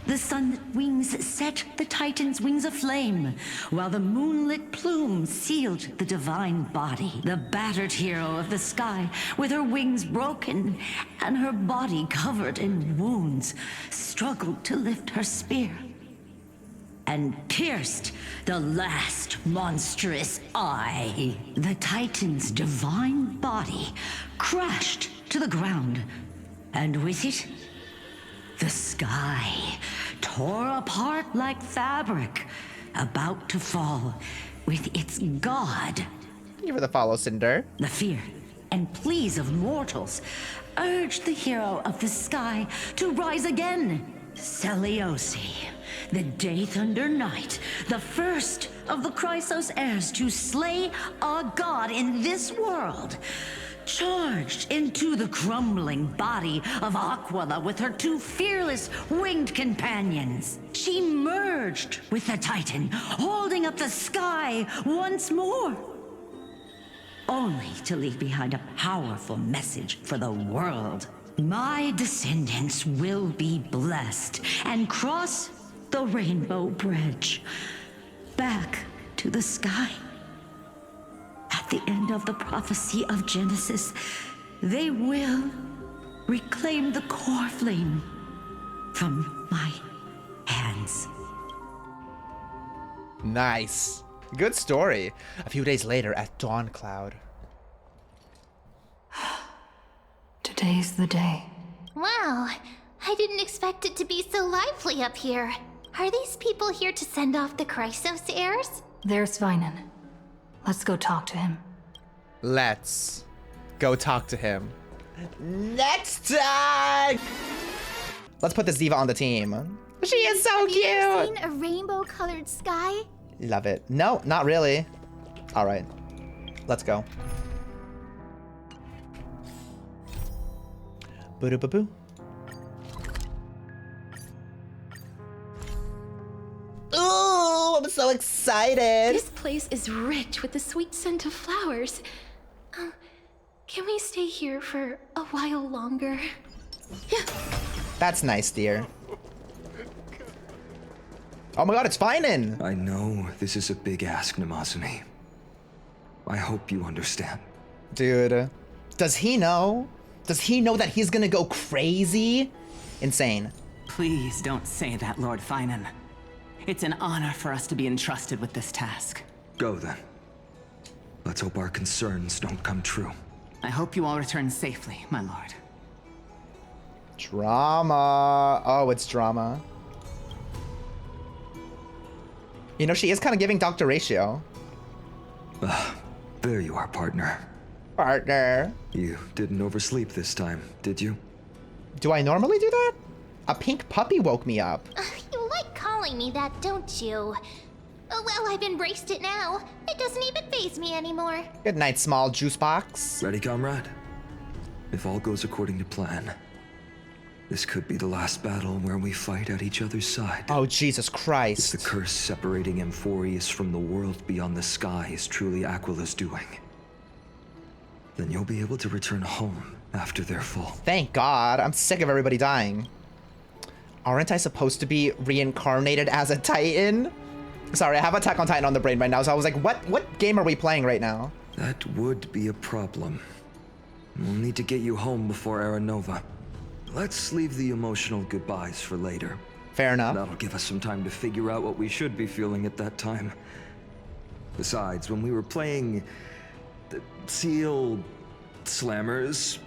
the sun wings set the Titans' wings aflame, while the moonlit plume sealed the divine body. The battered hero of the sky, with her wings broken and her body covered in wounds, struggled to lift her spear and pierced the last monstrous eye. The Titan's divine body crashed to the ground, and with it, the sky tore apart like fabric, about to fall with its god. Give her the follow, Cinder. The fear and pleas of mortals urged the hero of the sky to rise again. Celiosi, the Day Thunder Knight, the first of the Chrysos heirs to slay a god in this world, charged into the crumbling body of Aquila with her two fearless winged companions. She merged with the Titan, holding up the sky once more, only to leave behind a powerful message for the world. My descendants will be blessed and cross the rainbow bridge back to the sky. At the end of the prophecy of Genesis, they will reclaim the core flame from my hands. Nice. Good story. A few days later at Dawn Cloud. Today's the day. Wow, I didn't expect it to be so lively up here. Are these people here to send off the Chrysos heirs? There's Svinen. Let's go talk to him. Let's go talk to him. Next time! Let's put this diva on the team. She is so cute! Have you ever seen a rainbow-colored sky? Love it. No, not really. All right, let's go. Boo-doo-boo-boo. Ooh, I'm so excited. This place is rich with the sweet scent of flowers. Can we stay here for a while longer? Yeah. That's nice, dear. Oh my god, it's Svinen! I know this is a big ask, Namazani. I hope you understand. Dude, does he know? Does he know that he's gonna go crazy? Insane. Please don't say that, Lord Finan. It's an honor for us to be entrusted with this task. Go then. Let's hope our concerns don't come true. I hope you all return safely, my lord. Drama. Oh, it's drama. You know, she is kind of giving Dr. Ratio. There you are, partner. Partner. You didn't oversleep this time, did you? Do I normally do that? A pink puppy woke me up. You like calling me that, don't you? Well, I've embraced it now. It doesn't even faze me anymore. Good night, small juice box. Ready, comrade? If all goes according to plan, this could be the last battle where we fight at each other's side. Oh, Jesus Christ. If the curse separating Amphorius from the world beyond the sky is truly Aquila's doing, then you'll be able to return home after their fall. Thank God. I'm sick of everybody dying. Aren't I supposed to be reincarnated as a Titan? Sorry, I have Attack on Titan on the brain right now, so I was like, what game are we playing right now? That would be a problem. We'll need to get you home before Aranova. Let's leave the emotional goodbyes for later. Fair enough. That'll give us some time to figure out what we should be feeling at that time. Besides, when we were playing the Seal Slammers...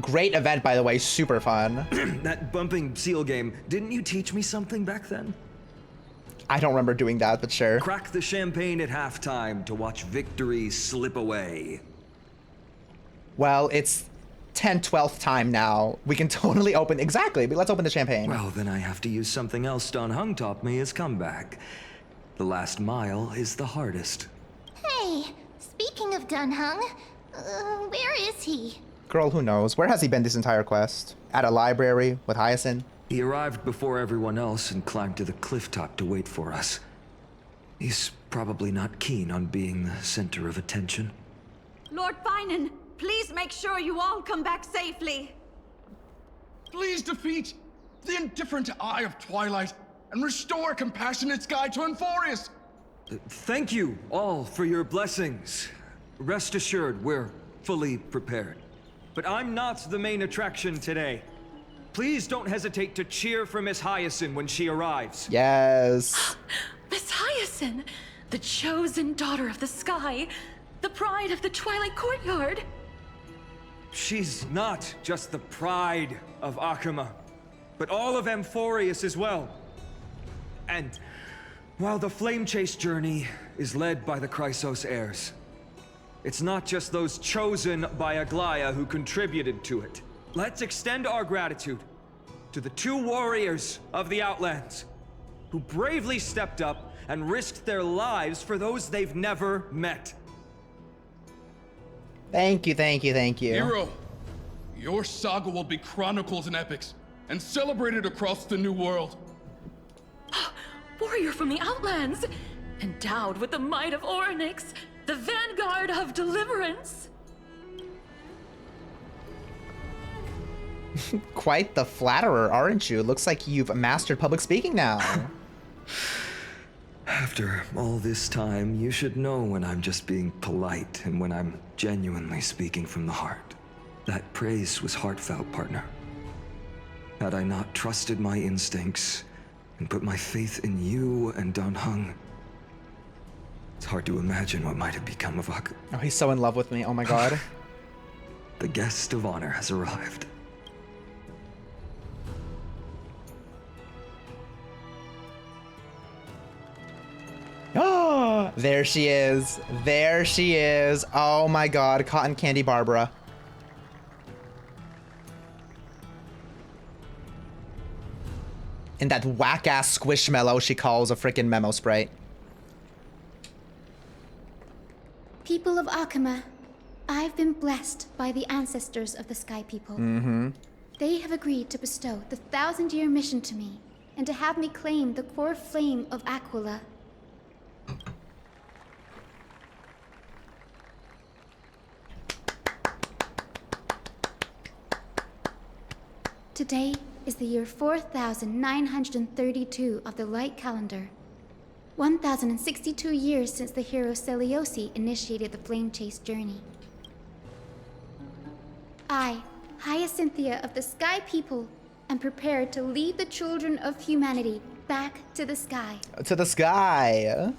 Great event, by the way, super fun. That bumping seal game, didn't you teach me something back then? I don't remember doing that, but sure. Crack the champagne at halftime to watch victory slip away. Well, it's 12th time now. We can totally open, exactly, but let's open the champagne. Well, then I have to use something else Don Hung taught me as comeback. The last mile is the hardest. Hey, speaking of Dunhung, where is he? Girl, who knows? Where has he been this entire quest? At a library with Hyacinth? He arrived before everyone else and climbed to the cliff top to wait for us. He's probably not keen on being the center of attention. Lord Finan, please make sure you all come back safely. Please defeat the indifferent Eye of Twilight and restore a compassionate sky to Enforius. Thank you all for your blessings. Rest assured, we're fully prepared. But I'm not the main attraction today. Please don't hesitate to cheer for Miss Hyacinth when she arrives. Yes. Miss Hyacinth, the chosen daughter of the sky, the pride of the Twilight Courtyard. She's not just the pride of Akama, but all of Amphorius as well. And while the Flame Chase journey is led by the Chrysos heirs, it's not just those chosen by Aglaea who contributed to it. Let's extend our gratitude to the 2 warriors of the Outlands who bravely stepped up and risked their lives for those they've never met. Thank you, thank you, thank you. Hero, your saga will be chronicled in epics and celebrated across the New World. Warrior from the Outlands, endowed with the might of Orynyx, the vanguard of deliverance. Quite the flatterer, aren't you? Looks like you've mastered public speaking now. After all this time, you should know when I'm just being polite and when I'm genuinely speaking from the heart. That praise was heartfelt, partner. Had I not trusted my instincts and put my faith in you and Don Hung, it's hard to imagine what might have become of Ak. Oh, he's so in love with me. Oh my god. The guest of honor has arrived. Oh, there she is. There she is. Oh my god, Cotton Candy Barbara. And that whack-ass squishmallow she calls a freaking memo sprite. People of Akama, I've been blessed by the ancestors of the Sky People. Mm-hmm. They have agreed to bestow the 1,000-year mission to me and to have me claim the core flame of Aquila. Today is the year 4,932 of the light calendar. 1,062 years since the hero Seliosi initiated the Flame Chase journey. I, Hyacinthia of the Sky People, am prepared to lead the children of humanity back to the sky. To the sky.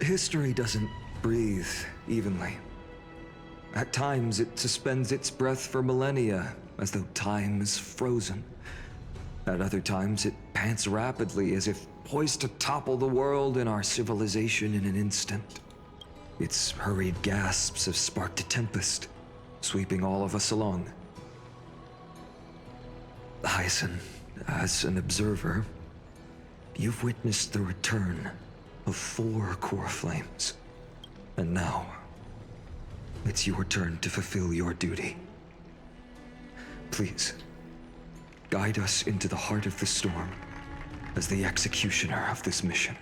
History doesn't breathe evenly. At times, it suspends its breath for millennia, as though time is frozen. At other times, it pants rapidly, as if poised to topple the world and our civilization in an instant. Its hurried gasps have sparked a tempest, sweeping all of us along. Hyacinth, as an observer, you've witnessed the return of 4 core flames. And now, it's your turn to fulfill your duty. Please, guide us into the heart of the storm as the executioner of this mission.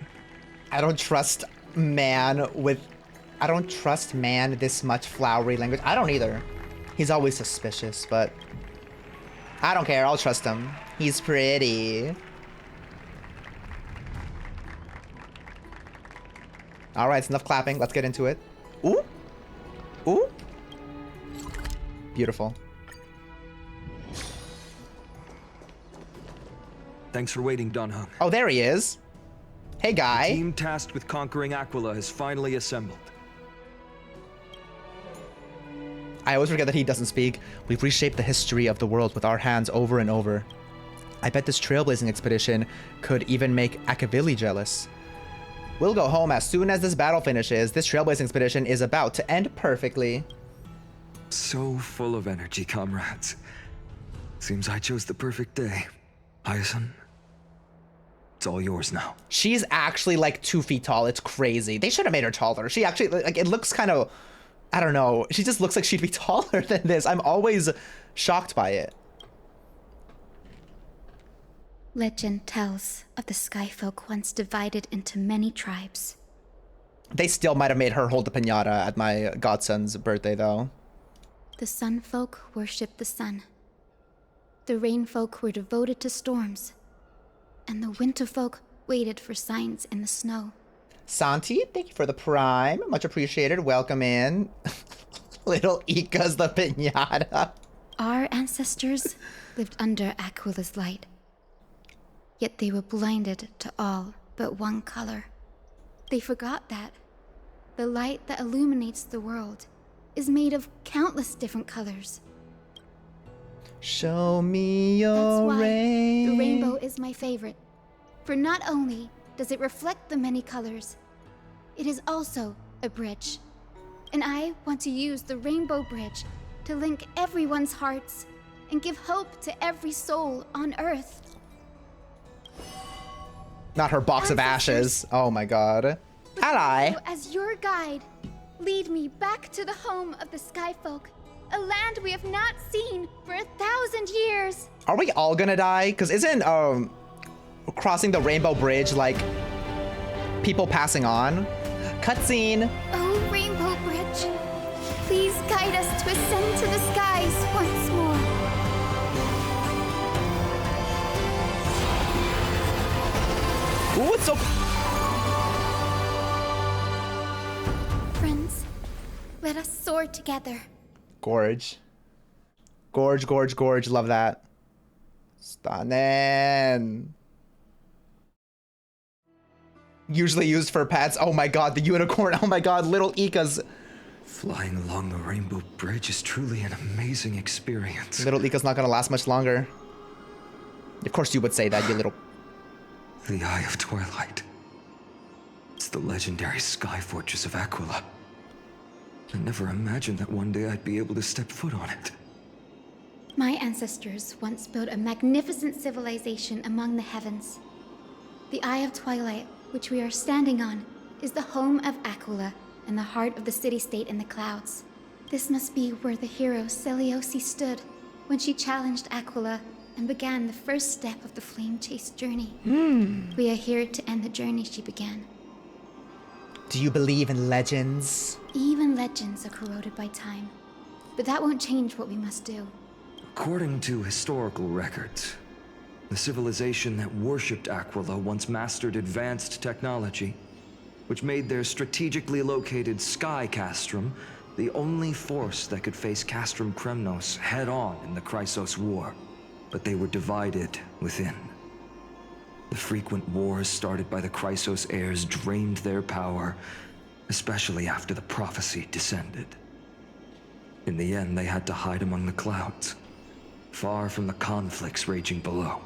I don't trust man this much flowery language. I don't either. He's always suspicious, but I don't care. I'll trust him. He's pretty. All right, it's enough clapping. Let's get into it. Ooh. Ooh. Beautiful. Thanks for waiting, Don Hung. Oh, there he is. Hey, guy. The team tasked with conquering Aquila has finally assembled. I always forget that he doesn't speak. We've reshaped the history of the world with our hands over and over. I bet this trailblazing expedition could even make Akavili jealous. We'll go home as soon as this battle finishes. This trailblazing expedition is about to end perfectly. So full of energy, comrades. Seems I chose the perfect day. Hyacinth, it's all yours now. She's actually like 2 feet tall. It's crazy. They should have made her taller. She actually, like, it looks kind of, I don't know. She just looks like she'd be taller than this. I'm always shocked by it. Legend tells of the Skyfolk once divided into many tribes. They still might have made her hold the piñata at my godson's birthday, though. The Sunfolk worshipped the sun. The Rainfolk were devoted to storms. And the Winterfolk waited for signs in the snow. Santi, thank you for the prime. Much appreciated. Welcome in. Little Ika's the piñata. Our ancestors lived under Aquila's light. Yet they were blinded to all but one color. They forgot that the light that illuminates the world is made of countless different colors. Show me your That's why rain. the rainbow is my favorite. For not only does it reflect the many colors, it is also a bridge. And I want to use the rainbow bridge to link everyone's hearts and give hope to every soul on Earth. Not her box of ashes. Oh my god. Ally. As your guide, lead me back to the home of the Skyfolk, a land we have not seen for 1,000 years. Are we all gonna die? Because isn't crossing the rainbow bridge like people passing on? Cutscene. Oh, Rainbow Bridge, please guide us to ascend to the skies once more. Ooh, it's so... Friends, let us soar together. Gorge. Gorge, gorge, gorge. Love that. Stunning. Usually used for pets. Oh my god, the unicorn. Oh my god, little Ika's. Flying along the Rainbow Bridge is truly an amazing experience. Little Ika's not gonna last much longer. Of course you would say that, you little... The Eye of Twilight. It's the legendary sky fortress of Aquila. I never imagined that one day I'd be able to step foot on it. My ancestors once built a magnificent civilization among the heavens. The Eye of Twilight, which we are standing on, is the home of Aquila and the heart of the city-state in the clouds. This must be where the hero Seliosi stood when she challenged Aquila and began the first step of the flame-chased journey. We are here to end the journey she began. Do you believe in legends? Even legends are corroded by time, but that won't change what we must do. According to historical records, the civilization that worshipped Aquila once mastered advanced technology, which made their strategically located Sky Castrum the only force that could face Castrum Kremnos head-on in the Chrysos War. But they were divided within. The frequent wars started by the Chrysos heirs drained their power, especially after the prophecy descended. In the end, they had to hide among the clouds, far from the conflicts raging below.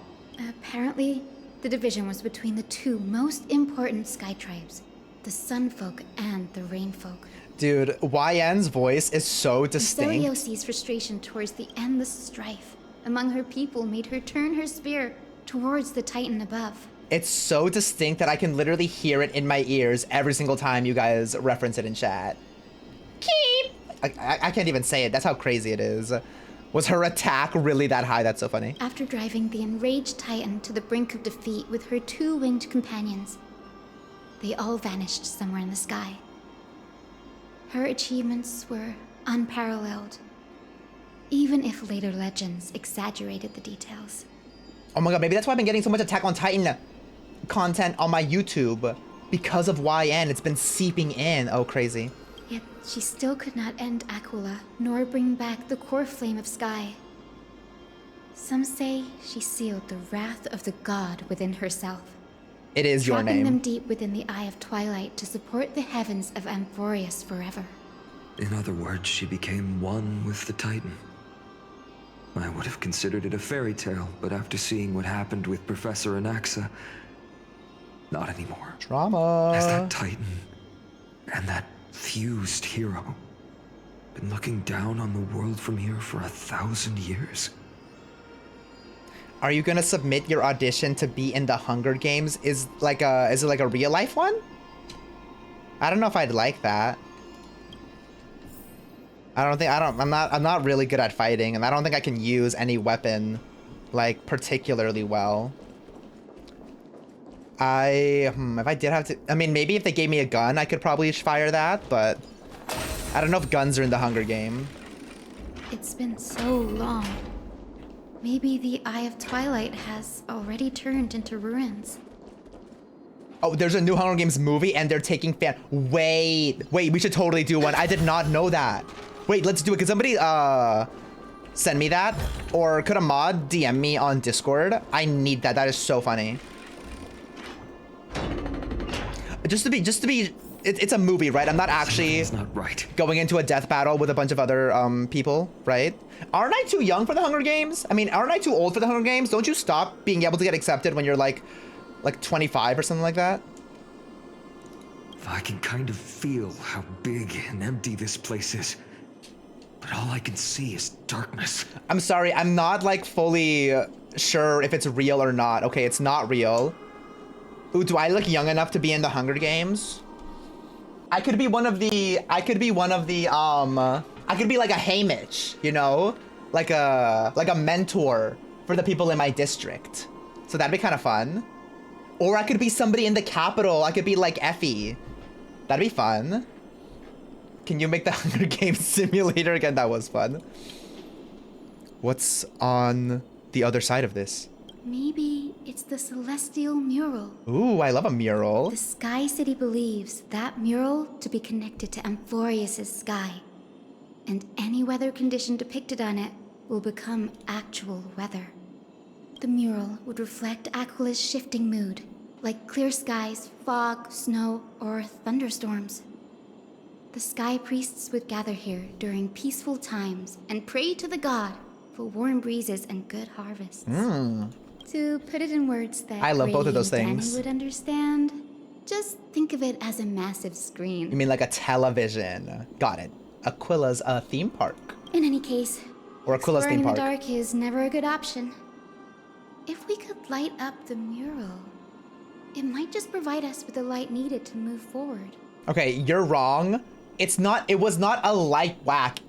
Apparently, the division was between the two most important sky tribes, the Sunfolk and the Rainfolk. Dude, YN's voice is so distinct. Celiosi's frustration towards the endless strife among her people made her turn her spear towards the Titan above. It's so distinct that I can literally hear it in my ears every single time you guys reference it in chat. Keep! I can't even say it. That's how crazy it is. Was her attack really that high? That's so funny. After driving the enraged Titan to the brink of defeat with her 2 winged companions, they all vanished somewhere in the sky. Her achievements were unparalleled, even if later legends exaggerated the details. Oh my god, maybe that's why I've been getting so much Attack on Titan content on my YouTube. Because of YN, it's been seeping in. Oh, crazy. Yet she still could not end Aquila, nor bring back the core flame of Sky. Some say she sealed the wrath of the god within herself. It is your trapping name. them deep within the Eye of Twilight to support the heavens of Amphorius forever. In other words, she became one with the Titan. I would have considered it a fairy tale, but after seeing what happened with Professor Anaxa, not anymore. Drama. As that Titan and that fused hero, been looking down on the world from here for 1,000 years. Are you gonna submit your audition to be in the Hunger Games? Is it like a real life one? I don't know if I'd like that. I'm not really good at fighting, and I don't think I can use any weapon like particularly well. If I did have to, I mean, maybe if they gave me a gun, I could probably fire that, but I don't know if guns are in the Hunger Game. It's been so long. Maybe the Eye of Twilight has already turned into ruins. Oh, there's a new Hunger Games movie and they're taking Wait, we should totally do one. I did not know that. Wait, let's do it. Could somebody send me that? Or could a mod DM me on Discord? I need that. That is so funny. Just to be, it's a movie, right? I'm not actually going into a death battle with a bunch of other people, right? Aren't I too young for the Hunger Games? I mean, aren't I too old for the Hunger Games? Don't you stop being able to get accepted when you're like 25 or something like that? I can kind of feel how big and empty this place is. But all I can see is darkness. I'm sorry, I'm not like fully sure if it's real or not. Okay, it's not real. Ooh, do I look young enough to be in the Hunger Games? I could be like a Haymitch, you know? Like a mentor for the people in my district. So that'd be kind of fun. Or I could be somebody in the Capitol. I could be like Effie. That'd be fun. Can you make the Hunger Games simulator again? That was fun. What's on the other side of this? Maybe it's the celestial mural. Ooh, I love a mural. The Sky City believes that mural to be connected to Amphorius' sky. And any weather condition depicted on it will become actual weather. The mural would reflect Aquila's shifting mood, like clear skies, fog, snow, or thunderstorms. The Sky Priests would gather here during peaceful times and pray to the god for warm breezes and good harvests. To put it in words that I love both of those Danny things. would understand, just think of it as a massive screen. You mean like a television? Got it. Aquila's theme park. In any case, Or Aquila's theme exploring park. the dark is never a good option. If we could light up the mural, it might just provide us with the light needed to move forward. Okay, you're wrong. It was not a light whack.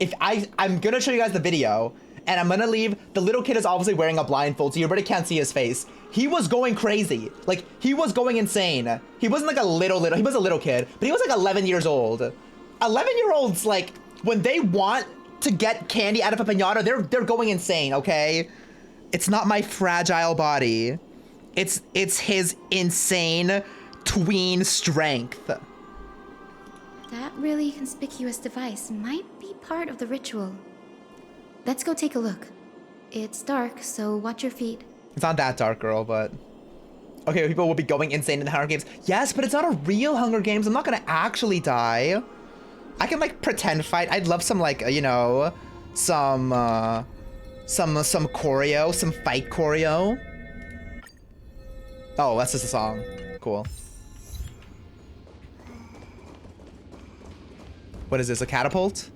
I'm gonna show you guys the video and I'm gonna leave. The little kid is obviously wearing a blindfold, so you really can't see his face. He was going crazy. Like, he was going insane. He wasn't like he was a little kid, but he was like 11 years old. 11-year-olds, like, when they want to get candy out of a piñata, they're going insane, okay? It's not my fragile body. It's his insane tween strength. That really conspicuous device might be part of the ritual. Let's go take a look. It's dark, so watch your feet. It's not that dark, girl, but... Okay, people will be going insane in the Hunger Games. Yes, but it's not a real Hunger Games. I'm not gonna actually die. I can, like, pretend fight. I'd love some, like, you know, some choreo, some fight choreo. Oh, that's just a song. Cool. What is this, a catapult?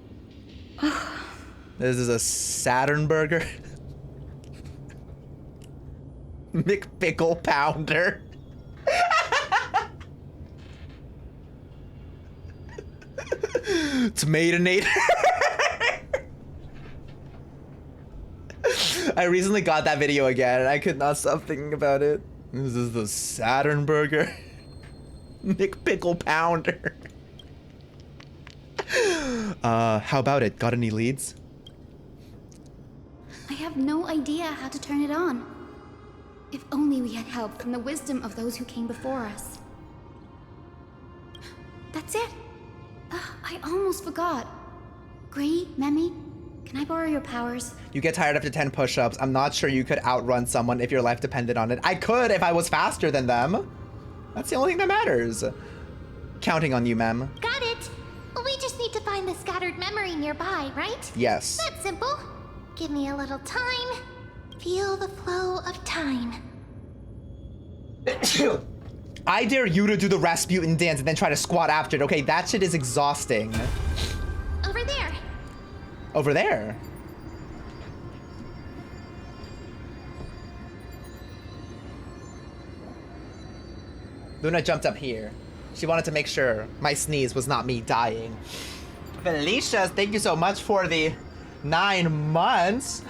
This is a Saturn burger. McPickle pounder. Tomatonator. I recently got that video again and I could not stop thinking about it. This is the Saturn burger. McPickle pounder. How about it? Got any leads? I have no idea how to turn it on. If only we had help from the wisdom of those who came before us. That's it. I almost forgot. Gray, Memi, can I borrow your powers? You get tired after 10 push-ups. I'm not sure you could outrun someone if your life depended on it. I could if I was faster than them. That's the only thing that matters. Counting on you, Mem. Got it. We just need to find the scattered memory nearby, right? Yes. That's simple. Give me a little time. Feel the flow of time. I dare you to do the Rasputin dance and then try to squat after it, okay? That shit is exhausting. Over there. Over there. Luna jumped up here. She wanted to make sure my sneeze was not me dying. Felicia, thank you so much for the 9 months.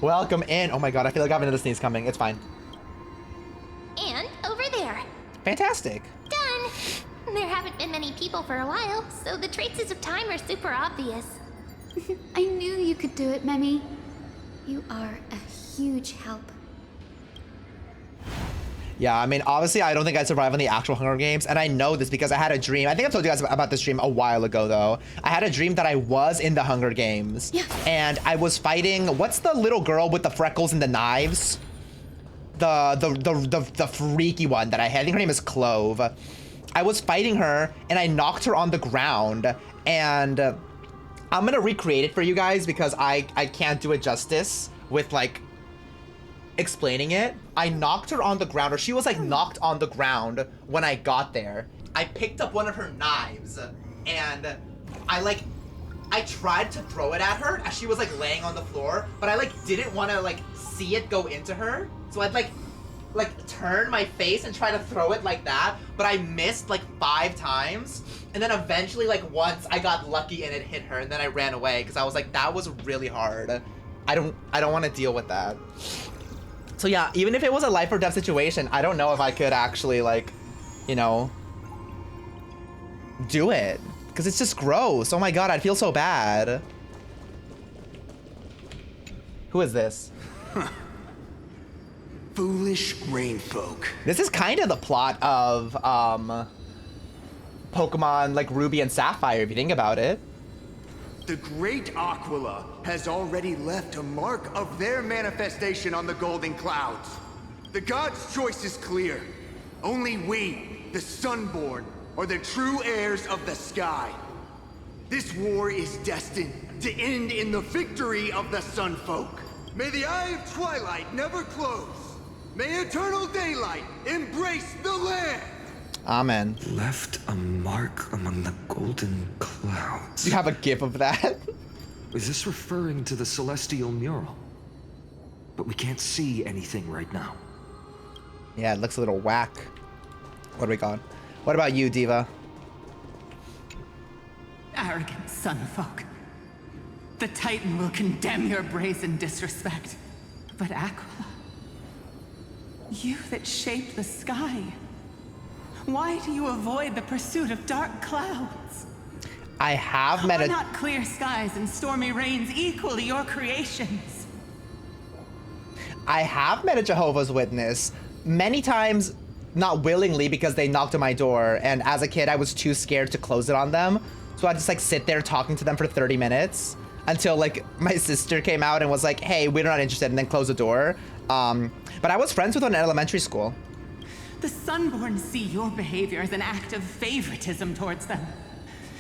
Welcome in. Oh my god, I feel like I have another sneeze coming. It's fine. And over there. Fantastic. Done. There haven't been many people for a while, so the traces of time are super obvious. I knew you could do it, Memi. You are a huge help. Yeah, I mean, obviously, I don't think I'd survive on the actual Hunger Games, and I know this because I had a dream. I think I've told you guys about this dream a while ago, though. I had a dream that I was in the Hunger Games, and I was fighting. What's the little girl with the freckles and the knives? The freaky one that I had. I think her name is Clove. I was fighting her, and I knocked her on the ground, and I'm gonna recreate it for you guys because I can't do it justice with like explaining it. I knocked her on the ground, or she was like knocked on the ground when I got there. I picked up one of her knives and I tried to throw it at her as she was like laying on the floor, but I like didn't want to like see it go into her. So I'd like turn my face and try to throw it like that, but I missed like 5 times. And then eventually like once I got lucky and it hit her, and then I ran away because I was like, that was really hard. I don't want to deal with that. So yeah, even if it was a life or death situation, I don't know if I could actually like, you know, do it. Because it's just gross. Oh my god, I'd feel so bad. Who is this? Foolish rain folk. This is kind of the plot of Pokemon like Ruby and Sapphire, if you think about it. The great Aquila has already left a mark of their manifestation on the golden clouds. The gods' choice is clear. Only we, the Sunborn, are the true heirs of the sky. This war is destined to end in the victory of the Sunfolk. May the Eye of Twilight never close. May eternal daylight embrace the land. Amen. Left a mark among the golden clouds. You have a gif of that? Is this referring to the celestial mural? But we can't see anything right now. Yeah, it looks a little whack. What do we got? What about you, Diva? Arrogant sunfolk. The Titan will condemn your brazen disrespect. But Aquila, you that shaped the sky, why do you avoid the pursuit of dark clouds? I have met Are not clear skies and stormy rains equally your creations? I have met a Jehovah's Witness many times, not willingly because they knocked on my door, and as a kid I was too scared to close it on them. So I just like sit there talking to them for 30 minutes until like my sister came out and was like, hey, we're not interested, and then close the door. But I was friends with them in elementary school. The Sunborn see your behavior as an act of favoritism towards them,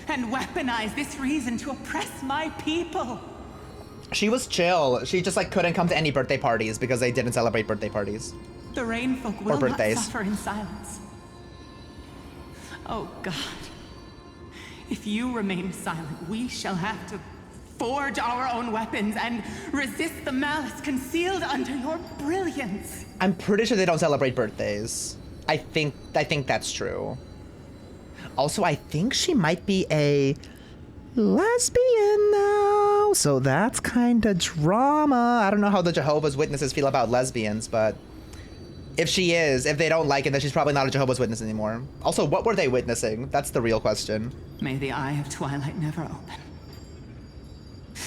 and weaponize this reason to oppress my people. She was chill. She just like couldn't come to any birthday parties because they didn't celebrate birthday parties. The Rainfolk will not suffer in silence. Oh God. If you remain silent, we shall have to forge our own weapons and resist the malice concealed under your brilliance. I'm pretty sure they don't celebrate birthdays. I think that's true. Also, I think she might be a lesbian now, so that's kind of drama. I don't know how the Jehovah's Witnesses feel about lesbians, but if she is, if they don't like it, then she's probably not a Jehovah's Witness anymore. Also, what were they witnessing? That's the real question. May the Eye of Twilight never open,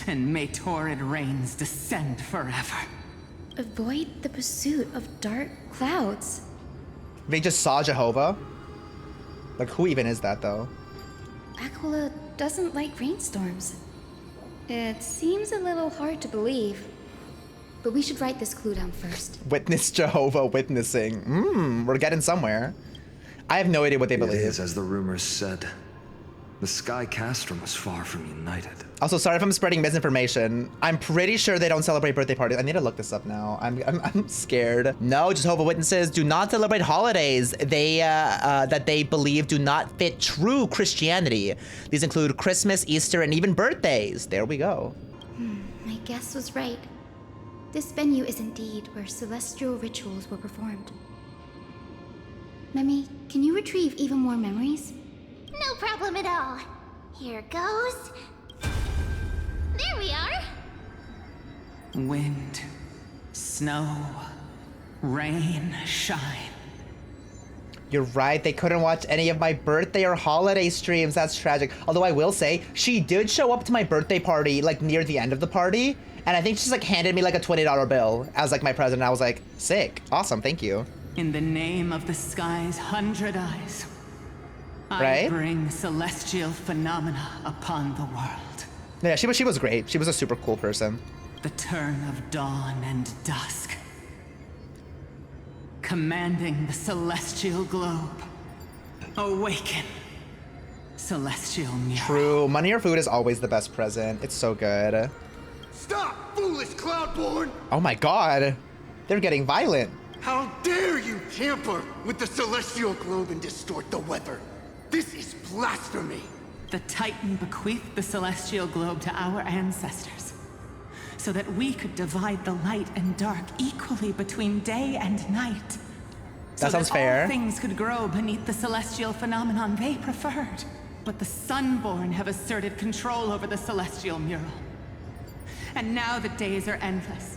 and may torrid rains descend forever. Avoid the pursuit of dark clouds. They just saw Jehovah? Like, who even is that, though? Aquila doesn't like rainstorms. It seems a little hard to believe. But we should write this clue down first. Witness Jehovah witnessing. We're getting somewhere. I have no idea what they believe. It is as the rumors said. The Sky Castrum was far from united. Also, sorry if I'm spreading misinformation. I'm pretty sure they don't celebrate birthday parties. I need to look this up now. I'm scared. No, Jehovah's Witnesses do not celebrate holidays that they believe do not fit true Christianity. These include Christmas, Easter, and even birthdays. There we go. guess was right. This venue is indeed where celestial rituals were performed. Memi, can you retrieve even more memories? No problem at all. Here goes. There we are. Wind, snow, rain, shine. You're right, they couldn't watch any of my birthday or holiday streams. That's tragic. Although I will say, she did show up to my birthday party, like near the end of the party. And I think she's like handed me like a $20 bill as like my present. I was like, sick, awesome, thank you. In the name of the sky's 100 eyes, Right? I bring celestial phenomena upon the world. Yeah, she was great. She was a super cool person. The turn of dawn and dusk. Commanding the celestial globe. Awaken. Celestial mirror. True, money or food is always the best present. It's so good. Stop, foolish Cloudborn! Oh my god, they're getting violent. How dare you tamper with the celestial globe and distort the weather? This is blasphemy! The Titan bequeathed the celestial globe to our ancestors, so that we could divide the light and dark equally between day and night. That sounds fair. All things could grow beneath the celestial phenomenon they preferred. But the Sunborn have asserted control over the celestial mural. And now the days are endless,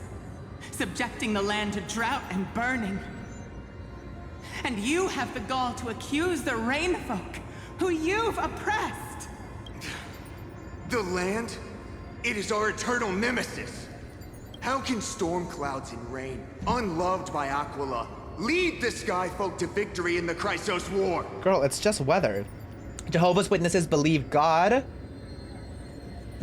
subjecting the land to drought and burning. And you have the gall to accuse the Rainfolk, who you've oppressed. The land? It is our eternal nemesis. How can storm clouds and rain, unloved by Aquila, lead the Skyfolk to victory in the Chrysos War? Girl, it's just weather. Jehovah's Witnesses believe God,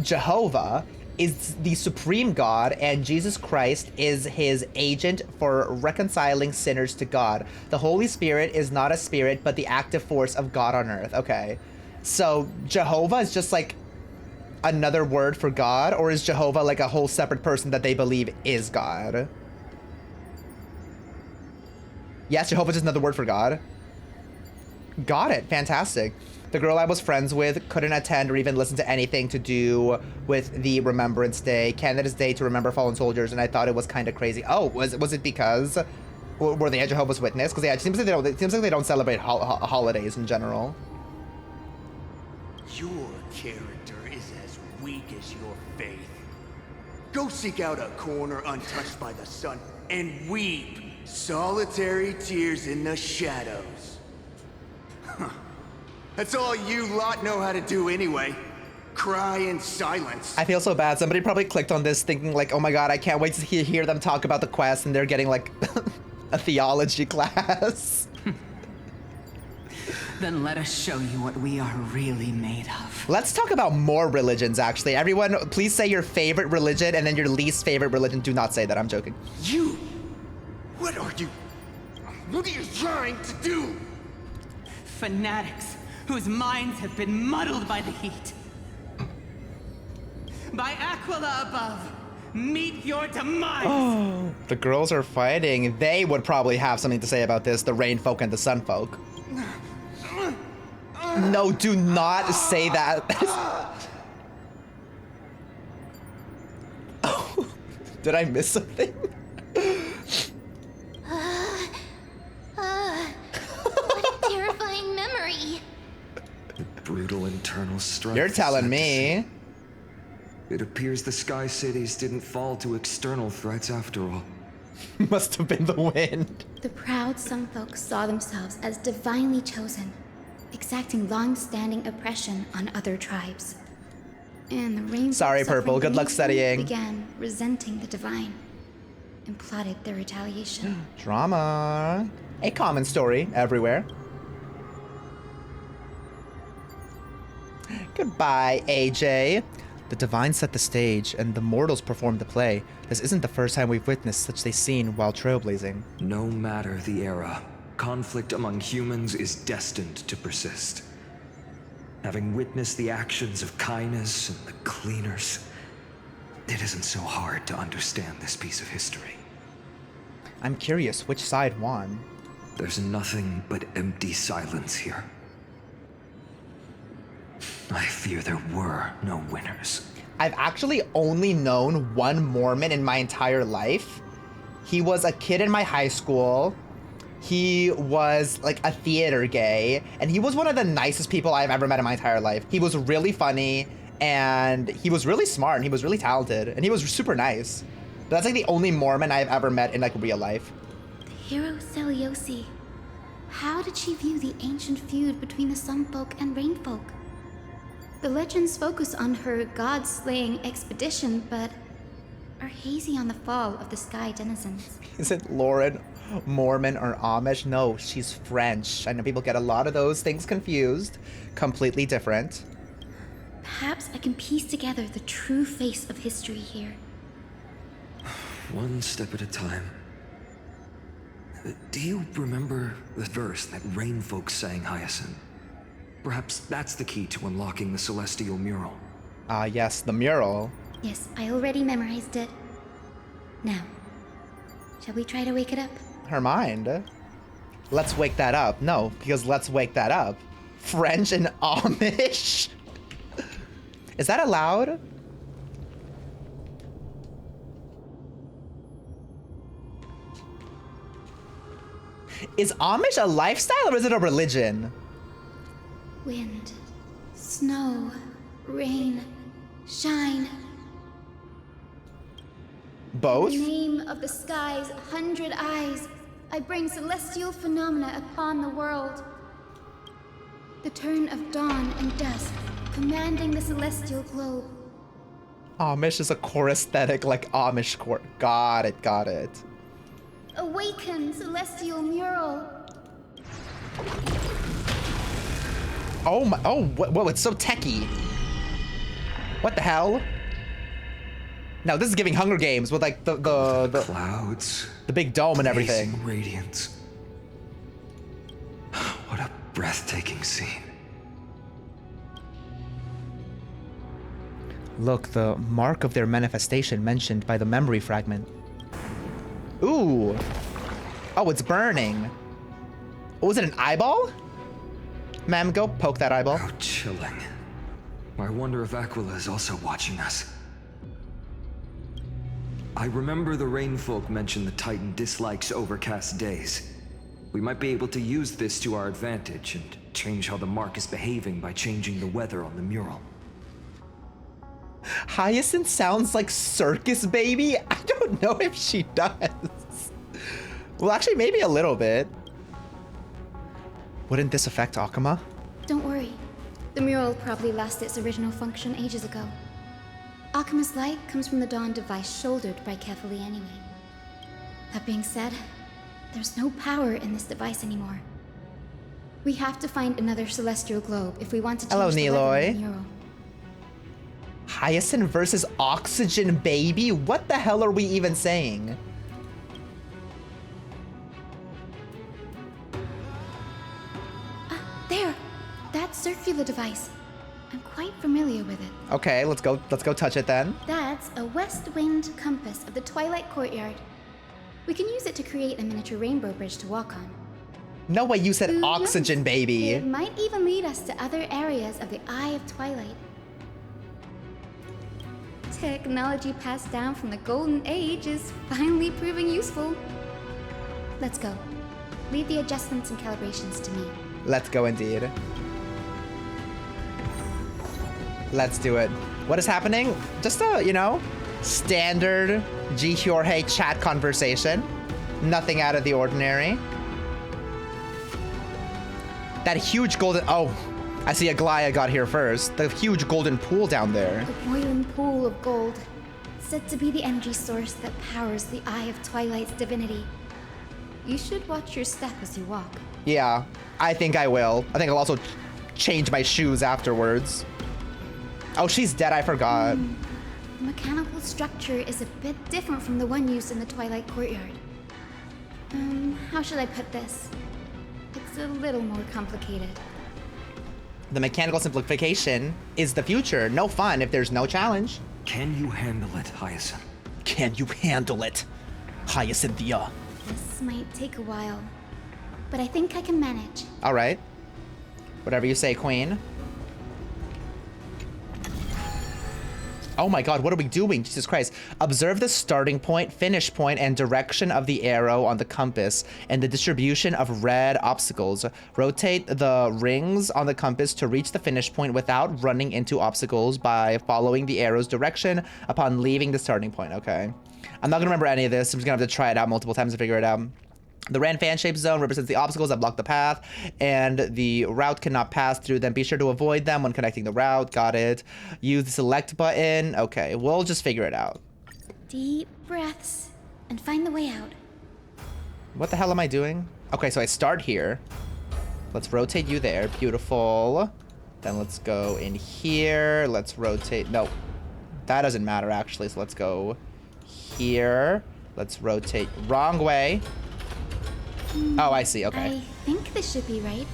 Jehovah, is the supreme God, and Jesus Christ is his agent for reconciling sinners to God. The Holy Spirit is not a spirit, but the active force of God on earth. Okay. So Jehovah is just like another word for God, or is Jehovah like a whole separate person that they believe is God? Yes, Jehovah is just another word for God. Got it. Fantastic. The girl I was friends with couldn't attend or even listen to anything to do with the Remembrance Day, Canada's Day to remember fallen soldiers, and I thought it was kind of crazy. Oh, was it because were they a Jehovah's Witness? Because yeah, it seems like they don't celebrate holidays in general. Your character is as weak as your faith. Go seek out a corner untouched by the sun and weep solitary tears in the shadows. Huh. That's all you lot know how to do anyway. Cry in silence. I feel so bad. Somebody probably clicked on this thinking like, oh my god, I can't wait to hear them talk about the quest, and they're getting like a theology class. Then let us show you what we are really made of. Let's talk about more religions, actually. Everyone, please say your favorite religion and then your least favorite religion. Do not say that, I'm joking. You! What are you? What are you trying to do? Fanatics whose minds have been muddled by the heat. By Aquila above, meet your demise! Oh, the girls are fighting. They would probably have something to say about this, the Rainfolk and the Sunfolk. No, do not say that. Oh, did I miss something? What a terrifying memory. The brutal internal strife. You're telling me. It appears the Sky Cities didn't fall to external threats after all. Must have been the wind. The proud Sunfolk saw themselves as divinely chosen, exacting long-standing oppression on other tribes. And the Rainfolk Sorry, Purple. Good luck studying. Began resenting the divine and plotted their retaliation. Drama. A common story everywhere. Goodbye, AJ. The divine set the stage, and the mortals performed the play. This isn't the first time we've witnessed such a scene while trailblazing. No matter the era, conflict among humans is destined to persist. Having witnessed the actions of Kindness and the Cleaners, it isn't so hard to understand this piece of history. I'm curious which side won. There's nothing but empty silence here. I fear there were no winners. I've actually only known one Mormon in my entire life. He was a kid in my high school. He was like a theater gay, and he was one of the nicest people I've ever met in my entire life. He was really funny, and he was really smart, and he was really talented, and he was super nice. But that's like the only Mormon I've ever met in like real life. The hero Seliosi. How did she view the ancient feud between the Sunfolk and Rainfolk? The legends focus on her god-slaying expedition, but are hazy on the fall of the sky denizens. Is it Lauren, Mormon, or Amish? No, she's French. I know people get a lot of those things confused. Completely different. Perhaps I can piece together the true face of history here. One step at a time. Do you remember the verse that Rainfolk sang, Hyacinth? Perhaps that's the key to unlocking the celestial mural. Yes, the mural. Yes, I already memorized it. Now, shall we try to wake it up? Her mind. Let's wake that up. No, because let's wake that up. French and Amish? Is that allowed? Is Amish a lifestyle or is it a religion? Wind, snow, rain, shine. Both? In the name of the sky's 100 eyes, I bring celestial phenomena upon the world. The turn of dawn and dusk, commanding the celestial globe. Amish is a core aesthetic like Amish core. Got it, got it. Awaken, celestial mural. Oh my, oh, whoa, it's so techy. What the hell? No, this is giving Hunger Games with like the clouds, the big dome and everything. Radiance. What a breathtaking scene. Look, the mark of their manifestation mentioned by the memory fragment. Ooh. Oh, it's burning. Oh, was it an eyeball? Ma'am, go poke that eyeball. How chilling. I wonder if Aquila is also watching us. I remember the Rainfolk mentioned the Titan dislikes overcast days. We might be able to use this to our advantage and change how the mark is behaving by changing the weather on the mural. Hyacinth sounds like Circus Baby. I don't know if she does. Well, actually, maybe a little bit. Wouldn't this affect Akama? Don't worry. The mural probably lost its original function ages ago. Akama's light comes from the dawn device shouldered by Kefali anyway. That being said, there's no power in this device anymore. We have to find another celestial globe if we want to change the weather in the mural. Hyacinth versus Oxygen Baby? What the hell are we even saying? There! That circular device. I'm quite familiar with it. Okay, let's go touch it then. That's a west wind compass of the Twilight Courtyard. We can use it to create a miniature rainbow bridge to walk on. No way you said Oxygen Baby. It might even lead us to other areas of the Eye of Twilight. Technology passed down from the Golden Age is finally proving useful. Let's go. Leave the adjustments and calibrations to me. Let's go indeed. Let's do it. What is happening? Just a, you know, standard G-Hyorhei chat conversation. Nothing out of the ordinary. That huge golden... Oh, I see Aglaea got here first. The huge golden pool down there. The boiling pool of gold. Said to be the energy source that powers the Eye of Twilight's divinity. You should watch your step as you walk. Yeah, I think I will. I think I'll also change my shoes afterwards. Oh, she's dead, I forgot. The mechanical structure is a bit different from the one used in the Twilight Courtyard. How should I put this? It's a little more complicated. The mechanical simplification is the future. No fun if there's no challenge. Can you handle it, Hyacinth? Can you handle it, Hyacinthia? This might take a while, but I think I can manage. All right. Whatever you say, Queen. Oh my god, what are we doing? Jesus Christ. Observe the starting point, finish point, and direction of the arrow on the compass and the distribution of red obstacles. Rotate the rings on the compass to reach the finish point without running into obstacles by following the arrow's direction upon leaving the starting point. Okay. I'm not gonna remember any of this. I'm just gonna have to try it out multiple times to figure it out. The red fan-shaped zone represents the obstacles that block the path, and the route cannot pass through them. Be sure to avoid them when connecting the route. Got it. Use the select button. Okay, we'll just figure it out. Deep breaths and find the way out. What the hell am I doing? Okay, so I start here. Let's rotate you there. Beautiful. Then let's go in here. Let's rotate. No, that doesn't matter, actually. So let's go here. Let's rotate. Wrong way. Oh, I see. Okay. I think this should be right.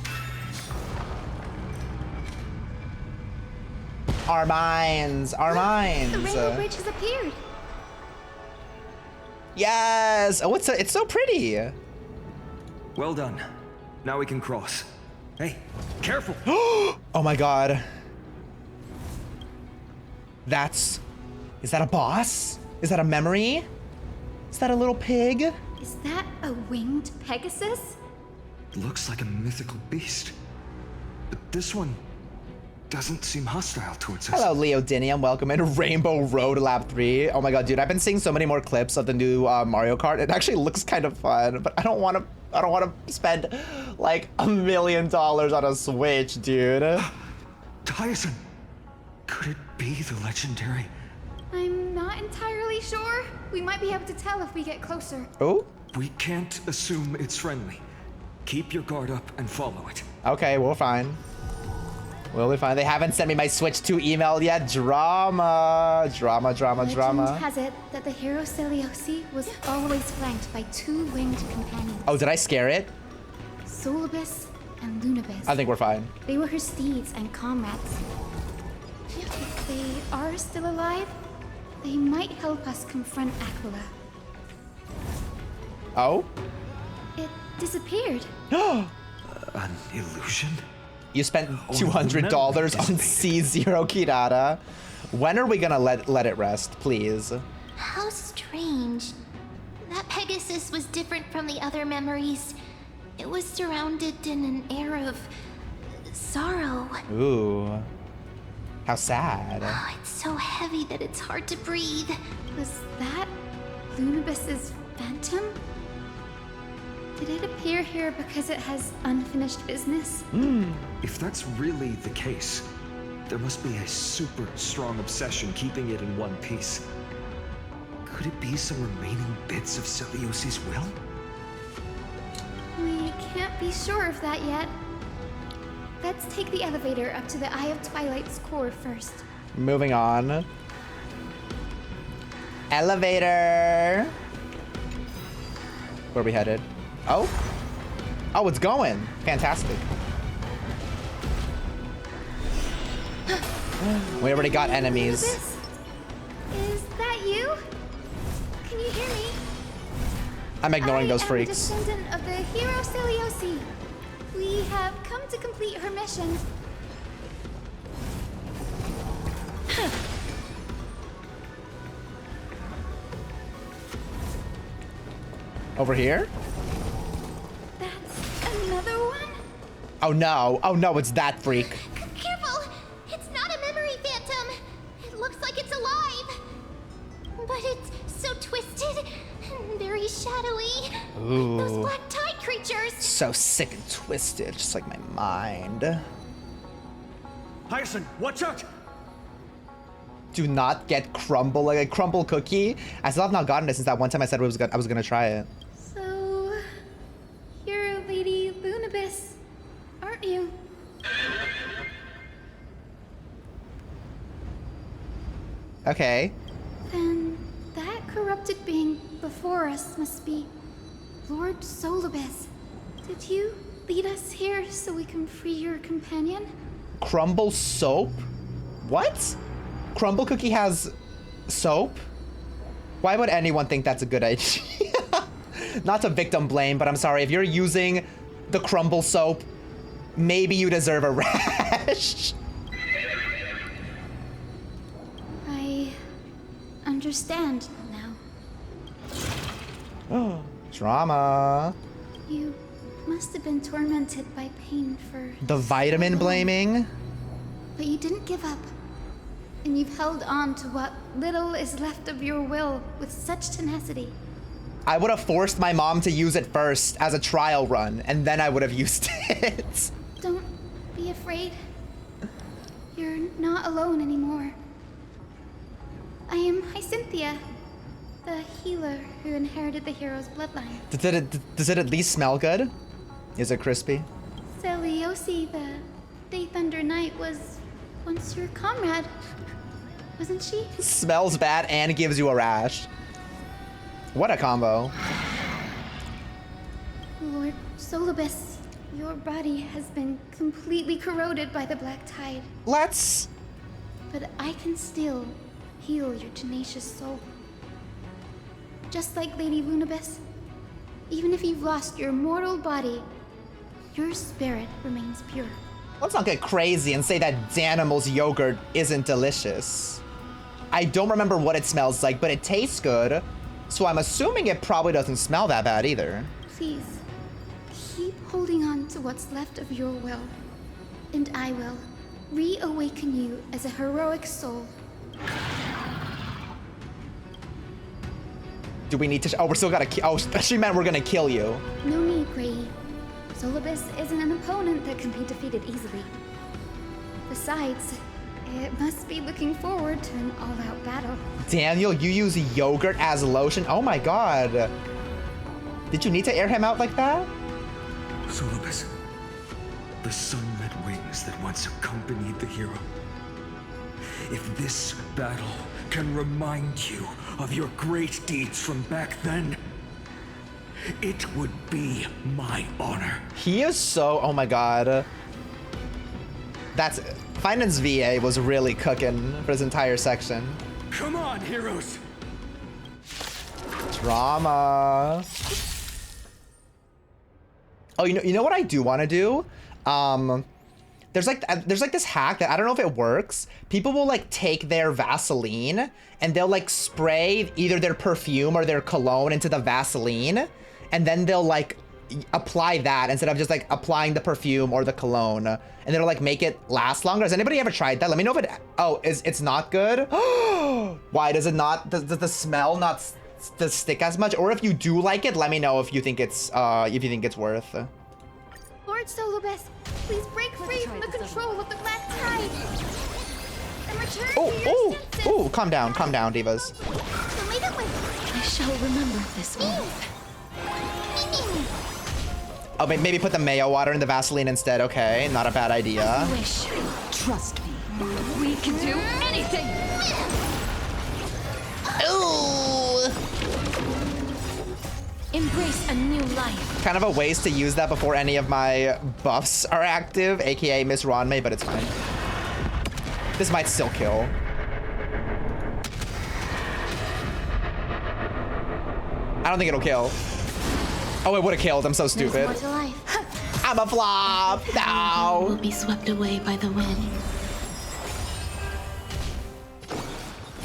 Our minds. Our minds. The rainbow bridge has appeared. Yes. Oh, it's so pretty. Well done. Now we can cross. Hey, careful. Oh my god. Is that a boss? Is that a memory? Is that a little pig? Is that a winged Pegasus? Looks like a mythical beast. But this one doesn't seem hostile towards us. Hello, Leo Dinium. Welcome in Rainbow Road Lab 3. Oh my god, dude, I've been seeing so many more clips of the new Mario Kart. It actually looks kind of fun, but I don't want to spend like $1 million on a Switch, dude. Tyson, could it be the legendary? I'm not entirely sure. We might be able to tell if we get closer. Oh? We can't assume it's friendly. Keep your guard up and follow it. Okay, we're fine. We'll be fine. They haven't sent me my Switch 2 email yet. Drama. Legend has it that the hero Celiosi was always flanked by 2 winged companions. Oh, did I scare it? Solibus and Lunabis. I think we're fine. They were her steeds and comrades. If they are still alive, they might help us confront Aquila. Oh? It disappeared. An illusion? You spent $200 on C0 Kirata. When are we gonna let it rest, please? How strange. That Pegasus was different from the other memories. It was surrounded in an air of sorrow. Ooh. How sad. Oh, it's so heavy that it's hard to breathe. Was that Lunabis's phantom? Did it appear here because it has unfinished business? If that's really the case, there must be a super strong obsession keeping it in one piece. Could it be some remaining bits of Celiosi's will? We can't be sure of that yet. Let's take the elevator up to the Eye of Twilight's core first. Moving on. Elevator. Where are we headed? Oh? Oh, it's going. Fantastic. We already got enemies. Is that you? Can you hear me? I'm ignoring those I am freaks. a descendant of the hero Celiosi. We have come to complete her mission. Over here? That's another one? Oh no. Oh no, it's that freak. Careful! It's not a memory phantom. It looks like it's alive. But it's so twisted and very shadowy. Ooh. Those black tide creatures. So sick and twisted, just like my mind. Hyacin, watch out! Do not get crumble like a crumble cookie. I still have not gotten it since that one time I said I was gonna try it. So, you're Lady Lunabis, aren't you? Okay. Then that corrupted being before us must be Lord Solibus. Did you lead us here so we can free your companion? Crumble soap? What? Crumble cookie has soap? Why would anyone think that's a good idea? Not to victim blame, but I'm sorry. If you're using the crumble soap, maybe you deserve a rash. I understand now. Drama. You must have been tormented by pain for The vitamin blaming. But you didn't give up. And you've held on to what little is left of your will with such tenacity. I would have forced my mom to use it first as a trial run, and then I would have used it. Don't be afraid. You're not alone anymore. I am Cynthia, the healer who inherited the hero's bloodline. Does it at least smell good? Is it crispy? Celiosi, the Day Thunder Knight, was once your comrade, wasn't she? Smells bad and gives you a rash. What a combo. Lord Solibus, your body has been completely corroded by the Black Tide. Let's... But I can still heal your tenacious soul. Just like Lady Lunabis, even if you've lost your mortal body, your spirit remains pure. Let's not get crazy and say that Danimal's yogurt isn't delicious. I don't remember what it smells like, but it tastes good. So I'm assuming it probably doesn't smell that bad either. Please, keep holding on to what's left of your will, and I will reawaken you as a heroic soul. Do we need to? Oh, we're still gonna kill. Oh, she meant we're gonna kill you. No need, Grey. Solibus isn't an opponent that can be defeated easily. Besides, it must be looking forward to an all-out battle. Daniel, you use yogurt as lotion? Oh my god. Did you need to air him out like that? Solibus, the sunlit wings that once accompanied the hero. If this battle can remind you of your great deeds from back then, it would be my honor. He is so, oh my god. That's, Finance VA was really cooking for this entire section. Come on, heroes. Drama. Oh, you know what I do want to do? There's like this hack that I don't know if it works. People will like take their Vaseline and they'll like spray either their perfume or their cologne into the Vaseline, and then they'll like apply that instead of just like applying the perfume or the cologne, and it'll like make it last longer. Has anybody ever tried that? Let me know if it, oh, it's not good? Why does it not, does the smell not stick as much? Or if you do like it, let me know if you think it's worth. Lord Solibus, please break free from the control of the Black Tide and return to your senses. Oh, calm down, divas. I shall remember this one. Oh, maybe put the mayo water in the Vaseline instead. Okay, not a bad idea. Wish. Trust me. We can do anything. Ooh. Embrace a new life. Kind of a waste to use that before any of my buffs are active, aka Miss Ronmei, but it's fine. This might still kill. I don't think it'll kill. Oh, it would have killed. I'm so stupid. I'm a flop. No. Will be swept away by the wind.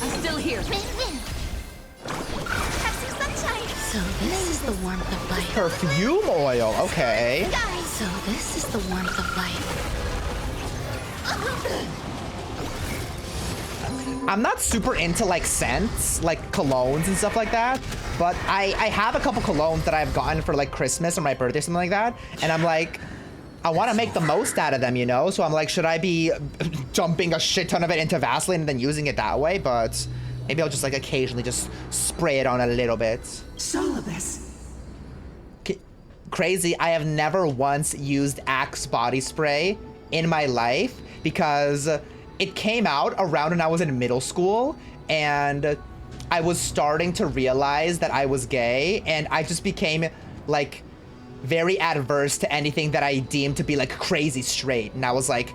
I'm still here. So this is the warmth of life. Perfume oil. Okay. So this is the warmth of life. I'm not super into like scents, like colognes and stuff like that, but I have a couple colognes that I've gotten for like Christmas or my birthday, something like that, and I'm like, I want to make the most out of them, you know? So I'm like, should I be dumping a shit ton of it into Vaseline and then using it that way? But maybe I'll just like occasionally just spray it on a little bit. Solibus. Crazy, I have never once used Axe body spray in my life because it came out around when I was in middle school, and I was starting to realize that I was gay, and I just became like very adverse to anything that I deemed to be like crazy straight. And I was like,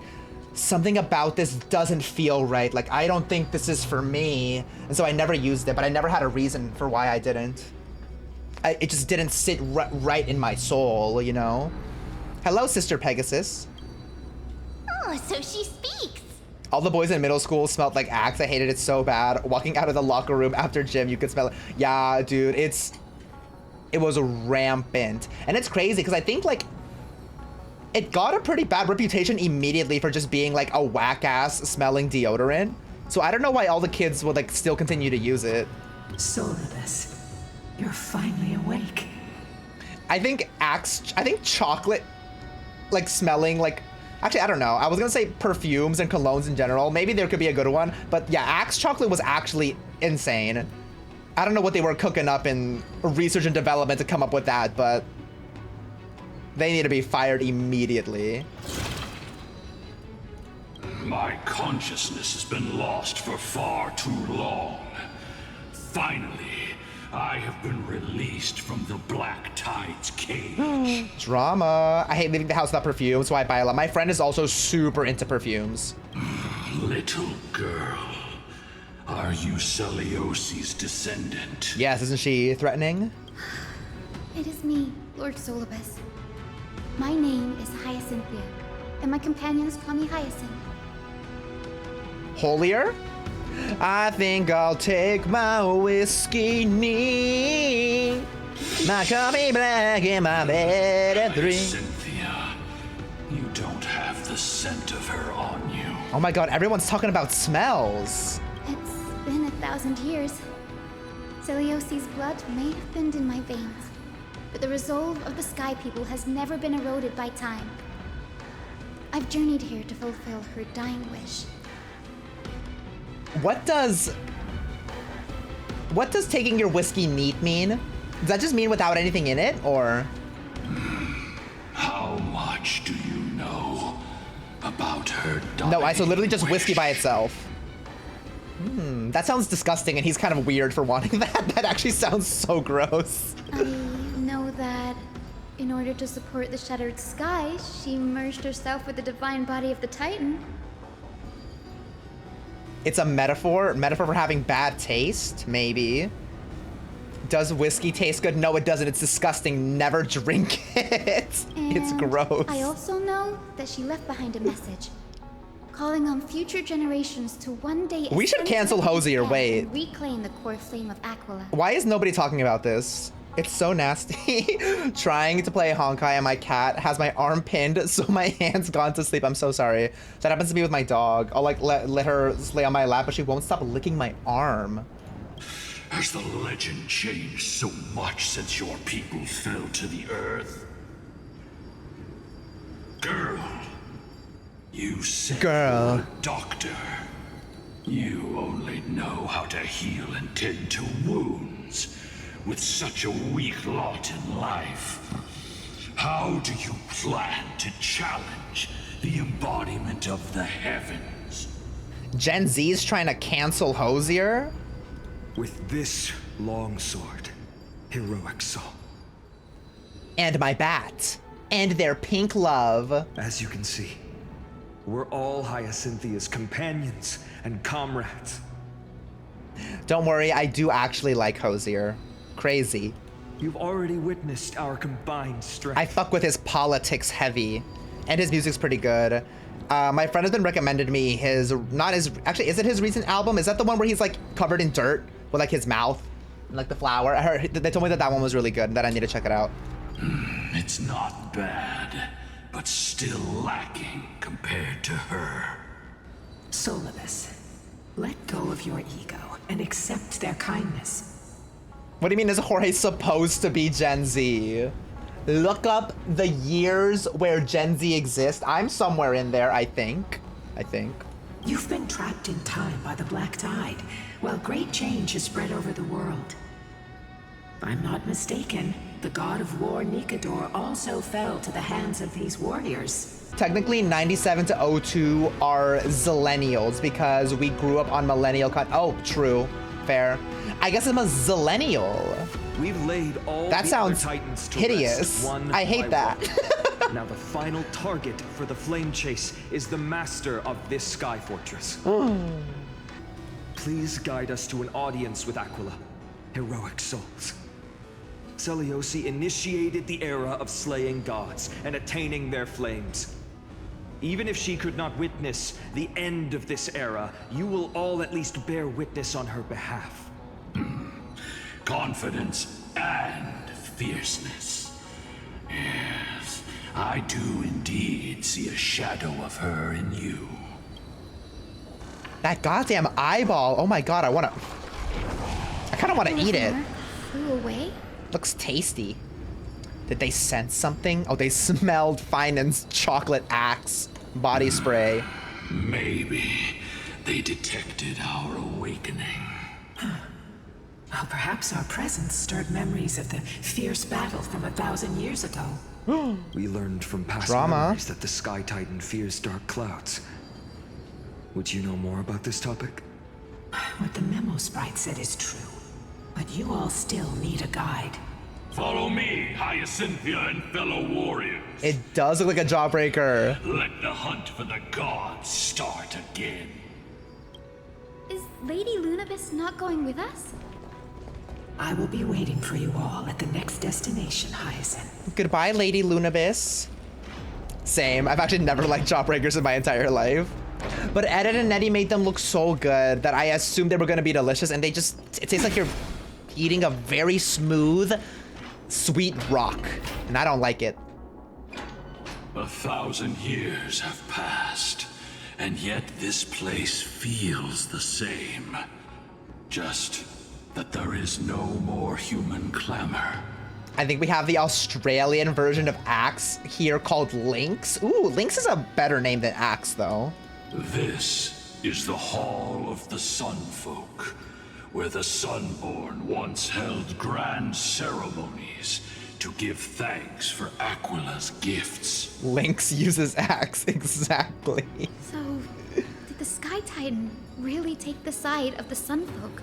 something about this doesn't feel right. Like, I don't think this is for me. And so I never used it, but I never had a reason for why I didn't. It just didn't sit right in my soul, you know? Hello, Sister Pegasus. Oh, so she speaks. All the boys in middle school smelled like Axe. I hated it so bad. Walking out of the locker room after gym, you could smell it. Yeah, dude, it was rampant. And it's crazy because I think like it got a pretty bad reputation immediately for just being like a whack-ass smelling deodorant. So I don't know why all the kids would like still continue to use it. Solidus, you're finally awake. I think chocolate, like smelling like, actually, I don't know. I was gonna say perfumes and colognes in general. Maybe there could be a good one, but yeah, Axe chocolate was actually insane. I don't know what they were cooking up in research and development to come up with that, but they need to be fired immediately. My consciousness has been lost for far too long. Finally, I have been released from the Black Tide's cage. Drama. I hate leaving the house without perfume, so I buy a lot. My friend is also super into perfumes. Little girl, are you Celiosi's descendant? Yes, isn't she threatening? It is me, Lord Solibus. My name is Hyacinthia, and my companions call me Hyacinth. Holier? I think I'll take my whiskey neat, my coffee black and my bed at 3. Cynthia, you don't have the scent of her on you. Oh my god, everyone's talking about smells. It's been 1,000 years. Celiosi's blood may have thinned in my veins, but the resolve of the Sky People has never been eroded by time. I've journeyed here to fulfill her dying wish. What does taking your whiskey neat mean? Does that just mean without anything in it, or? How much do you know about her dying No, so literally just wish? whiskey by itself. That sounds disgusting, and he's kind of weird for wanting that. That actually sounds so gross. I know that in order to support the shattered sky, she merged herself with the divine body of the Titan. It's a metaphor for having bad taste, maybe. Does whiskey taste good? No, it doesn't. It's disgusting. Never drink it. It's gross. I also know that she left behind a message, calling on future generations to one day. We should cancel Hosier. Wait. And reclaim the core flame of Aquila. Why is nobody talking about this? It's so nasty. Trying to play Honkai and my cat has my arm pinned, so my hand's gone to sleep. I'm so sorry. That happens to me with my dog. I'll like let her lay on my lap, but she won't stop licking my arm. Has the legend changed so much since your people fell to the earth? Girl, you said you were a doctor. You only know how to heal and tend to wounds. With such a weak lot in life, how do you plan to challenge the embodiment of the heavens? Gen Z's trying to cancel Hosier? With this long sword, heroic soul. And my bat. And their pink love. As you can see, we're all Hyacinthia's companions and comrades. Don't worry, I do actually like Hosier. Crazy. You've already witnessed our combined strength. I fuck with his politics heavy, and his music's pretty good. My friend has been recommended me actually, is it his recent album? Is that the one where he's like covered in dirt with like his mouth, and, like the flower? They told me that one was really good, and that I need to check it out. It's not bad, but still lacking compared to her. Solibus, let go of your ego and accept their kindness. What do you mean, is Jorge supposed to be Gen Z? Look up the years where Gen Z exists. I'm somewhere in there, I think. You've been trapped in time by the Black Tide, while great change has spread over the world. If I'm not mistaken, the god of war Nikador also fell to the hands of these warriors. Technically, 97 to 02 are Zillennials because we grew up on millennial Oh, true. Fair. I guess I'm a Zillennial. We've laid all that sounds Titans to hideous. Rest, one I hate that. Now the final target for the flame chase is the master of this sky fortress. Please guide us to an audience with Aquila. Heroic souls. Celiosi initiated the era of slaying gods and attaining their flames. Even if she could not witness the end of this era, you will all at least bear witness on her behalf. Confidence and fierceness. Yes, I do indeed see a shadow of her in you. That goddamn eyeball. Oh my god, I kind of want to eat it. Flew away? Looks tasty. Did they sense something? Oh, they smelled Finan's chocolate axe body spray. Maybe they detected our awakening. Well, perhaps our presence stirred memories of the fierce battle from 1,000 years ago. We learned from past Drama. memories that the Sky Titan fears dark clouds. Would you know more about this topic? What the memo sprite said is true, but you all still need a guide. Follow me, Hyacinthia and fellow warriors. It does look like a jawbreaker. Let the hunt for the gods start again. Is Lady Lunabis not going with us? I will be waiting for you all at the next destination, Hyacinth. Goodbye, Lady Lunabis. Same. I've actually never liked jawbreakers in my entire life. But Ed and Nettie made them look so good that I assumed they were going to be delicious, and it tastes like you're eating a very smooth, sweet rock, and I don't like it. 1,000 years have passed, and yet this place feels the same. Just that there is no more human clamor. I think we have the Australian version of Axe here called Lynx. Ooh, Lynx is a better name than Axe, though. This is the Hall of the Sunfolk, where the Sunborn once held grand ceremonies to give thanks for Aquila's gifts. Lynx uses Axe, exactly. So, did the Sky Titan really take the side of the Sunfolk?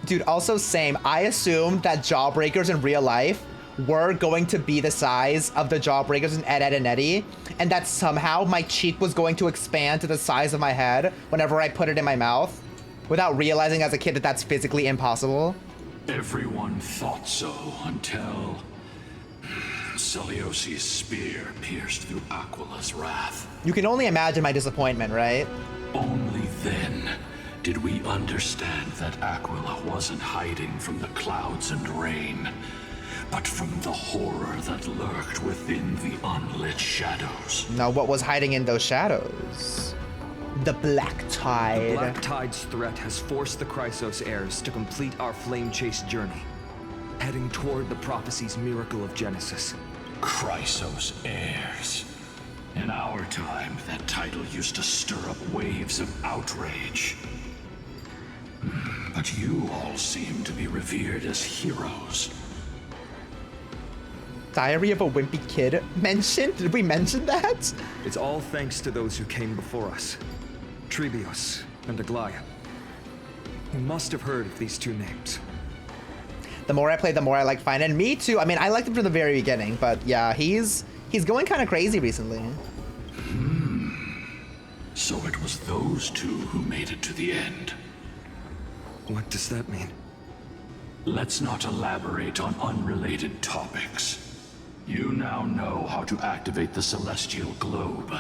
Dude, also same. I assumed that jawbreakers in real life were going to be the size of the jawbreakers in Ed, and Eddie, and that somehow my cheek was going to expand to the size of my head whenever I put it in my mouth, without realizing as a kid that that's physically impossible. Everyone thought so until Celiosi's spear pierced through Aquila's wrath. You can only imagine my disappointment, right? Only then did we understand that Aquila wasn't hiding from the clouds and rain, but from the horror that lurked within the unlit shadows. Now, what was hiding in those shadows? The Black Tide. The Black Tide's threat has forced the Chrysos heirs to complete our flame chase journey, heading toward the prophecy's miracle of Genesis. Chrysos heirs. In our time, that title used to stir up waves of outrage. But you all seem to be revered as heroes. Diary of a Wimpy Kid mentioned? Did we mention that? It's all thanks to those who came before us. Trebios and Aglaea. You must have heard of these two names. The more I play, the more I like Fine. And me too. I mean, I liked him from the very beginning, but yeah, he's going kind of crazy recently. So it was those two who made it to the end. What does that mean? Let's not elaborate on unrelated topics. You now know how to activate the celestial globe.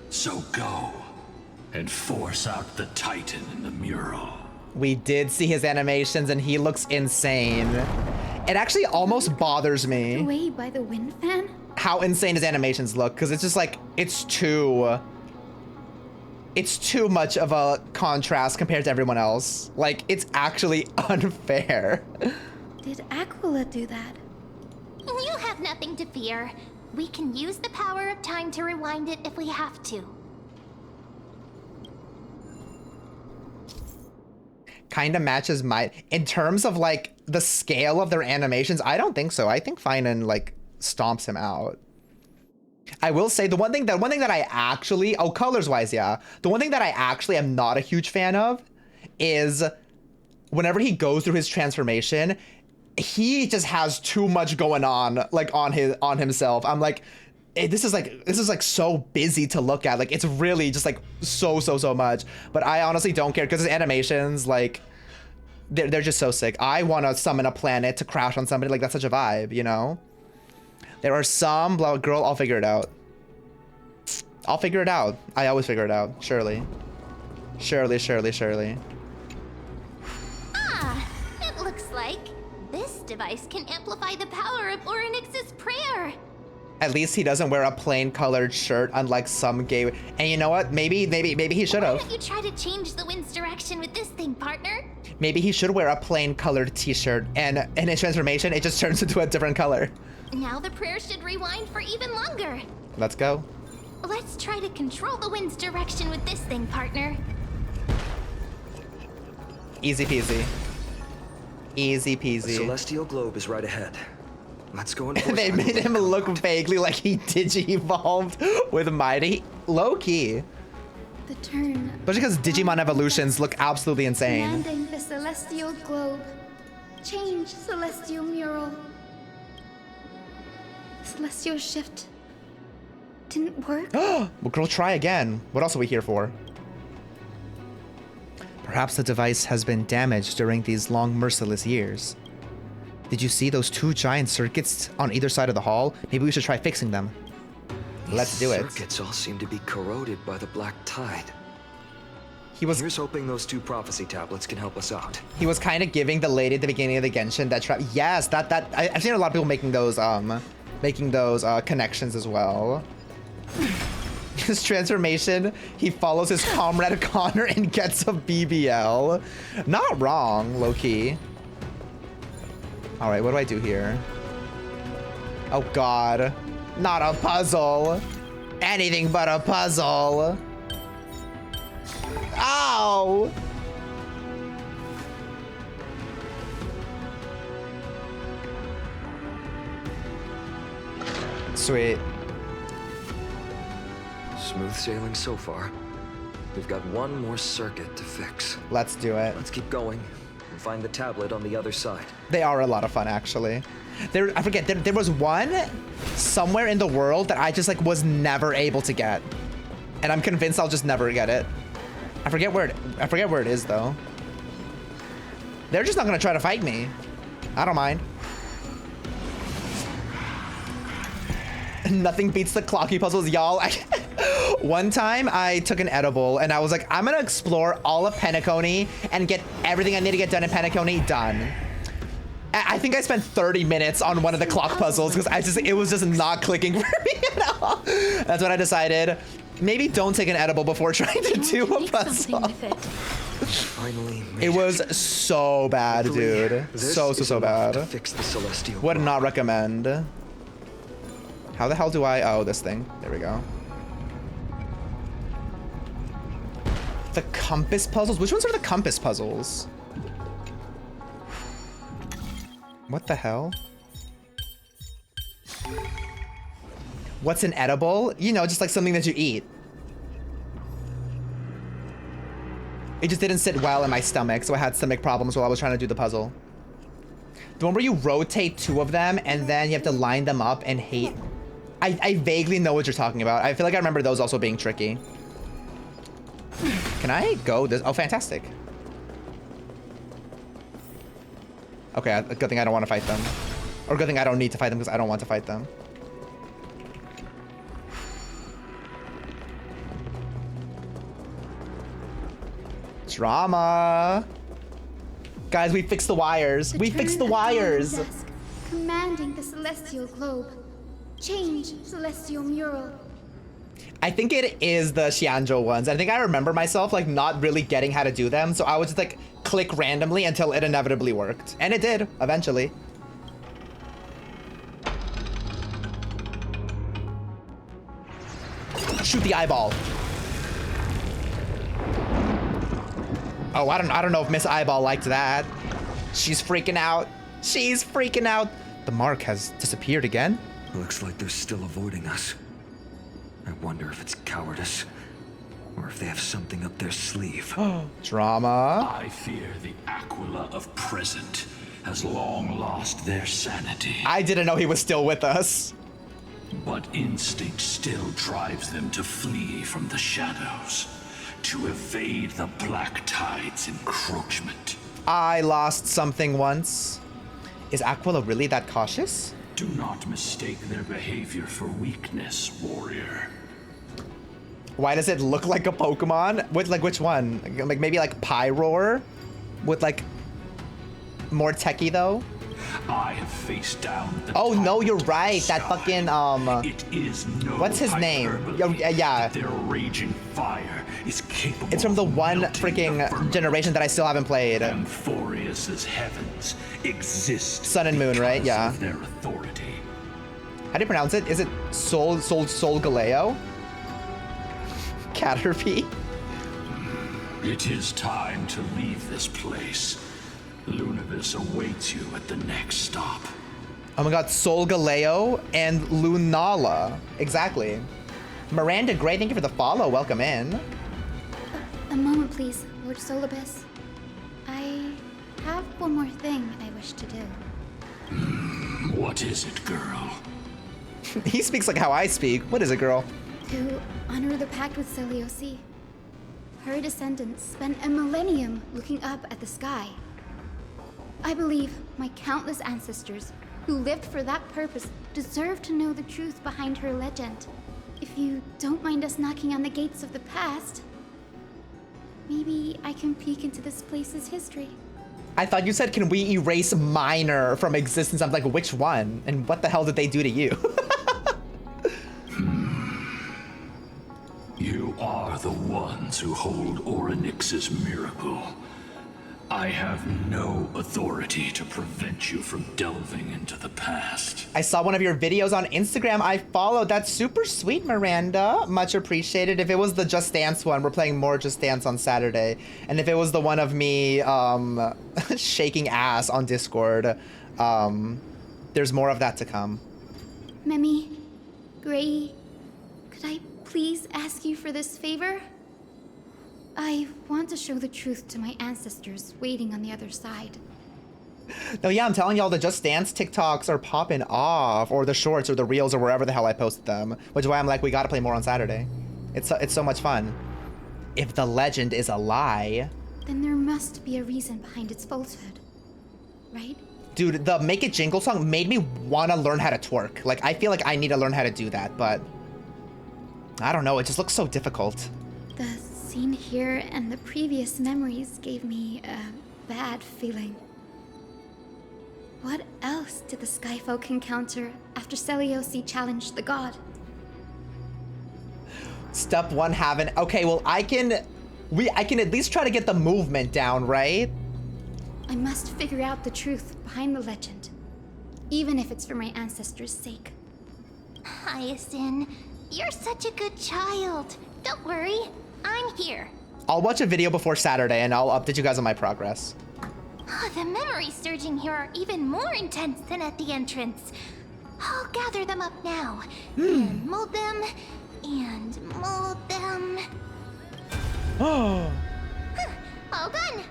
So go and force out the Titan in the mural. We did see his animations and he looks insane. It actually almost bothers me. Away by the wind fan? How insane his animations look, because it's just like, it's too much of a contrast compared to everyone else. Like, it's actually unfair. Did Aquila do that? You have nothing to fear. We can use the power of time to rewind it if we have to. Kind of matches my... In terms of, like, the scale of their animations, I don't think so. I think Finan, like, stomps him out. I will say the one thing that I actually... Oh, colors-wise, yeah. The one thing that I actually am not a huge fan of is whenever he goes through his transformation, he just has too much going on, like, on himself. I'm like... This is like so busy to look at. Like, it's really just like so much. But I honestly don't care because his animations, like, they're just so sick. I want to summon a planet to crash on somebody. Like, that's such a vibe, you know? There are some... Girl, I'll figure it out. I'll figure it out. I always figure it out. Surely. Surely, surely, surely. Ah, it looks like this device can amplify the power of Orynyx's prayer. At least he doesn't wear a plain colored shirt, unlike some gay. And you know what? Maybe he should have. Why don't you try to change the wind's direction with this thing, partner? Maybe he should wear a plain colored t-shirt, and in his transformation, it just turns into a different color. Now the prayer should rewind for even longer. Let's go. Let's try to control the wind's direction with this thing, partner. Easy peasy. Easy peasy. The celestial globe is right ahead. Let's go and They made him look vaguely like he digi-evolved with Mighty. Low-key. The turn. Especially because Digimon evolutions look absolutely insane. Commanding the celestial globe. Change celestial mural. Celestial shift. Didn't work? Well, girl, try again. What else are we here for? Perhaps the device has been damaged during these long, merciless years. Did you see those two giant circuits on either side of the hall? Maybe we should try fixing them. Let's do it. Circuits all seem to be corroded by the black tide. Here's hoping those 2 prophecy tablets can help us out. He was kind of giving the lady at the beginning of the Genshin that trap. Yes, I've seen a lot of people making those connections as well. His transformation, he follows his comrade Connor and gets a BBL. Not wrong, low-key. All right, what do I do here? Oh God, not a puzzle. Anything but a puzzle. Ow! Sweet. Smooth sailing so far. We've got one more circuit to fix. Let's do it. Let's keep going and find the tablet on the other side. They are a lot of fun, actually. I forget, there was one somewhere in the world that I just like was never able to get. And I'm convinced I'll just never get it. I forget where it is though. They're just not gonna try to fight me. I don't mind. Nothing beats the clocky puzzles, y'all. One time I took an edible and I was like, I'm gonna explore all of Penacony and get everything I need to get done in Penacony done. I think I spent 30 minutes on one of the clock puzzles because it was just not clicking for me at all. That's when I decided, maybe don't take an edible before trying to do a puzzle. Finally, it was so bad, dude. So bad. Fix the celestial. Would not recommend. How the hell do I? Oh, this thing. There we go. The compass puzzles? Which ones are the compass puzzles? What the hell? What's an edible? You know, just like something that you eat. It just didn't sit well in my stomach, so I had stomach problems while I was trying to do the puzzle. The one where you rotate 2 of them and then you have to line them up and hate. I vaguely know what you're talking about. I feel like I remember those also being tricky. Can I go this? Oh, fantastic. Okay, good thing I don't want to fight them. Or good thing I don't need to fight them because I don't want to fight them. Drama. Guys, we fixed the wires. We fixed the wires. Desk, commanding the celestial globe. Change celestial mural. I think it is the Xianzhou ones. I think I remember myself like not really getting how to do them, so I would just like click randomly until it inevitably worked. And it did, eventually. Shoot the eyeball. Oh, I don't know if Miss Eyeball liked that. She's freaking out. She's freaking out. The mark has disappeared again. Looks like they're still avoiding us. I wonder if it's cowardice, or if they have something up their sleeve. Drama. I fear the Aquila of present has long lost their sanity. I didn't know he was still with us. But instinct still drives them to flee from the shadows, to evade the Black Tide's encroachment. I lost something once. Is Aquila really that cautious? Do not mistake their behavior for weakness, warrior. Why does it look like a Pokemon? With like which one? Like maybe like Pyroar? With like more techie though? I have faced down the oh no, you're right. That fucking It is no what's his name? hyperbole Yeah. that their raging fire is capable. It's from the one freaking generation that I still haven't played. Amphorius's heavens exist. Sun and Moon, right? Yeah. Of their authority. How do you pronounce it? Is it Solgaleo? Caterpie? It is time to leave this place. Lunavis awaits you at the next stop. Oh my god, Solgaleo and Lunala. Exactly. Miranda Gray, thank you for the follow. Welcome in. A moment, please, Lord Solibus. I have one more thing I wish to do. What is it, girl? He speaks like how I speak. What is it, girl? To honor the pact with Celiosi. Her descendants spent a millennium looking up at the sky. I believe my countless ancestors who lived for that purpose deserve to know the truth behind her legend. If you don't mind us knocking on the gates of the past, maybe I can peek into this place's history. I thought you said, can we erase Minor from existence? I'm like, which one? And what the hell did they do to you? You are the ones who hold Orynyx's miracle. I have no authority to prevent you from delving into the past. I saw one of your videos on Instagram. I followed. That's super sweet, Miranda. Much appreciated. If it was the Just Dance one, we're playing more Just Dance on Saturday. And if it was the one of me shaking ass on Discord, there's more of that to come. Memi, Gray, could I please ask you for this favor? I want to show the truth to my ancestors waiting on the other side. No, yeah, I'm telling y'all, the Just Dance TikToks are popping off, or the shorts, or the reels, or wherever the hell I posted them. Which is why I'm like, we gotta play more on Saturday. It's so much fun. If the legend is a lie, then there must be a reason behind its falsehood, right? dude, the Make It Jingle song made me want to learn how to twerk. Like, I feel like I need to learn how to do that, but I don't know. It just looks so difficult. The scene here and the previous memories gave me a bad feeling. What else did the Skyfolk encounter after Celiosi challenged the god? Step one, haven't. Okay, well, I can at least try to get the movement down, right? I must figure out the truth behind the legend, even if it's for my ancestors' sake. Hyacinth, you're such a good child. Don't worry, I'm here. I'll watch a video before Saturday and I'll update you guys on my progress. The memories surging here are even more intense than at the entrance. I'll gather them up now and mold them and mold them. Oh. All done.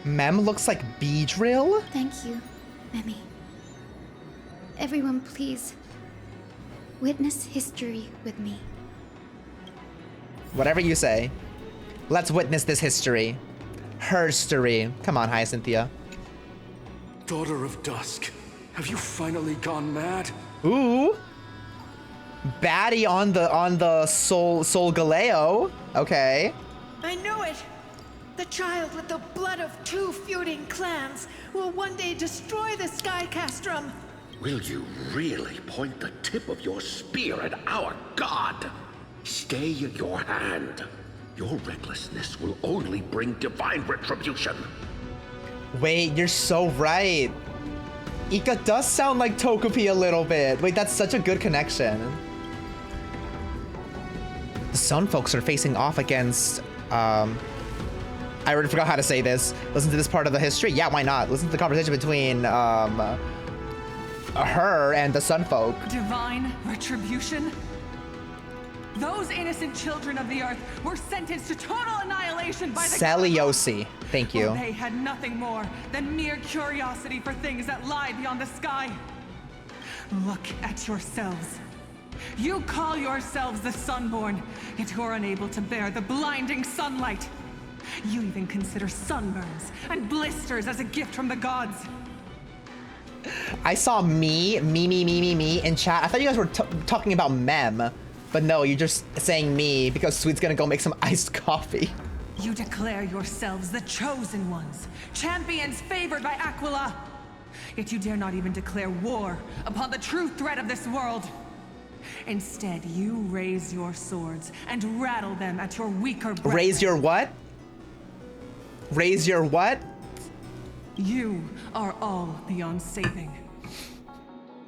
Mem looks like Beedrill? Thank you, Memi. Everyone, please, witness history with me. Whatever you say. Let's witness this history. Herstory. Come on, Hyacinthia. Daughter of Dusk, have you finally gone mad? Ooh. Baddie on the Solgaleo. Okay. I knew it! The child with the blood of two feuding clans will one day destroy the Sky Castrum. Will you really point the tip of your spear at our god? Stay your hand. Your recklessness will only bring divine retribution. Wait, you're so right. Ika does sound like Togepi a little bit. Wait, that's such a good connection. The Sun folks are facing off against, I already forgot how to say this. Listen to this part of the history. Yeah, why not? Listen to the conversation between, her and the Sun folk. Divine retribution? Those innocent children of the earth were sentenced to total annihilation by the Celiosi. Thank you. They had nothing more than mere curiosity for things that lie beyond the sky. Look at yourselves. You call yourselves the Sunborn, yet you're unable to bear the blinding sunlight. You even consider sunburns and blisters as a gift from the gods. I saw me in chat. I thought you guys were talking about Mem, but But no, you're just saying me because Sweet's gonna go make some iced coffee. You declare yourselves the chosen ones, champions favored by Aquila. Yet you dare not even declare war upon the true threat of this world. Instead, you raise your swords and rattle them at your weaker brethren. Raise your what? Raise your what? You are all beyond saving.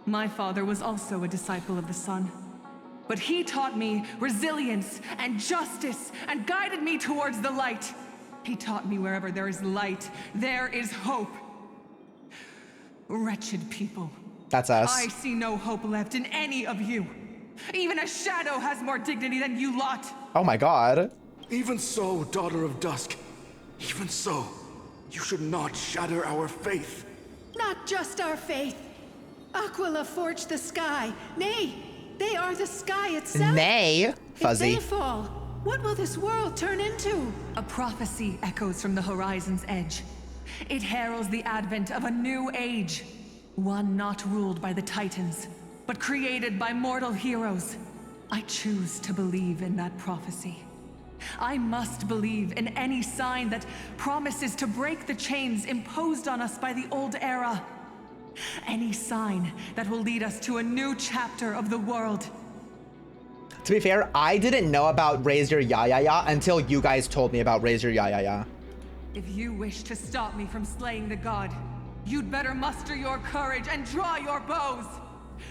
My father was also a disciple of the sun, but he taught me resilience and justice and guided me towards the light. He taught me wherever there is light, there is hope. Wretched people. That's us. I see no hope left in any of you. Even a shadow has more dignity than you lot. Oh my god. Even so, daughter of dusk. Even so, you should not shatter our faith. Not just our faith. Aquila forged the sky. Nay, they are the sky itself. Nay, Fuzzy. If they fall, what will this world turn into? A prophecy echoes from the horizon's edge. It heralds the advent of a new age. One not ruled by the Titans, but created by mortal heroes. I choose to believe in that prophecy. I must believe in any sign that promises to break the chains imposed on us by the old era. Any sign that will lead us to a new chapter of the world. To be fair, I didn't know about Raise Your Ya Ya Ya until you guys told me about Raise Your Ya Ya Ya. If you wish to stop me from slaying the god, you'd better muster your courage and draw your bows.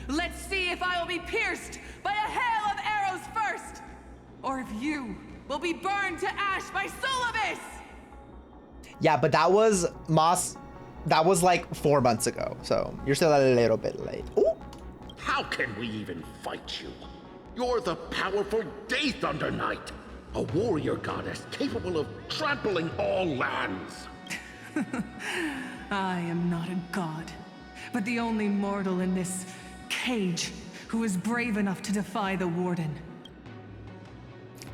Let's see if I will be pierced by a hail of arrows first, or if you will be burned to ash by Solibus! Yeah, but that was Moss. That was like 4 months ago, so you're still a little bit late. Ooh. How can we even fight you? You're the powerful Day Thunder Knight, a warrior goddess capable of trampling all lands. I am not a god, but the only mortal in this cage who is brave enough to defy the Warden.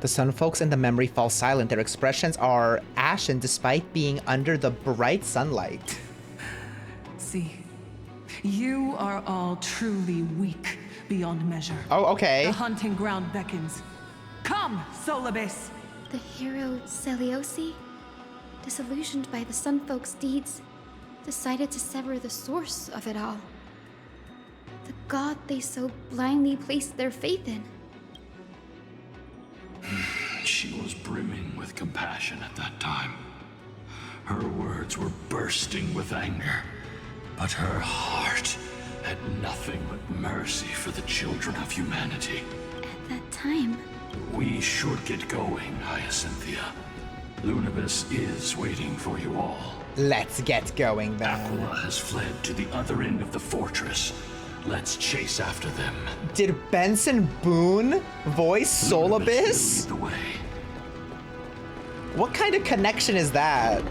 The sun folks in the memory fall silent. Their expressions are ashen despite being under the bright sunlight. See, you are all truly weak beyond measure. Oh, okay. The hunting ground beckons. Come, Solibus! The hero Celiosi, disillusioned by the Sunfolk's deeds, decided to sever the source of it all. The god they so blindly placed their faith in. She was brimming with compassion at that time. Her words were bursting with anger, but her heart had nothing but mercy for the children of humanity. At that time, We should get going, Hyacinthia. Lunibus is waiting for you all. Let's get going then. Aquila has fled to the other end of the fortress. Let's chase after them. Did Benson Boone voice Solibus? Lead the way. What kind of connection is that?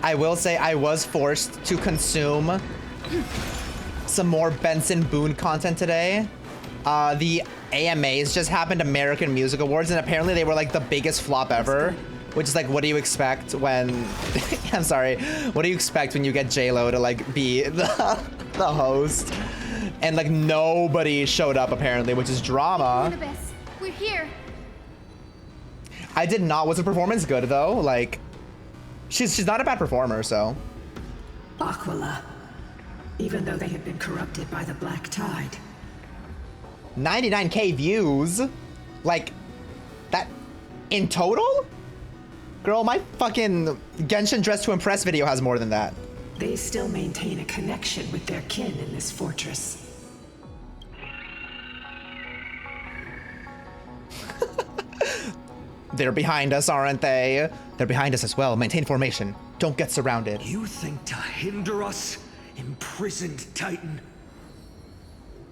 I will say I was forced to consume some more Benson Boone content today. The AMAs just happened, American Music Awards, and apparently they were like the biggest flop ever. Which is like, what do you expect when... I'm sorry. What do you expect when you get J-Lo to like be the host? And like nobody showed up apparently, which is drama. Lunibus, we're here. I did not. Was the performance good though? Like, she's not a bad performer, so. Aquila, even though they had been corrupted by the Black Tide. 99K views? Like, that in total? Girl, my fucking Genshin Dress to Impress video has more than that. They still maintain a connection with their kin in this fortress. They're behind us, aren't they? They're behind us as well. Maintain formation. Don't get surrounded. You think to hinder us, imprisoned Titan?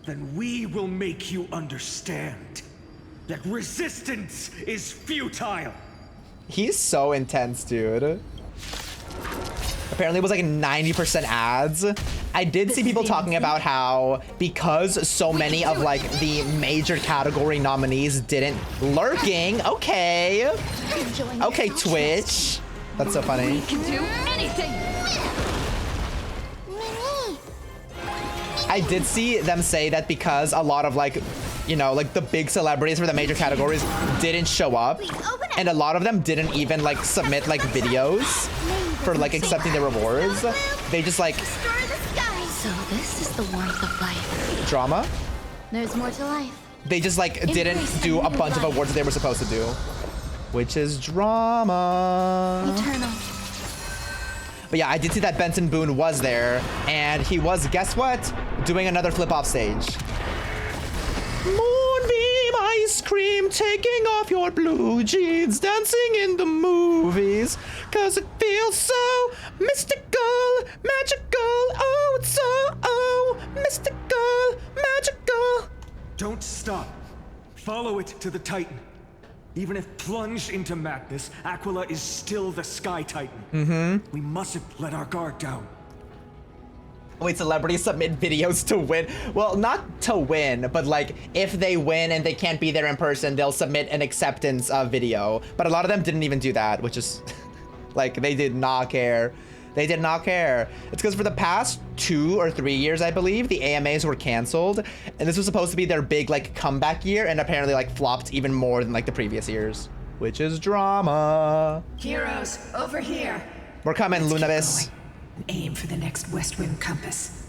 Then we will make you understand that resistance is futile. He's so intense, dude. Apparently it was like 90% ads. I did see people talking about how because so many of like the major category nominees didn't lurking. Okay. Okay, Twitch. That's so funny. We can do anything. I I did see them say that because a lot of like, you know, like the big celebrities for the major categories didn't show up, and a lot of them didn't even like submit like videos for like accepting the rewards. They just like So this is the warmth of life. drama. There's more to life. They just like didn't do a bunch of awards that they were supposed to do, which is drama. Eternal. But yeah, I did see that Benson Boone was there, and he was, guess what? Doing another flip off stage. Moonbeam ice cream, taking off your blue jeans, dancing in the movies, 'cause it feels so mystical, magical, oh, it's so mystical, magical. Don't stop. Follow it to the Titan. Even if plunged into madness, Aquila is still the Sky Titan. Mm-hmm. We mustn't let our guard down. Wait, celebrities submit videos to win? Well, not to win, but like if they win and they can't be there in person, they'll submit an acceptance video. But a lot of them didn't even do that, which is like they did not care. They did not care. It's because for the past 2 or 3 years, I believe, the AMAs were canceled, and this was supposed to be their big like comeback year, and apparently like flopped even more than like the previous years, which is drama. Heroes, over here. We're coming, Lunabis. Aim for the next west wind compass.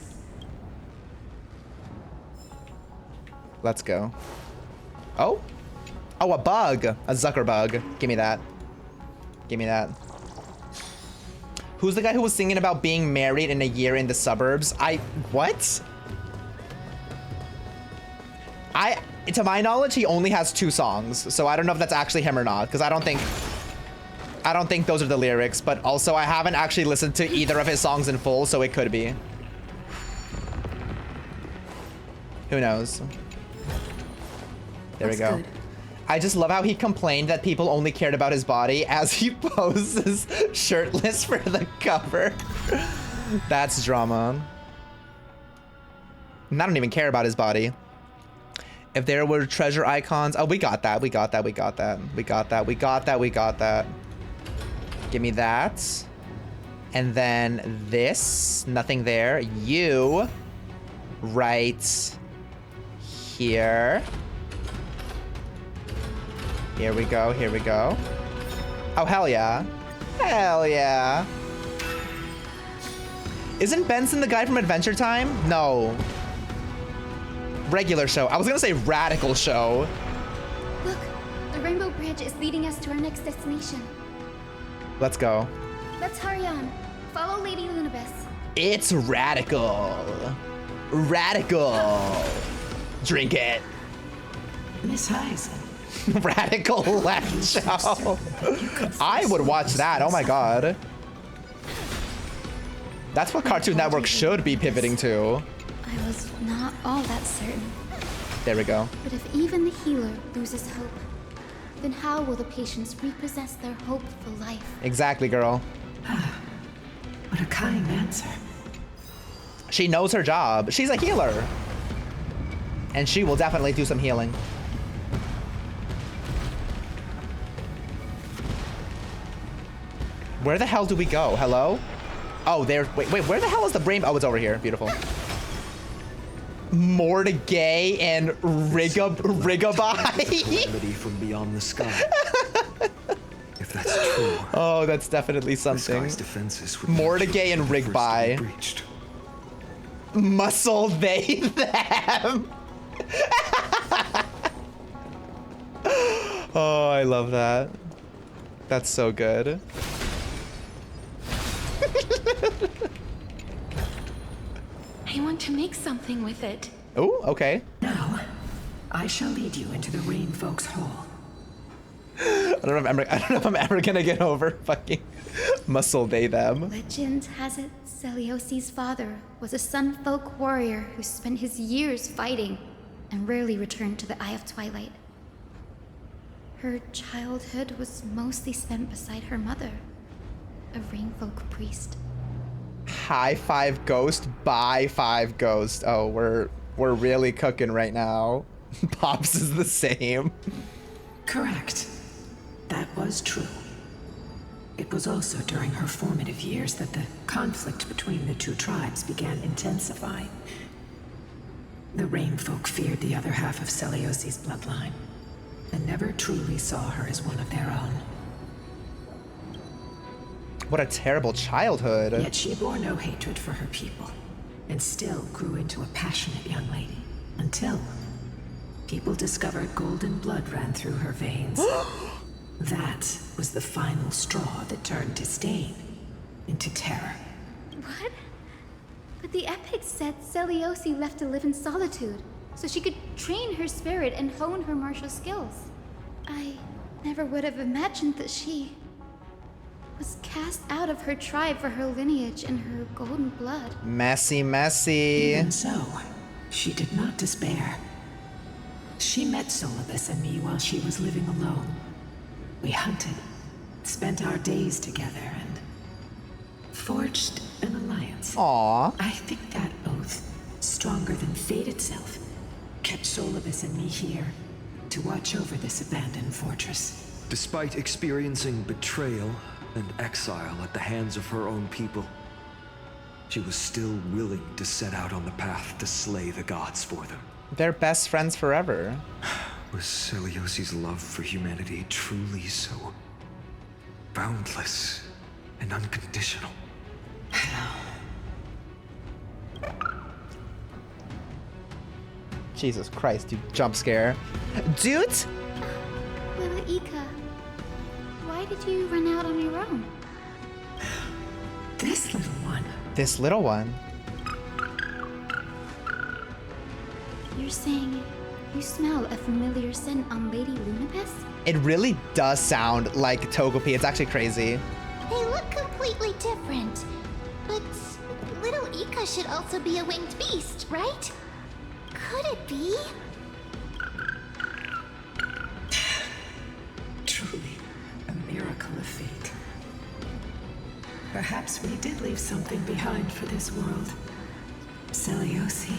Let's go. Oh, a bug, a Zucker bug. Give me that. Give me that. Who's the guy who was singing about being married in a year in the suburbs? What? To my knowledge, he only has 2 songs, so I don't know if that's actually him or not, because I don't think those are the lyrics, but also I haven't actually listened to either of his songs in full, so it could be. Who knows? There we go. Good. I just love how he complained that people only cared about his body as he poses shirtless for the cover. That's drama. And I don't even care about his body. If there were treasure icons, oh, we got that, we got that, we got that, we got that, we got that, we got that. Give me that. And then this, nothing there. You, right here. Here we go, here we go. Oh, hell yeah. Hell yeah. Isn't Benson the guy from Adventure Time? No. Regular show. I was gonna say radical show. Look, the Rainbow Bridge is leading us to our next destination. Let's go. Let's hurry on. Follow Lady Lunabis. It's radical. Radical. Drink it. Miss Heisen. Radical left show. I would watch that. Oh my god. That's what Cartoon Network should be pivoting to. I was not all that certain. There we go. But if even the healer loses hope, then how will the patients repossess their hope for life? Exactly, girl. What a kind answer. She knows her job. She's a healer. And she will definitely do some healing. Where the hell do we go? Hello? Oh, there. Wait, where the hell is the brain? Oh, it's over here. Beautiful. Mortigay and Rigabai. Remedy from beyond the sky. If that's true. Oh, that's definitely something. Mortigay and Rigby. Muscle they them. Oh, I love that. That's so good. I want to make something with it. Oh, okay. Now, I shall lead you into the Rain Folks Hall. I don't know if I'm ever gonna get over fucking muscle they them. Legend has it Celiosi's father was a Sunfolk warrior who spent his years fighting and rarely returned to the Eye of Twilight. Her childhood was mostly spent beside her mother, a Rainfolk priest. High five ghost, bye five ghost. Oh, we're really cooking right now. Pops is the same. Correct. That was true. It was also during her formative years that the conflict between the two tribes began intensifying. The Rainfolk feared the other half of Celiosi's bloodline, and never truly saw her as one of their own. What a terrible childhood. Yet she bore no hatred for her people, and still grew into a passionate young lady, until people discovered golden blood ran through her veins. That was the final straw that turned disdain into terror. What? But the epics said Celiosi left to live in solitude, so she could train her spirit and hone her martial skills. I never would have imagined that she was cast out of her tribe for her lineage and her golden blood. Messy. Even so, she did not despair. She met Solibus and me while she was living alone. We hunted, spent our days together, and forged an alliance. Aww. I think that oath, stronger than fate itself, kept Solibus and me here to watch over this abandoned fortress. Despite experiencing betrayal and exile at the hands of her own people, she was still willing to set out on the path to slay the gods for them. They're best friends forever. Was Celiosi's love for humanity truly so boundless and unconditional? Jesus Christ, dude, jump scare. Dude! Little Ika, why did you run out on your own? This little one. This little one? You're saying you smell a familiar scent on Lady Lunapis? It really does sound like Togepi. It's actually crazy. They look completely different. But little Ika should also be a winged beast, right? Could it be? Truly, a miracle of fate. Perhaps we did leave something behind for this world. Celiosi.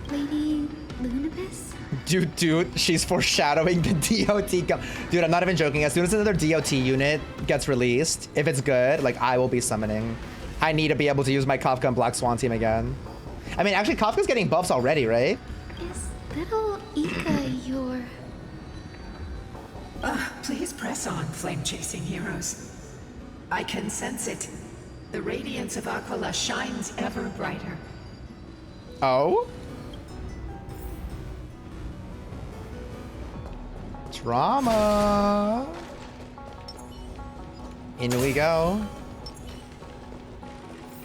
Lady Lunapis? Dude, she's foreshadowing the DOT. Dude, I'm not even joking. As soon as another DOT unit gets released, if it's good, like, I will be summoning. I need to be able to use my Kafka and Black Swan team again. I mean, actually, Kafka's getting buffs already, right? Is little Ika your... Please press on, flame-chasing heroes. I can sense it. The radiance of Aquila shines ever brighter. Oh? Drama. In we go.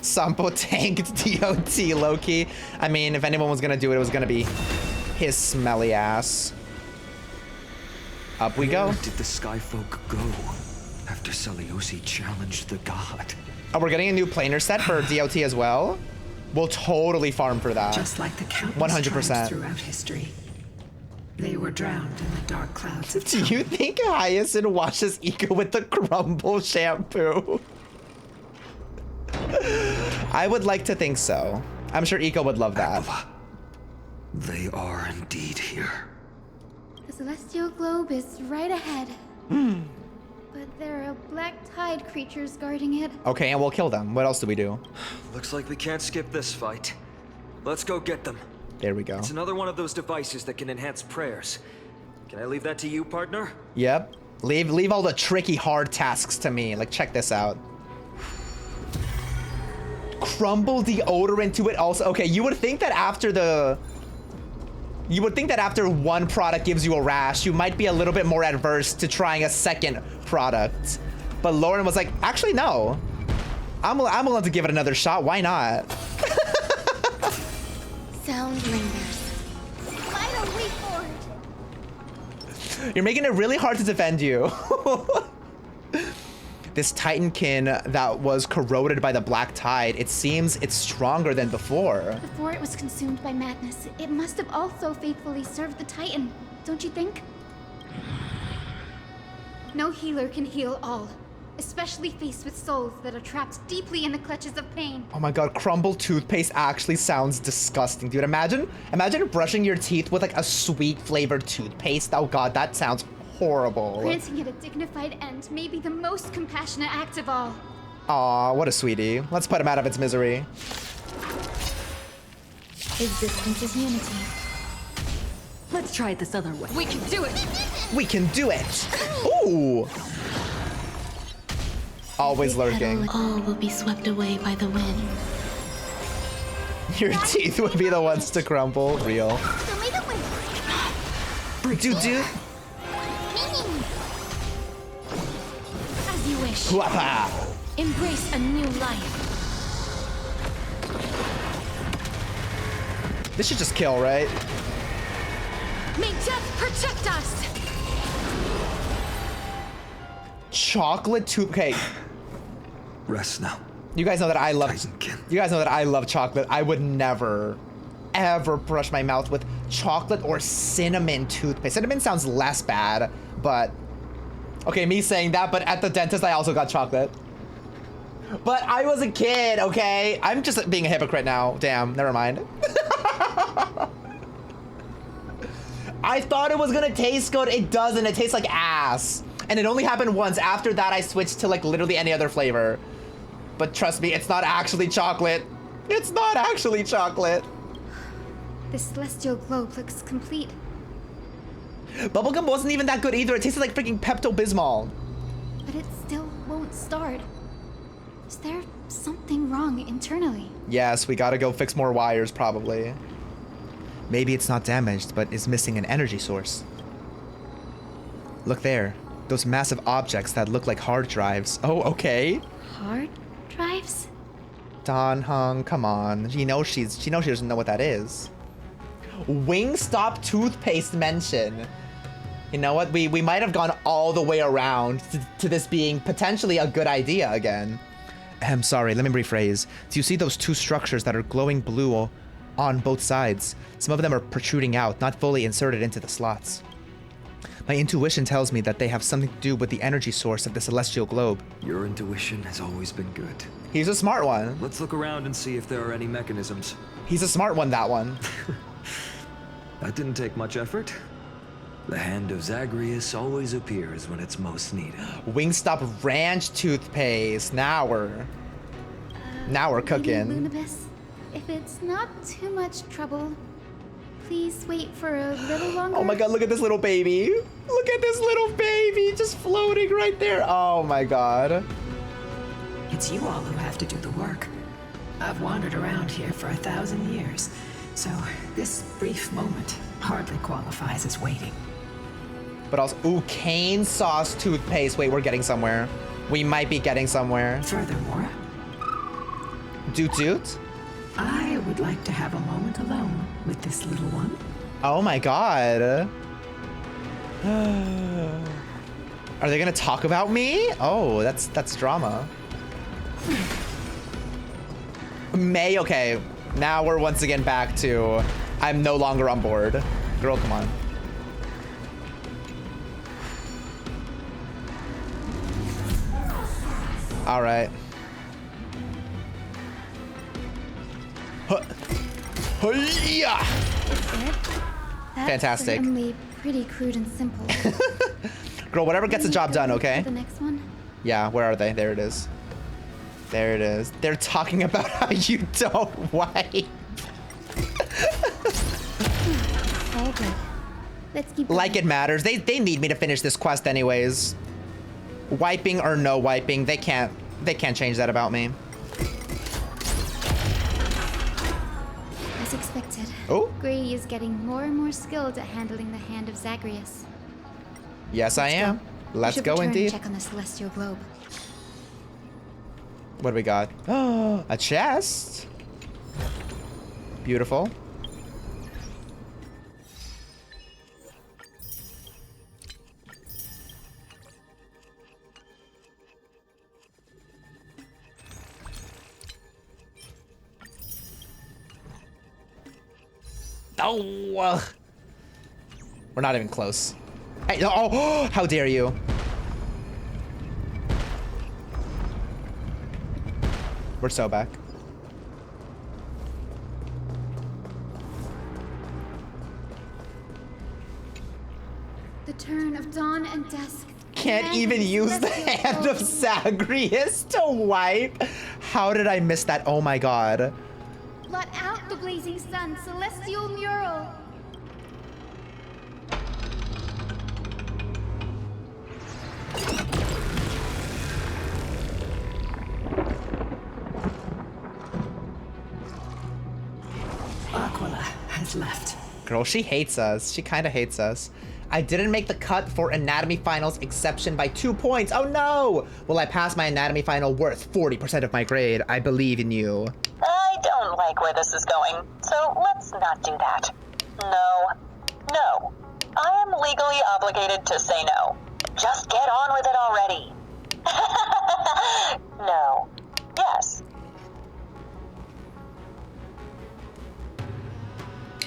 Sampo tanked DOT Loki. I mean, if anyone was gonna do it, it was gonna be his smelly ass. Up we go. Where did the Skyfolk go after Celiosi challenged the god? Oh, we're getting a new planar set for DOT as well. We'll totally farm for that. Just like the countless 100%. tribes throughout history. They were drowned in the dark clouds of Do you think Hyacinth washes Ika with the crumble shampoo? I would like to think so. I'm sure Ika would love that. Aquila. They are indeed here. The celestial globe is right ahead. But there are black tide creatures guarding it. Okay, and we'll kill them. What else do we do? Looks like we can't skip this fight. Let's go get them. There we go. It's another one of those devices that can enhance prayers. Can I leave that to you, partner? Yep. Leave all the tricky hard tasks to me. Like, check this out. Crumble deodorant to it also. Okay, you would think that after one product gives you a rash, you might be a little bit more adverse to trying a second product. But Lauren was like, actually, no. I'm willing to give it another shot. Why not? Sound lingers. Finally forward. You're making it really hard to defend you. This Titankin that was corroded by the black tide, it seems it's stronger than before. Before it was consumed by madness, it must have also faithfully served the Titan, don't you think? No healer can heal all, especially faced with souls that are trapped deeply in the clutches of pain. Oh my god, crumble toothpaste actually sounds disgusting, dude. Imagine brushing your teeth with like a sweet flavored toothpaste. Oh god, that sounds horrible. Granting it a dignified end may be the most compassionate act of all. Aw, what a sweetie. Let's put him out of its misery. Existence is unity. Let's try it this other way. We can do it! We can do it! Ooh! Always lurking. All will be swept away by the wind. Your teeth would be the ones to crumble. Real. Dude. As you wish. Whapa. Embrace a new life. This should just kill, right? May death protect us! Chocolate toothpaste. Rest now. You guys know that I love. You guys know that I love chocolate. I would never, ever brush my mouth with chocolate or cinnamon toothpaste. Cinnamon sounds less bad, but okay, me saying that. But at the dentist, I also got chocolate. But I was a kid, okay? I'm just being a hypocrite now. Damn, never mind. I thought it was gonna taste good. It doesn't. It tastes like ass. And it only happened once. After that, I switched to like literally any other flavor. But trust me, it's not actually chocolate. It's not actually chocolate. The celestial globe looks complete. Bubblegum wasn't even that good either. It tasted like freaking Pepto-Bismol. But it still won't start. Is there something wrong internally? Yes, we gotta go fix more wires, probably. Maybe it's not damaged, but is missing an energy source. Look there. Those massive objects that look like hard drives. Oh, okay. Hard drives? Don Hung, come on. She knows she doesn't know what that is. Wingstop toothpaste mention. You know what? We might have gone all the way around to this being potentially a good idea again. Sorry, let me rephrase. Do you see those two structures that are glowing blue on both sides? Some of them are protruding out, not fully inserted into the slots. My intuition tells me that they have something to do with the energy source of the celestial globe. Your intuition has always been good. He's a smart one. Let's look around and see if there are any mechanisms. He's a smart one, that one. That didn't take much effort. The hand of Zagreus always appears when it's most needed. Wingstop ranch toothpaste. Now we're cooking. Lunabis, if it's not too much trouble, please wait for a little longer. Oh my god, look at this little baby. Look at this little baby just floating right there. Oh my god. It's you all who have to do the work. I've wandered around here for 1,000 years, so this brief moment hardly qualifies as waiting. But also, ooh, cane sauce toothpaste. Wait, we're getting somewhere. We might be getting somewhere. Furthermore, Doot. I would like to have a moment alone with this little one. Oh my god. Are they gonna talk about me? Oh, that's drama. May, okay. Now we're once again back to I'm no longer on board. Girl, come on. All right. Yeah. That's Fantastic. certainly pretty crude and simple. Girl, whatever gets the job done, okay? The next one? Yeah, where are they? There it is. There it is. They're talking about how you don't wipe. All good. Let's keep Like it matters. They need me to finish this quest anyways. Wiping or no wiping, they can't change that about me. As expected. Oh. Grady is getting more and more skilled at handling the hand of Zagreus. Yes, I am. Let's go return and indeed. check on the celestial globe. What do we got? Oh, a chest. Beautiful. Oh, we're not even close. Hey, oh, how dare you? We're so back. The turn of dawn and dusk. Can't even use the hand of Zagreus to wipe. How did I miss that? Oh my god. Blot out the blazing sun, celestial mural. Aquila has left. Girl, she hates us. She kind of hates us. I didn't make the cut for anatomy finals exception by 2 points. Oh no! Will I pass my anatomy final worth 40% of my grade? I believe in you. I don't like where this is going, so let's not do that. No. No. I am legally obligated to say no. Just get on with it already. No. Yes.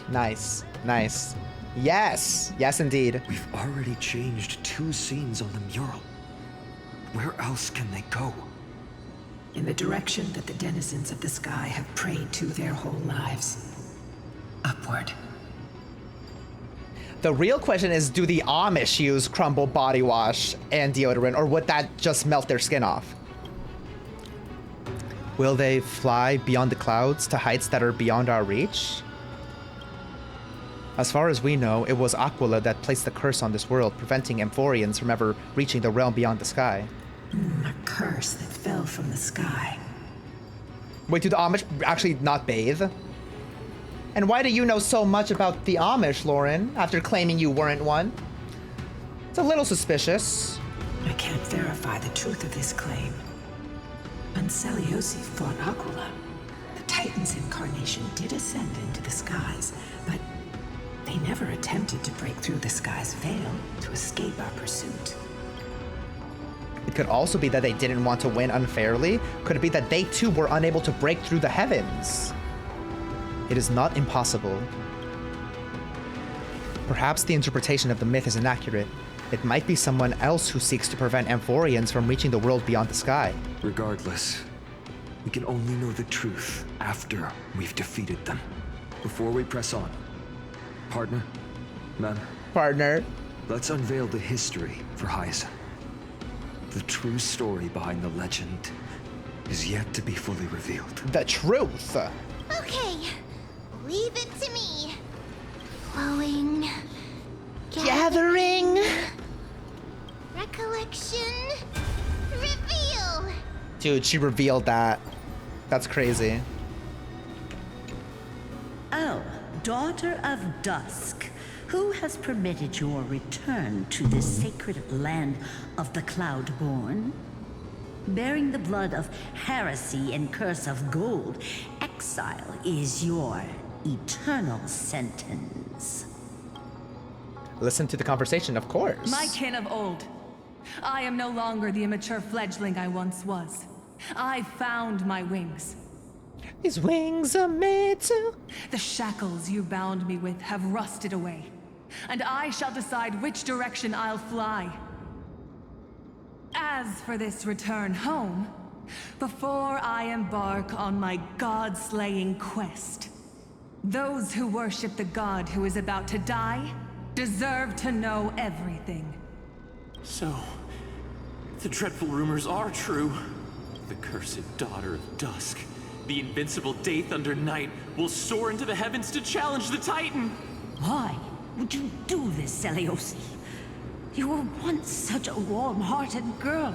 Nice. Nice. Yes! Yes, indeed. We've already changed 2 scenes on the mural. Where else can they go? In the direction that the denizens of the sky have prayed to their whole lives. Upward. The real question is, do the Amish use crumble body wash and deodorant, or would that just melt their skin off? Will they fly beyond the clouds to heights that are beyond our reach? As far as we know, it was Aquila that placed the curse on this world, preventing Amphorians from ever reaching the realm beyond the sky. A curse that fell from the sky. Wait, do the Amish actually not bathe? And why do you know so much about the Amish, Lauren, after claiming you weren't one? It's a little suspicious. I can't verify the truth of this claim. When Seliosi fought Aquila, the Titan's incarnation did ascend into the skies, but they never attempted to break through the sky's veil to escape our pursuit. It could also be that they didn't want to win unfairly. Could it be that they too were unable to break through the heavens? It is not impossible. Perhaps the interpretation of the myth is inaccurate. It might be someone else who seeks to prevent Amphorians from reaching the world beyond the sky. Regardless, we can only know the truth after we've defeated them. Before we press on. Partner? Ma'am? Partner? Let's unveil the history for Hyacinth. The true story behind the legend is yet to be fully revealed. The truth! Okay, leave it to me. Flowing. Gathering. Recollection. Reveal. Dude, she revealed that. That's crazy. Oh, daughter of dusk, who has permitted your return to this sacred land of the Cloudborn? Bearing the blood of heresy and curse of gold, exile is your eternal sentence. Listen to the conversation, of course. My kin of old. I am no longer the immature fledgling I once was. I found my wings. His wings are made to... The shackles you bound me with have rusted away, and I shall decide which direction I'll fly. As for this return home, before I embark on my god-slaying quest, those who worship the god who is about to die deserve to know everything. So, the dreadful rumors are true. The cursed daughter of dusk, the invincible day thunder knight, will soar into the heavens to challenge the Titan. Why would you do this, Seliosi? You were once such a warm-hearted girl.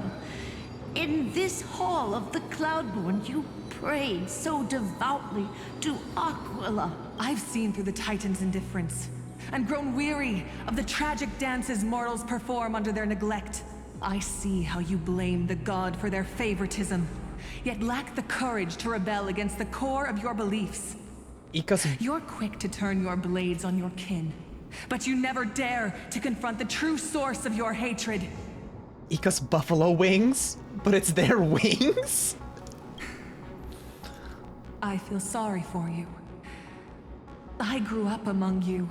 In this hall of the Cloudborn, you prayed so devoutly to Aquila. I've seen through the Titan's indifference, and grown weary of the tragic dances mortals perform under their neglect. I see how you blame the god for their favoritism, yet lack the courage to rebel against the core of your beliefs. You're quick to turn your blades on your kin, but you never dare to confront the true source of your hatred. Ika's buffalo wings? But it's their wings? I feel sorry for you. I grew up among you,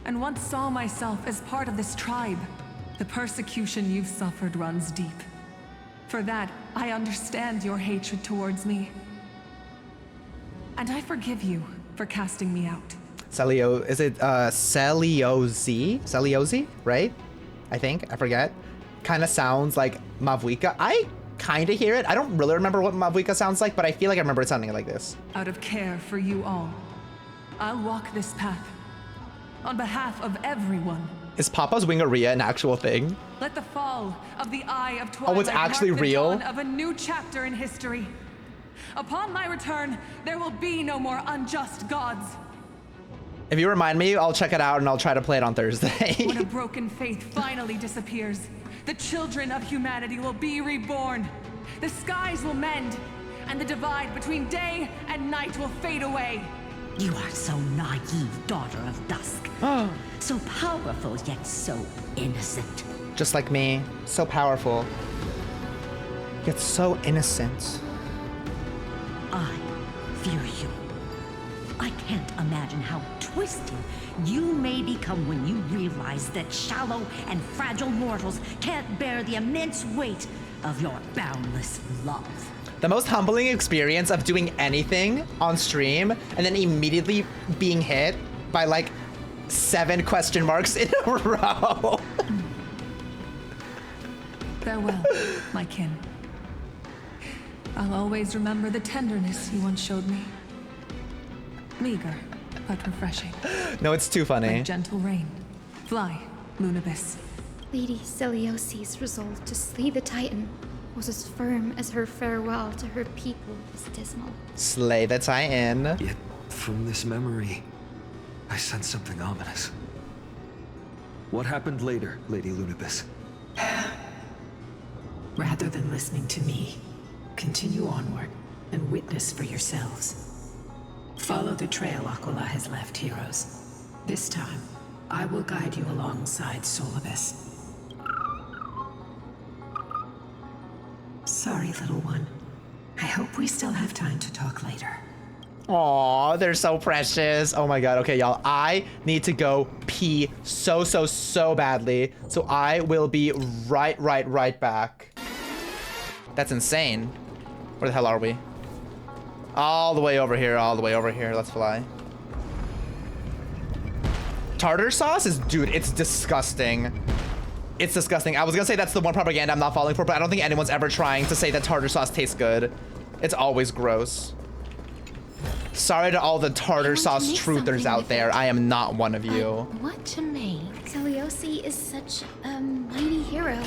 and once saw myself as part of this tribe. The persecution you've suffered runs deep. For that, I understand your hatred towards me. And I forgive you for casting me out. Is it Seliozi, right? I think, I forget. Kind of sounds like Mavuika. I kind of hear it. I don't really remember what Mavuika sounds like, but I feel like I remember it sounding like this. Out of care for you all, I'll walk this path on behalf of everyone. Is Papa's Wingaria an actual thing? Let the fall of the Eye of Twilight Oh, it's actually mark the real? dawn of a new chapter in history. Upon my return, there will be no more unjust gods. If you remind me, I'll check it out and I'll try to play it on Thursday. When a broken faith finally disappears, the children of humanity will be reborn. The skies will mend, and the divide between day and night will fade away. You are so naive, daughter of dusk. So powerful, yet so innocent. Just like me, so powerful, yet so innocent. I fear you. I can't imagine how twisted you may become when you realize that shallow and fragile mortals can't bear the immense weight of your boundless love. The most humbling experience of doing anything on stream and then immediately being hit by like 7 question marks in a row. Farewell, my kin. I'll always remember the tenderness you once showed me. Meager, but refreshing. No, it's too funny. Like gentle rain. Fly, Lunibus. Lady Celiosi's resolve to slay the Titan was as firm as her farewell to her people was dismal. Slay the Titan. Yet, from this memory, I sense something ominous. What happened later, Lady Lunibus? Rather than listening to me, continue onward and witness for yourselves. Follow the trail Aquila has left, heroes. This time, I will guide you alongside Solibus. Sorry, little one. I hope we still have time to talk later. Aw, they're so precious. Oh my god. Okay, y'all. I need to go pee so badly. So I will be right back. That's insane. Where the hell are we? All the way over here, all the way over here. Let's fly. Tartar sauce is, dude, it's disgusting. It's disgusting. I was gonna say that's the one propaganda I'm not falling for, but I don't think anyone's ever trying to say that tartar sauce tastes good. It's always gross. Sorry to all the tartar sauce truthers out there. I am not one of you. What to make? Celiosi is such a mighty hero.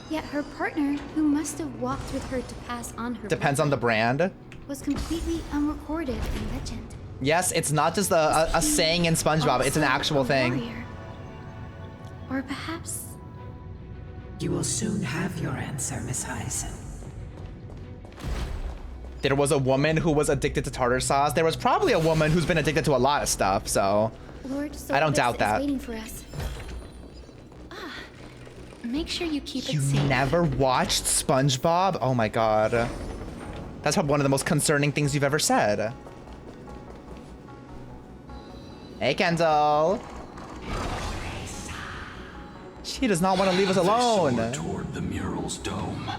Yet her partner, who must have walked with her to pass on her Depends on the brand. was completely unrecorded in legend. Yes, it's not just a saying in SpongeBob. It's an actual thing. Warrior. Or perhaps... You will soon have your answer, Miss Hyacinth. There was a woman who was addicted to tartar sauce. There was probably a woman who's been addicted to a lot of stuff, so... Lord I don't Solibus doubt is that. waiting for us. Make sure you keep You it safe. never watched SpongeBob? Oh my god. That's probably one of the most concerning things you've ever said. Hey, Kendall. She does not want to leave us alone. They soared toward the mural's dome.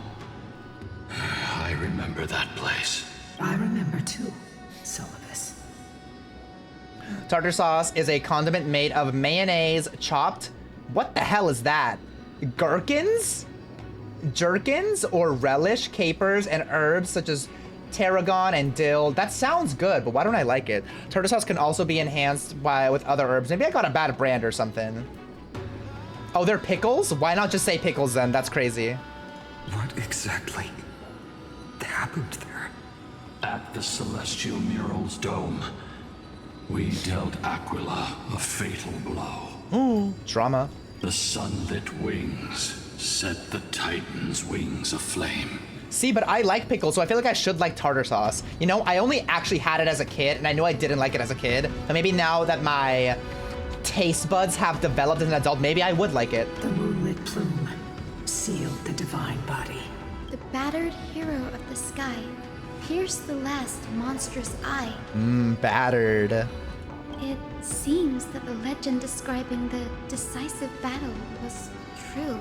I remember that place. I remember too, Solibus. Tartar sauce is a condiment made of mayonnaise, chopped. What the hell is that? Gherkins? Jerkins or relish, capers, and herbs such as tarragon and dill. That sounds good, but why don't I like it? Tartar sauce can also be enhanced with other herbs. Maybe I got a bad brand or something. Oh, they're pickles? Why not just say pickles then? That's crazy. What exactly happened there? At the celestial mural's dome, we dealt Aquila a fatal blow. Ooh, drama. The sunlit wings set the Titan's wings aflame. See, but I like pickles, so I feel like I should like tartar sauce. You know, I only actually had it as a kid, and I knew I didn't like it as a kid. But maybe now that my taste buds have developed as an adult, maybe I would like it. The moonlit plume sealed the divine body. The battered hero of the sky pierced the last monstrous eye. Battered. It seems that the legend describing the decisive battle was true.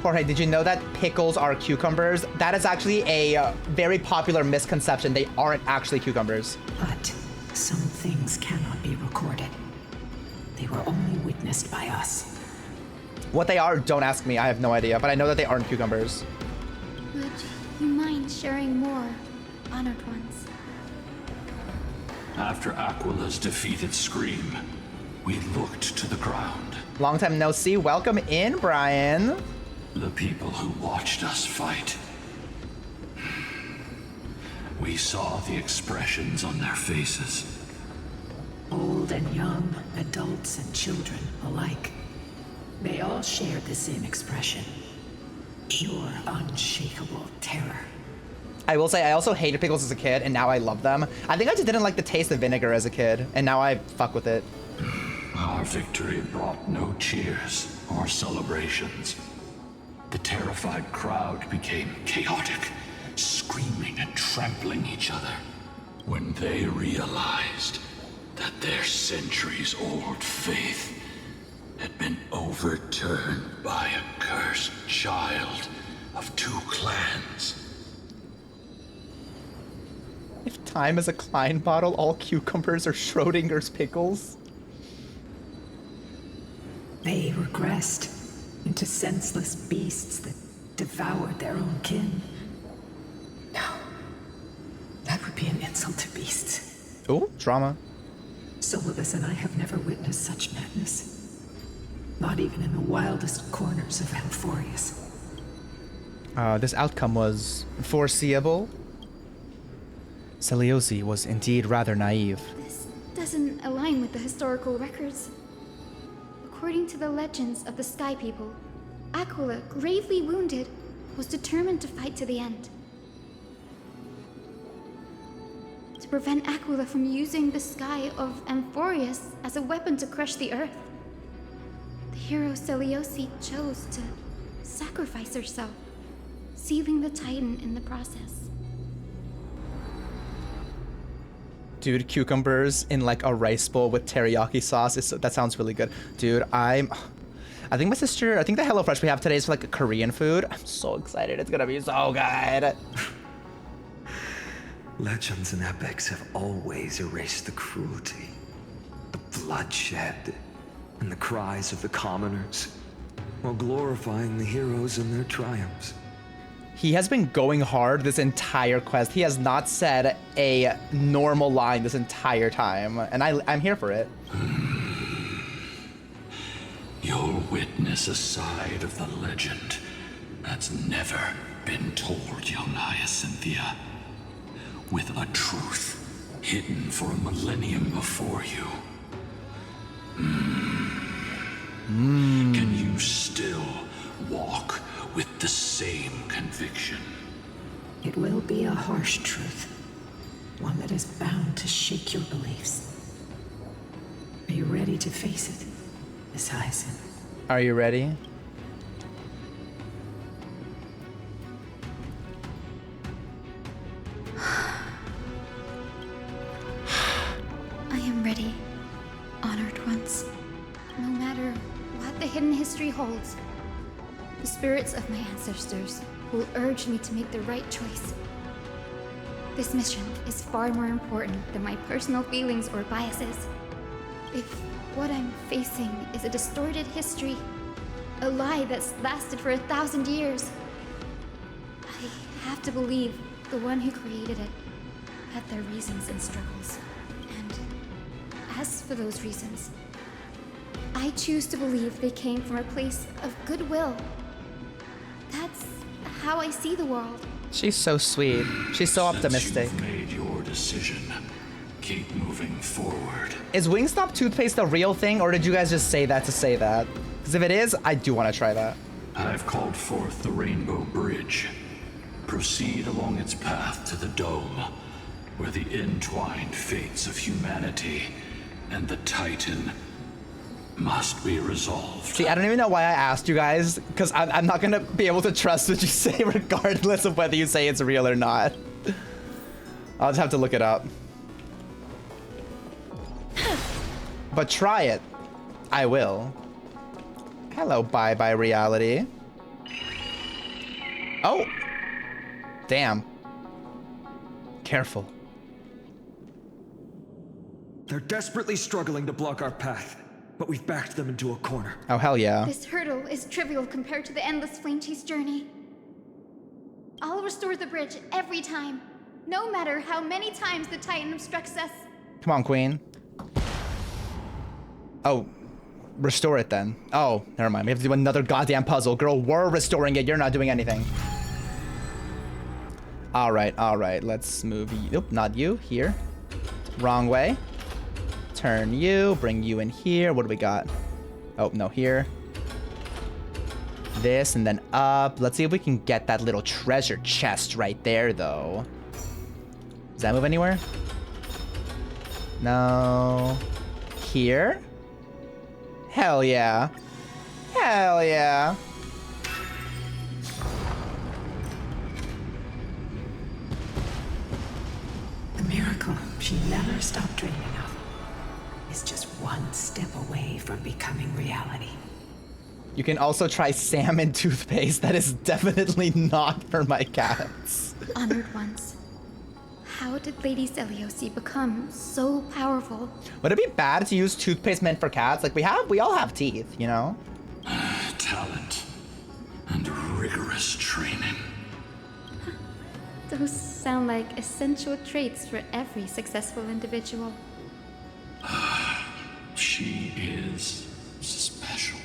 Jorge, did you know that pickles are cucumbers? That is actually a very popular misconception. They aren't actually cucumbers. But some things cannot be recorded. They were only witnessed by us. What they are, don't ask me. I have no idea, but I know that they aren't cucumbers. Would you mind sharing more, honored ones? After Aquila's defeated Scream, we looked to the ground. Long time no see. Welcome in, Brian. The people who watched us fight. We saw the expressions on their faces. Old and young, adults and children alike. They all shared the same expression. Pure, unshakable terror. I will say I also hated pickles as a kid, and now I love them. I think I just didn't like the taste of vinegar as a kid, and now I fuck with it. Our victory brought no cheers or celebrations. The terrified crowd became chaotic, screaming and trampling each other when they realized that their centuries-old faith had been overturned by a cursed child of two clans. If time is a Klein bottle, all cucumbers are Schrodinger's pickles. They regressed into senseless beasts that devoured their own kin. No. That would be an insult to beasts. Ooh, drama. Solus and I have never witnessed such madness. Not even in the wildest corners of Amphorius. This outcome was foreseeable. Seliosi was indeed rather naive. This doesn't align with the historical records. According to the legends of the Sky People, Aquila, gravely wounded, was determined to fight to the end. To prevent Aquila from using the sky of Amphorius as a weapon to crush the earth, the hero Seliosi chose to sacrifice herself, sealing the Titan in the process. Dude, cucumbers in like a rice bowl with teriyaki sauce, that sounds really good. Dude, I think my sister, I think the HelloFresh we have today is for like a Korean food. I'm so excited, it's gonna be so good. Legends and epics have always erased the cruelty, the bloodshed, and the cries of the commoners, while glorifying the heroes and their triumphs. He has been going hard this entire quest. He has not said a normal line this entire time, and I'm here for it. You'll witness a side of the legend that's never been told, young Hyacinthia. With a truth hidden for a millennium before you. Can you still walk with the same conviction? It will be a harsh truth. One that is bound to shake your beliefs. Are you ready to face it, Miss Hyacinth? Are you ready? I am ready, honored ones. No matter what the hidden history holds, the spirits of my ancestors will urge me to make the right choice. This mission is far more important than my personal feelings or biases. If what I'm facing is a distorted history, a lie that's lasted for 1,000 years, I have to believe the one who created it had their reasons and struggles. And as for those reasons, I choose to believe they came from a place of goodwill. That's how I see the world. She's so sweet. She's so optimistic. Since you've made your decision, keep moving forward. Is Wingstop toothpaste the real thing, or did you guys just say that to say that? Because if it is, I do want to try that. I've called forth the Rainbow Bridge. Proceed along its path to the Dome, where the entwined fates of humanity and the Titan must be resolved. See, I don't even know why I asked you guys, because I'm not going to be able to trust what you say regardless of whether you say it's real or not. I'll just have to look it up. But try it. I will. Hello, bye-bye reality. Oh! Damn. Careful. They're desperately struggling to block our path, but we've backed them into a corner. Oh, hell yeah. This hurdle is trivial compared to the endless flame chase journey. I'll restore the bridge every time, no matter how many times the Titan obstructs us. Come on, queen. Oh, restore it then. Oh, never mind. We have to do another goddamn puzzle. Girl, we're restoring it. You're not doing anything. All right. Let's move you. Nope, not you. Here. Wrong way. Turn you. Bring you in here. What do we got? Oh, no, here. This and then up. Let's see if we can get that little treasure chest right there, though. Does that move anywhere? No. Here? Hell yeah. Hell yeah. The miracle she never stopped dreaming of is just one step away from becoming reality. You can also try salmon toothpaste. That is definitely not for my cats. Honored ones. How did Lady Seliosi become so powerful? Would it be bad to use toothpaste meant for cats? Like, we all have teeth, you know? Talent and rigorous training. Those sound like essential traits for every successful individual. She is special.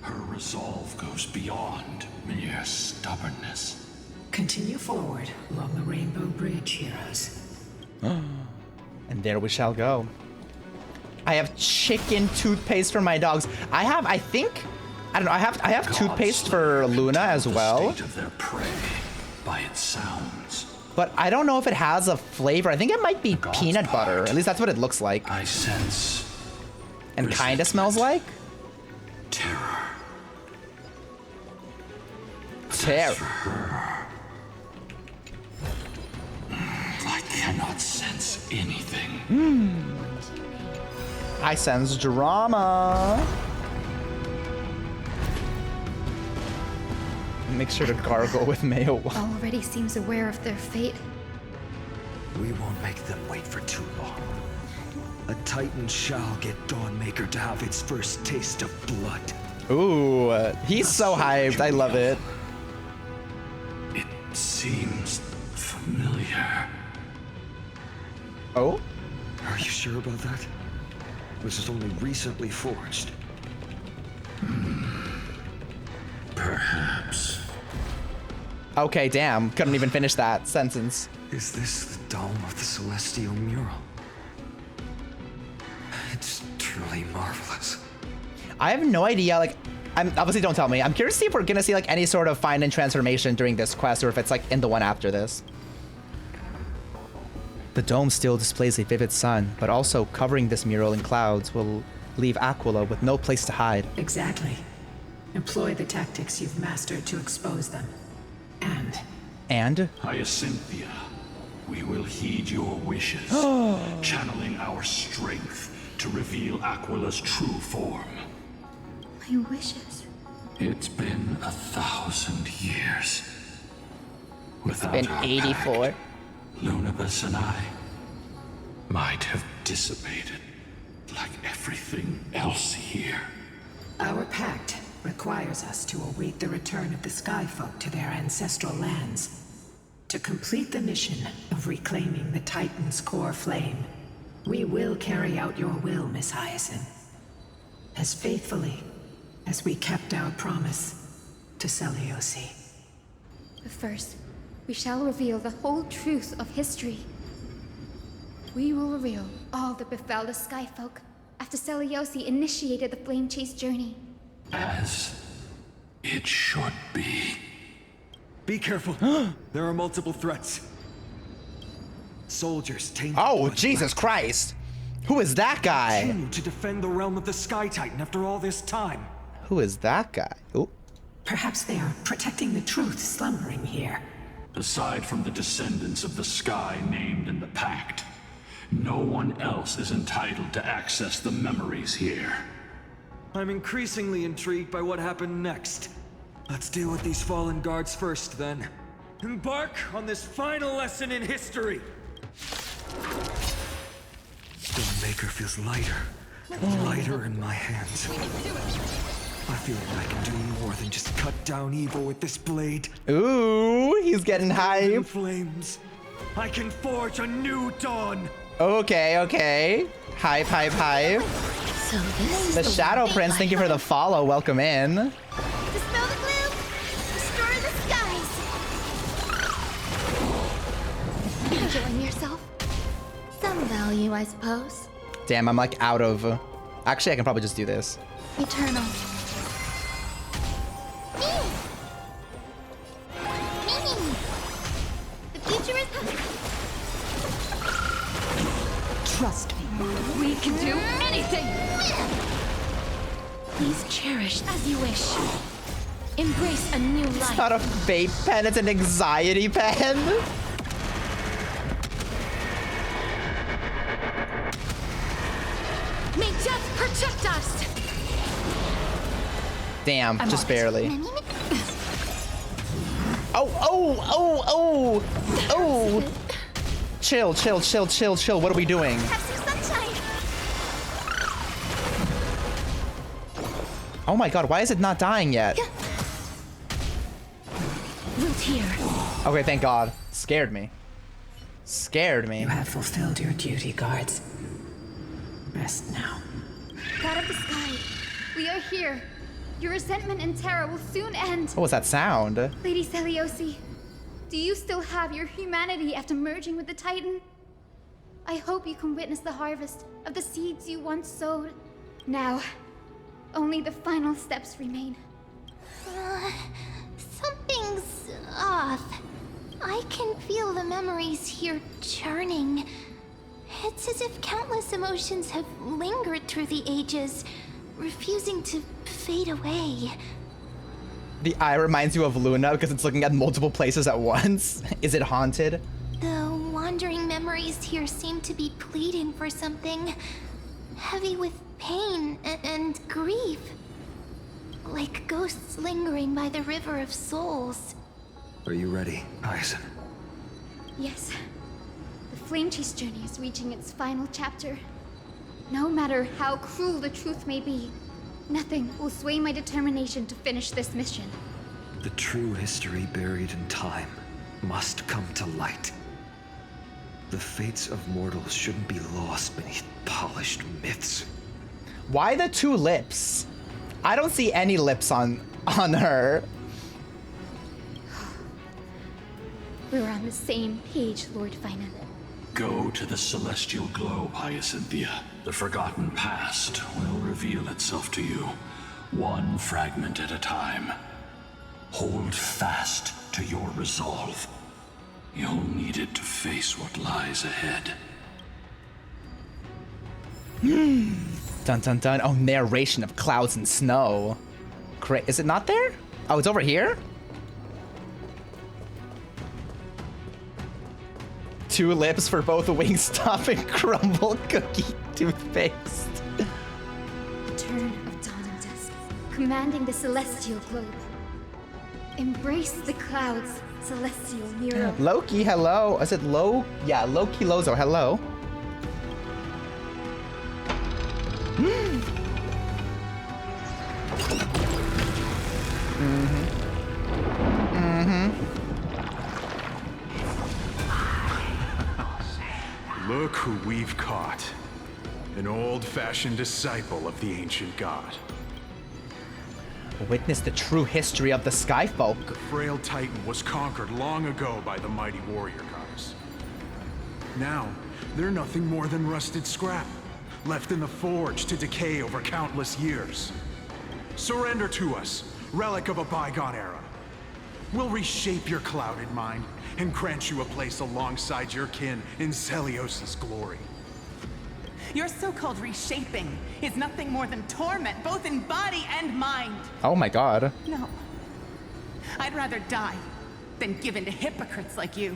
Her resolve goes beyond mere stubbornness. Continue forward along the Rainbow Bridge, heroes. And there we shall go. I have chicken toothpaste for my dogs. I have toothpaste for Luna as well. The state of their prey by its sounds. But I don't know if it has a flavor. I think it might be peanut butter. At least that's what it looks like. I sense. And kind of smells like? Terror. I cannot sense anything. I sense drama. Make sure to gargle with mayo. Already seems aware of their fate. We won't make them wait for too long. A Titan shall get Dawnmaker to have its first taste of blood. Ooh, he's so hyped. I love it. It seems familiar. Oh? Are you sure about that? This is only recently forged. Perhaps. Okay, damn. Couldn't even finish that sentence. Is this the dome of the Celestial Mural? It's truly marvelous. I have no idea, like, obviously don't tell me. I'm curious to see if we're gonna see like any sort of find and transformation during this quest or if it's like in the one after this. The dome still displays a vivid sun, but also covering this mural in clouds will leave Aquila with no place to hide. Exactly. Employ the tactics you've mastered to expose them. And? Hyacinthia, we will heed your wishes, channeling our strength to reveal Aquila's true form. My wishes. It's been 1,000 years. Without it's been 84. Lunabus and I might have dissipated like everything else here. Our pact requires us to await the return of the Skyfolk to their ancestral lands. To complete the mission of reclaiming the Titan's core flame, we will carry out your will, Miss Hyacinth. As faithfully as we kept our promise to Seliosi. But first, we shall reveal the whole truth of history. We will reveal all that befell the Skyfolk after Seliosi initiated the Flame Chase journey. As it should be. Be careful. There are multiple threats. Soldiers tainted. Oh, Jesus Christ. Who is that guy? Continue to defend the realm of the Sky Titan after all this time. Who is that guy? Ooh. Perhaps they are protecting the truth slumbering here. Aside from the descendants of the sky named in the pact, no one else is entitled to access the memories here. I'm increasingly intrigued by what happened next. Let's deal with these fallen guards first, then. Embark on this final lesson in history! Dawnmaker feels lighter. Lighter in my hands. I feel like I can do more than just cut down evil with this blade. Ooh, he's getting hype. Flames. I can forge a new dawn. Okay, okay. Hype, hype, hype. So this The Shadow Prince, thank you for the follow. Welcome in. Dispel the gloom! Restore the skies! Enjoying yourself? Some value, I suppose. Damn, I'm like out of... Actually, I can probably just do this. Eternal. The future is... Trust me, we can do anything! Please cherish as you wish. Embrace a new life. It's not a vape pen, it's an anxiety pen. May death protect us! Damn, just barely. Oh, oh, oh, oh, oh. Chill, chill, chill, chill, chill. What are we doing? Have some sunshine! Oh my god, why is it not dying yet? Wilt here. Okay, thank god. Scared me. Scared me. You have fulfilled your duty, guards. Rest now. God of the sky, we are here. Your resentment and terror will soon end. What was that sound? Lady Celiosi, do you still have your humanity after merging with the Titan? I hope you can witness the harvest of the seeds you once sowed. Now, only the final steps remain. Something's off. I can feel the memories here churning. It's as if countless emotions have lingered through the ages, refusing to fade away. The eye reminds you of Luna because it's looking at multiple places at once. Is it haunted? The wandering memories here seem to be pleading for something, heavy with pain and grief. Like ghosts lingering by the river of souls. Are you ready, Aizen? Yes. The Flame Chase journey is reaching its final chapter. No matter how cruel the truth may be, nothing will sway my determination to finish this mission. The true history buried in time must come to light. The fates of mortals shouldn't be lost beneath polished myths. Why the two lips? I don't see any lips on her. We're on the same page, Lord Finan. Go to the celestial globe, Hyacinthia. The forgotten past will reveal itself to you, one fragment at a time. Hold fast to your resolve. You'll need it to face what lies ahead. Dun dun dun. Oh, narration of clouds and snow. Great. Is it not there? Oh, it's over here? Two lips for both Wingstop and Crumble Cookie toothpaste. Turn of dawn and dusk, commanding the celestial globe. Embrace the clouds, celestial Nero. Loki, hello. Is it Lo? Yeah, Loki Lozo, hello. Look who we've caught. An old-fashioned disciple of the ancient god. Witness the true history of the Skyfolk. The frail Titan was conquered long ago by the mighty warrior goddess. Now, they're nothing more than rusted scrap, left in the forge to decay over countless years. Surrender to us, relic of a bygone era. We'll reshape your clouded mind and grant you a place alongside your kin in Celios' glory. Your so-called reshaping is nothing more than torment, both in body and mind. Oh my god. No. I'd rather die than give in to hypocrites like you,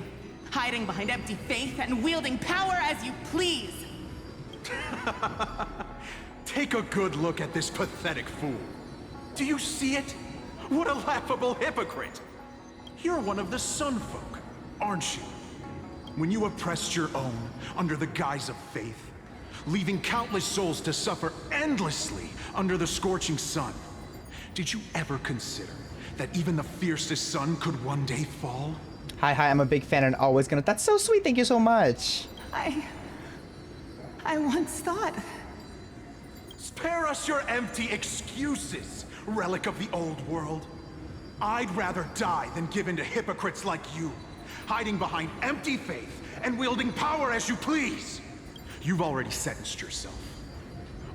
hiding behind empty faith and wielding power as you please. Take a good look at this pathetic fool. Do you see it? What a laughable hypocrite! You're one of the Sun Folk, aren't you? When you oppressed your own under the guise of faith, leaving countless souls to suffer endlessly under the scorching sun, did you ever consider that even the fiercest sun could one day fall? Hi, I'm a big fan and always gonna. That's so sweet. Thank you so much. I once thought. Spare us your empty excuses, relic of the old world. I'd rather die than give in to hypocrites like you, hiding behind empty faith and wielding power as you please. You've already sentenced yourself.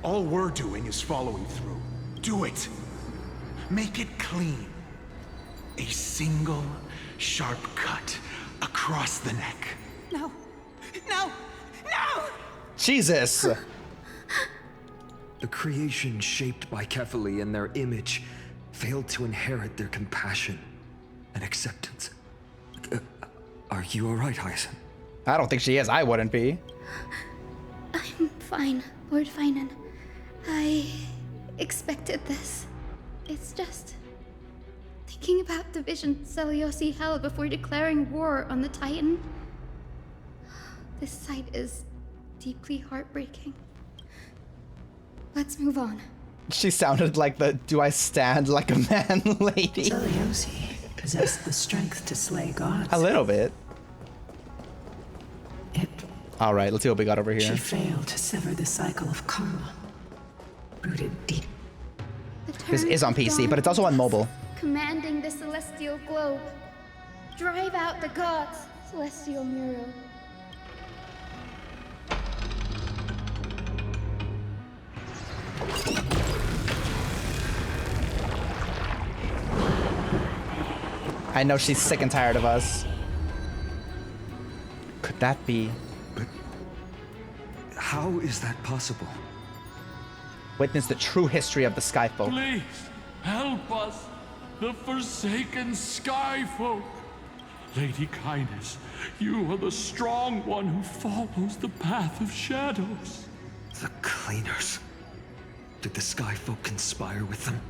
All we're doing is following through. Do it. Make it clean. A single, sharp cut across the neck. No. No! No! Jesus! The creation shaped by Kefali and their image failed to inherit their compassion and acceptance. Are you alright, Hyacin? I don't think she is. I wouldn't be. I'm fine, Lord Finan. I expected this. It's just thinking about the vision Seliosi held before declaring war on the Titan. This sight is deeply heartbreaking. Let's move on. She sounded like the "Do I stand like a man" lady. Seliosi possessed the strength to slay gods. A little bit. All right, let's see what we got over here. She failed to sever the cycle of karma, rooted deep. This is on PC, but it's also on mobile. Commanding the celestial globe. Drive out the gods, celestial mural. I know she's sick and tired of us. Could that be? But how is that possible? Witness the true history of the Skyfolk. Please, help us, the forsaken Skyfolk. Lady Kindness, you are the strong one who follows the path of shadows. The Cleaners. Did the Skyfolk conspire with them?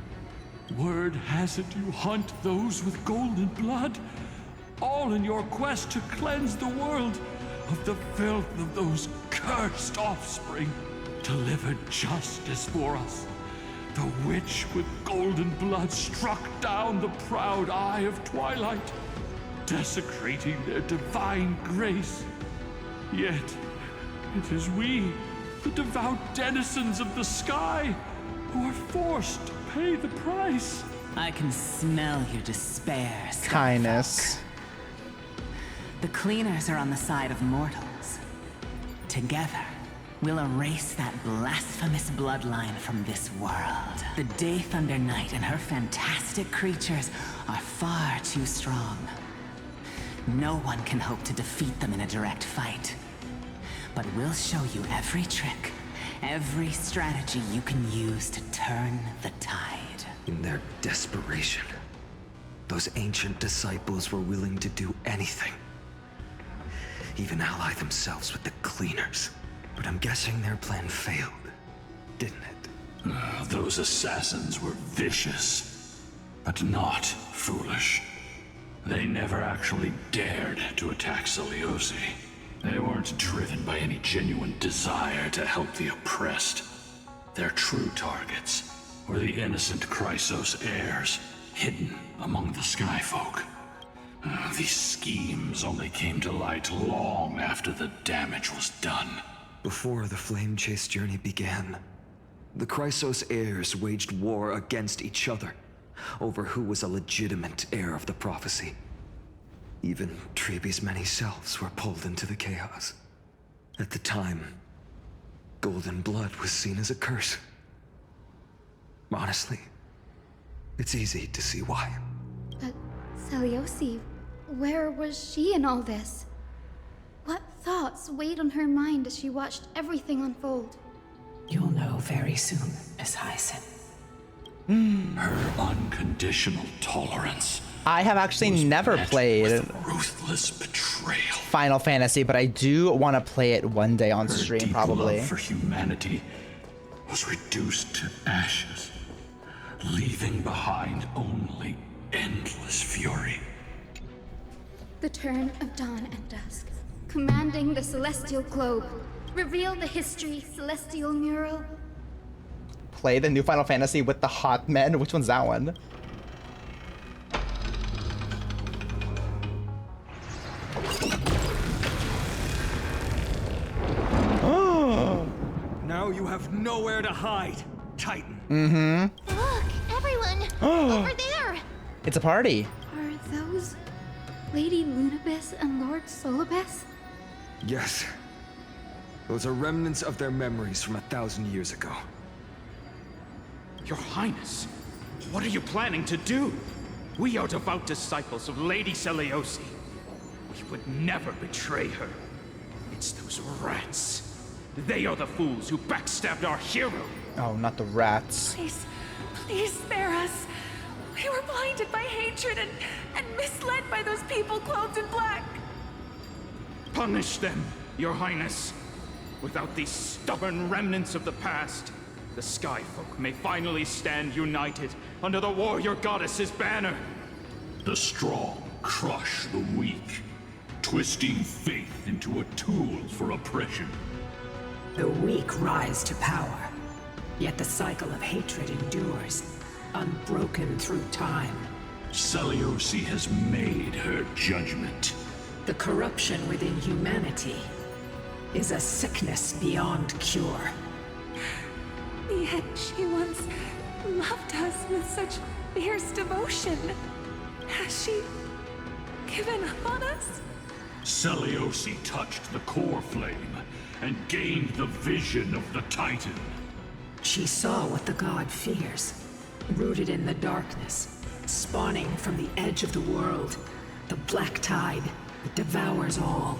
Word has it you hunt those with golden blood, all in your quest to cleanse the world of the filth of those cursed offspring. Delivered justice for us. The witch with golden blood struck down the proud eye of twilight, desecrating their divine grace. Yet, it is we, the devout denizens of the sky, who are forced to pay the price. I can smell your despair, Kindness. The Cleaners are on the side of mortals. Together, we'll erase that blasphemous bloodline from this world. The Day Thunder Knight and her fantastic creatures are far too strong. No one can hope to defeat them in a direct fight. But we'll show you every trick, every strategy you can use to turn the tide. In their desperation, those ancient disciples were willing to do anything. Even ally themselves with the Cleaners. But I'm guessing their plan failed, didn't it? Those assassins were vicious, but not foolish. They never actually dared to attack Seliosi. They weren't driven by any genuine desire to help the oppressed. Their true targets were the innocent Chrysos heirs, hidden among the Skyfolk. These schemes only came to light long after the damage was done. Before the Flame Chase journey began, the Chrysos heirs waged war against each other over who was a legitimate heir of the prophecy. Even Trebi's many selves were pulled into the chaos. At the time, golden blood was seen as a curse. Honestly, it's easy to see why. But Seliosi, where was she in all this? What thoughts weighed on her mind as she watched everything unfold? You'll know very soon, Miss Hyacin. Her unconditional tolerance. I have actually never played Ruthless betrayal. Final Fantasy, but I do want to play it one day on stream, Deep probably. love for humanity was reduced to ashes, leaving behind only endless fury. The turn of dawn and dusk. Commanding the celestial globe. Reveal the history, celestial mural. Play the new Final Fantasy with the hot men. Which one's that one? Oh. you have nowhere to hide, Titan. Mm-hmm. Look, everyone! Over there! It's a party. Are those Lady Lunabis and Lord Solibus? Yes. Those are remnants of their memories from 1,000 years ago. Your Highness, what are you planning to do? We are devout disciples of Lady Seliosi. We would never betray her. It's those rats. They are the fools who backstabbed our hero. Oh, not the rats. Please spare us. We were blinded by hatred and misled by those people clothed in black. Punish them, Your Highness. Without these stubborn remnants of the past, the Skyfolk may finally stand united under the warrior goddess's banner. The strong crush the weak, twisting faith into a tool for oppression. The weak rise to power, yet the cycle of hatred endures, unbroken through time. Seliosi has made her judgment. The corruption within humanity is a sickness beyond cure. Yet she once loved us with such fierce devotion. Has she given up on us? Seliosi touched the core flame and gained the vision of the Titan. She saw what the god fears, rooted in the darkness, spawning from the edge of the world, the black tide that devours all.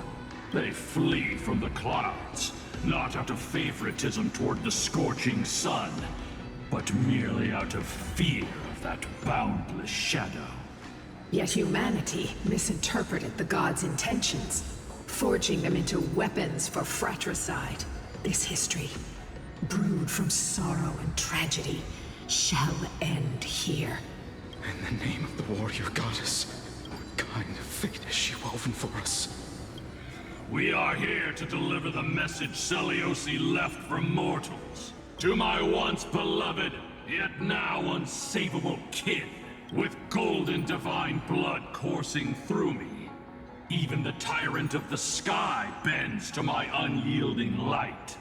They flee from the clouds, not out of favoritism toward the scorching sun, but merely out of fear of that boundless shadow. Yet humanity misinterpreted the god's intentions, forging them into weapons for fratricide. This history, brewed from sorrow and tragedy, shall end here. In the name of the warrior goddess, what kind of fate has she woven for us? We are here to deliver the message Seliosi left for mortals. To my once beloved, yet now unsavable kin, with golden divine blood coursing through me. Even the tyrant of the sky bends to my unyielding light.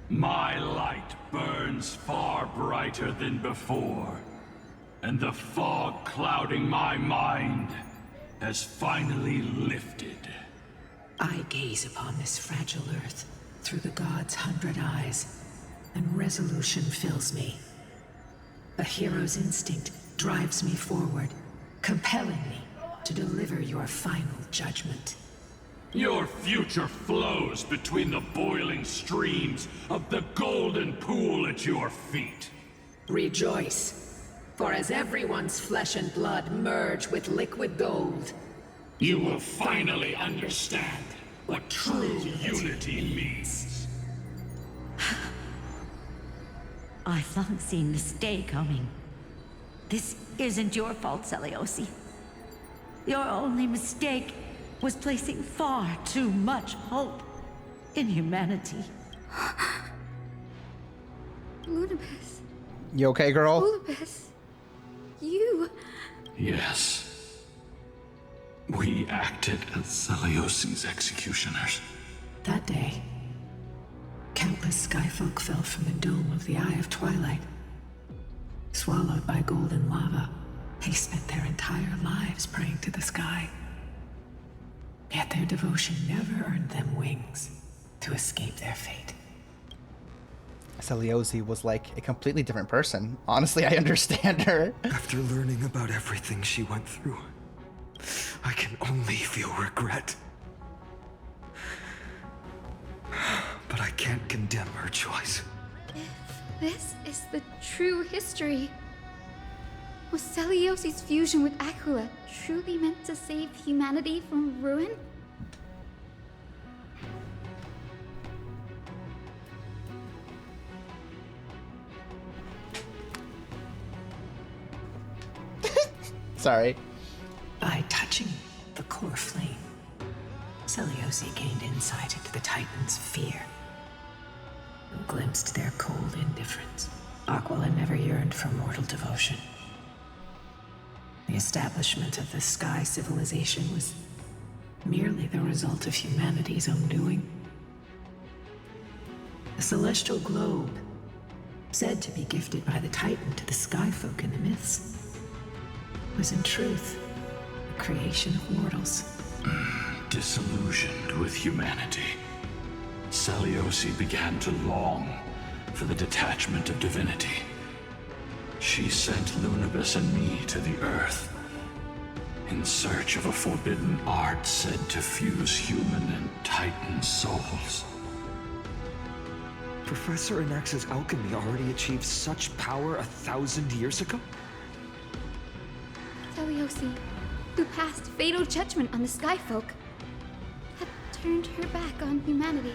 My light burns far brighter than before, and the fog clouding my mind has finally lifted. I gaze upon this fragile earth through the god's 100 eyes, and resolution fills me. A hero's instinct drives me forward, compelling me to deliver your final judgment. Your future flows between the boiling streams of the golden pool at your feet. Rejoice, for as everyone's flesh and blood merge with liquid gold, you will finally understand what true unity means. I've long seen this day coming. This isn't your fault, Seliosi. Your only mistake was placing far too much hope in humanity. Lunabis. You okay, girl? Solibus. You. Yes. We acted as Seliosi's executioners. That day, countless skyfolk fell from the dome of the Eye of Twilight. Swallowed by golden lava, they spent their entire lives praying to the sky. Yet their devotion never earned them wings to escape their fate. Seliosi was like a completely different person. Honestly, I understand her. After learning about everything she went through, I can only feel regret. But I can't condemn her choice. If this is the true history, was Seliosi's fusion with Aquila truly meant to save humanity from ruin? Sorry. By touching the core flame, Seliosi gained insight into the Titans' fear and glimpsed their cold indifference. Aquila never yearned for mortal devotion. The establishment of the Sky civilization was merely the result of humanity's own doing. The celestial globe, said to be gifted by the Titan to the Skyfolk in the myths, was in truth a creation of mortals. Disillusioned with humanity, Seliosi began to long for the detachment of divinity. She sent Lunabus and me to the Earth in search of a forbidden art said to fuse human and Titan souls. Professor Anax's alchemy already achieved such power 1,000 years ago? Seliosi, who passed fatal judgment on the Skyfolk, had turned her back on humanity.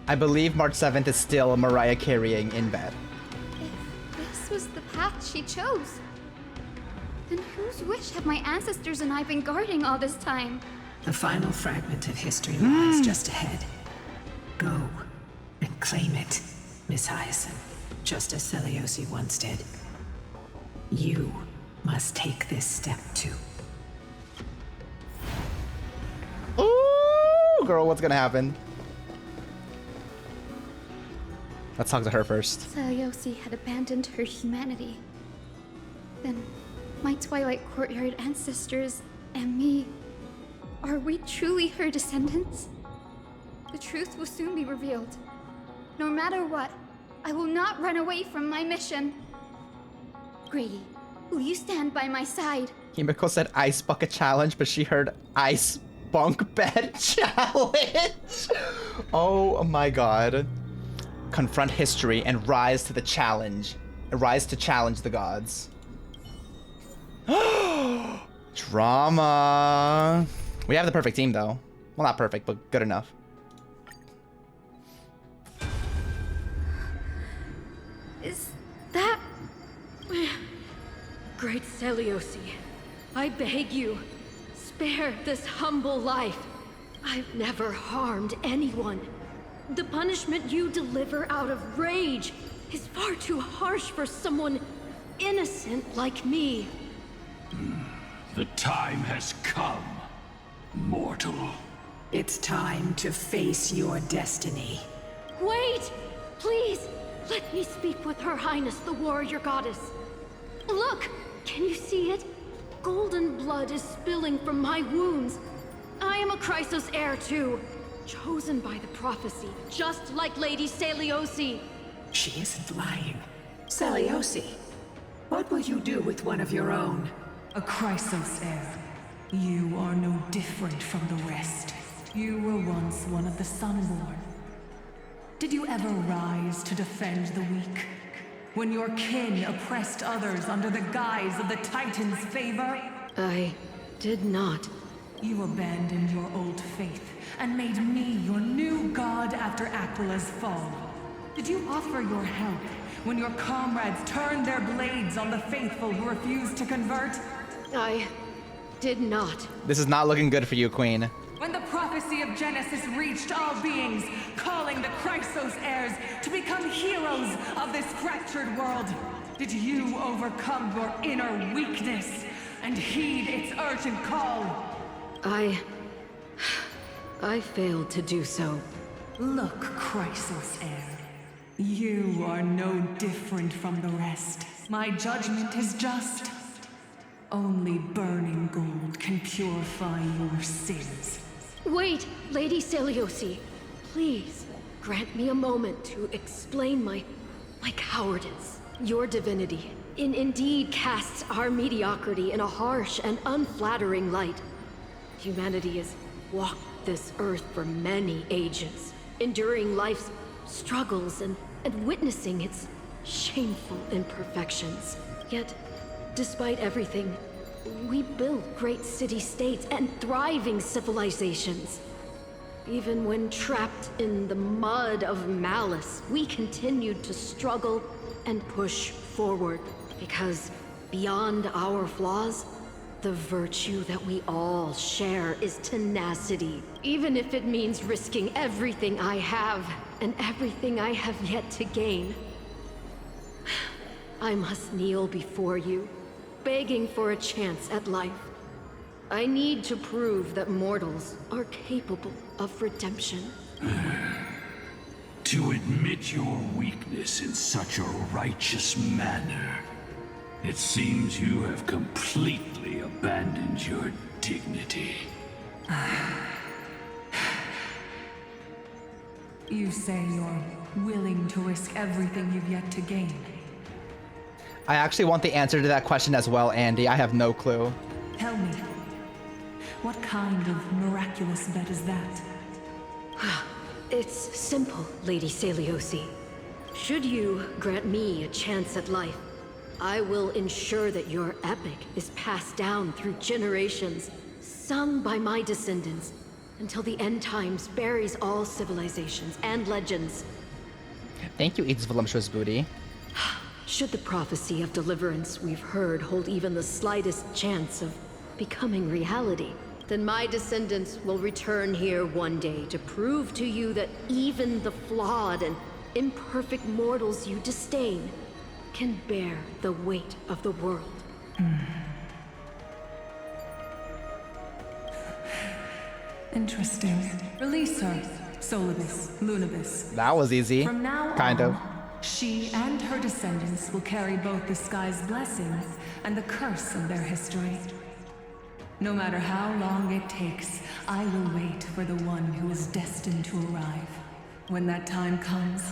I believe March 7th is still Mariah carrying in bed. If this was the path she chose, then whose wish have my ancestors and I been guarding all this time? The final fragment of history lies just ahead. Go and claim it, Miss Hyacinth, just as Seliosi once did. You must take this step too. Ooh, girl, what's gonna happen? Let's talk to her first. Seliosi had abandoned her humanity. Then, my Twilight Courtyard ancestors and me, are we truly her descendants? The truth will soon be revealed. No matter what, I will not run away from my mission. Grady, will you stand by my side? Himiko said ice bucket challenge, but she heard ice bunk bed challenge. Oh my god. Confront history and rise to the challenge. Rise to challenge the gods. Drama. We have the perfect team though. Well, not perfect, but good enough. Is that... Great Seliosi, I beg you, spare this humble life. I've never harmed anyone. The punishment you deliver out of rage is far too harsh for someone innocent like me. The time has come, mortal. It's time to face your destiny. Wait! Please, let me speak with Her Highness the Warrior Goddess. Look! Can you see it? Golden blood is spilling from my wounds. I am a Chrysos heir too, chosen by the prophecy, just like Lady Seliosi. She isn't lying. Seliosi, what will you do with one of your own? A Chrysos heir. You are no different from the rest. You were once one of the Sunborn. Did you ever rise to defend the weak? When your kin oppressed others under the guise of the Titan's favor? I did not. You abandoned your old faith and made me your new god after Aquila's fall. Did you offer your help when your comrades turned their blades on the faithful who refused to convert? I did not. This is not looking good for you, Queen. When the prophecy of Genesis reached all beings, calling the Chrysos heirs to become heroes of this fractured world, did you overcome your inner weakness and heed its urgent call? I failed to do so. Look, Chrysos heir. You are no different from the rest. My judgment is just. Only burning gold can purify your sins. Wait, Lady Seliosi. Please, grant me a moment to explain my cowardice. Your divinity indeed casts our mediocrity in a harsh and unflattering light. Humanity has walked this earth for many ages, enduring life's struggles and witnessing its shameful imperfections. Yet, despite everything, we built great city-states and thriving civilizations. Even when trapped in the mud of malice, we continued to struggle and push forward. Because beyond our flaws, the virtue that we all share is tenacity. Even if it means risking everything I have and everything I have yet to gain. I must kneel before you, begging for a chance at life. I need to prove that mortals are capable of redemption. To admit your weakness in such a righteous manner. It seems you have completely abandoned your dignity. You say you're willing to risk everything you've yet to gain. I actually want the answer to that question as well, Andy. I have no clue. Tell me, what kind of miraculous bet is that? It's simple, Lady Celiosi. Should you grant me a chance at life, I will ensure that your epic is passed down through generations, sung by my descendants, until the end times buries all civilizations and legends. Thank you, Eats Voluptuous Booty. Should the prophecy of deliverance we've heard hold even the slightest chance of becoming reality, then my descendants will return here one day to prove to you that even the flawed and imperfect mortals you disdain can bear the weight of the world. Interesting. Release her, Solibus, Lunibus. That was easy. From now kind on, of. She and her descendants will carry both the sky's blessings and the curse of their history. No matter how long it takes, I will wait for the one who is destined to arrive. When that time comes,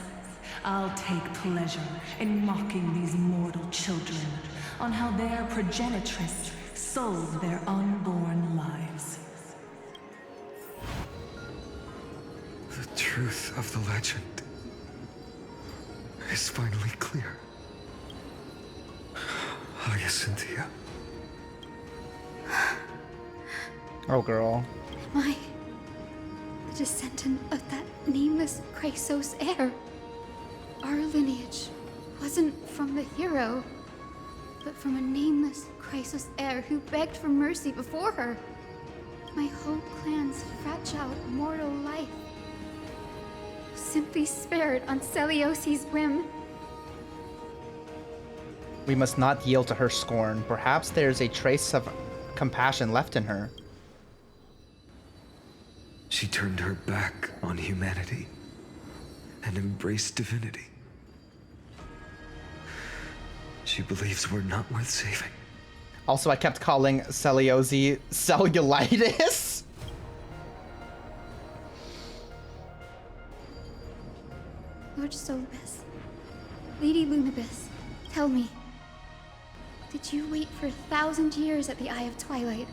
I'll take pleasure in mocking these mortal children on how their progenitress sold their unborn lives. The truth of the legend is finally clear. Hyacinthia. Oh, girl. Am I the descendant of that nameless Chrysos heir? Our lineage wasn't from the hero, but from a nameless Chrysos heir who begged for mercy before her. My whole clan's fragile mortal life was simply spared on Celiosi's whim. We must not yield to her scorn. Perhaps there's a trace of compassion left in her. She turned her back on humanity and embraced divinity. She believes we're not worth saving. Also, I kept calling Celiosi cellulitis. Lord Solibus, Lady Lunibus, tell me, did you wait for 1,000 years at the Eye of Twilight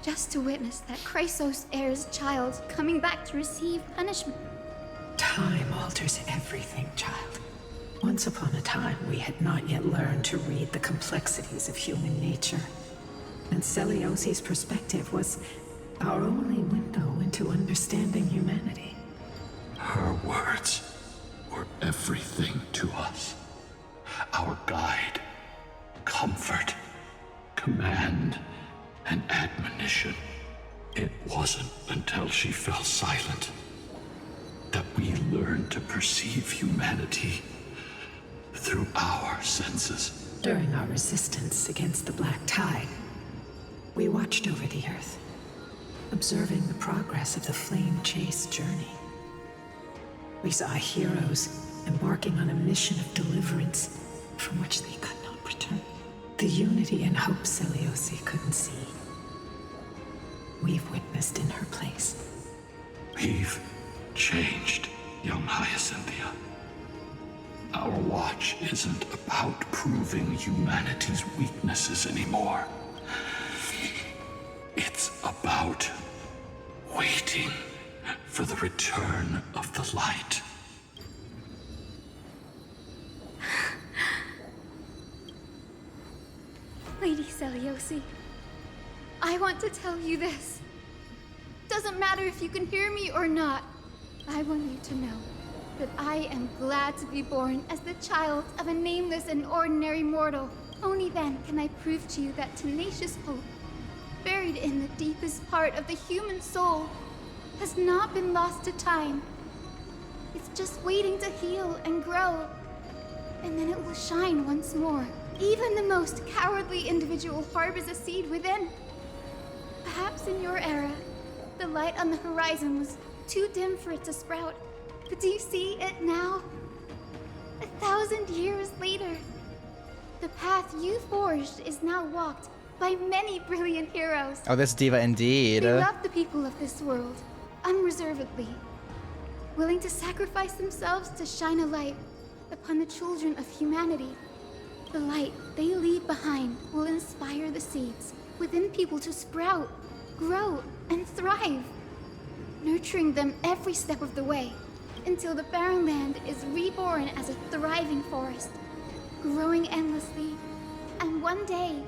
just to witness that Chrysos heir's child coming back to receive punishment? Time alters everything, child. Once upon a time, we had not yet learned to read the complexities of human nature. And Celiosi's perspective was our only window into understanding humanity. Her words were everything to us. Our guide, comfort, command, and admonition. It wasn't until she fell silent that we learned to perceive humanity through our senses. During our resistance against the Black Tide, we watched over the Earth, observing the progress of the Flame Chase journey. We saw heroes embarking on a mission of deliverance from which they could not return. The unity and hope Celiosi couldn't see, we've witnessed in her place. We've changed, young Hyacinthia. Our watch isn't about proving humanity's weaknesses anymore. It's about waiting for the return of the light. Lady Celiosi, I want to tell you this. Doesn't matter if you can hear me or not. I want you to know that I am glad to be born as the child of a nameless and ordinary mortal. Only then can I prove to you that tenacious hope, buried in the deepest part of the human soul, has not been lost to time. It's just waiting to heal and grow, and then it will shine once more. Even the most cowardly individual harbors a seed within. Perhaps in your era, the light on the horizon was too dim for it to sprout, But do you see it now? 1,000 years later, the path you forged is now walked by many brilliant heroes. Oh, this diva indeed. They love the people of this world, unreservedly, willing to sacrifice themselves to shine a light upon the children of humanity. The light they leave behind will inspire the seeds within people to sprout, grow, and thrive, nurturing them every step of the way, until the barren land is reborn as a thriving forest, growing endlessly, and one day,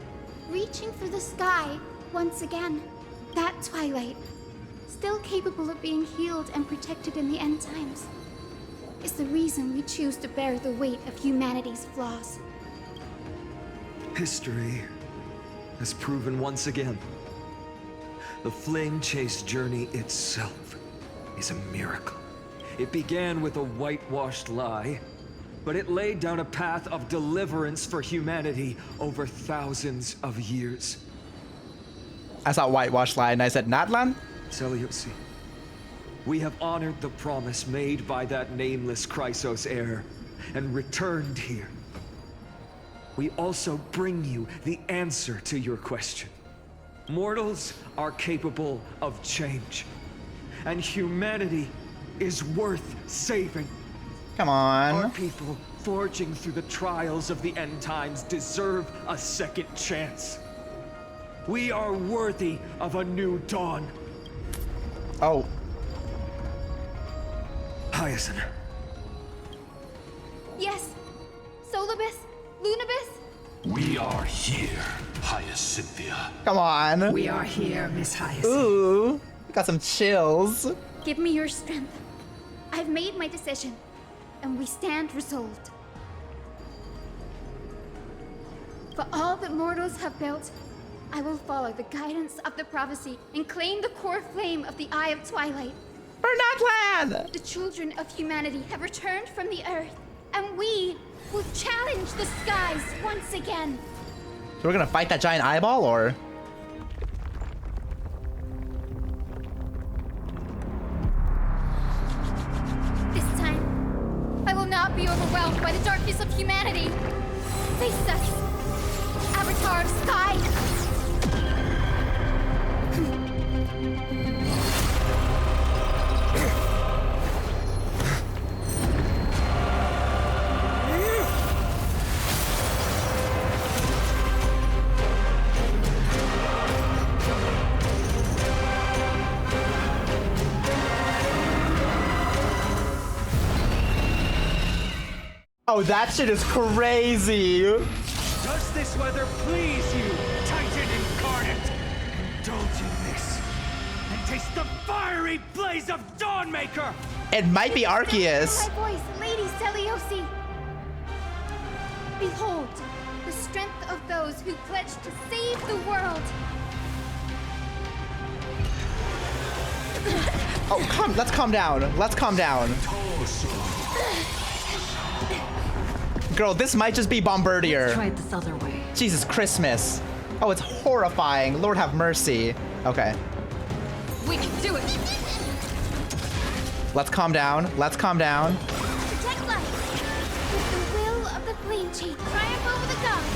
reaching for the sky once again. That twilight, still capable of being healed and protected in the end times, is the reason we choose to bear the weight of humanity's flaws. History has proven once again, the Flame Chase journey itself is a miracle. It began with a whitewashed lie, but it laid down a path of deliverance for humanity over thousands of years. I saw whitewashed lie and I said, Natlan? Seleuci, we have honored the promise made by that nameless Chrysos heir and returned here. We also bring you the answer to your question. Mortals are capable of change, and humanity is worth saving. Come on. Our people forging through the trials of the end times deserve a second chance. We are worthy of a new dawn. Oh. Hyacinth. Yes, Solibus, Lunibus. We are here, Hyacinthia. Come on. We are here, Miss Hyacinth. Ooh, got some chills. Give me your strength. I've made my decision, and we stand resolved. For all that mortals have built, I will follow the guidance of the prophecy and claim the core flame of the Eye of Twilight. For Natlan! The children of humanity have returned from the earth, and we will challenge the skies once again. So we're gonna fight that giant eyeball, or? This time, I will not be overwhelmed by the darkness of humanity. Face us, Avatar of Sky! Oh, that shit is crazy. Does this weather please you, Titan incarnate? Indulge in this and taste the fiery blaze of Dawnmaker! It might be Arceus. My voice, Lady Seleuci. Behold, the strength of those who pledge to save the world. Oh, let's calm down. Let's calm down. Girl, this might just be Bombardier. Let's try it this other way. Jesus Christmas. Oh, it's horrifying. Lord have mercy. Okay. We can do it. Let's calm down. Let's calm down. Protect life. With the will of the Flame Chain triumph over the gods,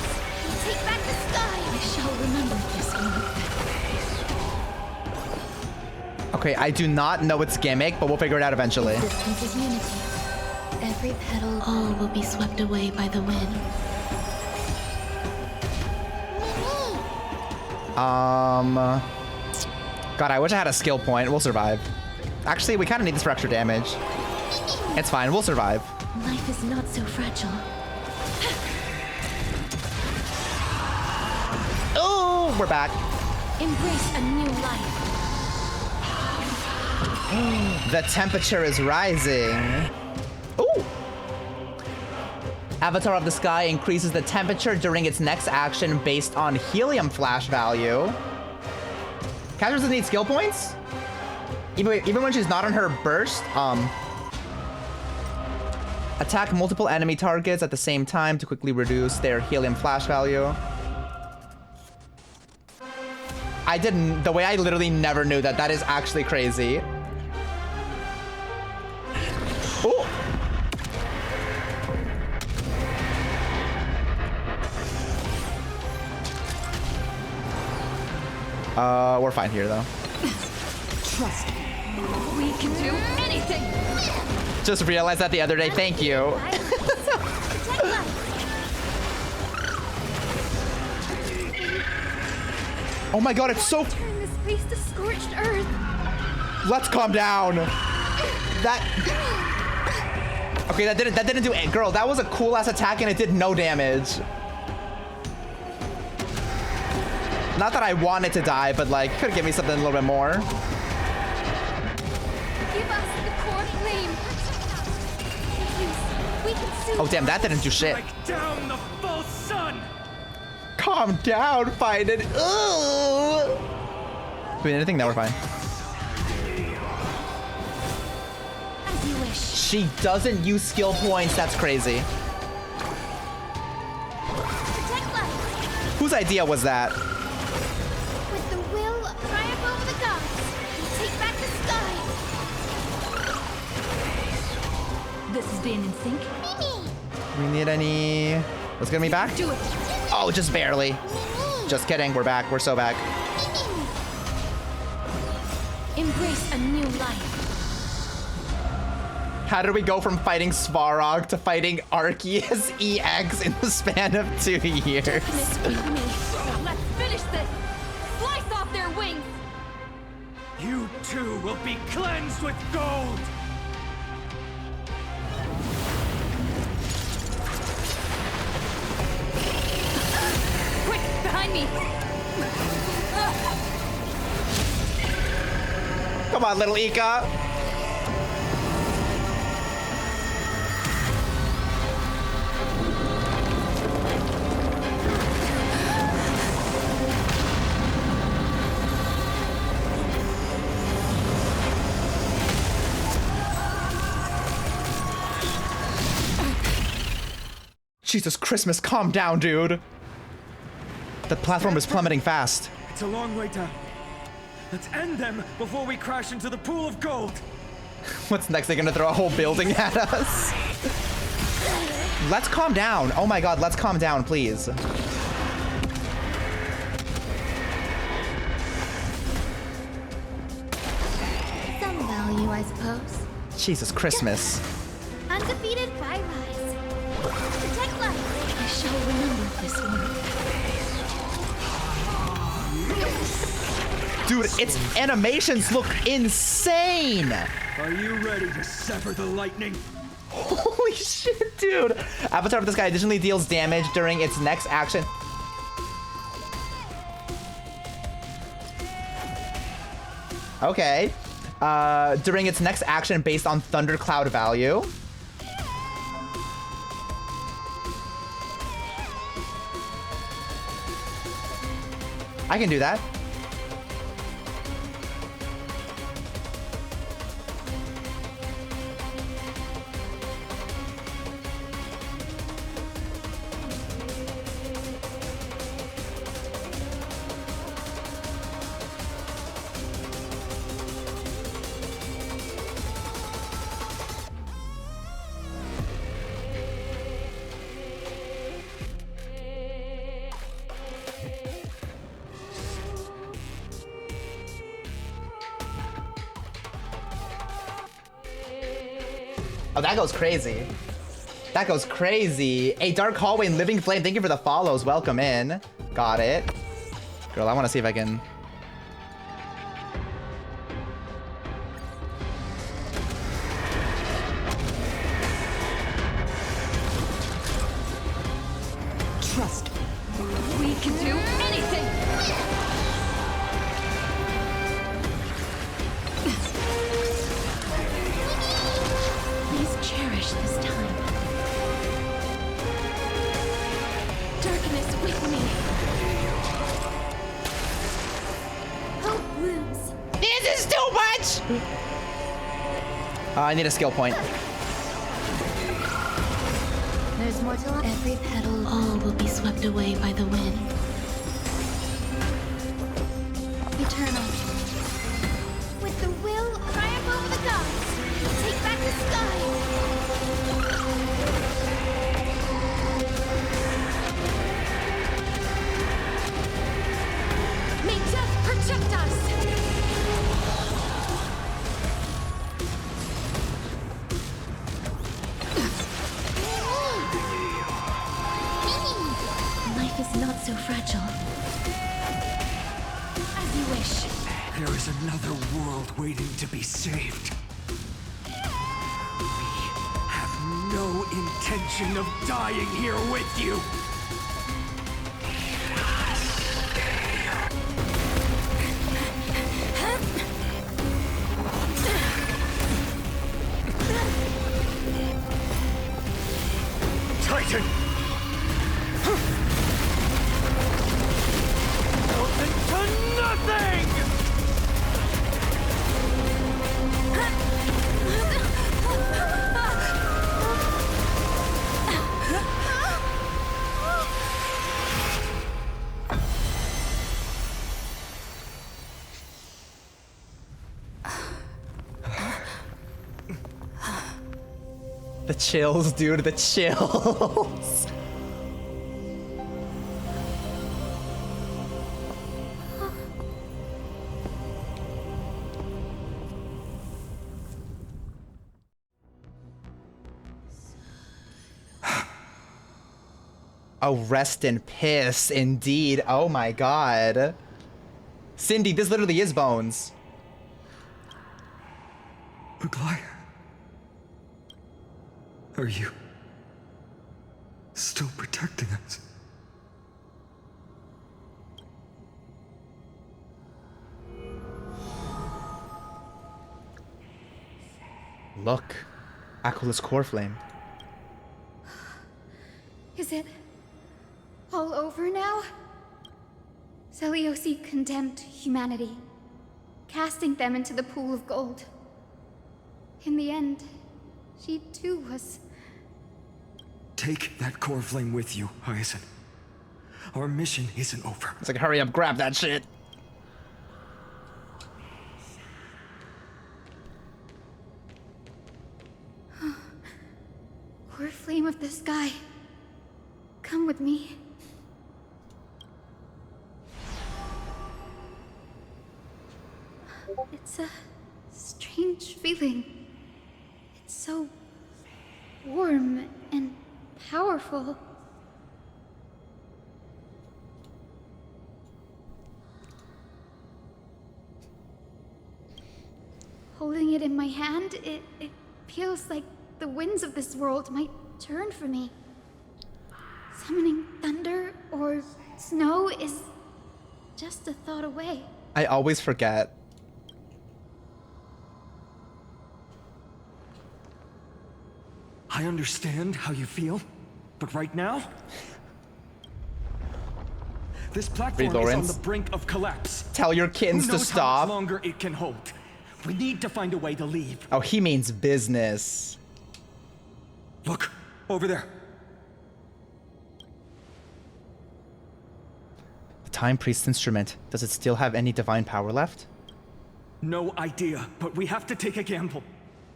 we take back the sky. I shall remember this moment. Okay, I do not know its gimmick, but we'll figure it out eventually. Existence is unity. Every petal, all will be swept away by the wind. God, I wish I had a skill point. We'll survive. Actually, we kind of need this for extra damage. It's fine. We'll survive. Life is not so fragile. Oh, we're back. Embrace a new life. The temperature is rising. Ooh. Avatar of the Sky increases the temperature during its next action based on helium flash value. Character doesn't need skill points? Even when she's not on her burst, attack multiple enemy targets at the same time to quickly reduce their helium flash value. The way I literally never knew that. That is actually crazy. Oh! We're fine here though. Trust me. We can do anything. Just realized that the other day. Thank you. Oh my god, it's so. Turn this place to scorched earth. Let's calm down. That. Okay, that didn't do it. Girl, that was a cool ass attack and it did no damage. Not that I wanted to die, but like, could give me something a little bit more. Give us the core flame. We can soon. Oh damn, that didn't do shit. Strike down the false sun. Calm down, fight it. Ugh. Do we need anything? No, we're fine. As you wish. She doesn't use skill points. That's crazy. Protect life. Whose idea was that? With the will of triumph over the gods, we take back the sky. This is being in sync. Do we need any? Let's get me back. Do it. Oh, just barely. Just kidding. We're back. We're so back. Embrace a new life. How did we go from fighting Svarog to fighting Arceus EX in the span of 2 years? Let's finish this. Slice off their wings. You too will be cleansed with gold. Quick, behind me. Come on, little Ika. Jesus Christmas, calm down, dude. The platform is plummeting fast. It's a long way down. Let's end them before we crash into the pool of gold. What's next? They're gonna throw a whole building at us? Let's calm down. Oh my god, let's calm down, please. Some value, I suppose. Jesus Christmas. Undefeated by rise. Protect life. I shall remember this one. Dude, its animations look insane. Are you ready to sever the lightning? Holy shit, dude. Avatar of the Sky additionally deals damage during its next action. Okay. During its next action based on Thundercloud value. I can do that. Oh, that goes crazy. That goes crazy. A Dark Hallway and Living Flame, thank you for the follows. Welcome in. Got it. Girl, I want to see if I can... Trust me. We can do anything. Please cherish this time. Darkness with me. Hope blooms. This is too much! I need a skill point. There's more to life. Every petal, all will be swept away by the wind. Eternal. With the will triumph over the gods, take back the sky. not so fragile. As you wish. There is another world waiting to be saved. We have no intention of dying here with you. Titan! Melted to nothing! The chills, dude, the chills. Oh, rest in piss, indeed. Oh my god. Cindy, this literally is Bones. Aglaea. Are you still protecting us? Look, Aquila's core flame. Is it all over now? Seliosi condemned humanity, casting them into the pool of gold. In the end, she too was... Take that core flame with you, Hyacinth. Our mission isn't over. It's like, hurry up, grab that shit. Core flame of the sky, come with me. It's a strange feeling. It's so warm and powerful. Holding it in my hand, it feels like the winds of this world might turn for me. Summoning thunder or snow is just a thought away. I always forget. I understand how you feel, but right now, this platform is on the brink of collapse. Tell your kids to stop. How much longer it can hold. We need to find a way to leave. Oh, he means business. Look, over there. The Time Priest's instrument. Does it still have any divine power left? No idea, but we have to take a gamble.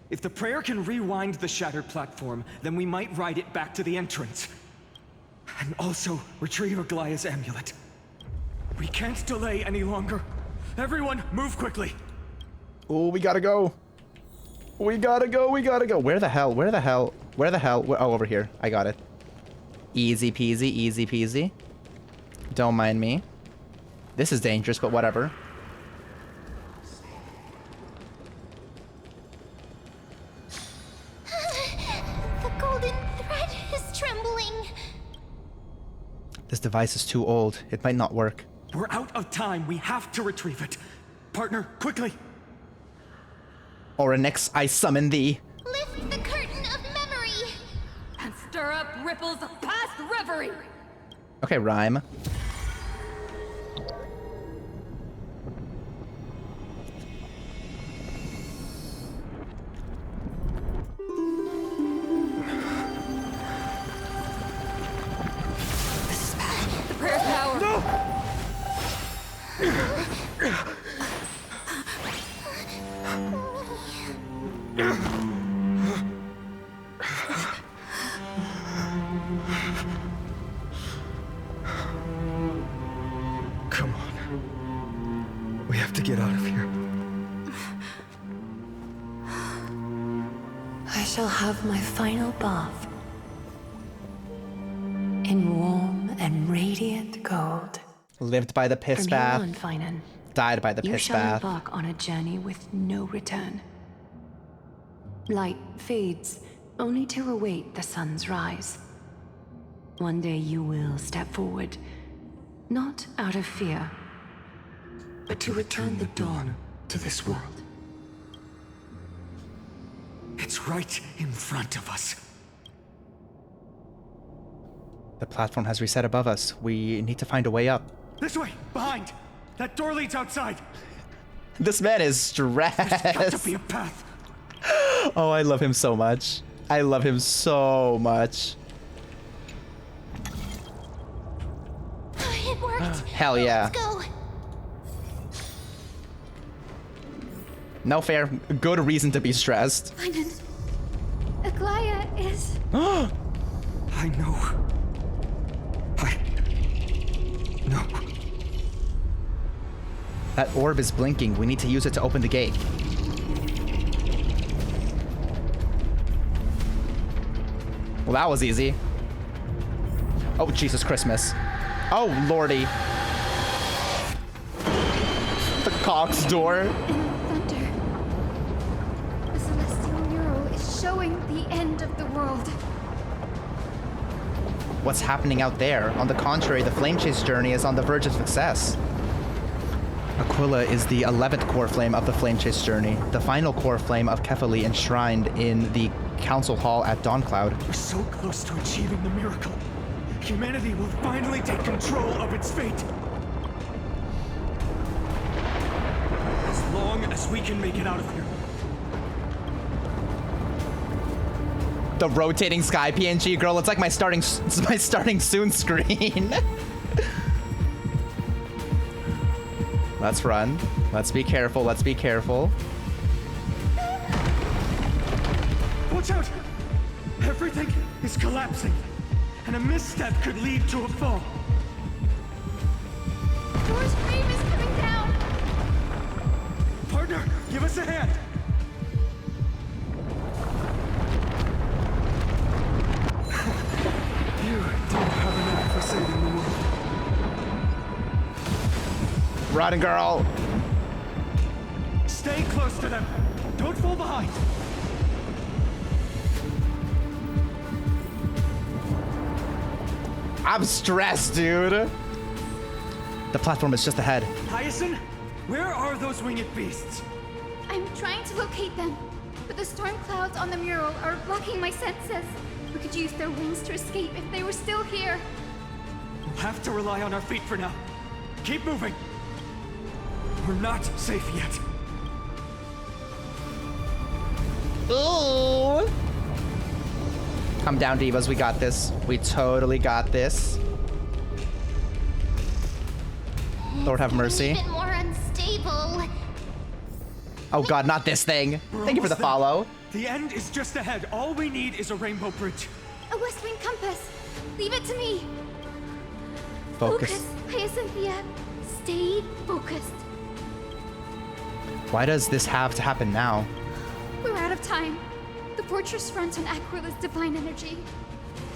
If the prayer can rewind the shattered platform, then we might ride it back to the entrance. And also retrieve Aglaea's amulet. We can't delay any longer. Everyone, move quickly. Oh, we gotta go. We gotta go, we gotta go. Where the hell? Where the hell? Where the hell? Oh, over here. I got it. Easy peasy, easy peasy. Don't mind me. This is dangerous, but whatever. The golden thread is trembling. This device is too old. It might not work. We're out of time. We have to retrieve it. Partner, quickly. Orynyx, I summon thee. Lift the curtain of memory. And stir up ripples of past reverie. Okay, rhyme. This is bad. The prayer's power. No! Come on. We have to get out of here. I shall have my final bath in warm and radiant gold. Lived by the piss From bath. here on, Finan, Died by the you piss shall bath. embark on a journey with no return. Light fades, only to await the sun's rise. One day you will step forward, not out of fear, but to return the dawn to this world. It's right in front of us. The platform has reset above us. We need to find a way up. This way, behind. That door leads outside. This man is stressed. There's got to be a path. Oh, I love him so much. I love him so much. It worked. Hell yeah. Let's go. No fair. Good reason to be stressed. Finan, Aglaea is... I know. No. That orb is blinking. We need to use it to open the gate. Well, that was easy. Oh, Jesus Christmas. Oh, lordy. The Cox door. Thunder. The celestial mural is showing the end of the world. What's happening out there? On the contrary, the Flame Chase journey is on the verge of success. Aquila is the 11th core flame of the Flame Chase journey, the final core flame of Kefali enshrined in the Council Hall at Dawncloud. We're so close to achieving the miracle. Humanity will finally take control of its fate. As long as we can make it out of here. The rotating sky PNG, girl. It's like my starting soon screen. Let's run. Let's be careful. Let's be careful. Watch out! Everything is collapsing, and a misstep could lead to a fall. Door's frame is coming down. Partner, give us a hand. You do have a knack for saving the world. Run, girl. Stay close to them. Don't fall behind. I'm stressed, dude. The platform is just ahead. Hyacinth, where are those winged beasts? I'm trying to locate them, but the storm clouds on the mural are blocking my senses. We could use their wings to escape if they were still here. We'll have to rely on our feet for now. Keep moving. We're not safe yet. Ooh. Calm down, divas. We got this. We totally got this. Lord have mercy. Even more unstable. Oh god, not this thing. Thank you for the follow. The end is just ahead. All we need is a rainbow bridge. A west wing compass. Leave it to me. Focus. Hyacinthia. Stay focused. Why does this have to happen now? We're out of time. The fortress runs on Aquila's divine energy.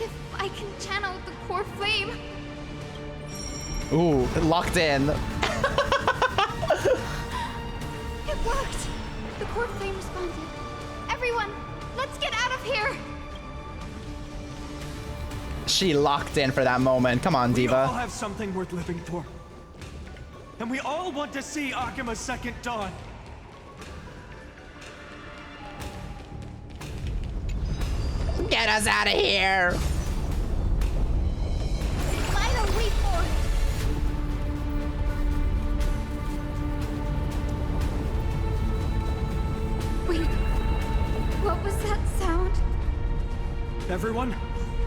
If I can channel the core flame. Ooh, locked in. It worked. The core flame responded. Everyone, let's get out of here. She locked in for that moment. Come on, We all diva. have something worth living for. And we all want to see Akima's second dawn. Get us out of here. Final leap forward. Wait, what was that sound? Everyone,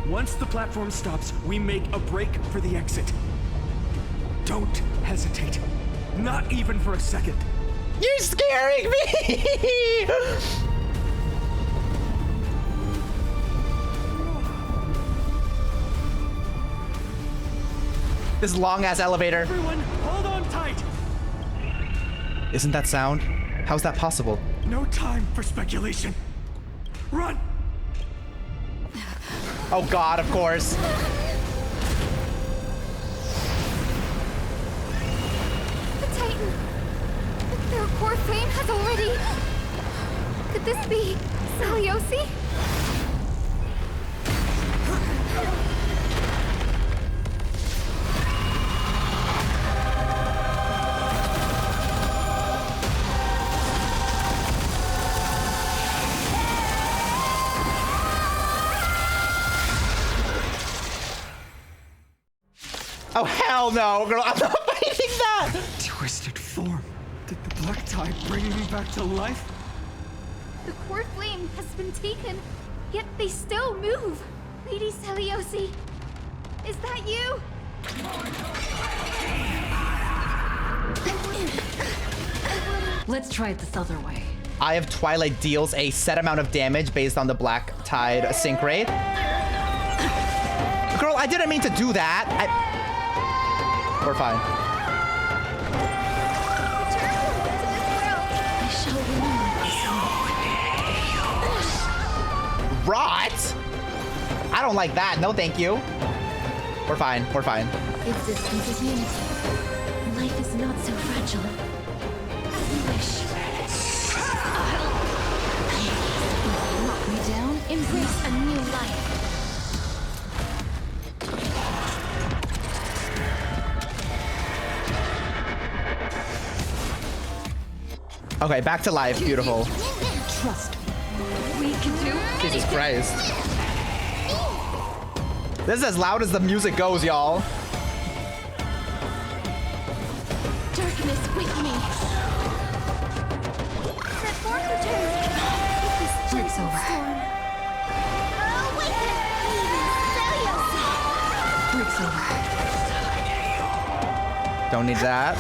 once the platform stops, we make a break for the exit. Don't hesitate. Not even for a second. You're scaring me. This long-ass elevator. Everyone, hold on tight. Isn't that sound? How's that possible? No time for speculation. Run! Oh god, of course. Their core flame has already... Could this be Celiosi? Oh, hell no, girl. I'm not fighting that. Twisted form. Did the black tide bring me back to life? The core flame has been taken, yet they still move. Lady Celiosi, is that you? Let's try it this other way. Eye of Twilight deals a set amount of damage based on the black tide sync rate. Girl, I didn't mean to do that. We're fine. Rot? I don't like that. No, thank you. We're fine. We're fine. Existence is unity. Life is not so fragile. As you wish. Knock me down, embrace a new life. Okay, back to life. Beautiful. Trust me. We can do Jesus Christ. This is as loud as the music goes, y'all. Darkness with me. Breaks over. Breaks over. Don't need that.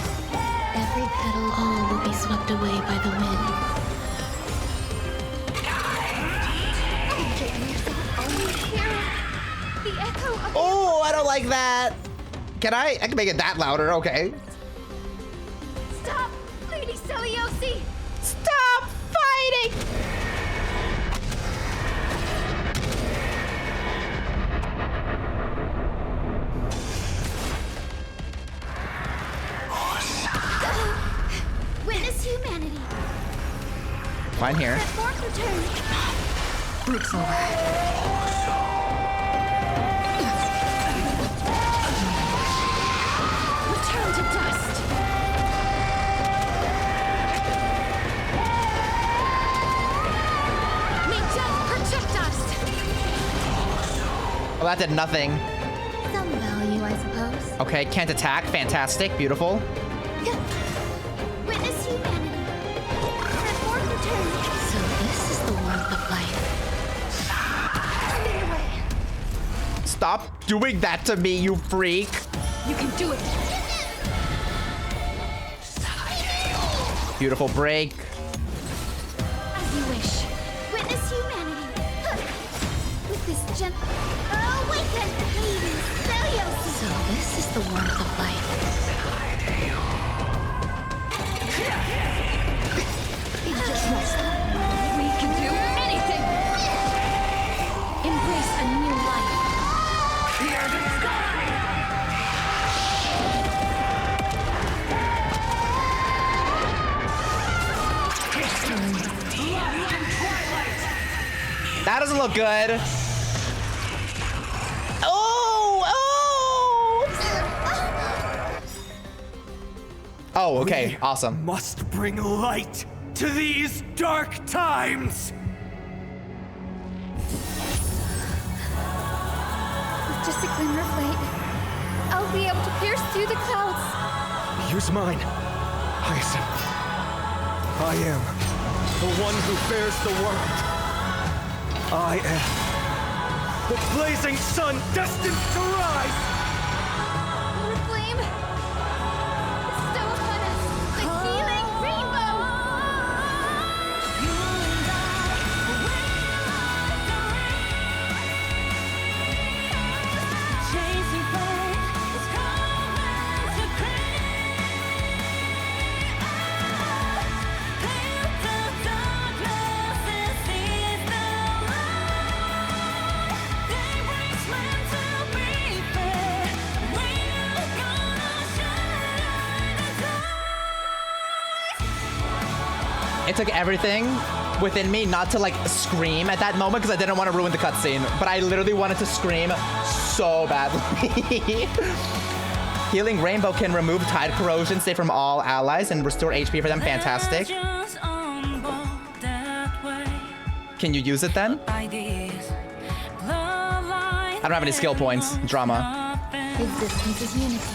Every petal, all will be swept away by the wind. Oh, I don't like that. Can I can make it that louder, okay. Stop, Lady Celiosi! Stop fighting! Witness humanity. Fine here. Breaks over. Return to dust. May death protect us. Well, that did nothing. Some value, I suppose. Okay, can't attack. Fantastic. Beautiful. Witness humanity. Reform return. So this is the warmth of life. Stop doing that to me, you freak. You can do it. Beautiful break. As you wish. Witness humanity. With this gentle... Awaken, Lady Celiosi. So this is the warmth of life. Trust. We can do anything. Embrace a new life. Fear the sky. That doesn't look good. Oh, okay, awesome. Must bring light to these dark times. With just a glimmer of light, I'll be able to pierce through the clouds. Use mine, Hyacinth. I am the one who bears the world. I am the blazing sun destined to rise. The flame bestow upon us the healing rainbow. Chasing flame is coming to create. It took everything within me not to like scream at that moment because I didn't want to ruin the cutscene, but I literally wanted to scream so badly. Healing Rainbow can remove tide corrosion, save from all allies, and restore HP for them. Fantastic. Can you use it then? I don't have any skill points. Drama. Existence is unity.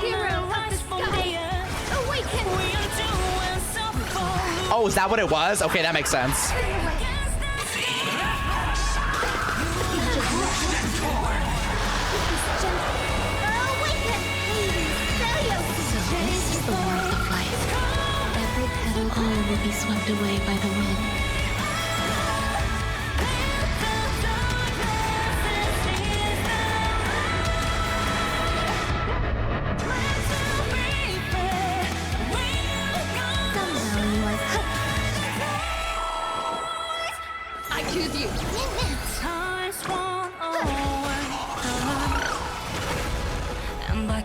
Hero of the sky, awaken! Oh, is that what it was? Okay, that makes sense. All will be swept away by the wind. I choose you.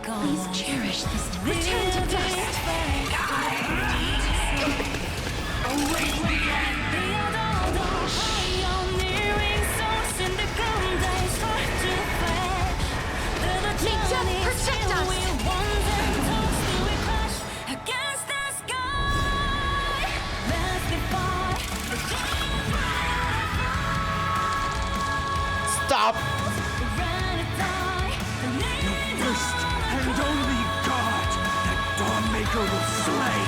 Please cherish this. Return to dust. Protect us! Stop! The first and only god that Dawnmaker will slay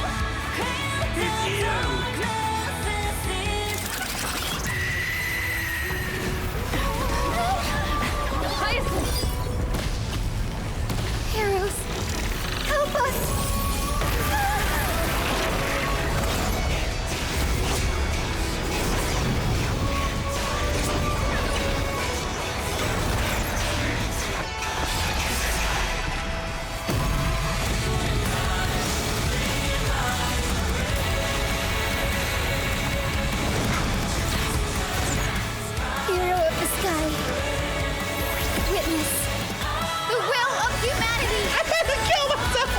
is you! Heroes, help us! Hero of the sky, witness the will of humanity! I had to kill myself!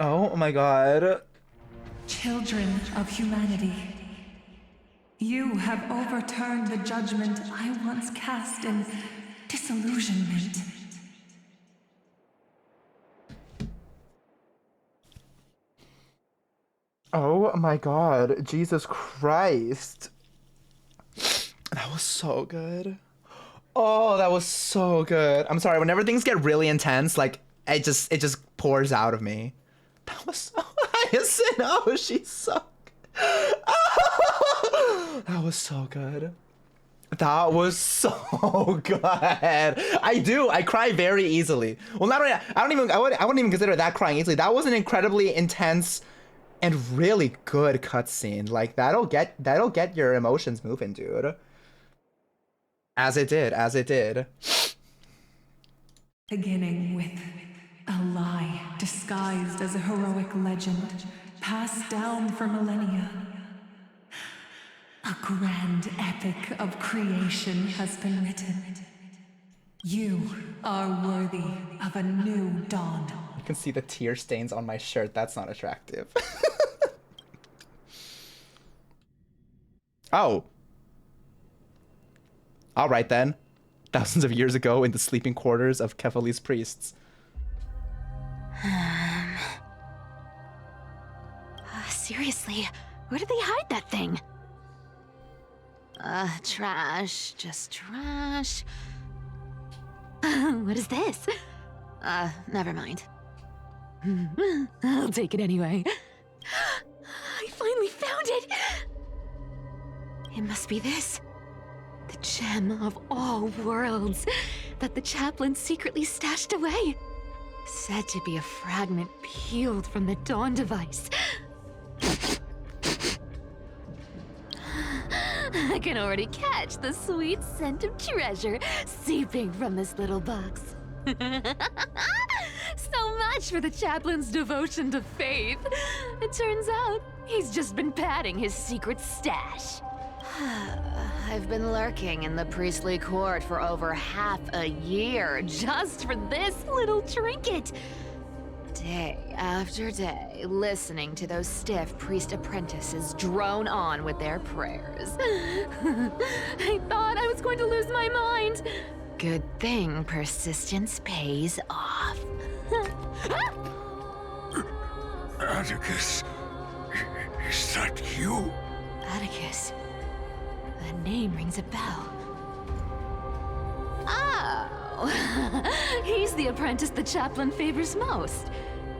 Oh my god. Children of humanity, you have overturned the judgment I once cast in disillusionment. Oh my god. Jesus Christ. That was so good. Oh, that was so good. I'm sorry, whenever things get really intense, like it just pours out of me. That was so Hyacinth. Oh, she's so good. That was so good. That was so good. I cry very easily. Well, not really. I wouldn't even consider that crying easily. That was an incredibly intense and really good cutscene. Like that'll get your emotions moving, dude. As it did. Beginning with a lie disguised as a heroic legend, passed down for millennia. A grand epic of creation has been written. You are worthy of a new dawn. You can see the tear stains on my shirt. That's not attractive. Oh. All right then. Thousands of years ago in the sleeping quarters of Kefali's priests. Seriously, where did they hide that thing? Trash. Just trash. What is this? Never mind. I'll take it anyway. I finally found it! It must be this. The gem of all worlds that the chaplain secretly stashed away. Said to be a fragment peeled from the Dawn device. I can already catch the sweet scent of treasure seeping from this little box. so much for the chaplain's devotion to faith. It turns out he's just been padding his secret stash. I've been lurking in the priestly court for over half a year just for this little trinket. Day after day, listening to those stiff priest apprentices drone on with their prayers. I thought I was going to lose my mind. Good thing persistence pays off. Atticus, is that you? Atticus. That name rings a bell. Oh, he's the apprentice the chaplain favors most.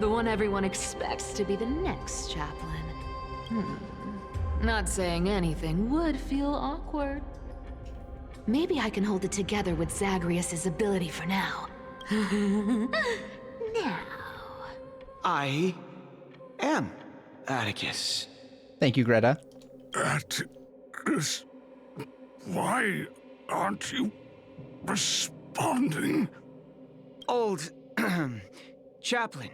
The one everyone expects to be the next chaplain. Not saying anything would feel awkward. Maybe I can hold it together with Zagreus's ability for now. Now. I am Atticus. Thank you, Greta. Atticus, why aren't you responding? Old chaplain,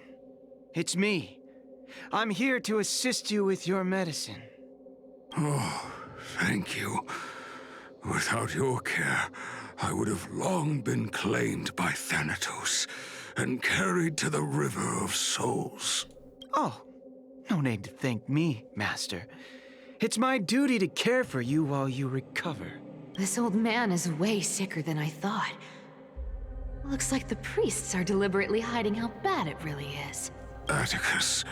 it's me. I'm here to assist you with your medicine. Oh, thank you. Without your care, I would have long been claimed by Thanatos and carried to the River of Souls. Oh, no need to thank me, Master. It's my duty to care for you while you recover. This old man is way sicker than I thought. Looks like the priests are deliberately hiding how bad it really is. Atticus,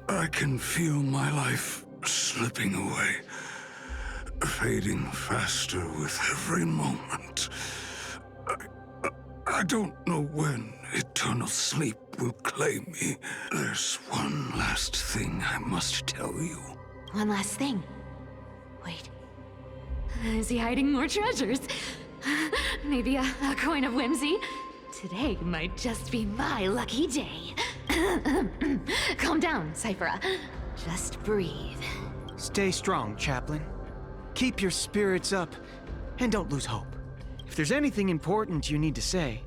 I can feel my life slipping away, fading faster with every moment. I don't know when eternal sleep will claim me. There's one last thing I must tell you. One last thing. Wait. Is he hiding more treasures? Maybe a coin of whimsy? Today might just be my lucky day. Calm down, Cipher. Just breathe. Stay strong, Chaplain. Keep your spirits up, and don't lose hope. If there's anything important you need to say,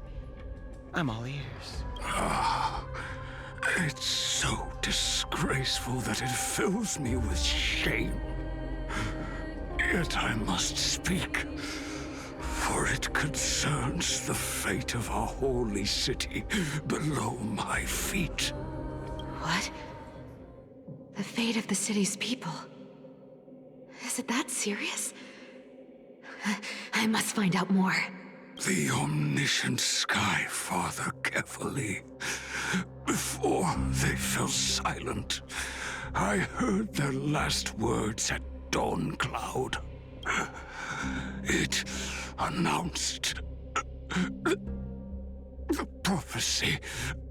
I'm all ears. It's so disgraceful that it fills me with shame. Yet I must speak, for it concerns the fate of our holy city below my feet. What? The fate of the city's people? Is it that serious? I must find out more. The omniscient Sky Father carefully. Before they fell silent, I heard their last words at Dawn Cloud. It announced the prophecy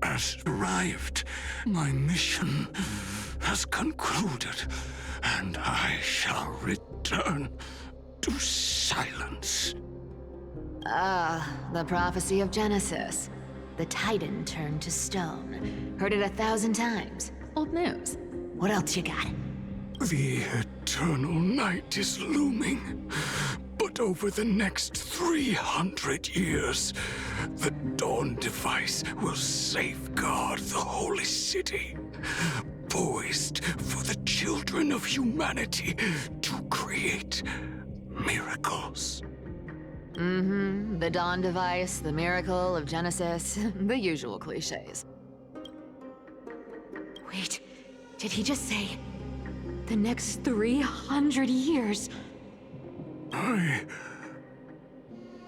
has arrived. My mission has concluded, and I shall return to silence. The prophecy of Genesis. The Titan turned to stone. Heard it 1,000 times. Old news. What else you got? The eternal night is looming. But over the next 300 years, the Dawn device will safeguard the holy city, poised for the children of humanity to create miracles. The Dawn device, the miracle of Genesis, the usual cliches. Wait, did he just say the next 300 years? I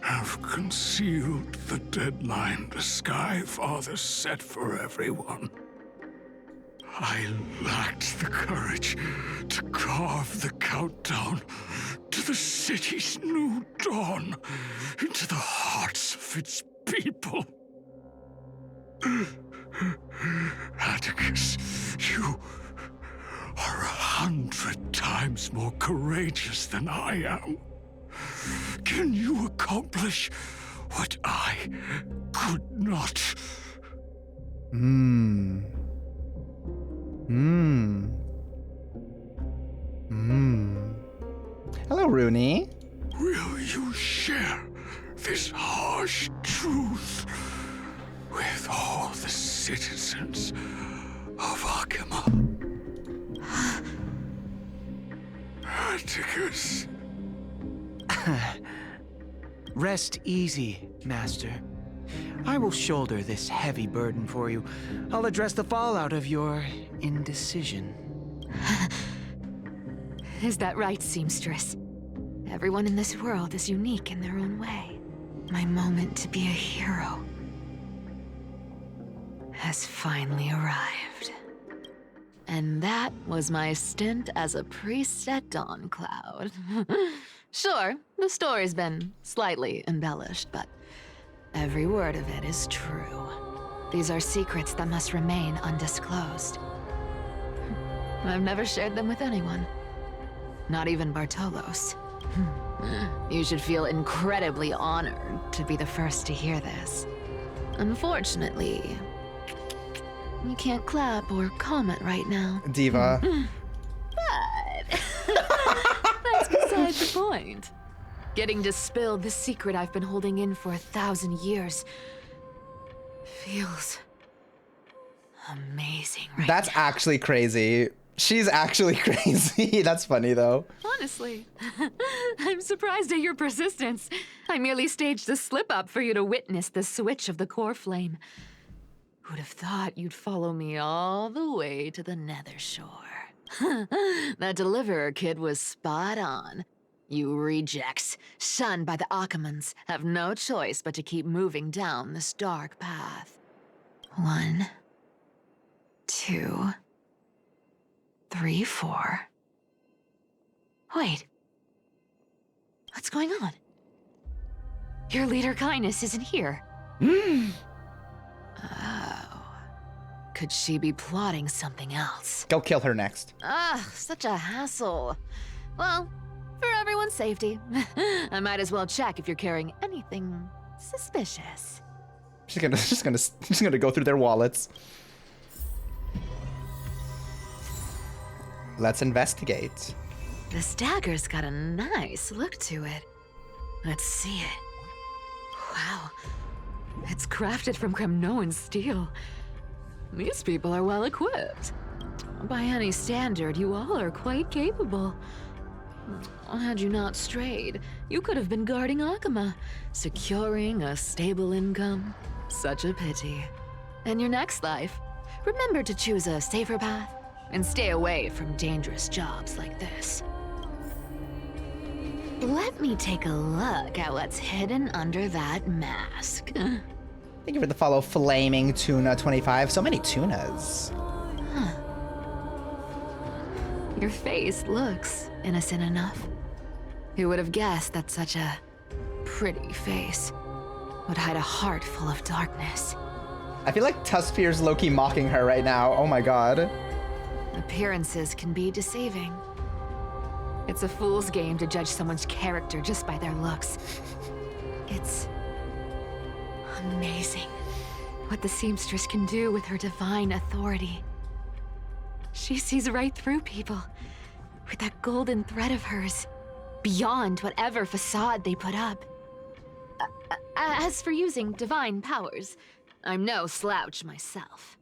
have concealed the deadline the Sky Father set for everyone. I lacked the courage to carve the countdown to the city's new dawn into the hearts of its people. Atticus, you are 100 times more courageous than I am. Can you accomplish what I could not? Hello, Rooney. Will you share this harsh truth with all the citizens of Akima. Atticus. Rest easy, Master. I will shoulder this heavy burden for you. I'll address the fallout of your indecision. Is that right, seamstress? Everyone in this world is unique in their own way. My moment to be a hero has finally arrived. And that was my stint as a priest at Dawncloud. Sure, the story's been slightly embellished, but every word of it is true. These are secrets that must remain undisclosed. I've never shared them with anyone. Not even Bartolos. You should feel incredibly honored to be the first to hear this. Unfortunately, you can't clap or comment right now. Diva. But that's beside the point. Getting to spill the secret I've been holding in for 1,000 years feels amazing right That's now. actually crazy. She's actually crazy. That's funny though. Honestly, I'm surprised at your persistence. I merely staged a slip-up for you to witness the switch of the core flame. Who'd have thought you'd follow me all the way to the nether shore? That deliverer kid was spot on. You rejects, shunned by the Akamans, have no choice but to keep moving down this dark path. 1, 2, 3, 4. Wait. What's going on? Your leader Kindness isn't here. Oh. Could she be plotting something else? Go kill her next. Ah, such a hassle. Well, for everyone's safety, I might as well check if you're carrying anything suspicious. She's gonna go through their wallets. Let's investigate. This dagger's got a nice look to it. Let's see it. Wow. It's crafted from Kremnoan steel. These people are well equipped. By any standard, you all are quite capable. Had you not strayed, you could have been guarding Akima, securing a stable income. Such a pity. In your next life, remember to choose a safer path and stay away from dangerous jobs like this. Let me take a look at what's hidden under that mask. Thank you for the follow, Flaming Tuna 25. So many tunas. Huh. Your face looks innocent enough. Who would have guessed that such a pretty face would hide a heart full of darkness? I feel like Tuskfear's low-key mocking her right now. Oh my god. Appearances can be deceiving. It's a fool's game to judge someone's character just by their looks. It's amazing what the seamstress can do with her divine authority. She sees right through people with that golden thread of hers, beyond whatever facade they put up. As for using divine powers, I'm no slouch myself.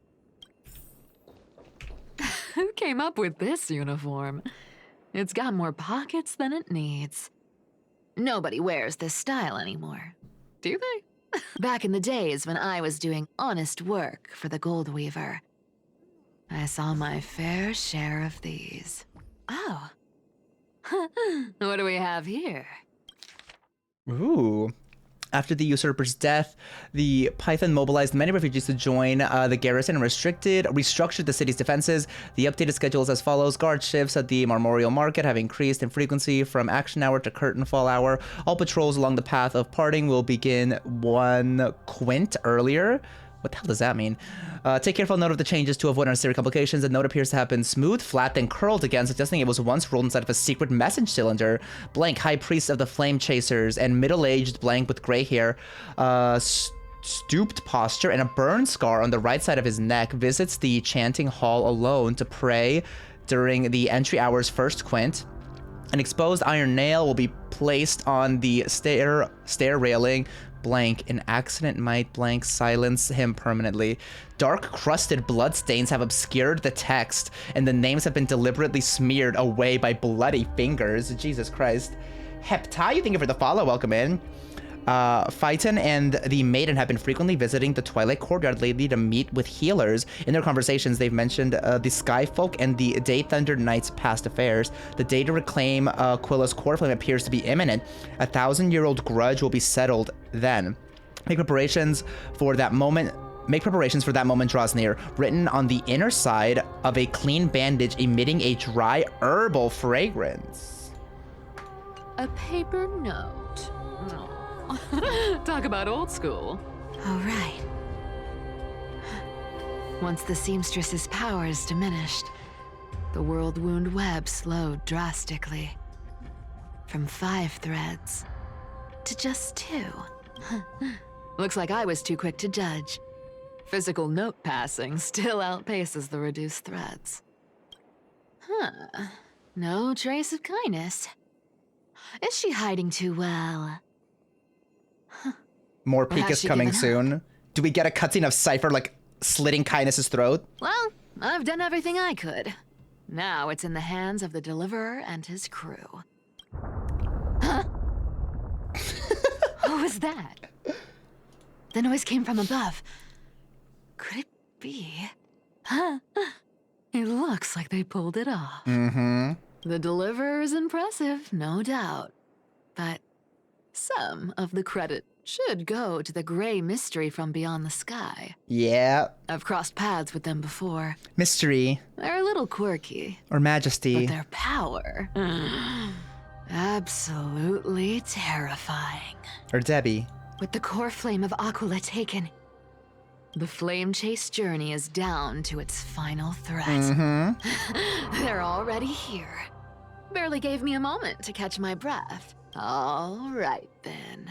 Who came up with this uniform? It's got more pockets than it needs. Nobody wears this style anymore, do they? Back in the days when I was doing honest work for the Gold Weaver, I saw my fair share of these. Oh. What do we have here? Ooh. After the usurper's death, the Python mobilized many refugees to join the garrison and restructured the city's defenses. The updated schedule is as follows. Guard shifts at the Marmorial Market have increased in frequency from action hour to curtain fall hour. All patrols along the path of parting will begin 1 quint earlier. What the hell does that mean? Take careful note of the changes to avoid unnecessary complications. The note appears to have been smooth, flat, then curled again, suggesting it was once rolled inside of a secret message cylinder. Blank, High Priest of the Flame Chasers, and middle-aged blank with gray hair, stooped posture, and a burn scar on the right side of his neck, visits the chanting hall alone to pray during the entry hour's first quint. An exposed iron nail will be placed on the stair railing. Blank. An accident might blank silence him permanently. Dark crusted bloodstains have obscured the text, and the names have been deliberately smeared away by bloody fingers. Jesus Christ. Heptai, thank you for the follow. Welcome in. Phaeton and the Maiden have been frequently visiting the Twilight Courtyard lately to meet with healers. In their conversations, they've mentioned the Sky Folk and the Day Thunder Knight's past affairs. The day to reclaim Aquila's core flame appears to be imminent. A 1,000-year-old grudge will be settled then. Make preparations for that moment draws near. Written on the inner side of a clean bandage emitting a dry herbal fragrance. A paper note. Talk about old school. All right. Once the seamstress's powers diminished, the world wound web slowed drastically. From 5 threads to just 2. Looks like I was too quick to judge. Physical note passing still outpaces the reduced threads. No trace of kindness. Is she hiding too well? More peak is coming soon. Do we get a cutscene of Cipher like slitting Kindness's throat? Well, I've done everything I could. Now it's in the hands of the Deliverer and his crew. Huh? What was that? The noise came from above. Could it be? Huh? It looks like they pulled it off. Mm-hmm. The Deliverer is impressive, no doubt. But some of the credit should go to the gray mystery from beyond the sky. Yeah. I've crossed paths with them before. Mystery. They're a little quirky. Or majesty. But their power... absolutely terrifying. Or Debbie. With the core flame of Aquila taken, the flame chase journey is down to its final threat. Mm-hmm. They're already here. Barely gave me a moment to catch my breath. All right, then.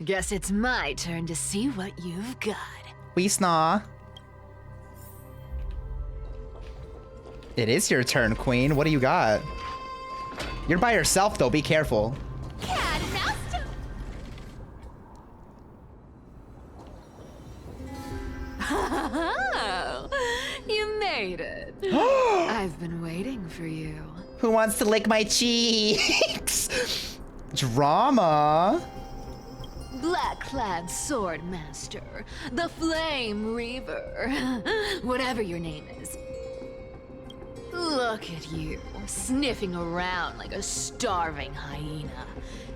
Guess it's my turn to see what you've got. We snaw. It is your turn, Queen. What do you got? You're by yourself, though. Be careful. Cat master. Oh, you made it. I've been waiting for you. Who wants to lick my cheeks? Drama. Black-clad sword master, the Flame Reaver, whatever your name is. Look at you, sniffing around like a starving hyena,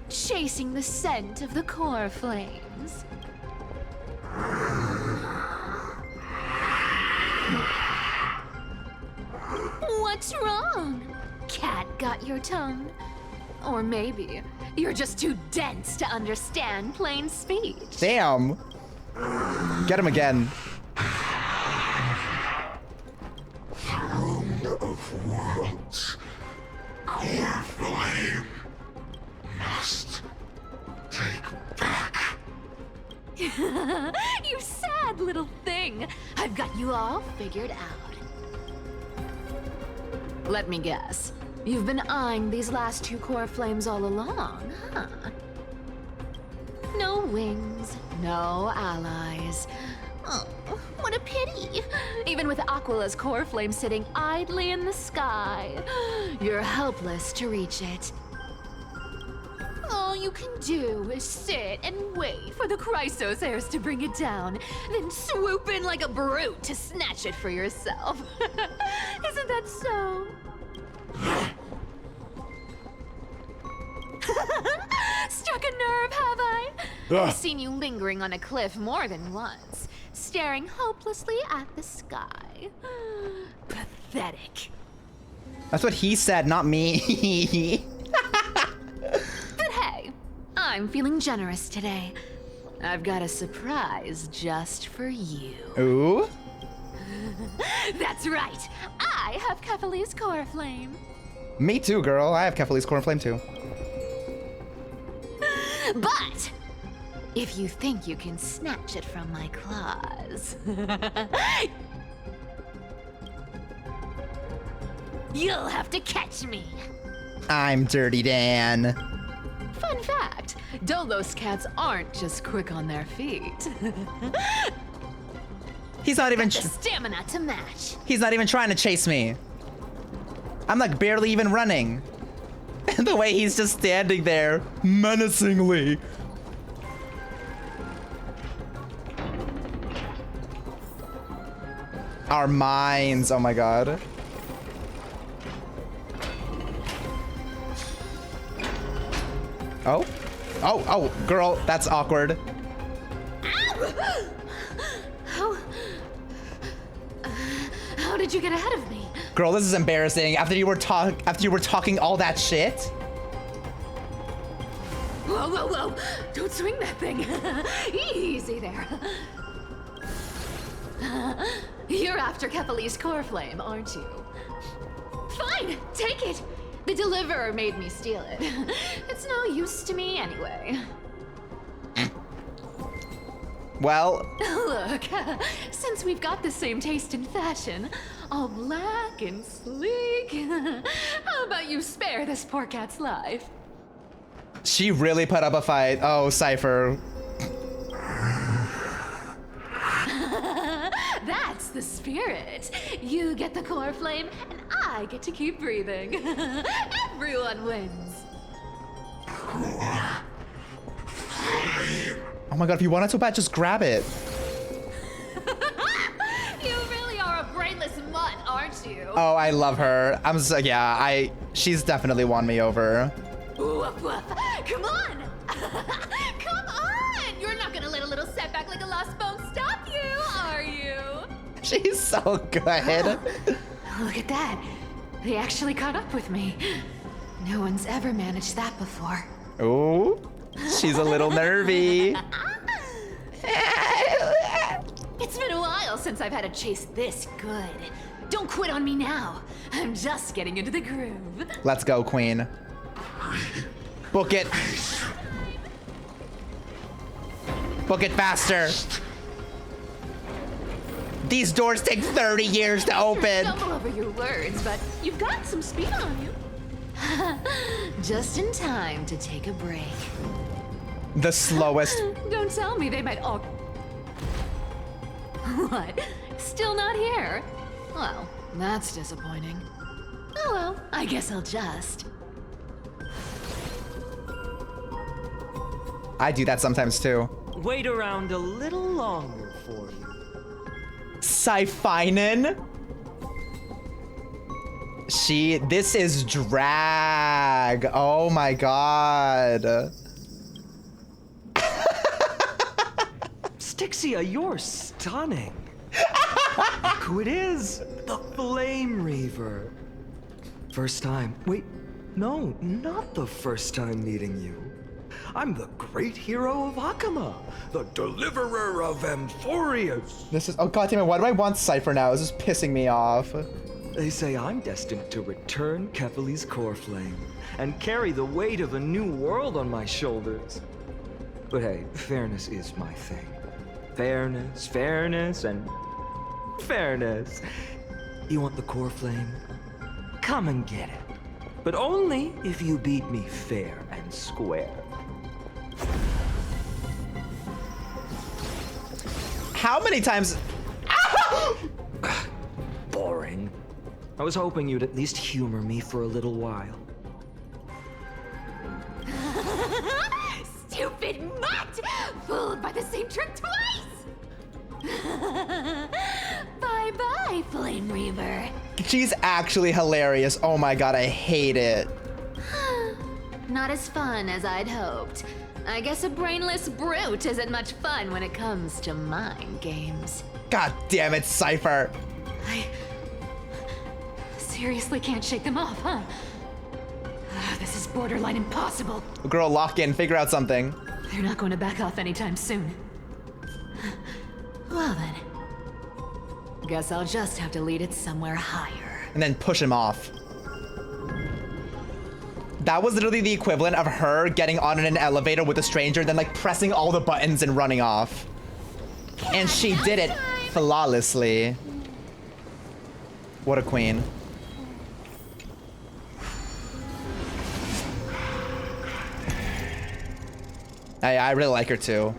chasing the scent of the core flames. What's wrong? Cat got your tongue? Or maybe you're just too dense to understand plain speech. Damn. Get him again. Throne of worlds, core flame must take back. You sad little thing. I've got you all figured out. Let me guess. You've been eyeing these last 2 core flames all along, huh? No wings, no allies. Oh, what a pity. Even with Aquila's core flame sitting idly in the sky, you're helpless to reach it. All you can do is sit and wait for the Chrysos heirs to bring it down, then swoop in like a brute to snatch it for yourself. Isn't that so? Struck a nerve, have I? I've seen you lingering on a cliff more than once, staring hopelessly at the sky. Pathetic. That's what he said, not me. But hey, I'm feeling generous today. I've got a surprise just for you. Ooh? That's right. I have Kefali's core flame. Me too, girl. I have Kefali's core flame too. But if you think you can snatch it from my claws, you'll have to catch me. I'm Dirty Dan. Fun fact, Dolos cats aren't just quick on their feet. He's not even Got the stamina to match. He's not even trying to chase me. I'm like barely even running. The way he's just standing there menacingly. Our minds, oh my god. Oh, oh, girl, that's awkward. How did you get ahead of me? Girl, this is embarrassing. After you were talking all that shit. Whoa, whoa, whoa! Don't swing that thing. Easy there. You're after Kephalie's core flame, aren't you? Fine, take it. The deliverer made me steal it. It's no use to me anyway. Well, Look, since we've got the same taste in fashion, all black and sleek, how about you spare this poor cat's life? she really put up a fight. Oh, Cipher. That's the spirit. You get the core flame, and I get to keep breathing. Everyone wins. Oh my god, if you want it so bad, just grab it. You really are a brainless mutt, aren't you? Oh, I love her. I'm just like, yeah, she's definitely won me over. Woof, woof. Come on! Come on! You're not gonna let a little setback like a lost bone stop you, are you? She's so good. Look at that. They actually caught up with me. No one's ever managed that before. Ooh, she's a little nervy. It's been a while since I've had a chase this good. Don't quit on me now. I'm just getting into the groove. Let's go, Queen. Book it. Book it faster. These doors take 30 years to open. Stumble over your words, but you've got some speed on you. Just in time to take a break. The slowest. Don't tell me they might all... What? Still not here? Well, that's disappointing. Oh well, I guess I'll just... I do that sometimes too. Wait around a little longer for you. Siphinen? This is drag. Oh my god. Stixia, you're stunning. Look who it is, the Flame Reaver. First time, wait, no, not the first time meeting you. I'm the great hero of Aquila, the deliverer of Amphorius. This is, oh god damn it, why do I want Cipher now? This is pissing me off. They say I'm destined to return Kephalie's core flame and carry the weight of a new world on my shoulders. But hey, fairness is my thing. Fairness, and fairness. You want the core flame? Come and get it. But only if you beat me fair and square. How many times? Boring. I was hoping you'd at least humor me for a little while. Stupid mutt! Fooled by the same trick twice! Bye-bye, Flame Reaver. She's actually hilarious. Oh my god, I hate it. Not as fun as I'd hoped. I guess a brainless brute isn't much fun when it comes to mind games. God damn it, Cipher. I seriously can't shake them off, huh? This is borderline impossible. Girl, lock in, figure out something. They're not going to back off anytime soon. Well then. Guess I'll just have to lead it somewhere higher. And then push him off. That was literally the equivalent of her getting on an elevator with a stranger, then like pressing all the buttons and running off. And she did it flawlessly. What a queen. I really like her too.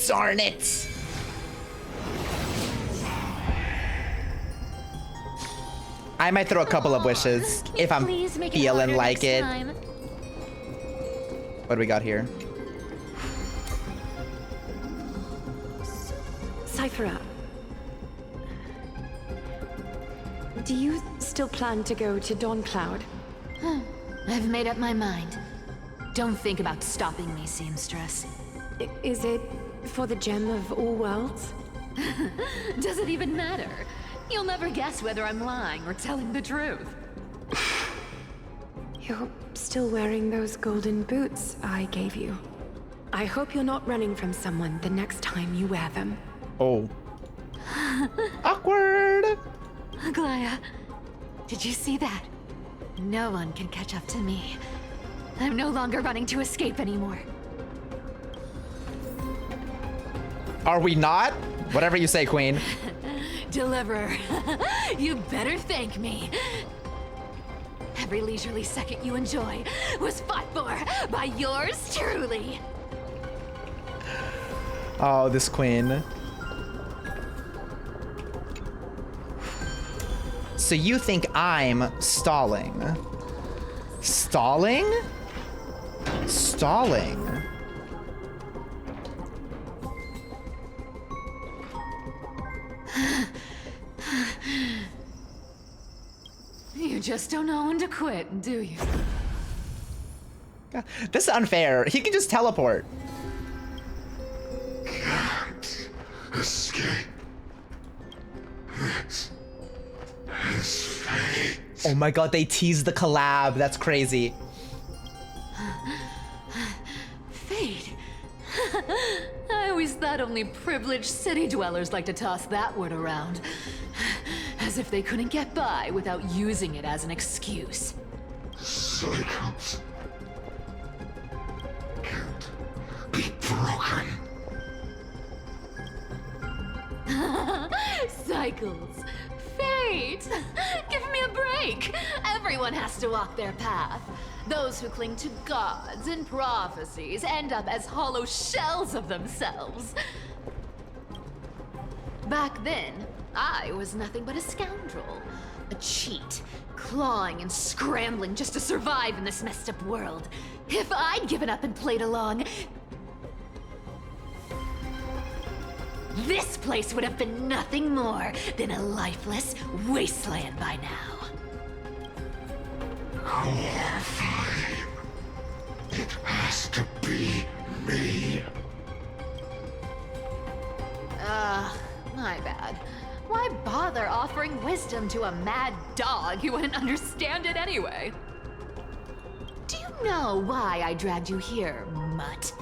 Darn it! I might throw a couple of wishes if I'm feeling like it. What do we got here? Cipher, do you still plan to go to Dawn Cloud? I've made up my mind. Don't think about stopping me, seamstress. Is it for the gem of all worlds? Does it even matter? You'll never guess whether I'm lying or telling the truth. You're still wearing those golden boots I gave you. I hope you're not running from someone the next time you wear them. Oh. Awkward! Aglaea, did you see that? No one can catch up to me. I'm no longer running to escape anymore. Are we not? Whatever you say, Queen. Deliverer, you better thank me. Every leisurely second you enjoy was fought for by yours truly. Oh, this queen. So you think I'm stalling? Stalling? Stalling? You just don't know when to quit, do you? This is unfair. He can just teleport. Can't escape. This is fate. Oh my god, they teased the collab. That's crazy. Fate? I always thought only privileged city dwellers like to toss that word around. As if they couldn't get by without using it as an excuse. Cycles can't be broken. Cycles. Fate! Give me a break! Everyone has to walk their path. Those who cling to gods and prophecies end up as hollow shells of themselves. Back then, I was nothing but a scoundrel. A cheat, clawing and scrambling just to survive in this messed up world. If I'd given up and played along, this place would have been nothing more than a lifeless wasteland by now. Horrifying. It has to be me. My bad. Why bother offering wisdom to a mad dog who wouldn't understand it anyway? Do you know why I dragged you here, mutt?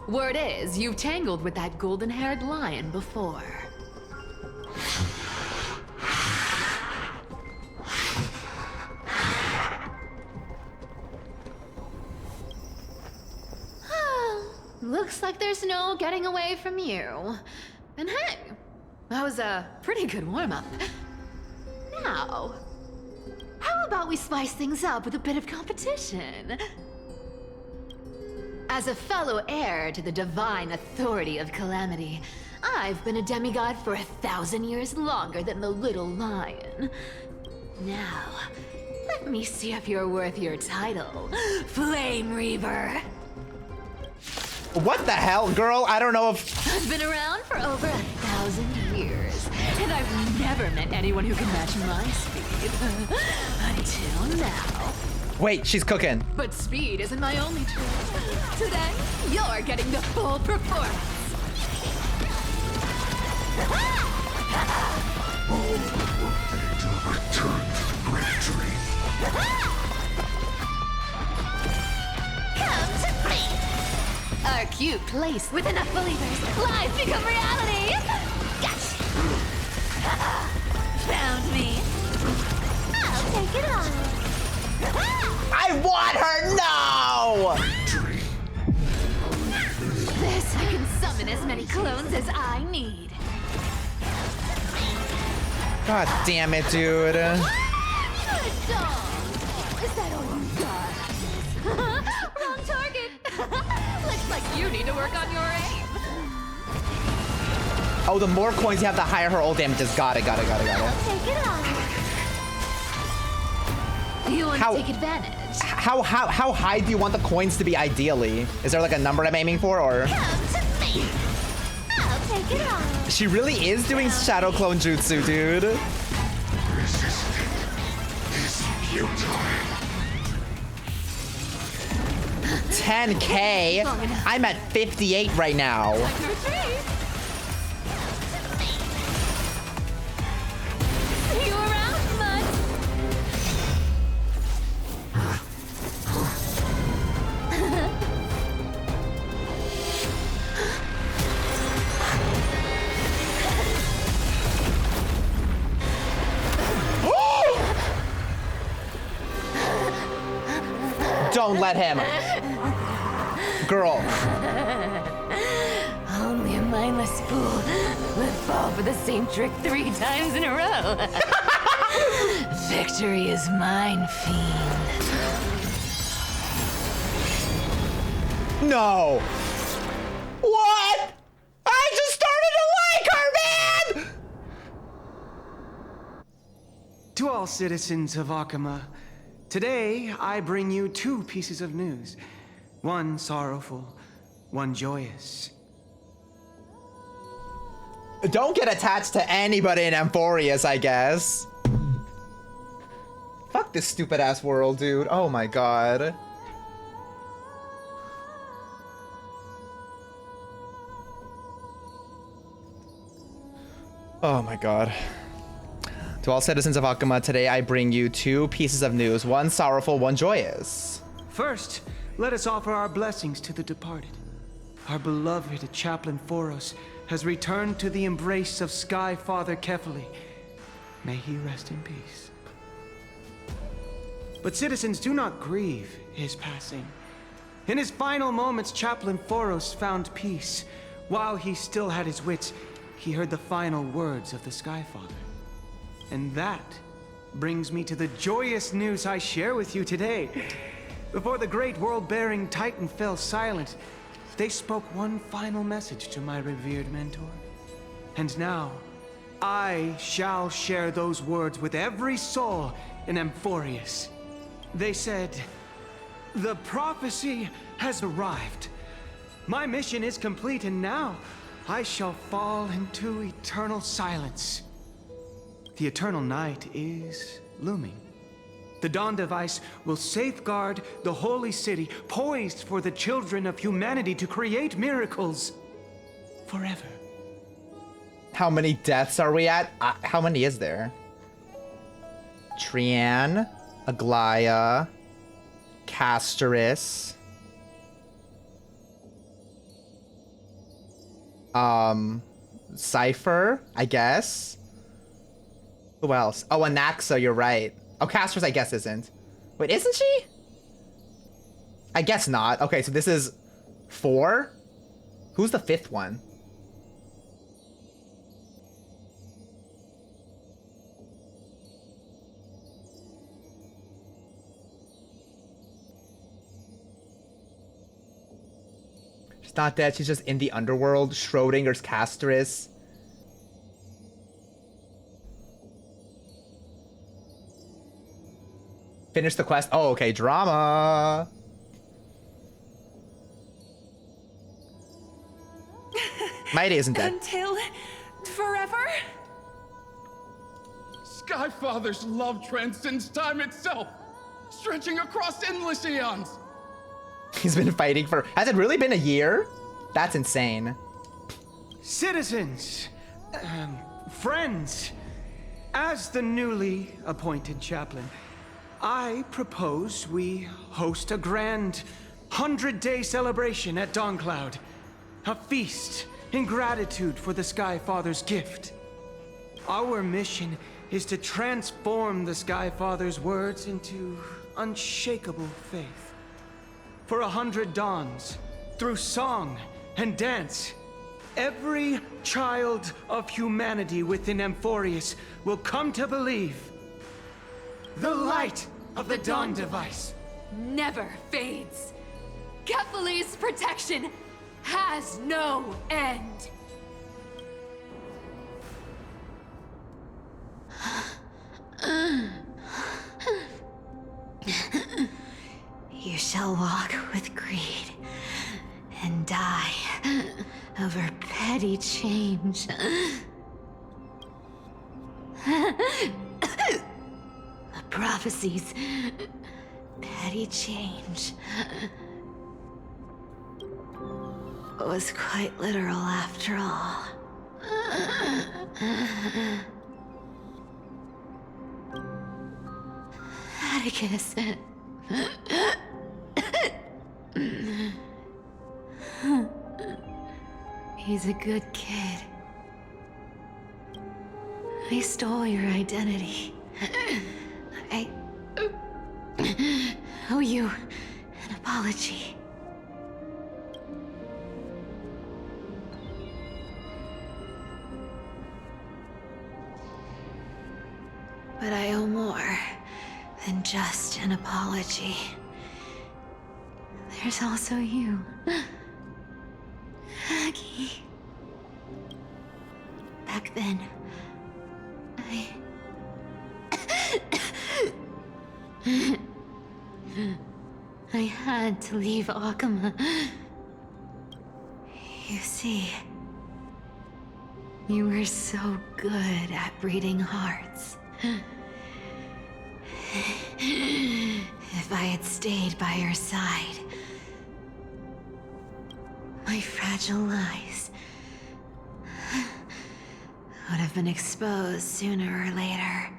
Word is, you've tangled with that golden-haired lion before. Looks like there's no getting away from you. And hey, that was a pretty good warm-up. Now, how about we spice things up with a bit of competition? As a fellow heir to the divine authority of Calamity, I've been a demigod for 1,000 years longer than the little lion. Now, let me see if you're worth your title, Flame Reaver. What the hell, girl? I don't know if... I've been around for over 1,000 years, and I've never met anyone who can match my speed. Until now. Wait, she's cooking. But speed isn't my only choice. Today, you're getting the full performance. Come to me. Our cute place with enough believers. Life become reality. Gotcha. Found me. I'll take it on. I want her now! This I can summon as many clones as I need. God damn it, dude. Good dog. Is that all you got? Wrong target. You need to work on your aim. Oh, the more coins you have, the higher her ult damages. Got it. Take it off. You want to take advantage? How high do you want the coins to be ideally? Is there like a number I'm aiming for, or? Come to me. I'll take it off. She really is doing shadow clone jutsu, dude. Resisting is futile. 10K. I'm at 58 right now. See you around, bud. Don't let him. Girl. Only a mindless fool would fall for the same trick 3 times in a row. Victory is mine, fiend. No. What? I just started to like her, man! To all citizens of Akama, today I bring you 2 pieces of news. One sorrowful, one joyous. Don't get attached to anybody in Amphorius, I guess. Fuck this stupid ass world, dude. Oh my god. Oh my god. To all citizens of Akama, today I bring you 2 pieces of news. One sorrowful, one joyous. First, let us offer our blessings to the departed. Our beloved Chaplain Foros has returned to the embrace of Sky Father Kefali. May he rest in peace. But citizens, do not grieve his passing. In his final moments, Chaplain Foros found peace. While he still had his wits, he heard the final words of the Sky Father. And that brings me to the joyous news I share with you today. Before the great world-bearing Titan fell silent, they spoke one final message to my revered mentor. And now, I shall share those words with every soul in Amphorius. They said, "The prophecy has arrived. My mission is complete, and now I shall fall into eternal silence." The eternal night is looming. The Dawn Device will safeguard the holy city, poised for the children of humanity to create miracles forever. How many deaths are we at? How many is there? Trian, Aglaea, Castoris, Cipher, I guess. Who else? Oh, Anaxa, you're right. Oh, Castoris, I guess, isn't. Wait, isn't she? I guess not. Okay, so this is 4? Who's the 5th one? She's not dead. She's just in the underworld. Schrodinger's Castoris. Finish the quest. Oh, okay. Drama. Mighty isn't dead. Until forever? Skyfather's love transcends time itself, stretching across endless eons. He's been fighting for... Has it really been a year? That's insane. Citizens, friends, as the newly appointed chaplain, I propose we host a grand 100-day celebration at Dawncloud. A feast in gratitude for the Sky Father's gift. Our mission is to transform the Sky Father's words into unshakable faith. For 100 dawns, through song and dance, every child of humanity within Amphorius will come to believe the light of the Dawn Device never fades. Kefali's protection has no end. You shall walk with greed and die over petty change. The prophecies, petty change, was quite literal after all. Atticus. He's a good kid. I stole your identity. I owe you an apology. But I owe more than just an apology. There's also you, Aggie. Back then, I had to leave Aquila. You see, you were so good at reading hearts. If I had stayed by your side, my fragile lies would have been exposed sooner or later.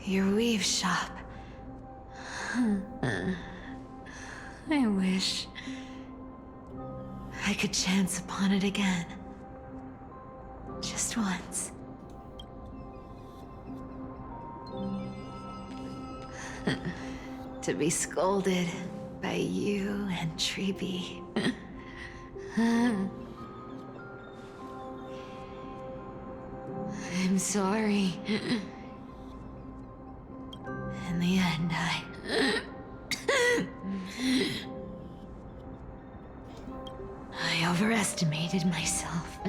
Your weave shop. I wish I could chance upon it again. Just once. To be scolded by you and Treeby. I'm sorry. In the end, I overestimated myself.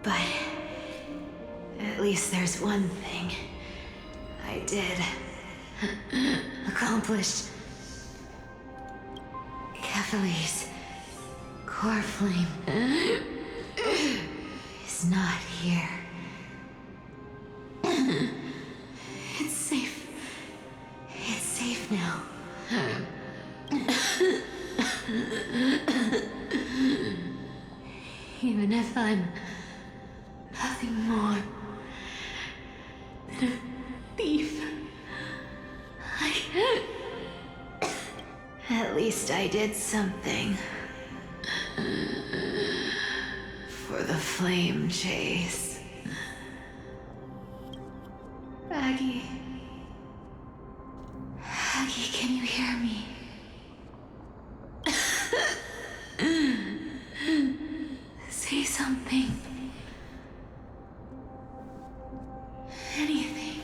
But at least there's one thing I did accomplish. Kephales's core flame is not here. It's safe. It's safe now. Even if I'm nothing more than a thief, at least I did something for the flame chase. Aggie. Aggie, can you hear me? Say something. Anything.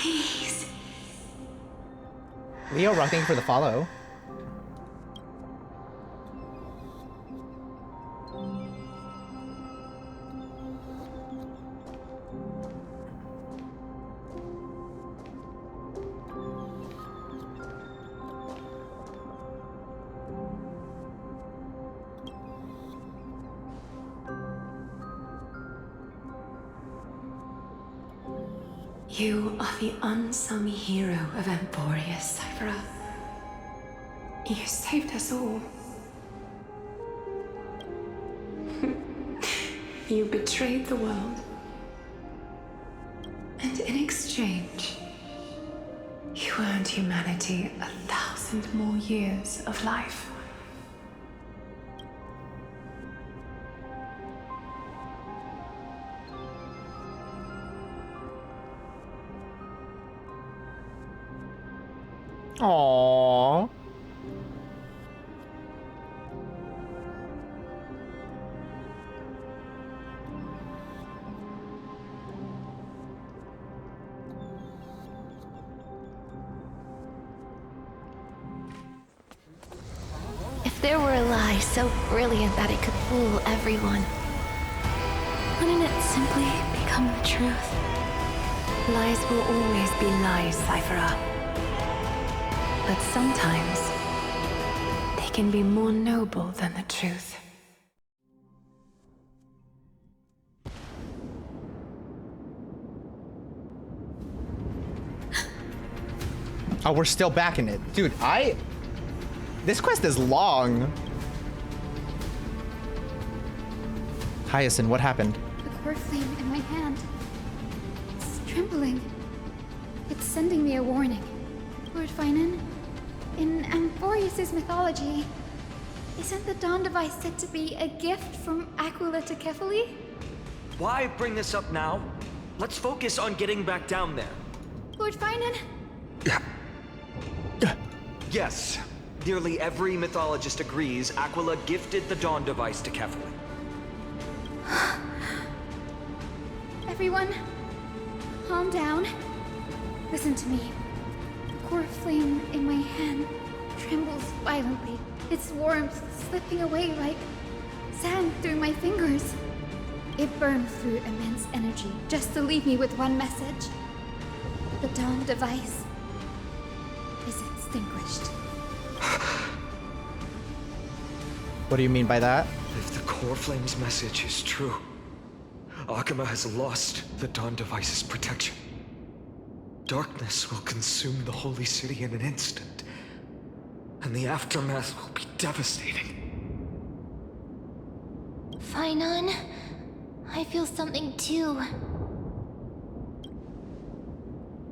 Please. Leo rocking for the follow. You are the unsung hero of Emporius, Cipher. You saved us all. You betrayed the world. And in exchange, you earned humanity 1,000 more years of life. Aww. If there were a lie so brilliant that it could fool everyone, wouldn't it simply become the truth? Lies will always be lies, Cipher. But sometimes, they can be more noble than the truth. Oh, we're still back in it. Dude, this quest is long. Hyacinth, what happened? The core flame in my hand. It's trembling. It's sending me a warning. Lord Finan, in Amphorius's mythology, isn't the Dawn device said to be a gift from Aquila to Kefali? Why bring this up now? Let's focus on getting back down there. Lord Finan? Yes. Nearly every mythologist agrees Aquila gifted the Dawn device to Kefali. Everyone, calm down. Listen to me. The core flame in my hand trembles violently. Its warmth slipping away like sand through my fingers. It burns through immense energy just to leave me with one message. The Dawn device is extinguished. What do you mean by that? If the core flame's message is true, Aglaea has lost the Dawn device's protection. Darkness will consume the holy city in an instant, and the aftermath will be devastating. Finan, I feel something too.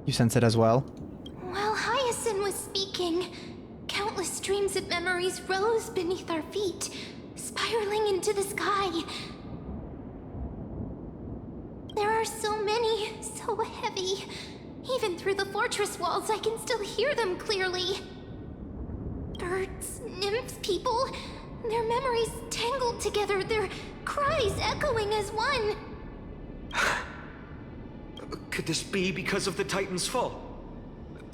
You sense it as well? While Hyacinth was speaking, countless streams of memories rose beneath our feet, spiraling into the sky. There are so many, so heavy. Even through the fortress walls, I can still hear them clearly. Birds, nymphs, people, their memories tangled together, their cries echoing as one. Could this be because of the Titan's fall?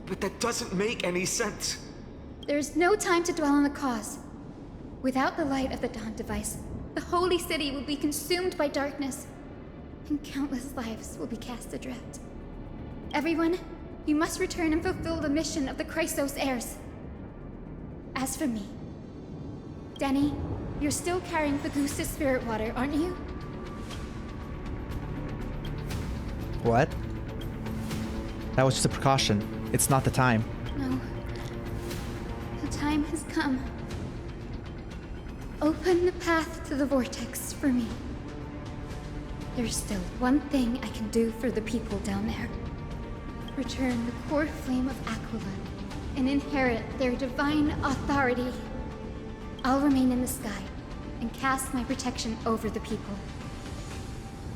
But that doesn't make any sense. There's no time to dwell on the cause. Without the light of the Dawn device, the holy city will be consumed by darkness, and countless lives will be cast adrift. Everyone, you must return and fulfill the mission of the Chrysos heirs. As for me, Denny, you're still carrying Fagusta's spirit water, aren't you? What? That was just a precaution. It's not the time. No. The time has come. Open the path to the vortex for me. There's still one thing I can do for the people down there. Return the core flame of Aquila and inherit their divine authority. I'll remain in the sky and cast my protection over the people.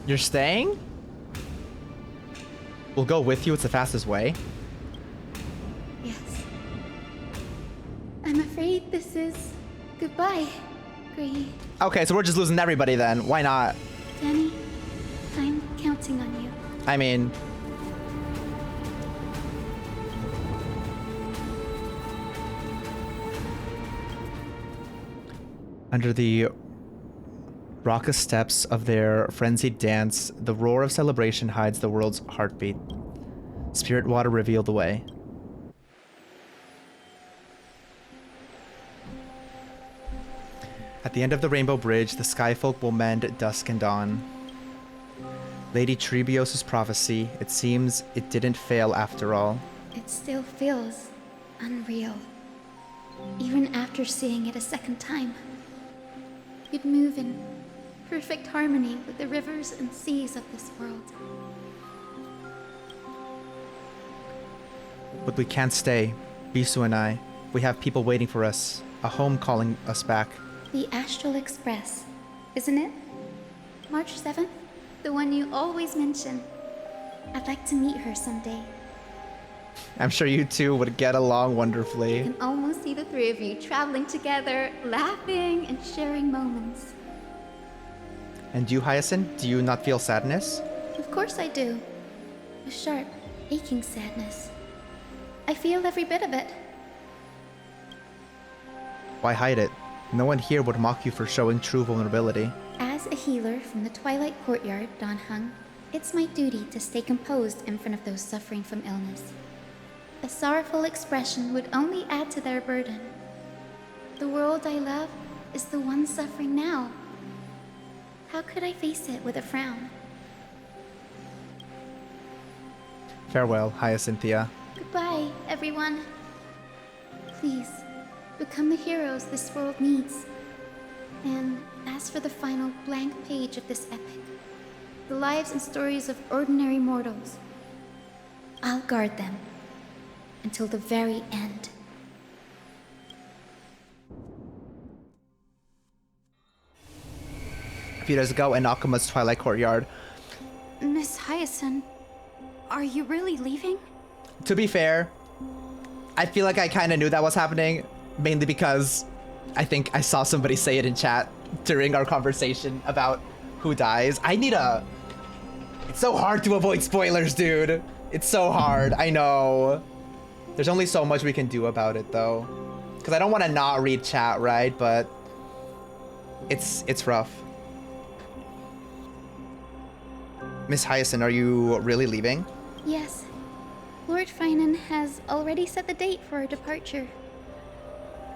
You're staying? We'll go with you. It's the fastest way. Yes. I'm afraid this is goodbye, Gray. Okay, so we're just losing everybody then. Why not? Danny, I'm counting on you. I mean... Under the raucous steps of their frenzied dance, the roar of celebration hides the world's heartbeat. Spirit water revealed the way. At the end of the Rainbow Bridge, the Skyfolk will mend at dusk and dawn. Lady Trebios' prophecy, it seems it didn't fail after all. It still feels unreal, even after seeing it a second time. You'd move in perfect harmony with the rivers and seas of this world. But we can't stay, Bisu and I. We have people waiting for us, a home calling us back. The Astral Express, isn't it? March 7th? The one you always mention. I'd like to meet her someday. I'm sure you two would get along I wonderfully. can almost see the three of you traveling together, laughing and sharing moments. And you, Hyacinth, do you not feel sadness? Of course I do. A sharp, aching sadness. I feel every bit of it. Why hide it? No one here would mock you for showing true vulnerability. As a healer from the Twilight Courtyard, Don Hung, it's my duty to stay composed in front of those suffering from illness. A sorrowful expression would only add to their burden. The world I love is the one suffering now. How could I face it with a frown? Farewell, Hyacinthia. Goodbye, everyone. Please, become the heroes this world needs. And as for the final blank page of this epic, the lives and stories of ordinary mortals, I'll guard them until the very end. A few days ago in Akuma's Twilight Courtyard. Miss Hyacinth, are you really leaving? To be fair, I feel like I kind of knew that was happening, mainly because I think I saw somebody say it in chat during our conversation about who dies. It's so hard to avoid spoilers, dude. It's so hard, I know. There's only so much we can do about it, though. Because I don't want to not read chat, right? But it's rough. Miss Hyacinth, are you really leaving? Yes. Lord Finan has already set the date for our departure.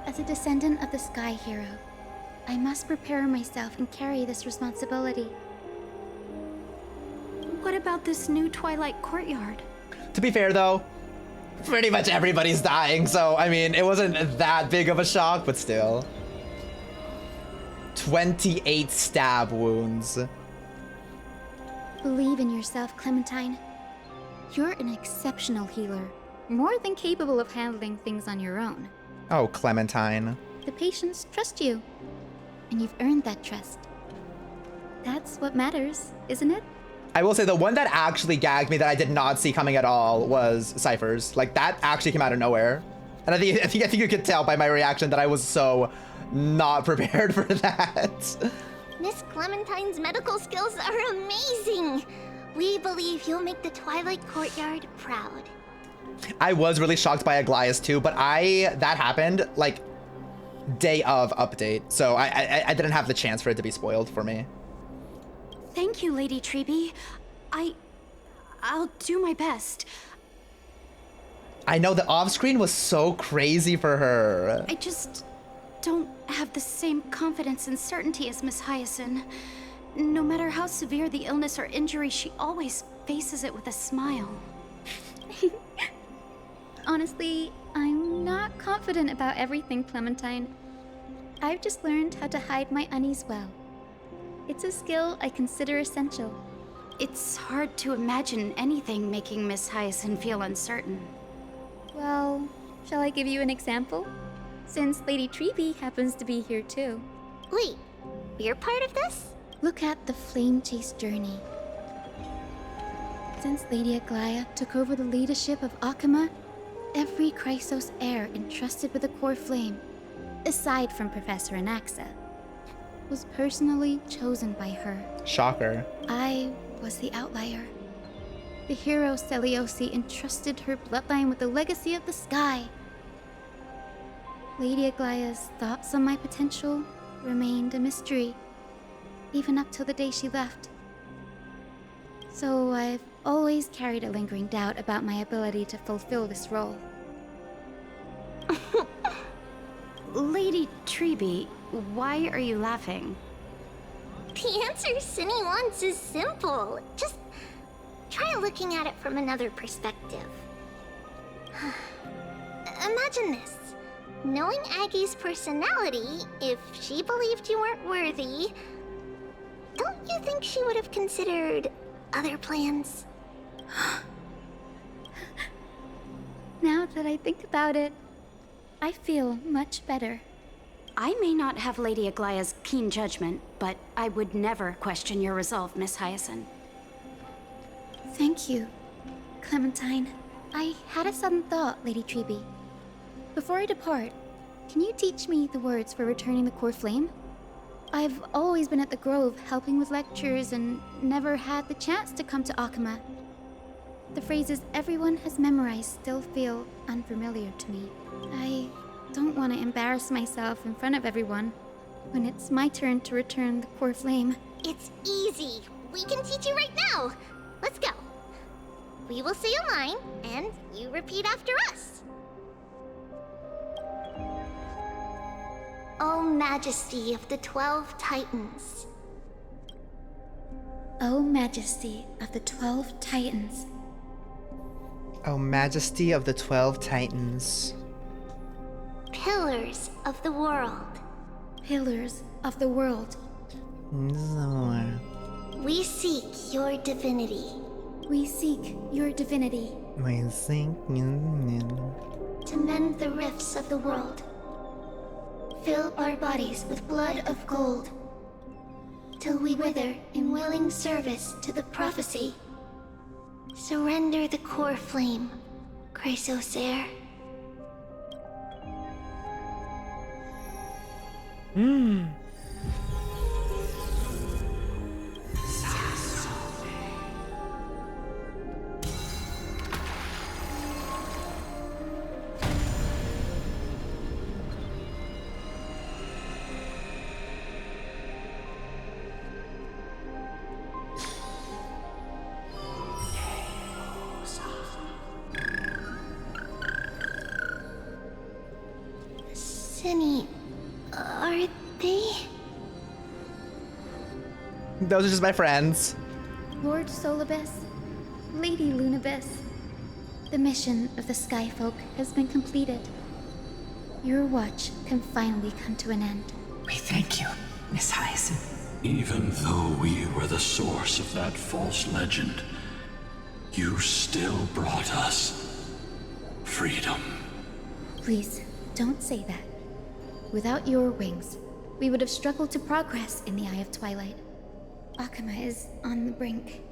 As a descendant of the Sky Hero, I must prepare myself and carry this responsibility. What about this new Twilight Courtyard? To be fair, though, pretty much everybody's dying, so, I mean, it wasn't that big of a shock, but still. 28 stab wounds. Believe in yourself, Clementine. You're an exceptional healer, more than capable of handling things on your own. Oh, Clementine. The patients trust you, and you've earned that trust. That's what matters, isn't it? I will say the one that actually gagged me that I did not see coming at all was Cypher's. Like, that actually came out of nowhere. And I think you could tell by my reaction that I was so not prepared for that. Miss Clementine's medical skills are amazing. We believe you'll make the Twilight Courtyard proud. I was really shocked by Aglaea's too, but that happened like day of update, so I didn't have the chance for it to be spoiled for me. Thank you, Lady Treby. I'll do my best. I know the off-screen was so crazy for her. I just don't have the same confidence and certainty as Miss Hyacinth. No matter how severe the illness or injury, she always faces it with a smile. Honestly, I'm not confident about everything, Clementine. I've just learned how to hide my unease well. It's a skill I consider essential. It's hard to imagine anything making Miss Hyacinth feel uncertain. Well, shall I give you an example? Since Lady Treby happens to be here too. Wait, you're part of this? Look at the Flame Chase journey. Since Lady Aglaea took over the leadership of Akuma, every Chrysos heir entrusted with the core flame, aside from Professor Anaxa, was personally chosen by her. Shocker. I was the outlier. The hero Celiosi entrusted her bloodline with the legacy of the sky. Lady Aglaea's thoughts on my potential remained a mystery, even up till the day she left. So I've always carried a lingering doubt about my ability to fulfill this role. Lady Treby, why are you laughing? The answer Cindy wants is simple. Just try looking at it from another perspective. Imagine this. Knowing Aggie's personality, if she believed you weren't worthy, don't you think she would have considered other plans? Now that I think about it, I feel much better. I may not have Lady Aglaea's keen judgment, but I would never question your resolve, Miss Hyacinth. Thank you, Clementine. I had a sudden thought, Lady Treby. Before I depart, can you teach me the words for returning the core flame? I've always been at the Grove helping with lectures and never had the chance to come to Akama. The phrases everyone has memorized still feel unfamiliar to me. I don't want to embarrass myself in front of everyone when it's my turn to return the core flame. It's easy. We can teach you right now. Let's go. We will say a line, and you repeat after us. O Majesty of the 12 Titans. O Majesty of the 12 Titans. O Majesty of the 12 Titans. Pillars of the world. Pillars of the world. We seek your divinity. We seek your divinity. To mend the rifts of the world. Fill our bodies with blood of gold. Till we wither in willing service to the prophecy. Surrender the core flame, Chrysosair. Cinny, are they? Those are just my friends. Lord Solibus, Lady Lunabis, the mission of the Skyfolk has been completed. Your watch can finally come to an end. We thank you, Miss Hyacinth. Even though we were the source of that false legend, you still brought us freedom. Please, don't say that. Without your wings, we would have struggled to progress in the Eye of Twilight. Akama is on the brink.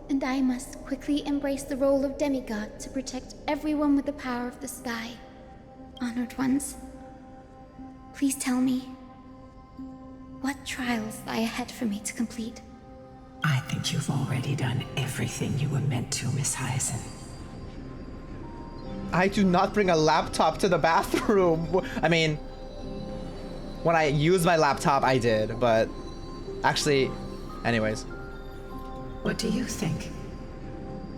And I must quickly embrace the role of demigod to protect everyone with the power of the sky. Honored ones, please tell me, what trials lie ahead for me to complete? I think you've already done everything you were meant to, Miss Hyacinth. I do not bring a laptop to the bathroom. I mean, when I used my laptop, I did, but actually, anyways. What do you think,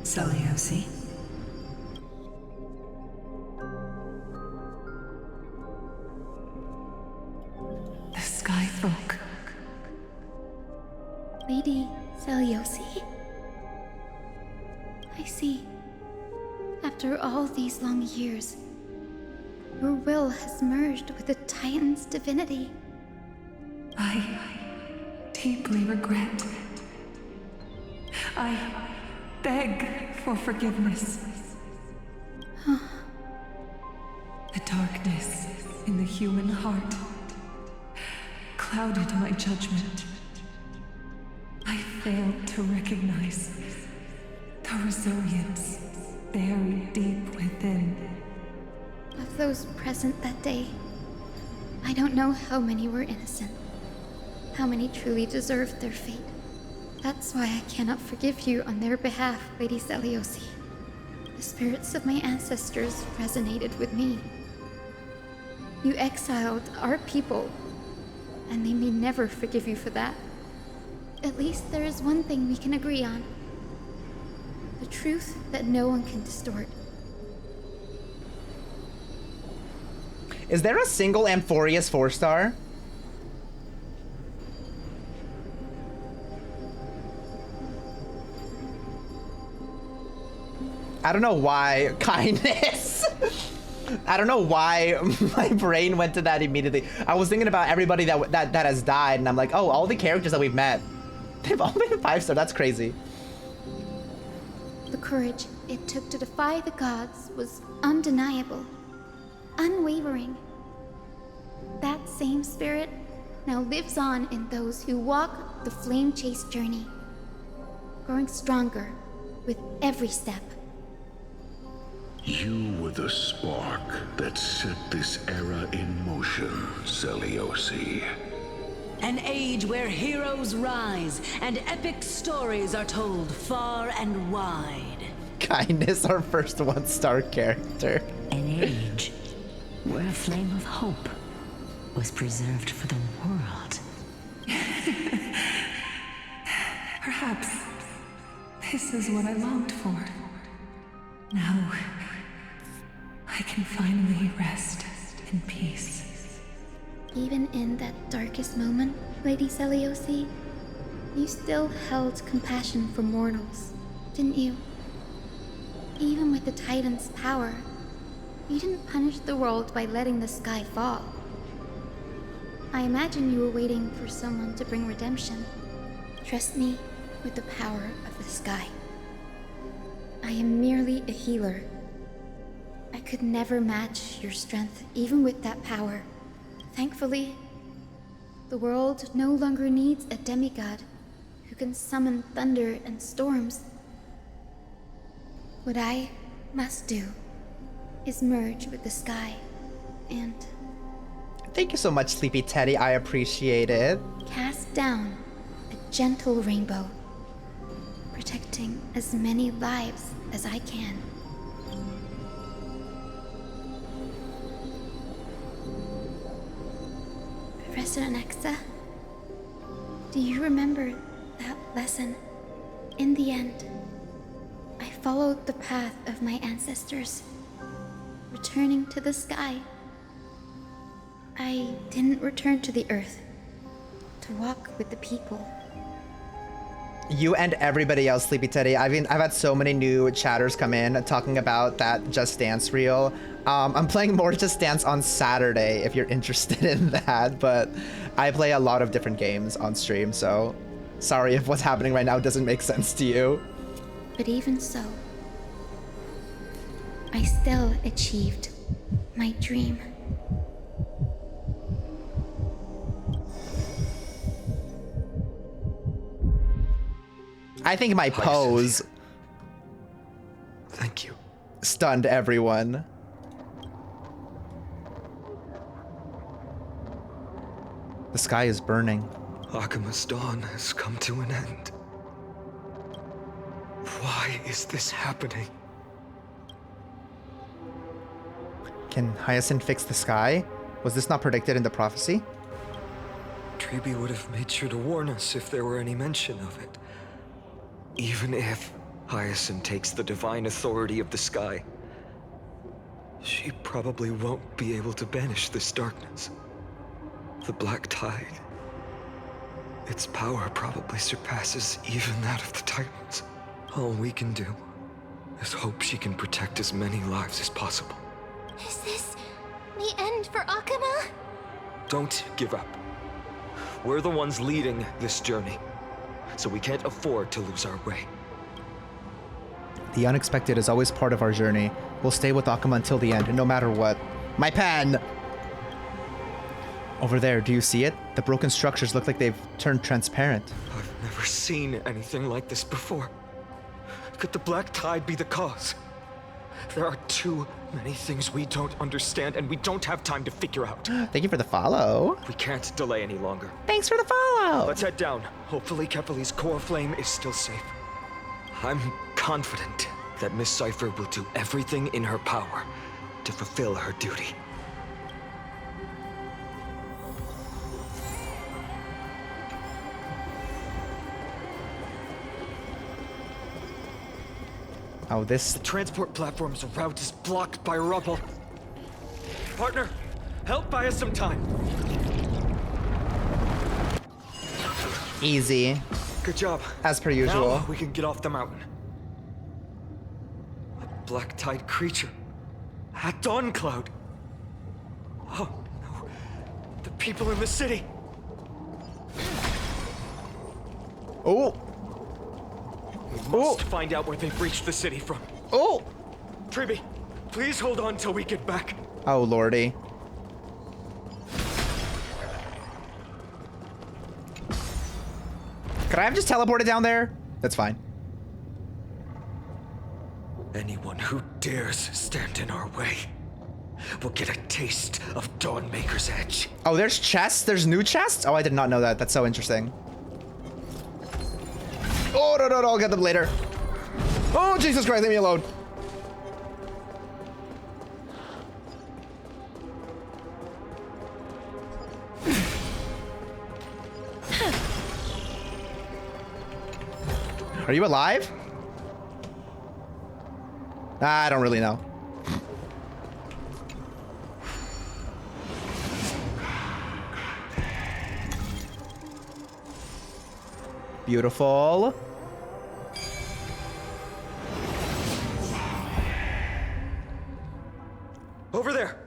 Celiosi? The Skyfolk. Lady Celiosi. I see. After all these long years, your will has merged with the Titan's divinity. I deeply regret. I beg for forgiveness. The darkness in the human heart clouded my judgment. I failed to recognize the resilience buried deep within. Of those present that day, I don't know how many were innocent, how many truly deserved their fate. That's why I cannot forgive you on their behalf, Lady Celiosi. The spirits of my ancestors resonated with me. You exiled our people, and they may never forgive you for that. At least there is one thing we can agree on. The truth that no one can distort. Is there a single Amphorius 4-star? I don't know why. Kindness. I don't know why my brain went to that immediately. I was thinking about everybody that has died, and I'm like, oh, all the characters that we've met, they've all been 5-star. That's crazy. The courage it took to defy the gods was undeniable, unwavering. That same spirit now lives on in those who walk the flame chase journey, growing stronger with every step. You were the spark that set this era in motion, Celiosi. An age where heroes rise and epic stories are told far and wide. Kindness, our first 1-star character. An age where a flame of hope was preserved for the world. Perhaps this is what I longed for. Now, I can finally rest in peace. Even in that darkest moment, Lady Celiosi, you still held compassion for mortals, didn't you? Even with the Titan's power, you didn't punish the world by letting the sky fall. I imagine you were waiting for someone to bring redemption. Trust me with the power of the sky. I am merely a healer. I could never match your strength, even with that power. Thankfully, the world no longer needs a demigod who can summon thunder and storms. What I must do is merge with the sky and... Thank you so much, Sleepy Teddy. I appreciate it. Cast down a gentle rainbow, protecting as many lives as I can. Professor Nexa, do you remember that lesson? In the end, I followed the path of my ancestors, returning to the sky. I didn't return to the earth to walk with the people. You and everybody else, Sleepy Teddy. I've had so many new chatters come in talking about that Just Dance reel. I'm playing more Just Dance on Saturday if you're interested in that, but I play a lot of different games on stream, so sorry if what's happening right now doesn't make sense to you. But even so, I still achieved my dream. I think my pose... Thank you. Stunned everyone. The sky is burning. Akima's dawn has come to an end. Why is this happening? Can Hyacinth fix the sky? Was this not predicted in the prophecy? Tribi would have made sure to warn us if there were any mention of it. Even if Hyacinth takes the divine authority of the sky, she probably won't be able to banish this darkness. The Black Tide. Its power probably surpasses even that of the Titans. All we can do is hope she can protect as many lives as possible. Is this the end for Akuma? Don't give up. We're the ones leading this journey, so we can't afford to lose our way. The unexpected is always part of our journey. We'll stay with Akuma until the end, no matter what. My pen! Over there, do you see it? The broken structures look like they've turned transparent. I've never seen anything like this before. Could the Black Tide be the cause? There are too many things we don't understand, and we don't have time to figure out. Thank you for the follow. We can't delay any longer. Thanks for the follow. Let's head down. Hopefully Kefali's core flame is still safe. I'm confident that Miss Cipher will do everything in her power to fulfill her duty. Oh, this... The transport platform's route is blocked by rubble. Partner, help buy us some time. Easy. Good job. As per usual. Now we can get off the mountain. A Black Tide creature. At Dawn Cloud. Oh, no. The people in the city. Oh. We must find out where they've reached the city from. Oh! Tribi, please hold on till we get back. Oh, lordy. Could I have just teleported down there? That's fine. Anyone who dares stand in our way will get a taste of Dawnmaker's edge. Oh, there's chests? There's new chests? Oh, I did not know that. That's so interesting. Oh, no, I'll get them later. Oh, Jesus Christ, leave me alone. Are you alive? I don't really know. Beautiful. Over there!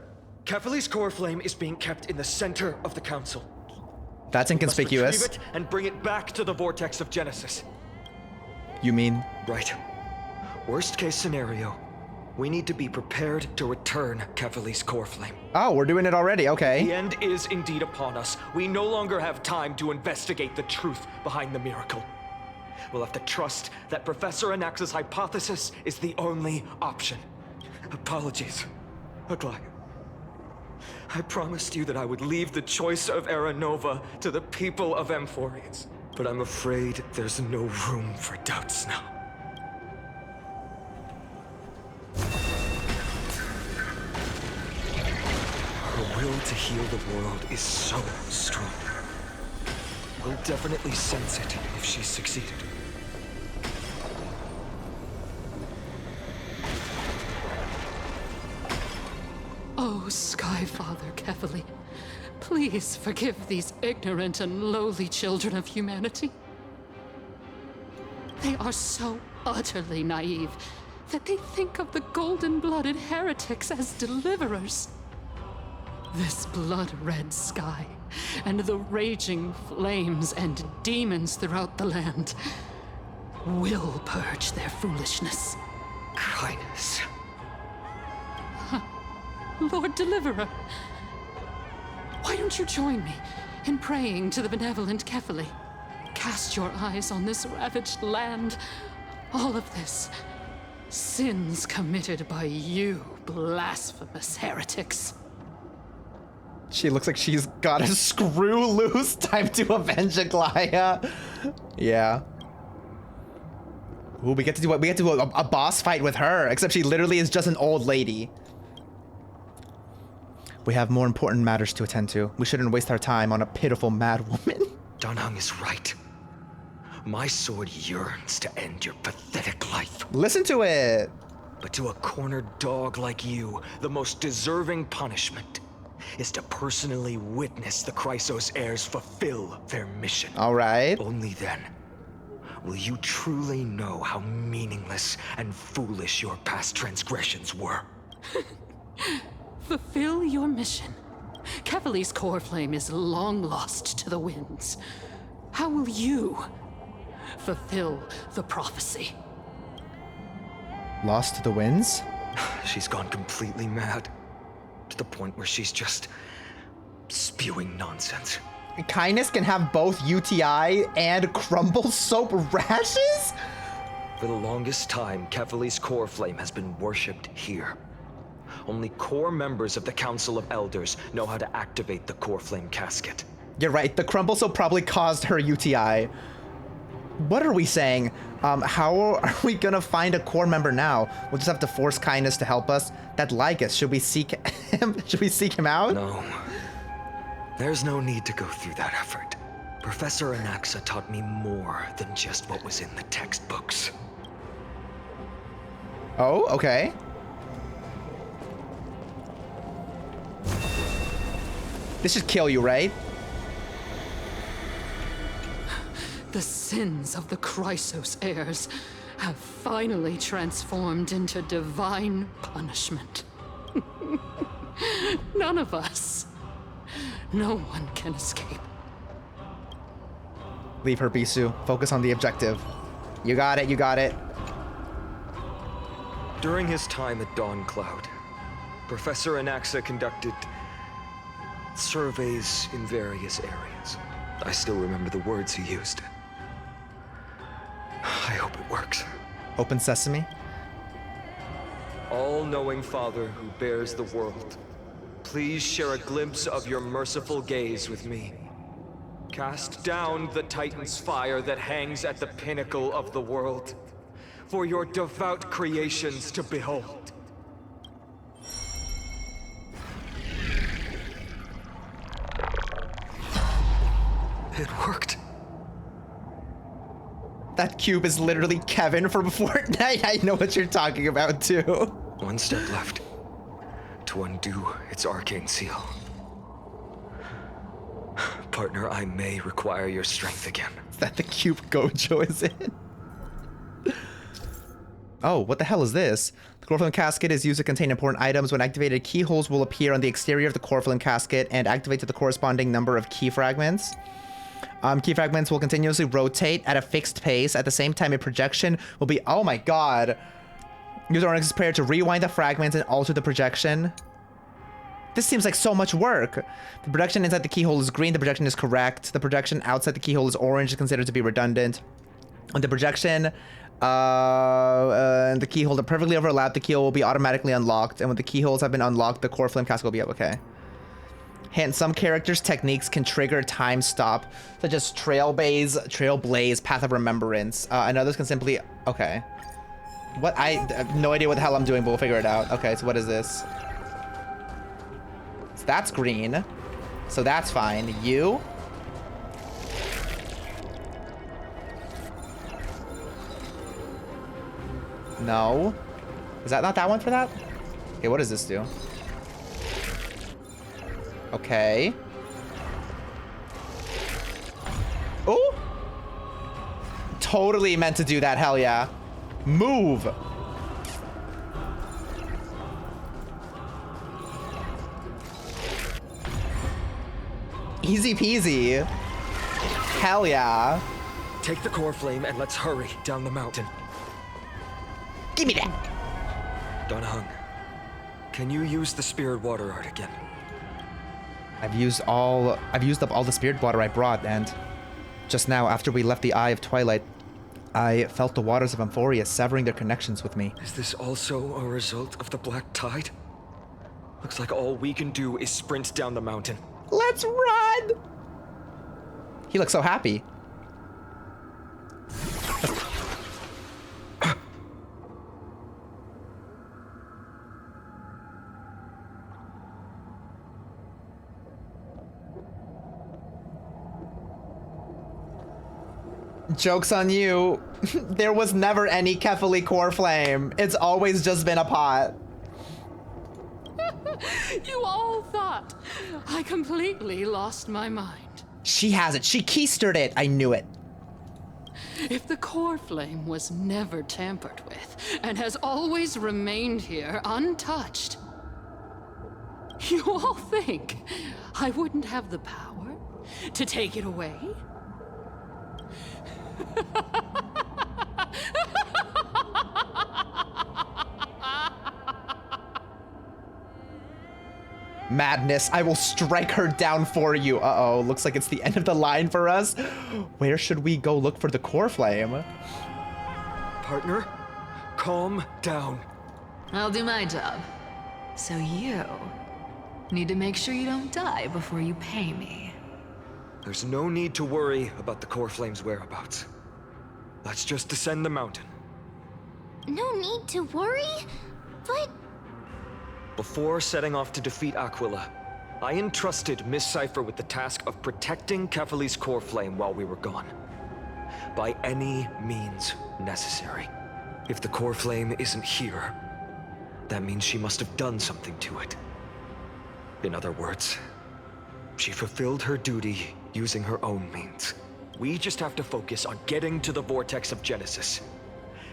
Kefali's core flame is being kept in the center of the council. That's inconspicuous. Retrieve it and bring it back to the vortex of Genesis. You mean? Right. Worst case scenario, we need to be prepared to return Kefali's core flame. Oh, we're doing it already, okay. The end is indeed upon us. We no longer have time to investigate the truth behind the miracle. We'll have to trust that Professor Anaxa's hypothesis is the only option. Apologies, Aglaea. I promised you that I would leave the choice of Era Nova to the people of Amphorians, but I'm afraid there's no room for doubts now. Her will to heal the world is so strong. We'll definitely sense it if she's succeeded. Oh, Skyfather Kefali, please forgive these ignorant and lowly children of humanity. They are so utterly naive that they think of the golden-blooded heretics as deliverers. This blood-red sky and the raging flames and demons throughout the land will purge their foolishness. Kindness. Lord Deliverer, why don't you join me in praying to the benevolent Kefali? Cast your eyes on this ravaged land. All of this, sins committed by you, blasphemous heretics. She looks like she's got a screw loose time to avenge Aglaea. Yeah. Ooh, we get to do what? We get to do a boss fight with her, except she literally is just an old lady. We have more important matters to attend to. We shouldn't waste our time on a pitiful mad woman. Danheng is right. My sword yearns to end your pathetic life. Listen to it. But to a cornered dog like you, the most deserving punishment is to personally witness the Chrysos heirs fulfill their mission. All right. Only then will you truly know how meaningless and foolish your past transgressions were. Fulfill your mission. Kefali's core flame is long lost to the winds. How will you fulfill the prophecy? Lost to the winds? She's gone completely mad. To the point where she's just spewing nonsense. Kindness can have both UTI and crumble soap rashes? For the longest time, Kefali's core flame has been worshipped here. Only core members of the Council of Elders know how to activate the core flame casket. You're right, the crumble soap probably caused her UTI. What are we saying? How are we gonna find a core member now? We'll just have to force Kindness to help us. That Lycus, should we seek him? Should we seek him out? No. There's no need to go through that effort. Professor Anaxa taught me more than just what was in the textbooks. Oh, okay. This should kill you, right? The sins of the Chrysos heirs have finally transformed into divine punishment. None of us. No one can escape. Leave her, Bisu. Focus on the objective. You got it, you got it. During his time at Dawn Cloud, Professor Anaxa conducted surveys in various areas. I still remember the words he used. I hope it works. Open sesame? all-knowing Father who bears the world, please share a glimpse of your merciful gaze with me. Cast down the Titan's fire that hangs at the pinnacle of the world, for your devout creations to behold. It worked. That cube is literally Kevin from Fortnite. I know what you're talking about too. One step left to undo its arcane seal. Partner, I may require your strength again. Is that the cube Gojo is in? Oh, what the hell is this? The Corflin casket is used to contain important items. When activated, keyholes will appear on the exterior of the Corflin casket and activate to the corresponding number of key fragments. Key fragments will continuously rotate at a fixed pace. At the same time, a projection will be... Oh my god. Use Onyx's prayer to rewind the fragments and alter the projection. This seems like so much work. The projection inside the keyhole is green. The projection is correct. The projection outside the keyhole is orange. Is considered to be redundant. And the projection and the keyhole that perfectly overlap, the keyhole will be automatically unlocked. And when the keyholes have been unlocked, the core flame casket will be up. Okay. Hint, some characters' techniques can trigger time stop, such as Trailblaze, Path of Remembrance, and others can simply... Okay. What? I have no idea what the hell I'm doing, but we'll figure it out. Okay, so what is this? So that's green. So that's fine. You? No. Is that not that one for that? Okay, what does this do? Okay. Oh! Totally meant to do that, hell yeah. Move! Easy peasy. Hell yeah. Take the core flame and let's hurry down the mountain. Give me that! Donahung, can you use the spirit water art again? I've used up all the spirit water I brought, and just now, after we left the Eye of Twilight, I felt the waters of Amphoria severing their connections with me. Is this also a result of the Black Tide? Looks like all we can do is sprint down the mountain. Let's run! He looks so happy. Joke's on you. There was never any Kefali core flame. It's always just been a pot. You all thought I completely lost my mind. She has it. She keistered it. I knew it. If the core flame was never tampered with and has always remained here untouched, you all think I wouldn't have the power to take it away? Madness. I will strike her down for you. Uh-oh. Looks like it's the end of the line for us. Where should we go look for the core flame? Partner, calm down. I'll do my job. So you need to make sure you don't die before you pay me. There's no need to worry about the core flame's whereabouts. Let's just descend the mountain. No need to worry, but... Before setting off to defeat Aquila, I entrusted Miss Cipher with the task of protecting Kefali's core flame while we were gone. By any means necessary. If the core flame isn't here, that means she must have done something to it. In other words, she fulfilled her duty using her own means. We just have to focus on getting to the Vortex of Genesis.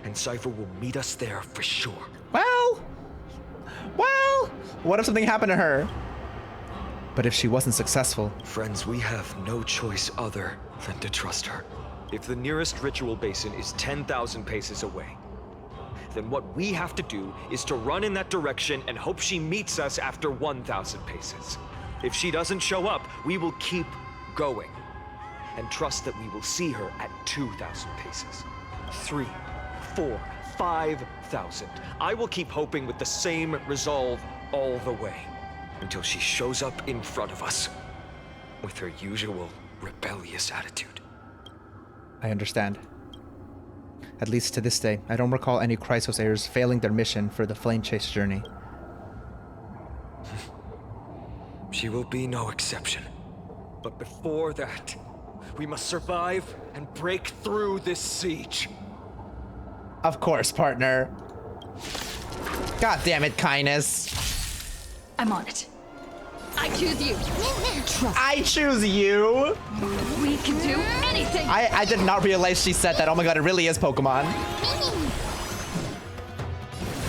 And Cipher will meet us there for sure. Well, what if something happened to her? But if she wasn't successful? Friends, we have no choice other than to trust her. If the nearest ritual basin is 10,000 paces away, then what we have to do is to run in that direction and hope she meets us after 1,000 paces. If she doesn't show up, we will keep going and trust that we will see her at 2,000 paces. 3, 4, 5 1,000. I will keep hoping with the same resolve all the way, until she shows up in front of us with her usual rebellious attitude. I understand. At least to this day, I don't recall any Chrysos heirs failing their mission for the Flame Chase journey. She will be no exception. But before that, we must survive and break through this siege. Of course, partner. God damn it, Kindness. I'm on it. I choose you. I choose you. We can do anything. I did not realize she said that. Oh my god, it really is Pokemon.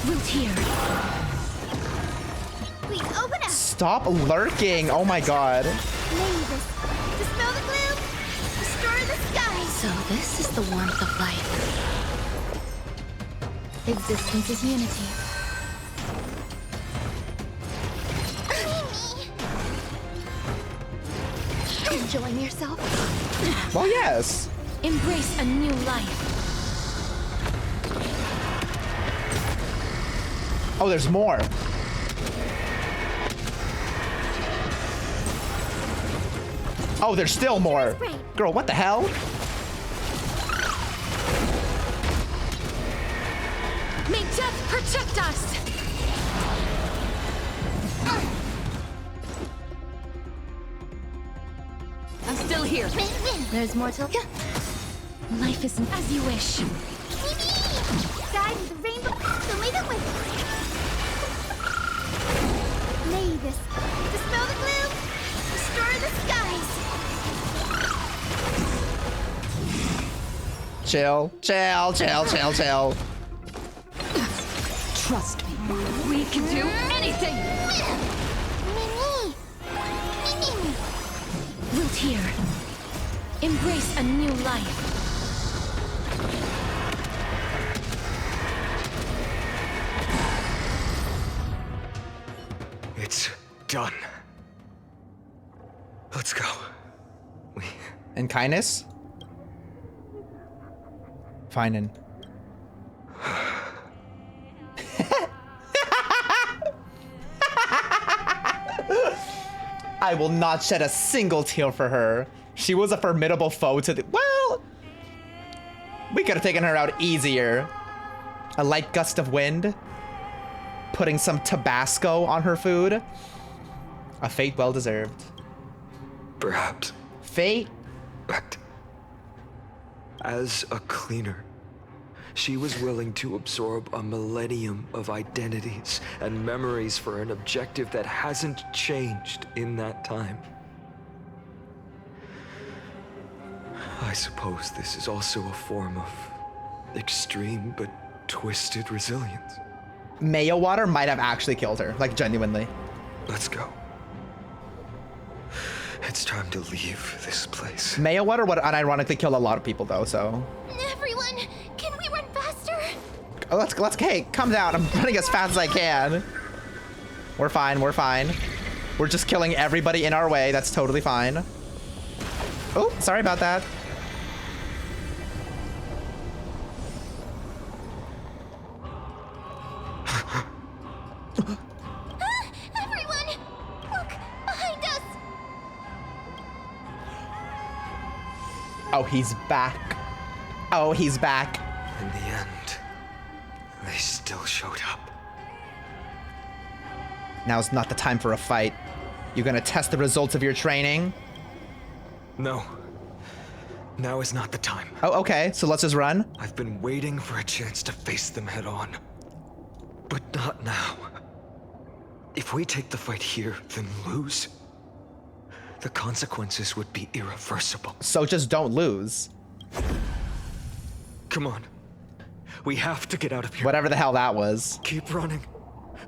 Root here. Please open up. Stop lurking. Oh my god. Mavis, dispel the gloom. Destroy the sky. So this is the warmth of life. Existence is unity. Enjoying yourself? Well, yes. Embrace a new life. Oh, there's more. Oh, there's still more. Girl, what the hell? May death protect us! I'm still here. There's more to... Life isn't as you wish. Sky with the rainbow, so may the wind. Mavis, dispel the gloom. Destroy the skies. Chill, chill, chill, chill, chill. Trust me. We can do anything. Root here. Embrace a new life. It's done. Let's go. And Kindness? Fine. I will not shed a single tear for her. She was a formidable foe to the... Well, we could have taken her out easier. A light gust of wind. Putting some Tabasco on her food. A fate well deserved. Perhaps. Fate? But as a cleaner, she was willing to absorb a millennium of identities and memories for an objective that hasn't changed in that time. I suppose this is also a form of extreme but twisted resilience. Mayo water might have actually killed her, like genuinely. Let's go. It's time to leave this place. Mayo water would unironically kill a lot of people though, so. Everyone, can we run faster? Oh, let's, hey, calm down. I'm running as fast as I can. We're fine, we're fine. We're just killing everybody in our way. That's totally fine. Oh, sorry about that. Everyone, look behind us. Oh, he's back. Oh, he's back. In the end, they still showed up. Now's not the time for a fight. You gonna test the results of your training? No. Now is not the time. Oh, okay. So let's just run. I've been waiting for a chance to face them head on. But not now. If we take the fight here, then lose, the consequences would be irreversible. So just don't lose. Come on. We have to get out of here. Whatever the hell that was. Keep running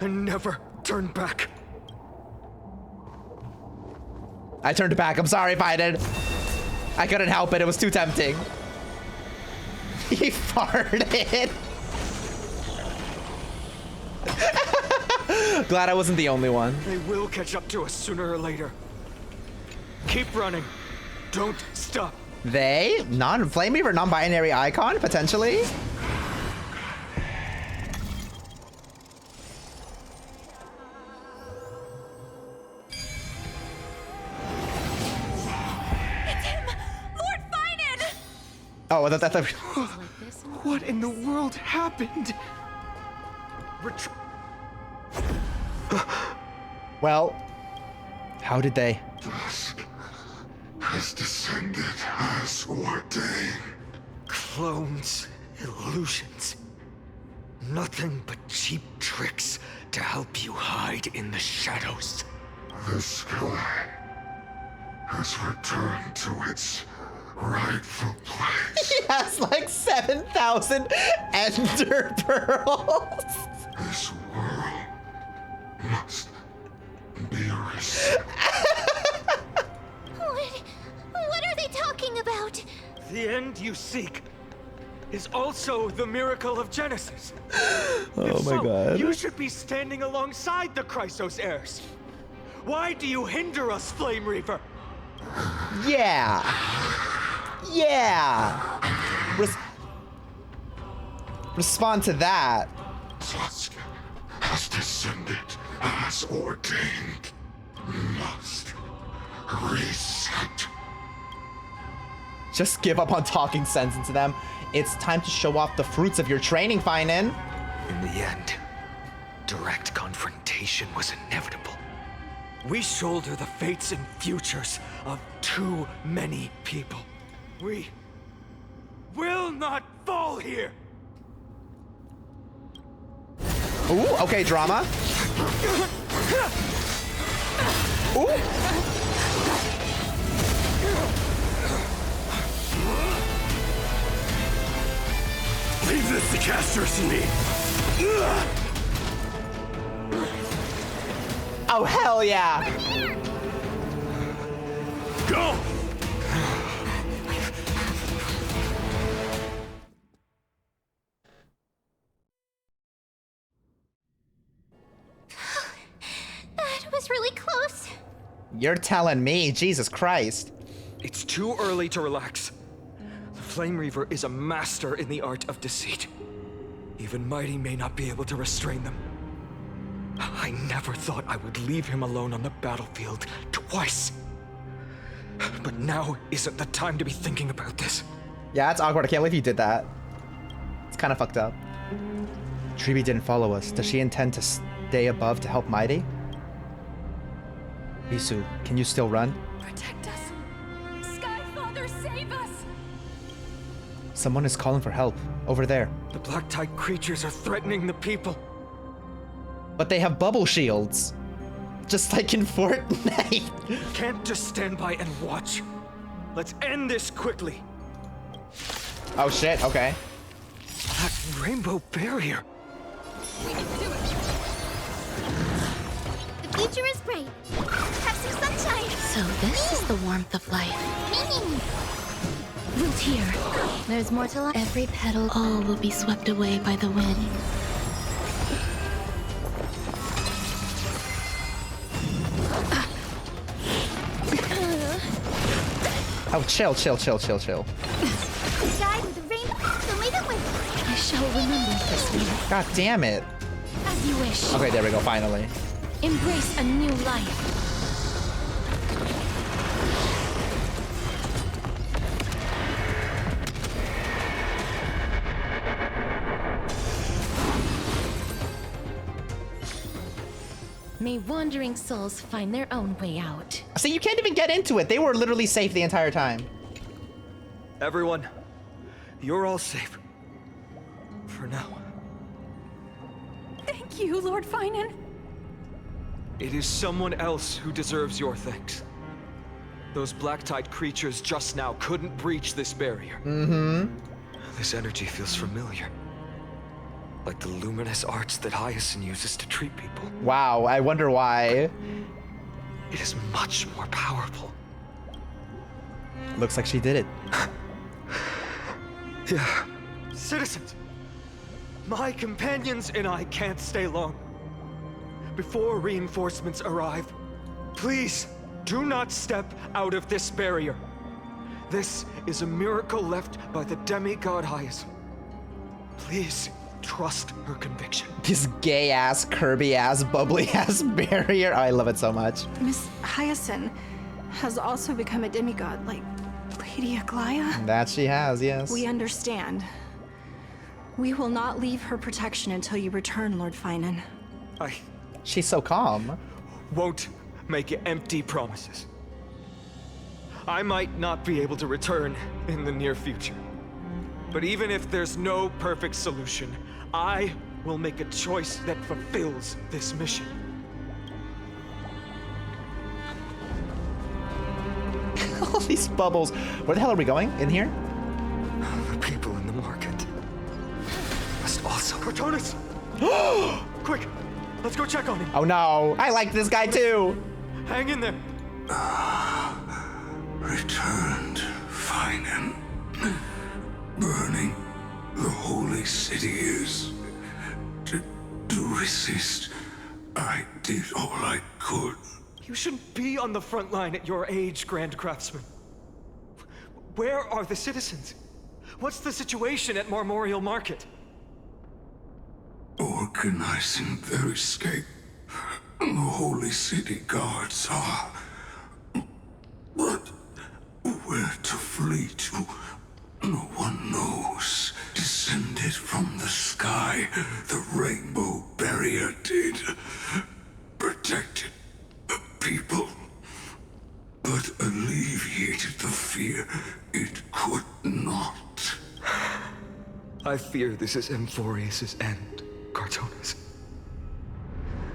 and never turn back. I turned back. I'm sorry if I did. I couldn't help it. It was too tempting. He farted. Glad I wasn't the only one. They will catch up to us sooner or later. Keep running. Don't stop. They? Flame Reaver, non-binary icon, potentially? Oh, that's What in the world happened? Well, how did they? Dusk has descended as ordained. Clones, illusions. Nothing but cheap tricks to help you hide in the shadows. The sky has returned to its rightful place. He has like 7,000 ender pearls. This world must be reset. What are they talking about? The end you seek is also the miracle of Genesis. Oh my god. You should be standing alongside the Chrysos heirs. Why do you hinder us, Flame Reaper? Yeah. Respond to that. Dusk has descended as ordained. Must reset. Just give up on talking sense into them. It's time to show off the fruits of your training, Finan. In the end, direct confrontation was inevitable. We shoulder the fates and futures of too many people. We will not fall here. Ooh, okay, drama. Ooh. Leave this to casters and me. Oh, hell yeah. Go! That was really close. You're telling me, Jesus Christ. It's too early to relax. The Flame Reaver is a master in the art of deceit. Even Mighty may not be able to restrain them. I never thought I would leave him alone on the battlefield twice. But now isn't the time to be thinking about this. Yeah, it's awkward. I can't believe you did that. It's kind of fucked up. Treeby didn't follow us. Does she intend to stay above to help Mighty? Risu, can you still run? Protect us. Sky Father, save us. Someone is calling for help. Over there. The black tide creatures are threatening the people. But they have bubble shields. Just like in Fortnite. Can't just stand by and watch. Let's end this quickly. Oh shit, okay. That rainbow barrier. We can do it. The future is bright. Have some sunshine. So this is the warmth of life. Root here. There's more to life. Every petal, all will be swept away by the wind. Oh, chill. Sky with the rainbow. So lead it with. I shall remember this one. God damn it. As you wish. Okay, there we go, finally. Embrace a new life. May wandering souls find their own way out. See, you can't even get into it. They were literally safe the entire time. Everyone, you're all safe. For now. Thank you, Lord Finan. It is someone else who deserves your thanks. Those black tide creatures just now couldn't breach this barrier. Mm-hmm. This energy feels familiar. Like the luminous arts that Hyacinth uses to treat people. Wow, I wonder why. It is much more powerful. Looks like she did it. Yeah. Citizens, my companions and I can't stay long. Before reinforcements arrive, please do not step out of this barrier. This is a miracle left by the demigod Hyacinth. Please trust her conviction. This gay-ass, Kirby-ass, bubbly-ass barrier. Oh, I love it so much. Miss Hyacinth has also become a demigod. Like, Lady Aglaea? That she has, yes. We understand. We will not leave her protection until you return, Lord Finan. She's so calm. Won't make empty promises. I might not be able to return in the near future. But even if there's no perfect solution, I will make a choice that fulfills this mission. All these bubbles. Where the hell are we going? In here? The people in the market must also... Cortonis! Quick! Let's go check on him. Oh no! I like this guy too! Hang in there. Returned, Finan. Burning the holy city is... To resist, I did all I could. You shouldn't be on the front line at your age, Grand Craftsman. Where are the citizens? What's the situation at Marmorial Market? Organizing their escape. The holy city guards are... But where to flee to, no one knows. Descended from the sky, the rainbow barrier did. Protected people, but alleviated the fear it could not. I fear this is Emphorius' end, Cartonis.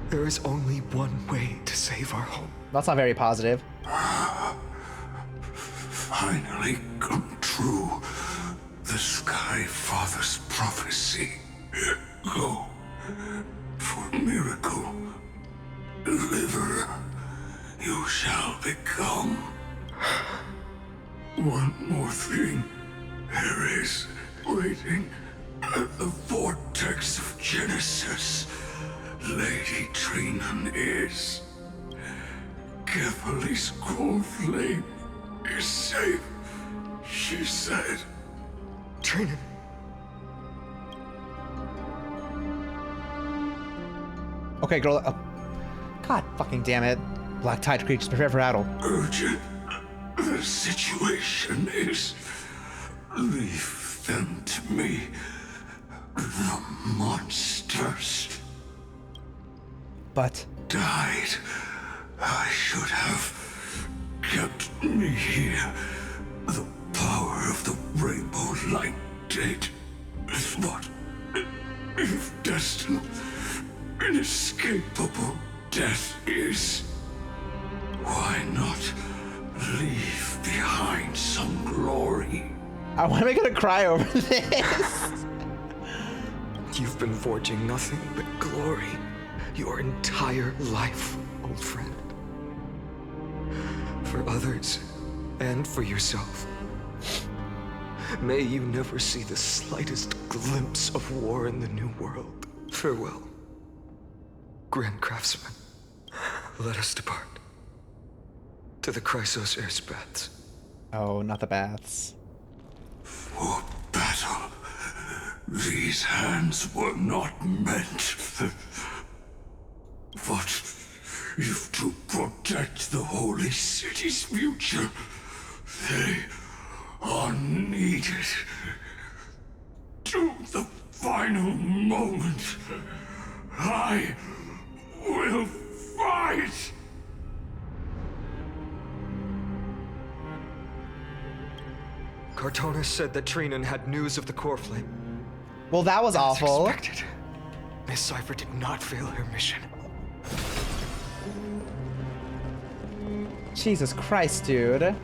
There is only one way to save our home. That's not very positive. Finally come true. The Sky Father's prophecy. Go for miracle. Deliverer. You shall become. One more thing. There is waiting at the vortex of Genesis. Lady Trinan is. Kephal's cold flame is safe, she said. Trinan. Okay, girl. God fucking damn it. Black tide creatures, prepare for battle. Urgent. The situation is... Leave them to me. The monsters. But... Died. I should have kept me here. The power of the rainbow light did. But if destined, inescapable death is, why not leave behind some glory? I want to make her cry over this. You've been forging nothing but glory your entire life, old friend. For others, and for yourself. May you never see the slightest glimpse of war in the New World. Farewell, Grand Craftsman. Let us depart. To the Chrysos Air's baths. Oh, not the baths. For battle, these hands were not meant. But if to protect the holy city's future, they are needed. To the final moment, I will fight! Cartonis said that Trinan had news of the core flame. Well, that was awful. Expected. Miss Cipher did not fail her mission. Jesus Christ, dude. The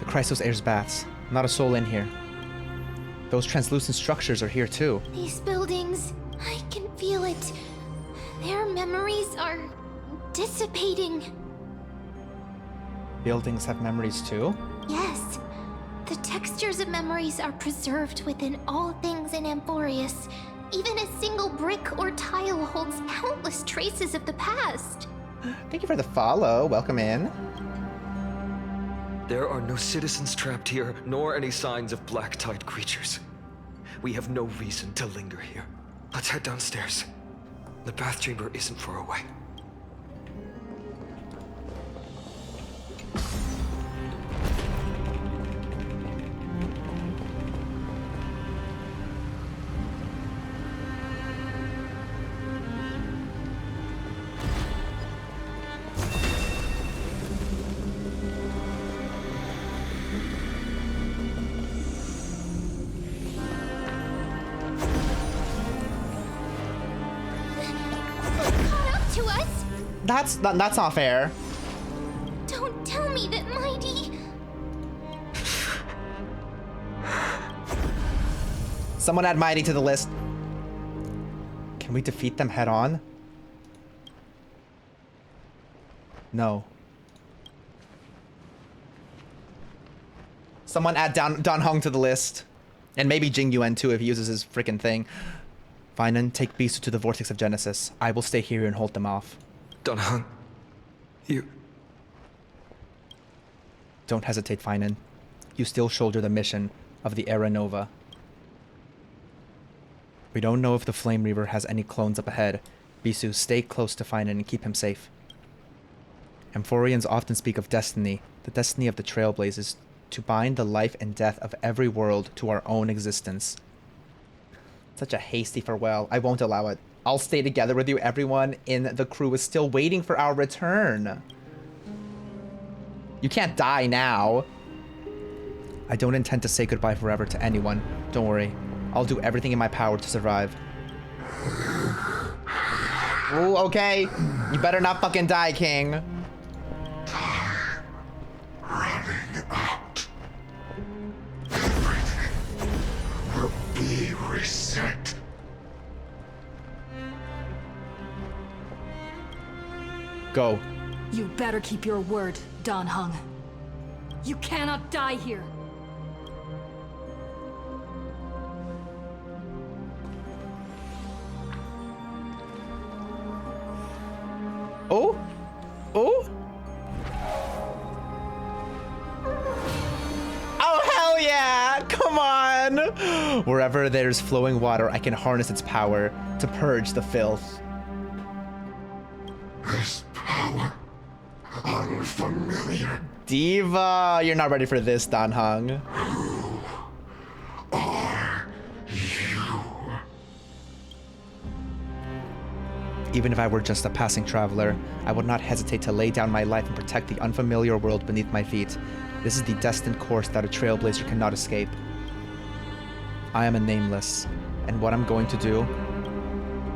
Chrysos Air's baths. Not a soul in here. Those translucent structures are here too. These buildings, I can feel it. Their memories are dissipating. Buildings have memories too? Yes. The textures of memories are preserved within all things in Emphorius. Even a single brick or tile holds countless traces of the past. Thank you for the follow. Welcome in. There are no citizens trapped here, nor any signs of black tide creatures. We have no reason to linger here. Let's head downstairs. The bath chamber isn't far away. That's not fair. Don't tell me that Mighty... Someone add Mighty to the list. Can we defeat them head on? No. Someone add Dan Hong to the list. And maybe Jing Yuan too if he uses his freaking thing. Finan, take Bisu to the Vortex of Genesis. I will stay here and hold them off. Dan Hong, you... Don't hesitate, Finan. You still shoulder the mission of the Era Nova. We don't know if the Flame Reaver has any clones up ahead. Bisu, stay close to Finan and keep him safe. Amphorians often speak of destiny. The destiny of the Trailblaze is to bind the life and death of every world to our own existence. Such a hasty farewell. I won't allow it. I'll stay together with you. Everyone in the crew is still waiting for our return. You can't die now. I don't intend to say goodbye forever to anyone. Don't worry. I'll do everything in my power to survive. Ooh, okay. You better not fucking die, King. Running out. Everything will be reset. Go. You better keep your word, Dan Heng. You cannot die here. Oh? Oh? Oh, hell yeah! Come on! Wherever there's flowing water, I can harness its power to purge the filth. This power, unfamiliar. Diva, you're not ready for this, Dan Heng. Who are you? Even if I were just a passing traveler, I would not hesitate to lay down my life and protect the unfamiliar world beneath my feet. This is the destined course that a trailblazer cannot escape. I am a nameless, and what I'm going to do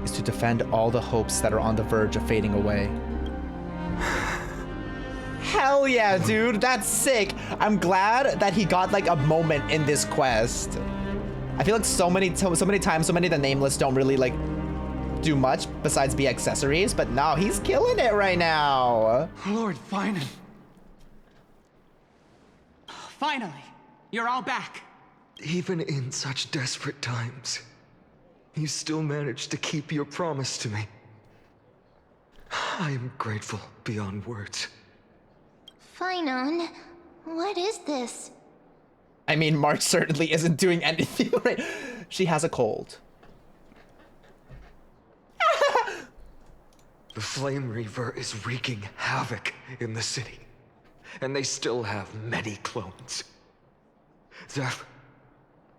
is to defend all the hopes that are on the verge of fading away. Hell yeah, dude, that's sick. I'm glad that he got like a moment in this quest. I feel like so many times, so many of the nameless don't really like do much besides be accessories, but no, he's killing it right now. Lord Finan. Finally, you're all back. Even in such desperate times, you still managed to keep your promise to me. I am grateful beyond words. Finan, what is this? I mean, March certainly isn't doing anything right. She has a cold. The Flame Reaver is wreaking havoc in the city, and they still have many clones. Zeph,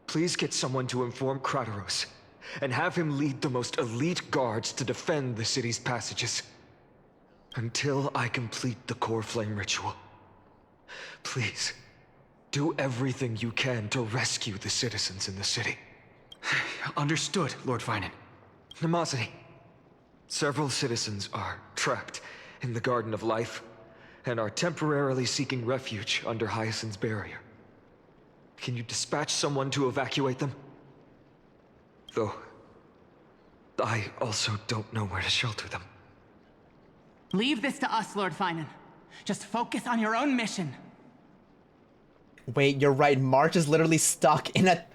please get someone to inform Kratos, and have him lead the most elite guards to defend the city's passages. Until I complete the core flame ritual. Please, do everything you can to rescue the citizens in the city. Understood, Lord Finan. Nemosity. Several citizens are trapped in the Garden of Life and are temporarily seeking refuge under Hyacinth's barrier. Can you dispatch someone to evacuate them? Though, I also don't know where to shelter them. Leave this to us, Lord Finan. Just focus on your own mission. Wait, you're right. March is literally stuck in a...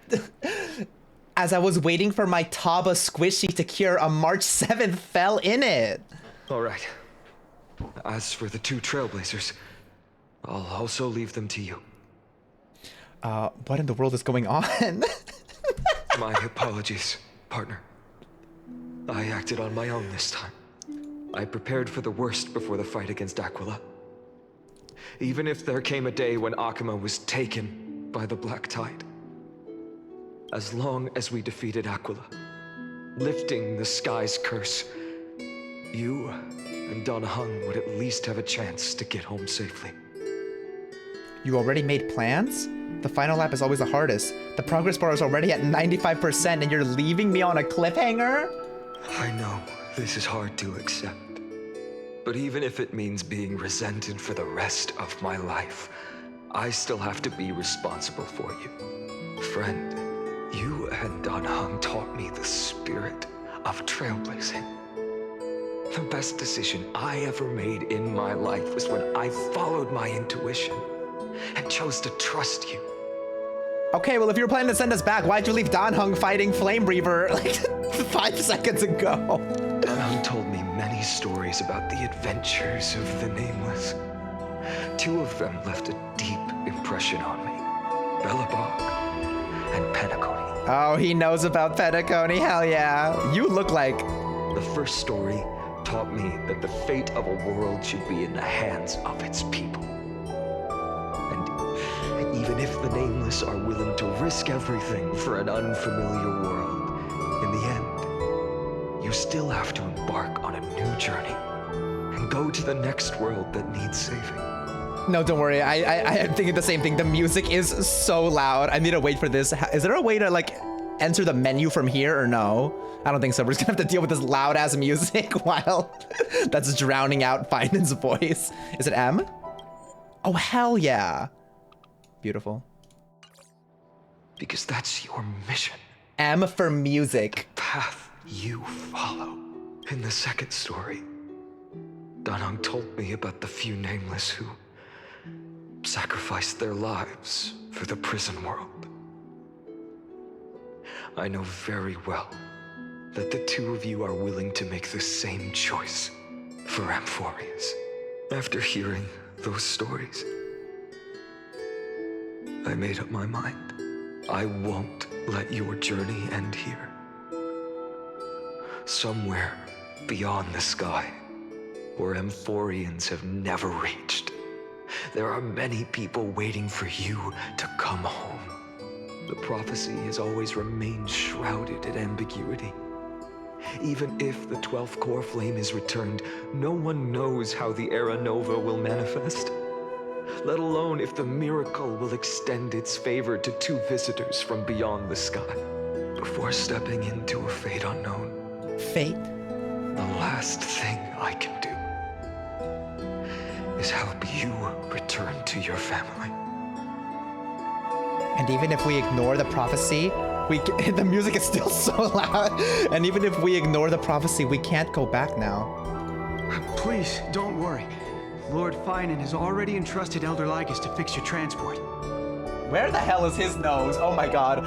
As I was waiting for my Taba squishy to cure, a March 7th fell in it. All right. As for the two Trailblazers, I'll also leave them to you. What in the world is going on? My apologies, partner. I acted on my own this time. I prepared for the worst before the fight against Aquila. Even if there came a day when Akuma was taken by the Black Tide. As long as we defeated Aquila, lifting the sky's curse, you and Dan Heng would at least have a chance to get home safely. You already made plans? The final lap is always the hardest. The progress bar is already at 95% and you're leaving me on a cliffhanger? I know this is hard to accept, But even if it means being resented for the rest of my life, I still have to be responsible for you. Friend, you and Dan Heng taught me the spirit of trailblazing. The best decision I ever made in my life was when I followed my intuition and chose to trust you. Okay, well, if you were planning to send us back, why'd you leave Dan Heng fighting Flame Reaver like 5 seconds ago? Dan Heng told me many stories about the adventures of the Nameless. 2 of them left a deep impression on me. Bellabog and Penacony. Oh, he knows about Penacony, hell yeah. You look like... The first story taught me that the fate of a world should be in the hands of its people. And even if the Nameless are willing to risk everything for an unfamiliar world, in the end, you still have to embark on a new journey and go to the next world that needs saving. No, don't worry. I am thinking the same thing. The music is so loud. I need to wait for this. Is there a way to like enter the menu from here or no? I don't think so. We're just gonna have to deal with this loud ass music while that's drowning out Finan's voice. Is it M? Oh, hell yeah. Beautiful. Because that's your mission. M for music. The path you follow. In the second story, Dan Heng told me about the few Nameless who sacrificed their lives for the prison world. I know very well that the 2 of you are willing to make the same choice for Amphorius. After hearing those stories, I made up my mind. I won't let your journey end here. Somewhere beyond the sky, where Amphorians have never reached, there are many people waiting for you to come home. The prophecy has always remained shrouded in ambiguity. Even if the 12th core flame is returned, no one knows how the Era Nova will manifest, let alone if the miracle will extend its favor to 2 visitors from beyond the sky. Before stepping into a fate unknown. Fate? The last thing I can do is help you return to your family. And even if we ignore the prophecy, the music is still so loud. And even if we ignore the prophecy, we can't go back now. Please, don't worry. Lord Finan has already entrusted Elder Lygus to fix your transport. Where the hell is his nose? Oh my god.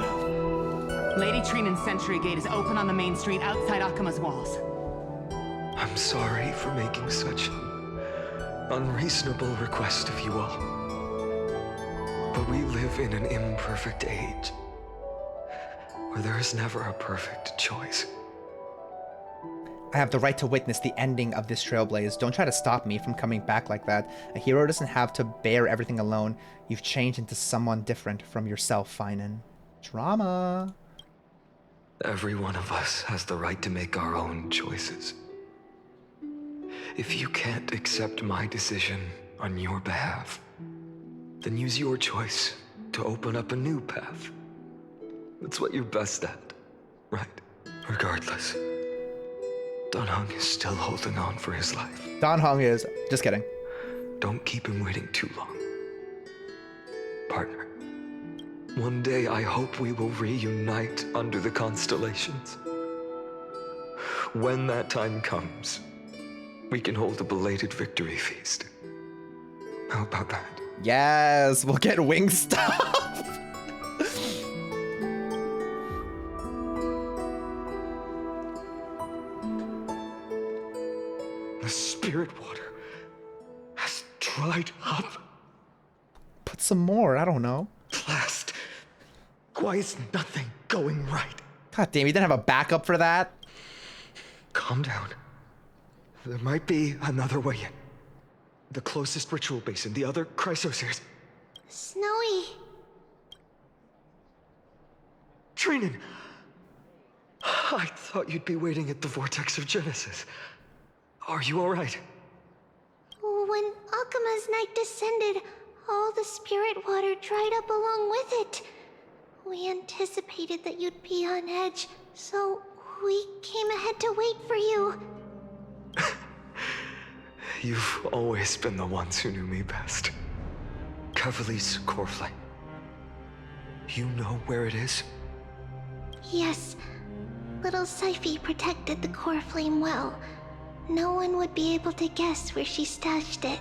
Lady Trinan's Sentry Gate is open on the main street outside Akima's walls. I'm sorry for making such an unreasonable request of you all. But we live in an imperfect age, where there is never a perfect choice. I have the right to witness the ending of this Trailblaze. Don't try to stop me from coming back like that. A hero doesn't have to bear everything alone. You've changed into someone different from yourself, Finan. Drama. Every one of us has the right to make our own choices. If you can't accept my decision on your behalf, then use your choice to open up a new path. That's what you're best at, right? Regardless, Dan Heng is still holding on for his life. Dan Heng is... Just kidding. Don't keep him waiting too long. Partner, one day I hope we will reunite under the constellations. When that time comes, we can hold a belated victory feast. How about that? Yes, we'll get Wingstop. The spirit water has dried up. Put some more, I don't know. Last, why is nothing going right? God damn, you didn't have a backup for that? Calm down. There might be another way in. The closest ritual basin, the other chrysociers. Snowy. Trinan! I thought you'd be waiting at the Vortex of Genesis. Are you alright? When Akima's night descended, all the spirit water dried up along with it. We anticipated that you'd be on edge, so we came ahead to wait for you. You've always been the ones who knew me best. Cavalier's core flame. You know where it is? Yes. Little Cipher protected the core flame well. No one would be able to guess where she stashed it.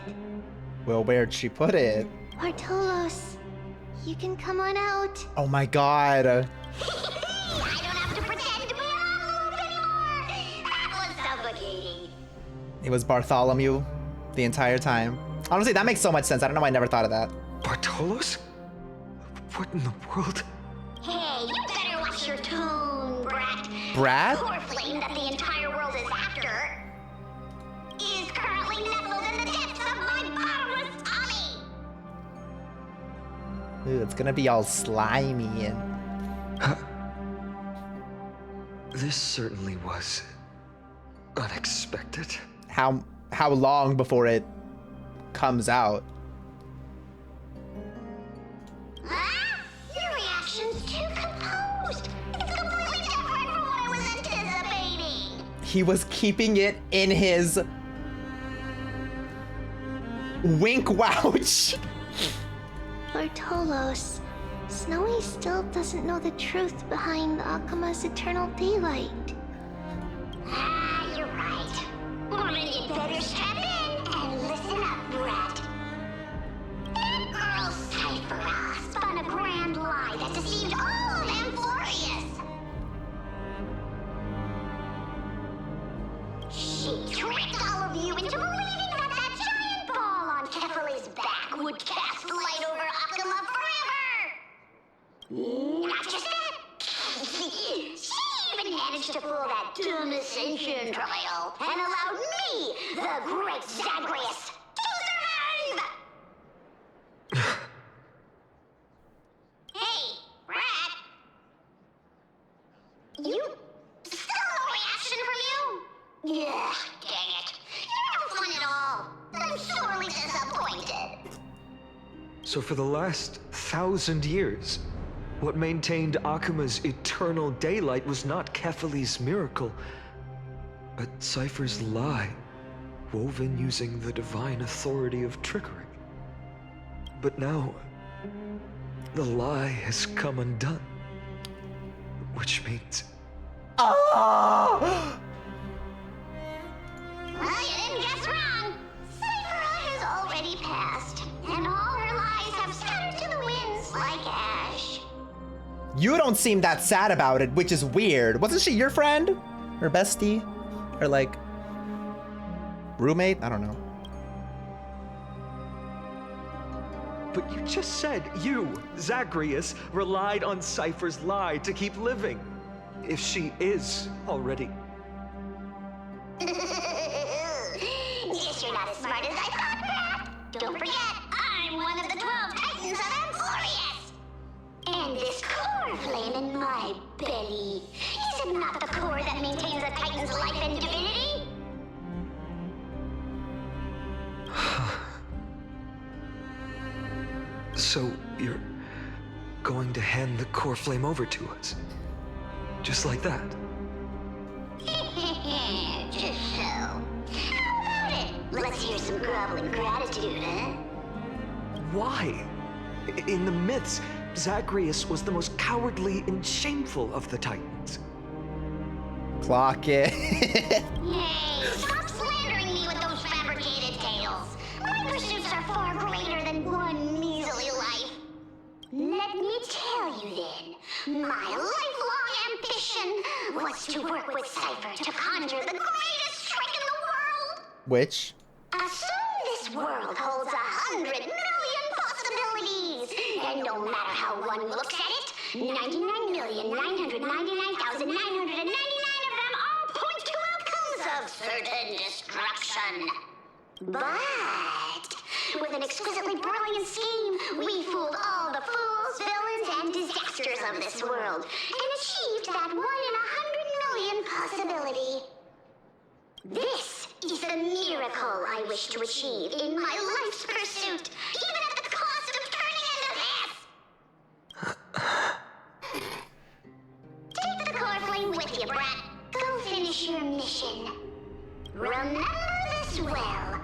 Well, where'd she put it? Bartolos, you can come on out. Oh my god. I don't have to pretend to be aloof anymore. That was suffocating. It was Bartholomew the entire time. Honestly, that makes so much sense. I don't know why I never thought of that. Bartolos? What in the world? Hey, you better watch your tone, brat. Brat? The core flame that the entire world is after is currently nestled in the depths of my bottomless tummy. Ooh, it's gonna be all slimy and... This certainly was unexpected. How long before it comes out? Your reaction's too composed. It's completely different from what I was anticipating. He was keeping it in his wink wouch. Bartolos, Snowy still doesn't know the truth behind Akuma's eternal daylight. You're right. Well, then you'd better strap in and listen up, brat. That girl Cipher spun a grand lie that deceived all of Amphorius. She tricked all of you into believing that that giant ball on Kefali's back would cast light over Aquila forever. Not just that. She even managed to pull that dumb ascension trial and allowed me, the great Zagreus, to survive! Hey, Rat. You... still no reaction from you? Yeah, dang it. You're no fun at all. I'm sorely disappointed. So for the last 1,000 years, what maintained Akuma's eternal daylight was not Kefali's miracle, but Cipher's lie, woven using the divine authority of trickery. But now, the lie has come undone. Which means... Oh! Well, you didn't guess wrong. Cipher has already passed, and all her lies have scattered to the winds like ash. You don't seem that sad about it, which is weird. Wasn't she your friend? Or bestie? Or like... roommate? I don't know. But you just said you, Zagreus, relied on Cipher's lie to keep living. If she is already... Guess you're not as smart as I thought, Rat. Don't forget, I'm one of the 12 Titans of Amphorius. And this core flame in my belly, is it not the core that maintains a Titan's life and divinity? So you're going to hand the core flame over to us? Just like that? Just so. How about it? Let's hear some groveling gratitude, huh? Why? In the myths, Zagreus was the most cowardly and shameful of the Titans. Clock it. Hey, stop slandering me with those fabricated tales. My pursuits are far greater than one measly life. Let me tell you then, my lifelong ambition was to work with Cipher to conjure the greatest trick in the world. Which? Assume this world holds 100 million possibilities, and no matter how one looks at it, 99,999,999 of them all point to outcomes of certain destruction. But with an exquisitely brilliant scheme, we fooled all the fools, villains, and disasters of this world, and achieved that 1 in 100 million possibility. This is the miracle I wish to achieve in my life's pursuit, even at the cost of turning into this! Take the core flame with you, brat. Go finish your mission. Remember this well.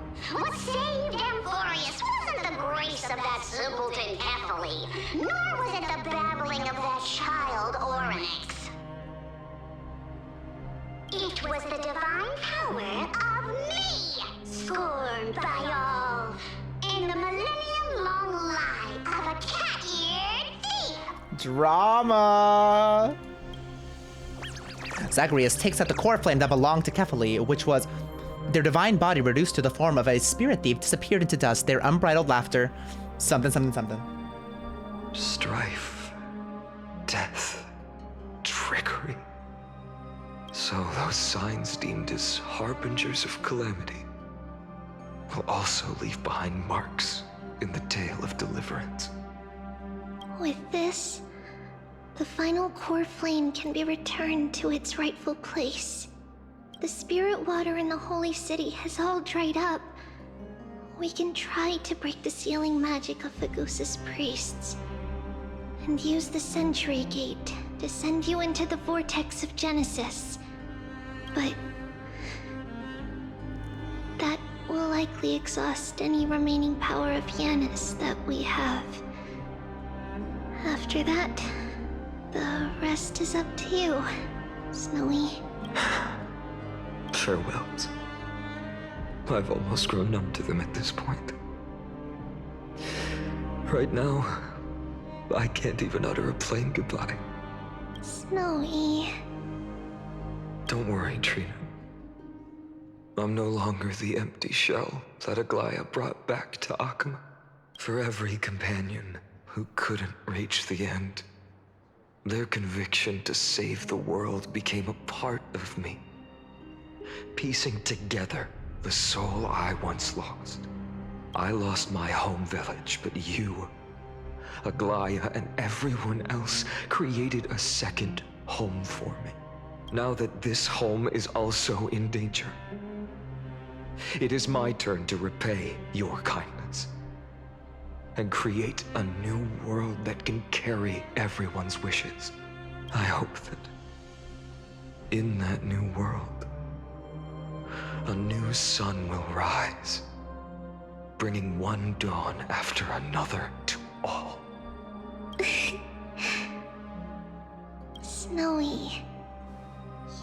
nor was it the babbling of that child, Oryx. It was the divine power of me, scorned by all, and the millennium-long lie of a cat-eared thief. Drama. Zagreus takes out the core flame that belonged to Kefali, which was their divine body reduced to the form of a spirit thief, disappeared into dust, their unbridled laughter, something, something, something. Strife, death, trickery. So those signs deemed as harbingers of calamity will also leave behind marks in the tale of deliverance. With this, the final core flame can be returned to its rightful place. The spirit water in the holy city has all dried up. We can try to break the sealing magic of Fagusa's priests and use the Century Gate to send you into the vortex of Genesis. But that will likely exhaust any remaining power of Janus that we have. After that, the rest is up to you, Snowy. Farewells. I've almost grown numb to them at this point. Right now, I can't even utter a plain goodbye. Snowy. Don't worry, Trina. I'm no longer the empty shell that Aglaea brought back to Akama. For every companion who couldn't reach the end, their conviction to save the world became a part of me, piecing together the soul I once lost. I lost my home village, but you, Aglaea, and everyone else created a second home for me. Now that this home is also in danger, it is my turn to repay your kindness and create a new world that can carry everyone's wishes. I hope that in that new world, a new sun will rise, bringing one dawn after another to all. Snowy,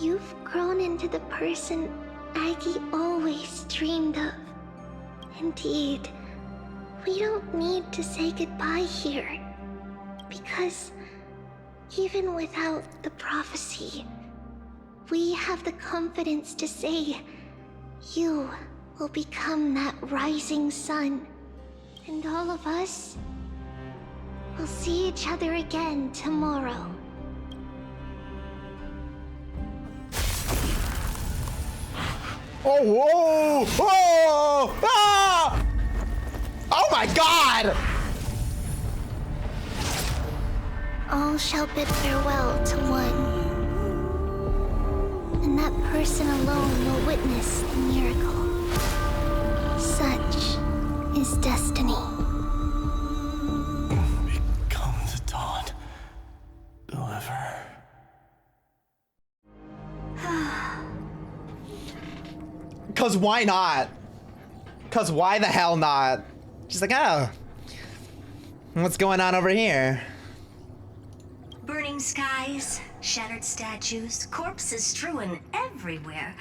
you've grown into the person Aggie always dreamed of. Indeed, we don't need to say goodbye here, because even without the prophecy, we have the confidence to say you will become that rising sun, and all of us will see each other again tomorrow. Oh, whoa! Whoa! Ah! Oh my god! All shall bid farewell to one, and that person alone will witness the miracle. Such is destiny. Become the dawn. Deliver. Cause why not? Cause why the hell not? She's like, oh, what's going on over here? Burning skies, shattered statues, corpses strewn everywhere.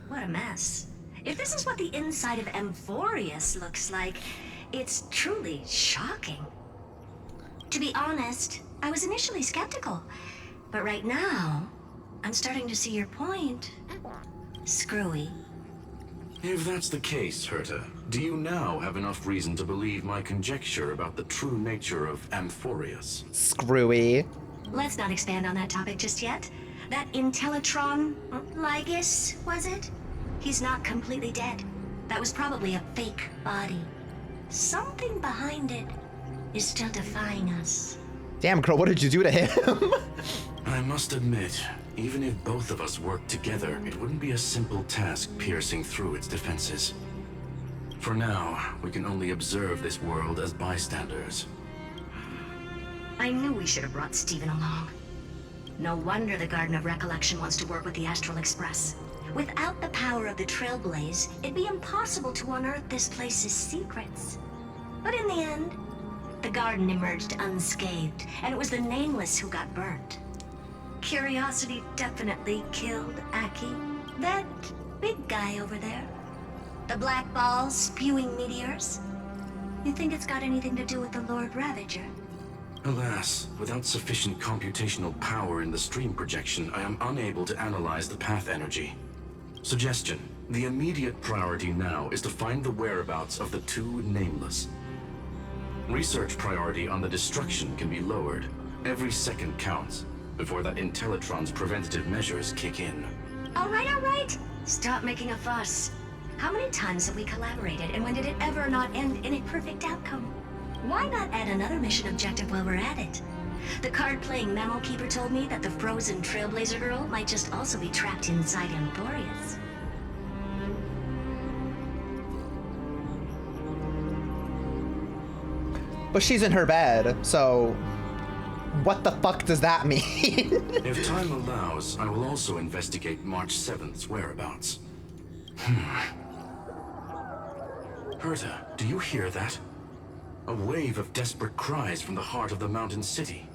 What a mess. If this is what the inside of Amphorius looks like, it's truly shocking. To be honest, I was initially skeptical, but right now, I'm starting to see your point. Screwy. If that's the case, Herta, do you now have enough reason to believe my conjecture about the true nature of Amphorius? Screwy. Let's not expand on that topic just yet. That Intellitron, Lygus, was it? He's not completely dead. That was probably a fake body. Something behind it is still defying us. Damn, girl, what did you do to him? I must admit, even if both of us worked together, it wouldn't be a simple task piercing through its defenses. For now, we can only observe this world as bystanders. I knew we should have brought Stephen along. No wonder the Garden of Recollection wants to work with the Astral Express. Without the power of the Trailblaze, it'd be impossible to unearth this place's secrets. But in the end, The garden emerged unscathed, and it was the Nameless who got burnt. Curiosity definitely killed Aki. That big guy over there. The black balls spewing meteors. You think it's got anything to do with the Lord Ravager? Alas, without sufficient computational power in the stream projection, I am unable to analyze the path energy. Suggestion: the immediate priority now is to find the whereabouts of the two Nameless. Research priority on the destruction can be lowered. Every second counts, before that Intellitron's preventative measures kick in. All right. Stop making a fuss. How many times have we collaborated, and when did it ever not end in a perfect outcome? Why not add another mission objective while we're at it? The card-playing memo keeper told me that the frozen Trailblazer girl might just also be trapped inside Emporius. But she's in her bed, so what the fuck does that mean? If time allows, I will also investigate March 7th's whereabouts. Herta, do you hear that? A wave of desperate cries from the heart of the mountain city.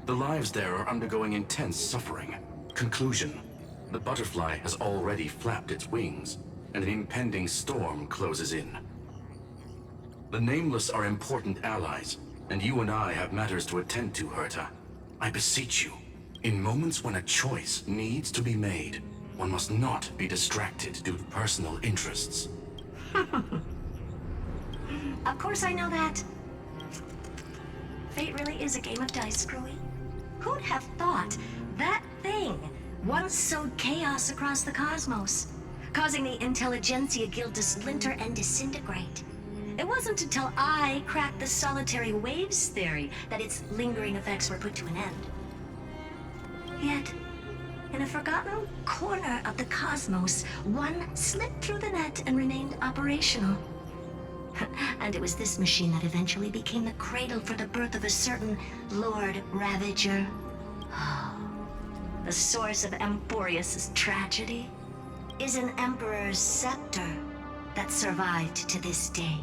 The lives there are undergoing intense suffering. Conclusion: the butterfly has already flapped its wings, and an impending storm closes in. The Nameless are important allies, and you and I have matters to attend to, Herta. I beseech you, in moments when a choice needs to be made, one must not be distracted due to personal interests. Of course I know that. Fate really is a game of dice, Screwy. Who'd have thought that thing once sowed chaos across the cosmos, causing the Intelligentsia Guild to splinter and disintegrate? It wasn't until I cracked the solitary waves theory that its lingering effects were put to an end. Yet, in a forgotten corner of the cosmos, one slipped through the net and remained operational. And it was this machine that eventually became the cradle for the birth of a certain Lord Ravager. The source of Emporius' tragedy is an Emperor's scepter that survived to this day.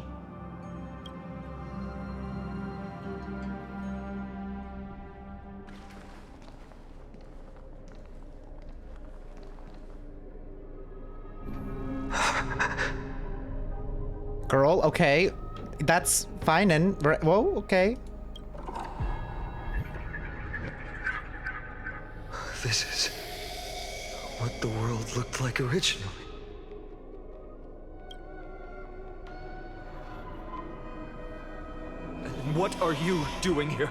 Girl, okay. That's fine and... Whoa, okay. This is what the world looked like originally. What are you doing here?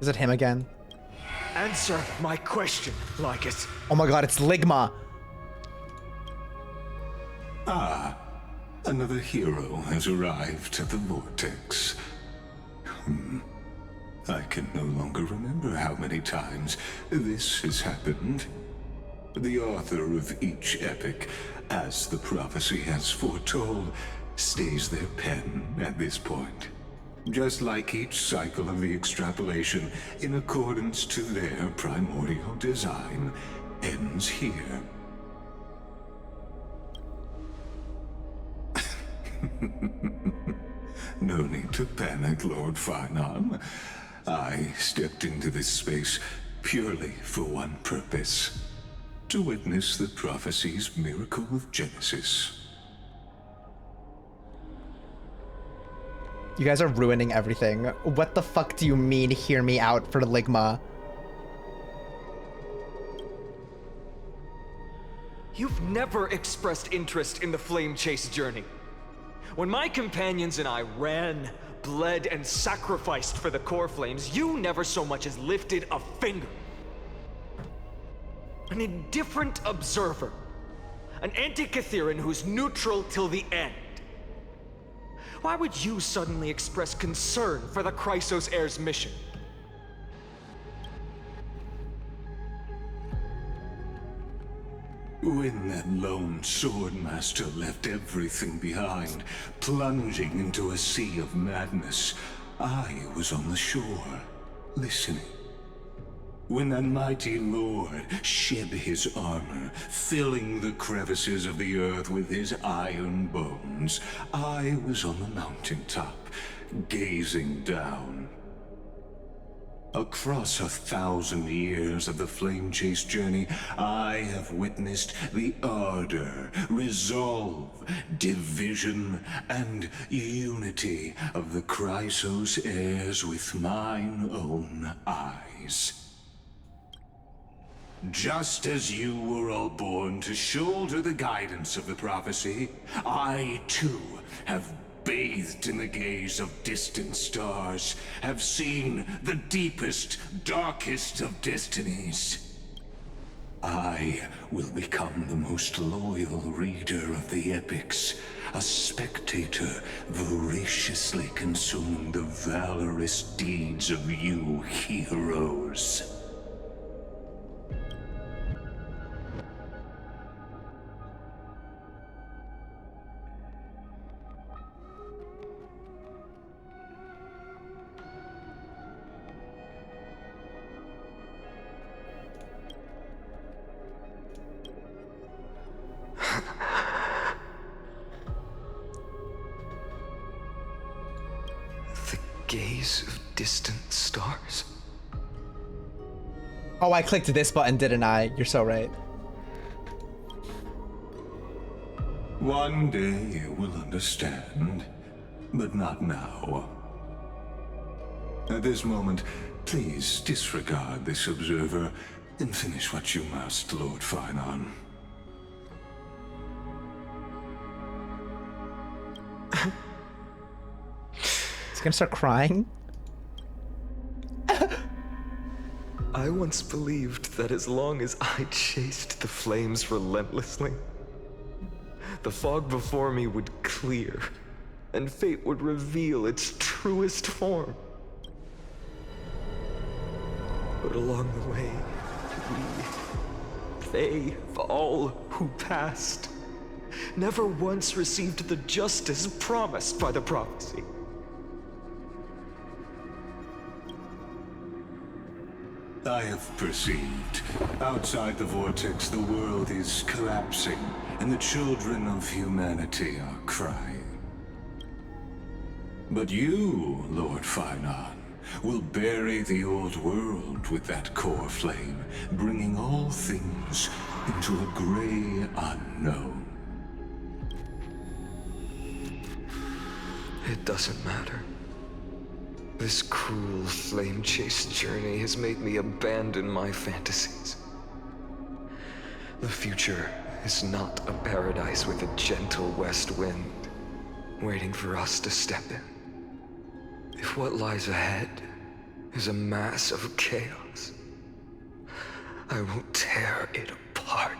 Is it him again? Answer my question, Lycus. Oh my god, it's Ligma. Ah, another hero has arrived at the Vortex. I can no longer remember how many times this has happened. The author of each epic, as the prophecy has foretold, stays their pen at this point. Just like each cycle of the extrapolation, in accordance to their primordial design, ends here. No need to panic, Lord Finon. I stepped into this space purely for one purpose: to witness the prophecy's miracle of Genesis. You guys are ruining everything. What the fuck do you mean, hear me out, for Ligma? You've never expressed interest in the Flame Chase journey. When my companions and I ran, bled, and sacrificed for the core flames, you never so much as lifted a finger. An indifferent observer. An anti-Catheran who's neutral till the end. Why would you suddenly express concern for the Chrysos Heir's mission? When that lone swordmaster left everything behind, plunging into a sea of madness, I was on the shore, listening. When that mighty lord shed his armor, filling the crevices of the earth with his iron bones, I was on the mountaintop, gazing down. Across 1,000 years of the Flame Chase journey, I have witnessed the ardor, resolve, division, and unity of the Chrysos heirs with mine own eyes. Just as you were all born to shoulder the guidance of the prophecy, I too have bathed in the gaze of distant stars, have seen the deepest, darkest of destinies. I will become the most loyal reader of the epics, a spectator voraciously consuming the valorous deeds of you heroes. Gaze of distant stars. Oh, I clicked this button, didn't I? You're so right. One day you will understand, but not now. At this moment, please disregard this observer and finish what you must, Lord Finon. He's gonna start crying. I once believed that as long as I chased the flames relentlessly, the fog before me would clear, and fate would reveal its truest form. But along the way, they, all who passed, never once received the justice promised by the prophecy. I have perceived. Outside the vortex, the world is collapsing, and the children of humanity are crying. But you, Lord Finon, will bury the old world with that core flame, bringing all things into a gray unknown. It doesn't matter. This cruel flame chase journey has made me abandon my fantasies. The future is not a paradise with a gentle west wind, waiting for us to step in. If what lies ahead is a mass of chaos, I will tear it apart.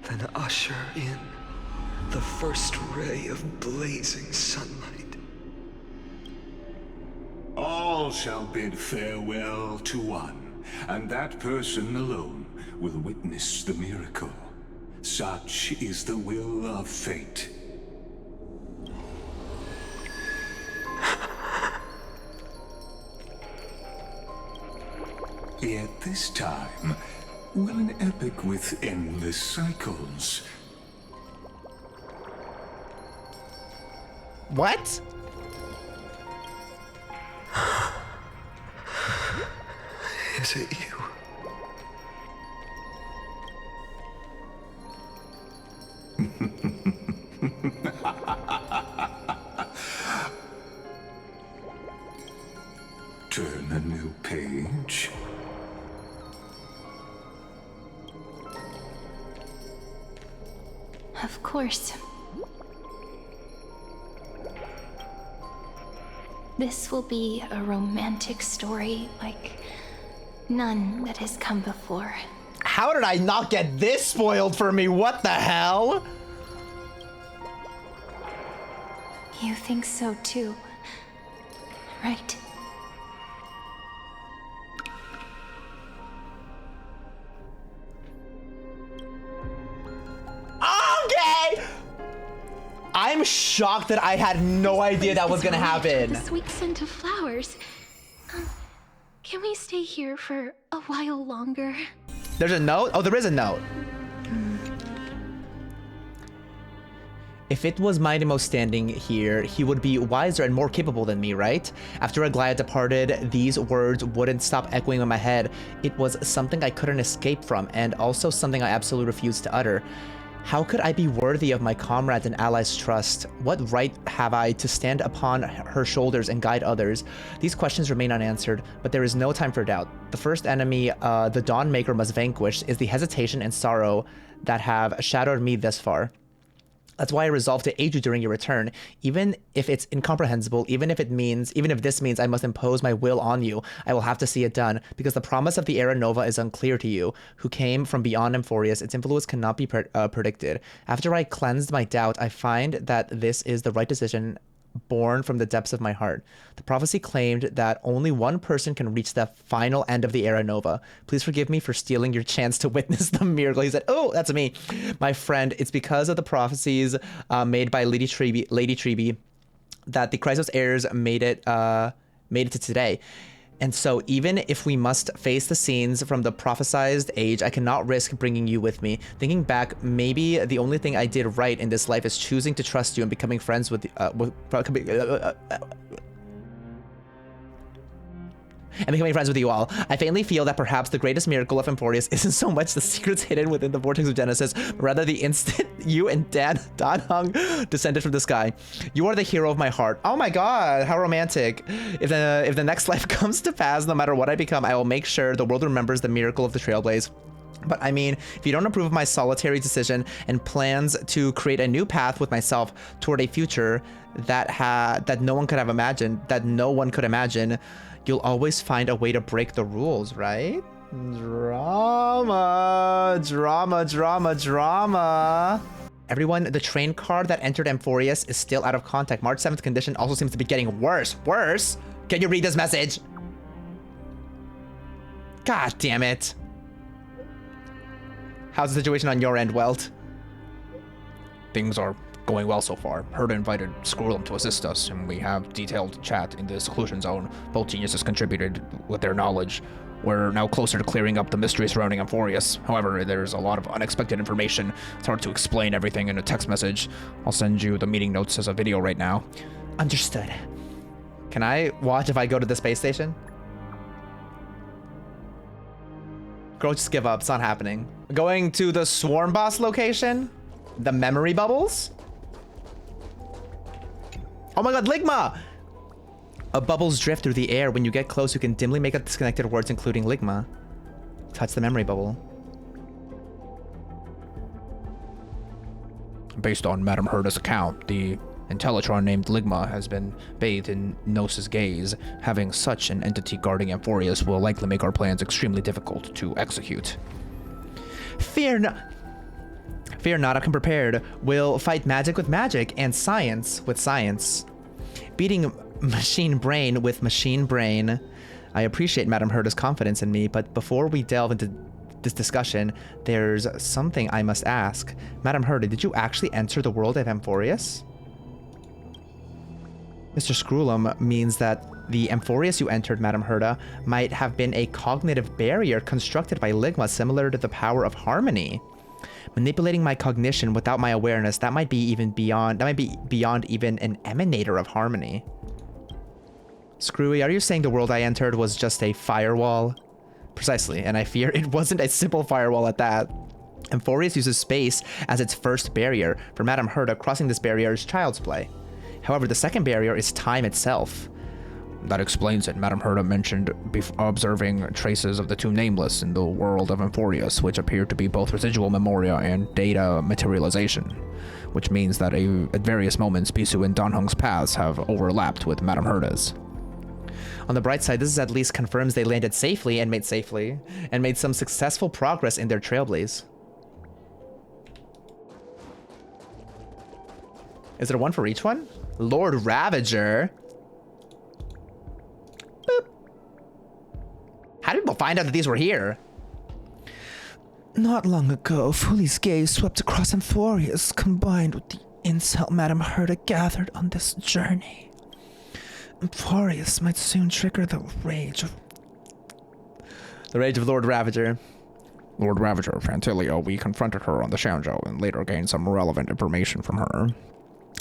Then usher in the first ray of blazing sunlight. All shall bid farewell to one, and that person alone will witness the miracle. Such is the will of fate. Yet this time, will an epic with endless cycles. What? Is it you? Turn a new page. Of course. This will be a romantic story like none that has come before. How did I not get this spoiled for me? What the hell? You think so too, right? Okay! I'm shocked that I had no idea that was gonna happen. The sweet scent of flowers. Can we stay here for a while longer? There's a note? Oh, there is a note. If it was Mightymo standing here, he would be wiser and more capable than me, right? After Aglaea departed, these words wouldn't stop echoing in my head. It was something I couldn't escape from, and also something I absolutely refused to utter. How could I be worthy of my comrades and allies' trust? What right have I to stand upon her shoulders and guide others? These questions remain unanswered, but there is no time for doubt. The first enemy the Dawnmaker must vanquish is the hesitation and sorrow that have shadowed me thus far. That's why I resolved to aid you during your return, even if it's incomprehensible, even if this means I must impose my will on you. I will have to see it done, because the promise of the Era Nova is unclear to you, who came from beyond Amphorius. Its influence cannot be predicted. After I cleansed my doubt, I find that this is the right decision, born from the depths of my heart. The prophecy claimed that only one person can reach the final end of the Era Nova. Please forgive me for stealing your chance to witness the miracle. He said, oh, that's me. My friend, it's because of the prophecies made by Lady Trebe that the Chrysos heirs made it to today. And so even if we must face the scenes from the prophesized age, I cannot risk bringing you with me. Thinking back, maybe the only thing I did right in this life is choosing to trust you and becoming friends with you all. I faintly feel that perhaps the greatest miracle of Amphorius isn't so much the secrets hidden within the vortex of Genesis, but rather the instant you and Dan Hung descended from the sky. You are the hero of my heart. Oh my god, how romantic. If the next life comes to pass, no matter what I become, I will make sure the world remembers the miracle of the Trailblaze. But I mean, if you don't approve of my solitary decision and plans to create a new path with myself toward a future that no one could imagine, you'll always find a way to break the rules, right? Drama. Everyone, the train car that entered Amphorius is still out of contact. March 7th condition also seems to be getting worse. Worse? Can you read this message? God damn it. How's the situation on your end, Welt? Things are going well so far. Herda invited Skrulum to assist us, and we have detailed chat in the seclusion zone. Both geniuses contributed with their knowledge. We're now closer to clearing up the mystery surrounding Amphorius. However, there's a lot of unexpected information. It's hard to explain everything in a text message. I'll send you the meeting notes as a video right now. Understood. Can I watch if I go to the space station? Girl, just give up. It's not happening. Going to the Swarm Boss location? The memory bubbles? Oh my god, Ligma! Bubbles drift through the air. When you get close, you can dimly make out disconnected words, including Ligma. Touch the memory bubble. Based on Madame Herda's account, the Intellitron named Ligma has been bathed in Gnosis gaze. Having such an entity guarding Amphorius will likely make our plans extremely difficult to execute. Fear not, I come prepared. We'll fight magic with magic and science with science. Beating machine brain with machine brain. I appreciate Madame Herda's confidence in me, but before we delve into this discussion, there's something I must ask. Madame Herda, did you actually enter the world of Amphorius? Mr. Skrulum means that the Amphorius you entered, Madame Herda, might have been a cognitive barrier constructed by Ligma similar to the power of harmony. Manipulating my cognition without my awareness, that might be beyond even an emanator of harmony. Screwy, are you saying the world I entered was just a firewall? Precisely, and I fear it wasn't a simple firewall at that. Amphorius uses space as its first barrier. For Madame Herda, crossing this barrier is child's play. However, the second barrier is time itself. That explains it. Madame Herda mentioned observing traces of the two Nameless in the world of Amphorius, which appear to be both residual memoria and data materialization, which means that at various moments, Bisu and Danhung's paths have overlapped with Madame Herda's. On the bright side, this at least confirms they landed safely and made some successful progress in their Trailblaze. Is there one for each one? Lord Ravager. Boop. How did people find out that these were here? Not long ago, Fuli's gaze swept across Amphorius, combined with the intel Madame Herda gathered on this journey. Amphorius might soon trigger the rage of The Rage of Lord Ravager. Lord Ravager of Fantilia, we confronted her on the Shanzhou and later gained some relevant information from her.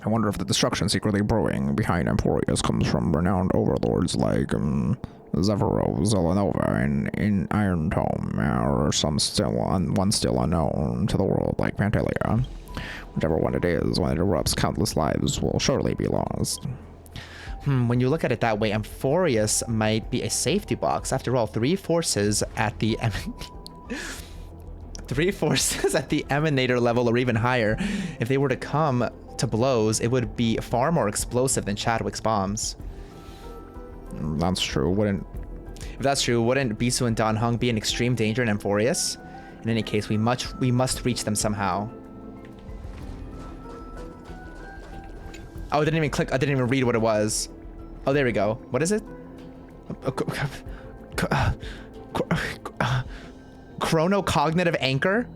I wonder if the destruction secretly brewing behind Emporius comes from renowned overlords like Zevero, Zelenova, and in Iron Tome, or one still unknown to the world like Fantilia. Whichever one it is, when it erupts, countless lives will surely be lost. When you look at it that way, Amphorius might be a safety box. After all, three forces at the emanator level or even higher. If they were to come to blows, it would be far more explosive than Chadwick's bombs. That's true. If that's true, wouldn't Bisu and Dan Heng be in extreme danger in Amphorius? In any case, we must reach them somehow. Oh, I didn't even click. I didn't even read what it was. Oh, there we go. What is it? Chronocognitive anchor?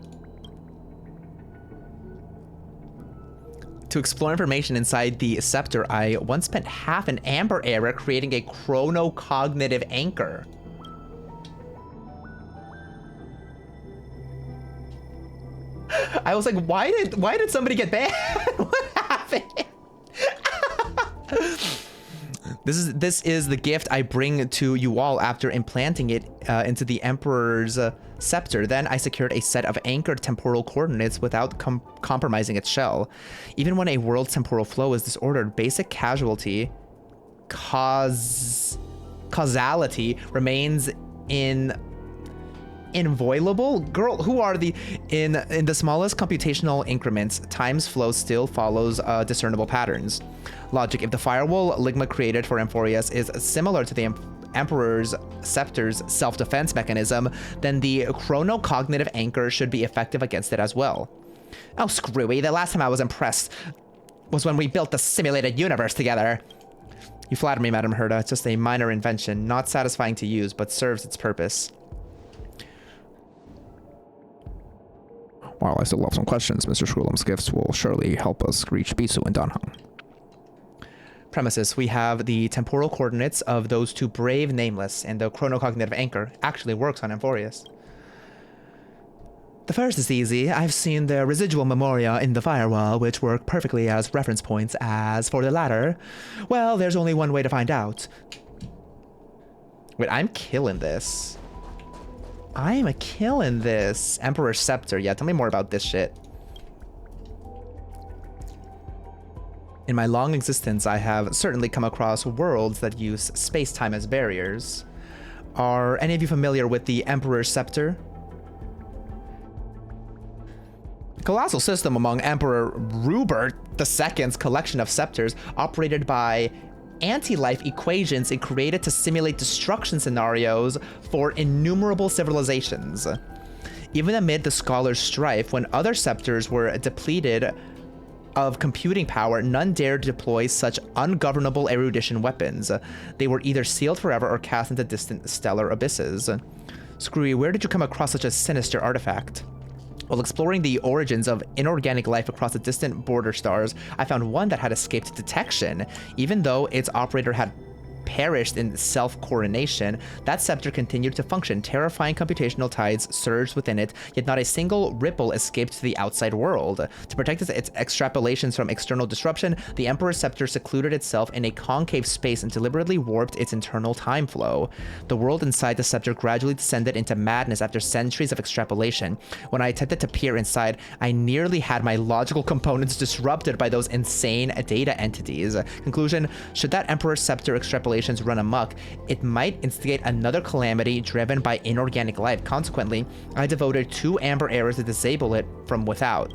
To explore information inside the scepter, I once spent half an amber era creating a chronocognitive anchor. I was like, why did somebody get banned? What happened? This is the gift I bring to you all after implanting it into the Emperor's scepter. Then I secured a set of anchored temporal coordinates without compromising its shell. Even when a world's temporal flow is disordered, basic causality remains inviolable. Girl, who are in the smallest computational increments, time's flow still follows discernible patterns. Logic: if the firewall Ligma created for Amphorius is similar to the Emperor's Scepter's self-defense mechanism, then the chronocognitive anchor should be effective against it as well. Oh, screwy. The last time I was impressed was when we built the simulated universe together. You flatter me, Madam Herta. It's just a minor invention, not satisfying to use, but serves its purpose. While I still have some questions, Mr. Shrulam's gifts will surely help us reach Bisu and Dan Heng. Premises: we have the temporal coordinates of those two brave nameless, and the chronocognitive anchor actually works on Amphorius. The first is easy. I've seen the residual memoria in the firewall, which work perfectly as reference points. As for the latter, well, there's only one way to find out. Wait, I'm killing this. I'm killing this. Emperor's Scepter. Yeah, tell me more about this shit. In my long existence, I have certainly come across worlds that use space-time as barriers. Are any of you familiar with the Emperor's Scepter? A colossal system among Emperor Rupert II's collection of scepters operated by anti-life equations and created to simulate destruction scenarios for innumerable civilizations. Even amid the scholars' strife, when other scepters were depleted of computing power, none dared deploy such ungovernable erudition weapons. They were either sealed forever or cast into distant stellar abysses. Screwy, where did you come across such a sinister artifact? While exploring the origins of inorganic life across the distant border stars, I found one that had escaped detection. Even though its operator had perished in self-coronation, that scepter continued to function. Terrifying computational tides surged within it, yet not a single ripple escaped to the outside world. To protect its extrapolations from external disruption, the Emperor's Scepter secluded itself in a concave space and deliberately warped its internal time flow. The world inside the scepter gradually descended into madness after centuries of extrapolation. When I attempted to peer inside, I nearly had my logical components disrupted by those insane data entities. Conclusion: should that Emperor's Scepter extrapolation run amok, it might instigate another calamity driven by inorganic life. Consequently, I devoted 2 amber eras to disable it from without.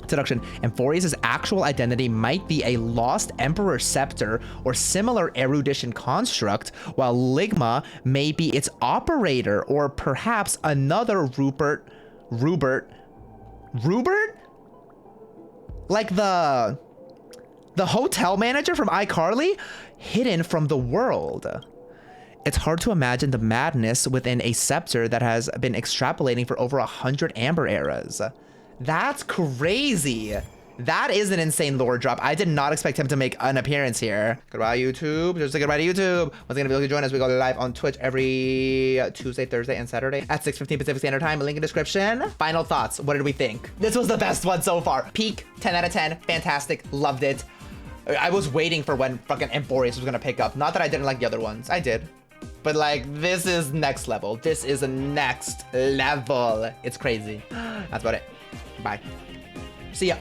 Deduction: Amphorius' actual identity might be a lost Emperor Scepter or similar erudition construct, while Ligma may be its operator, or perhaps another Rupert? Like the hotel manager from iCarly? Hidden from the world. It's hard to imagine the madness within a scepter that has been extrapolating for over 100 amber eras. That's crazy. That is an insane lore drop. I did not expect him to make an appearance here. Goodbye, YouTube. Just say goodbye to YouTube. Once again, if you'd like to join us, we go live on Twitch every Tuesday, Thursday, and Saturday at 6:15 Pacific Standard Time. Link in description. Final thoughts. What did we think? This was the best one so far. Peak, 10 out of 10. Fantastic. Loved it. I was waiting for when fucking Emporius was gonna pick up. Not that I didn't like the other ones. I did. But like, this is next level. This is a next level. It's crazy. That's about it. Bye. See ya.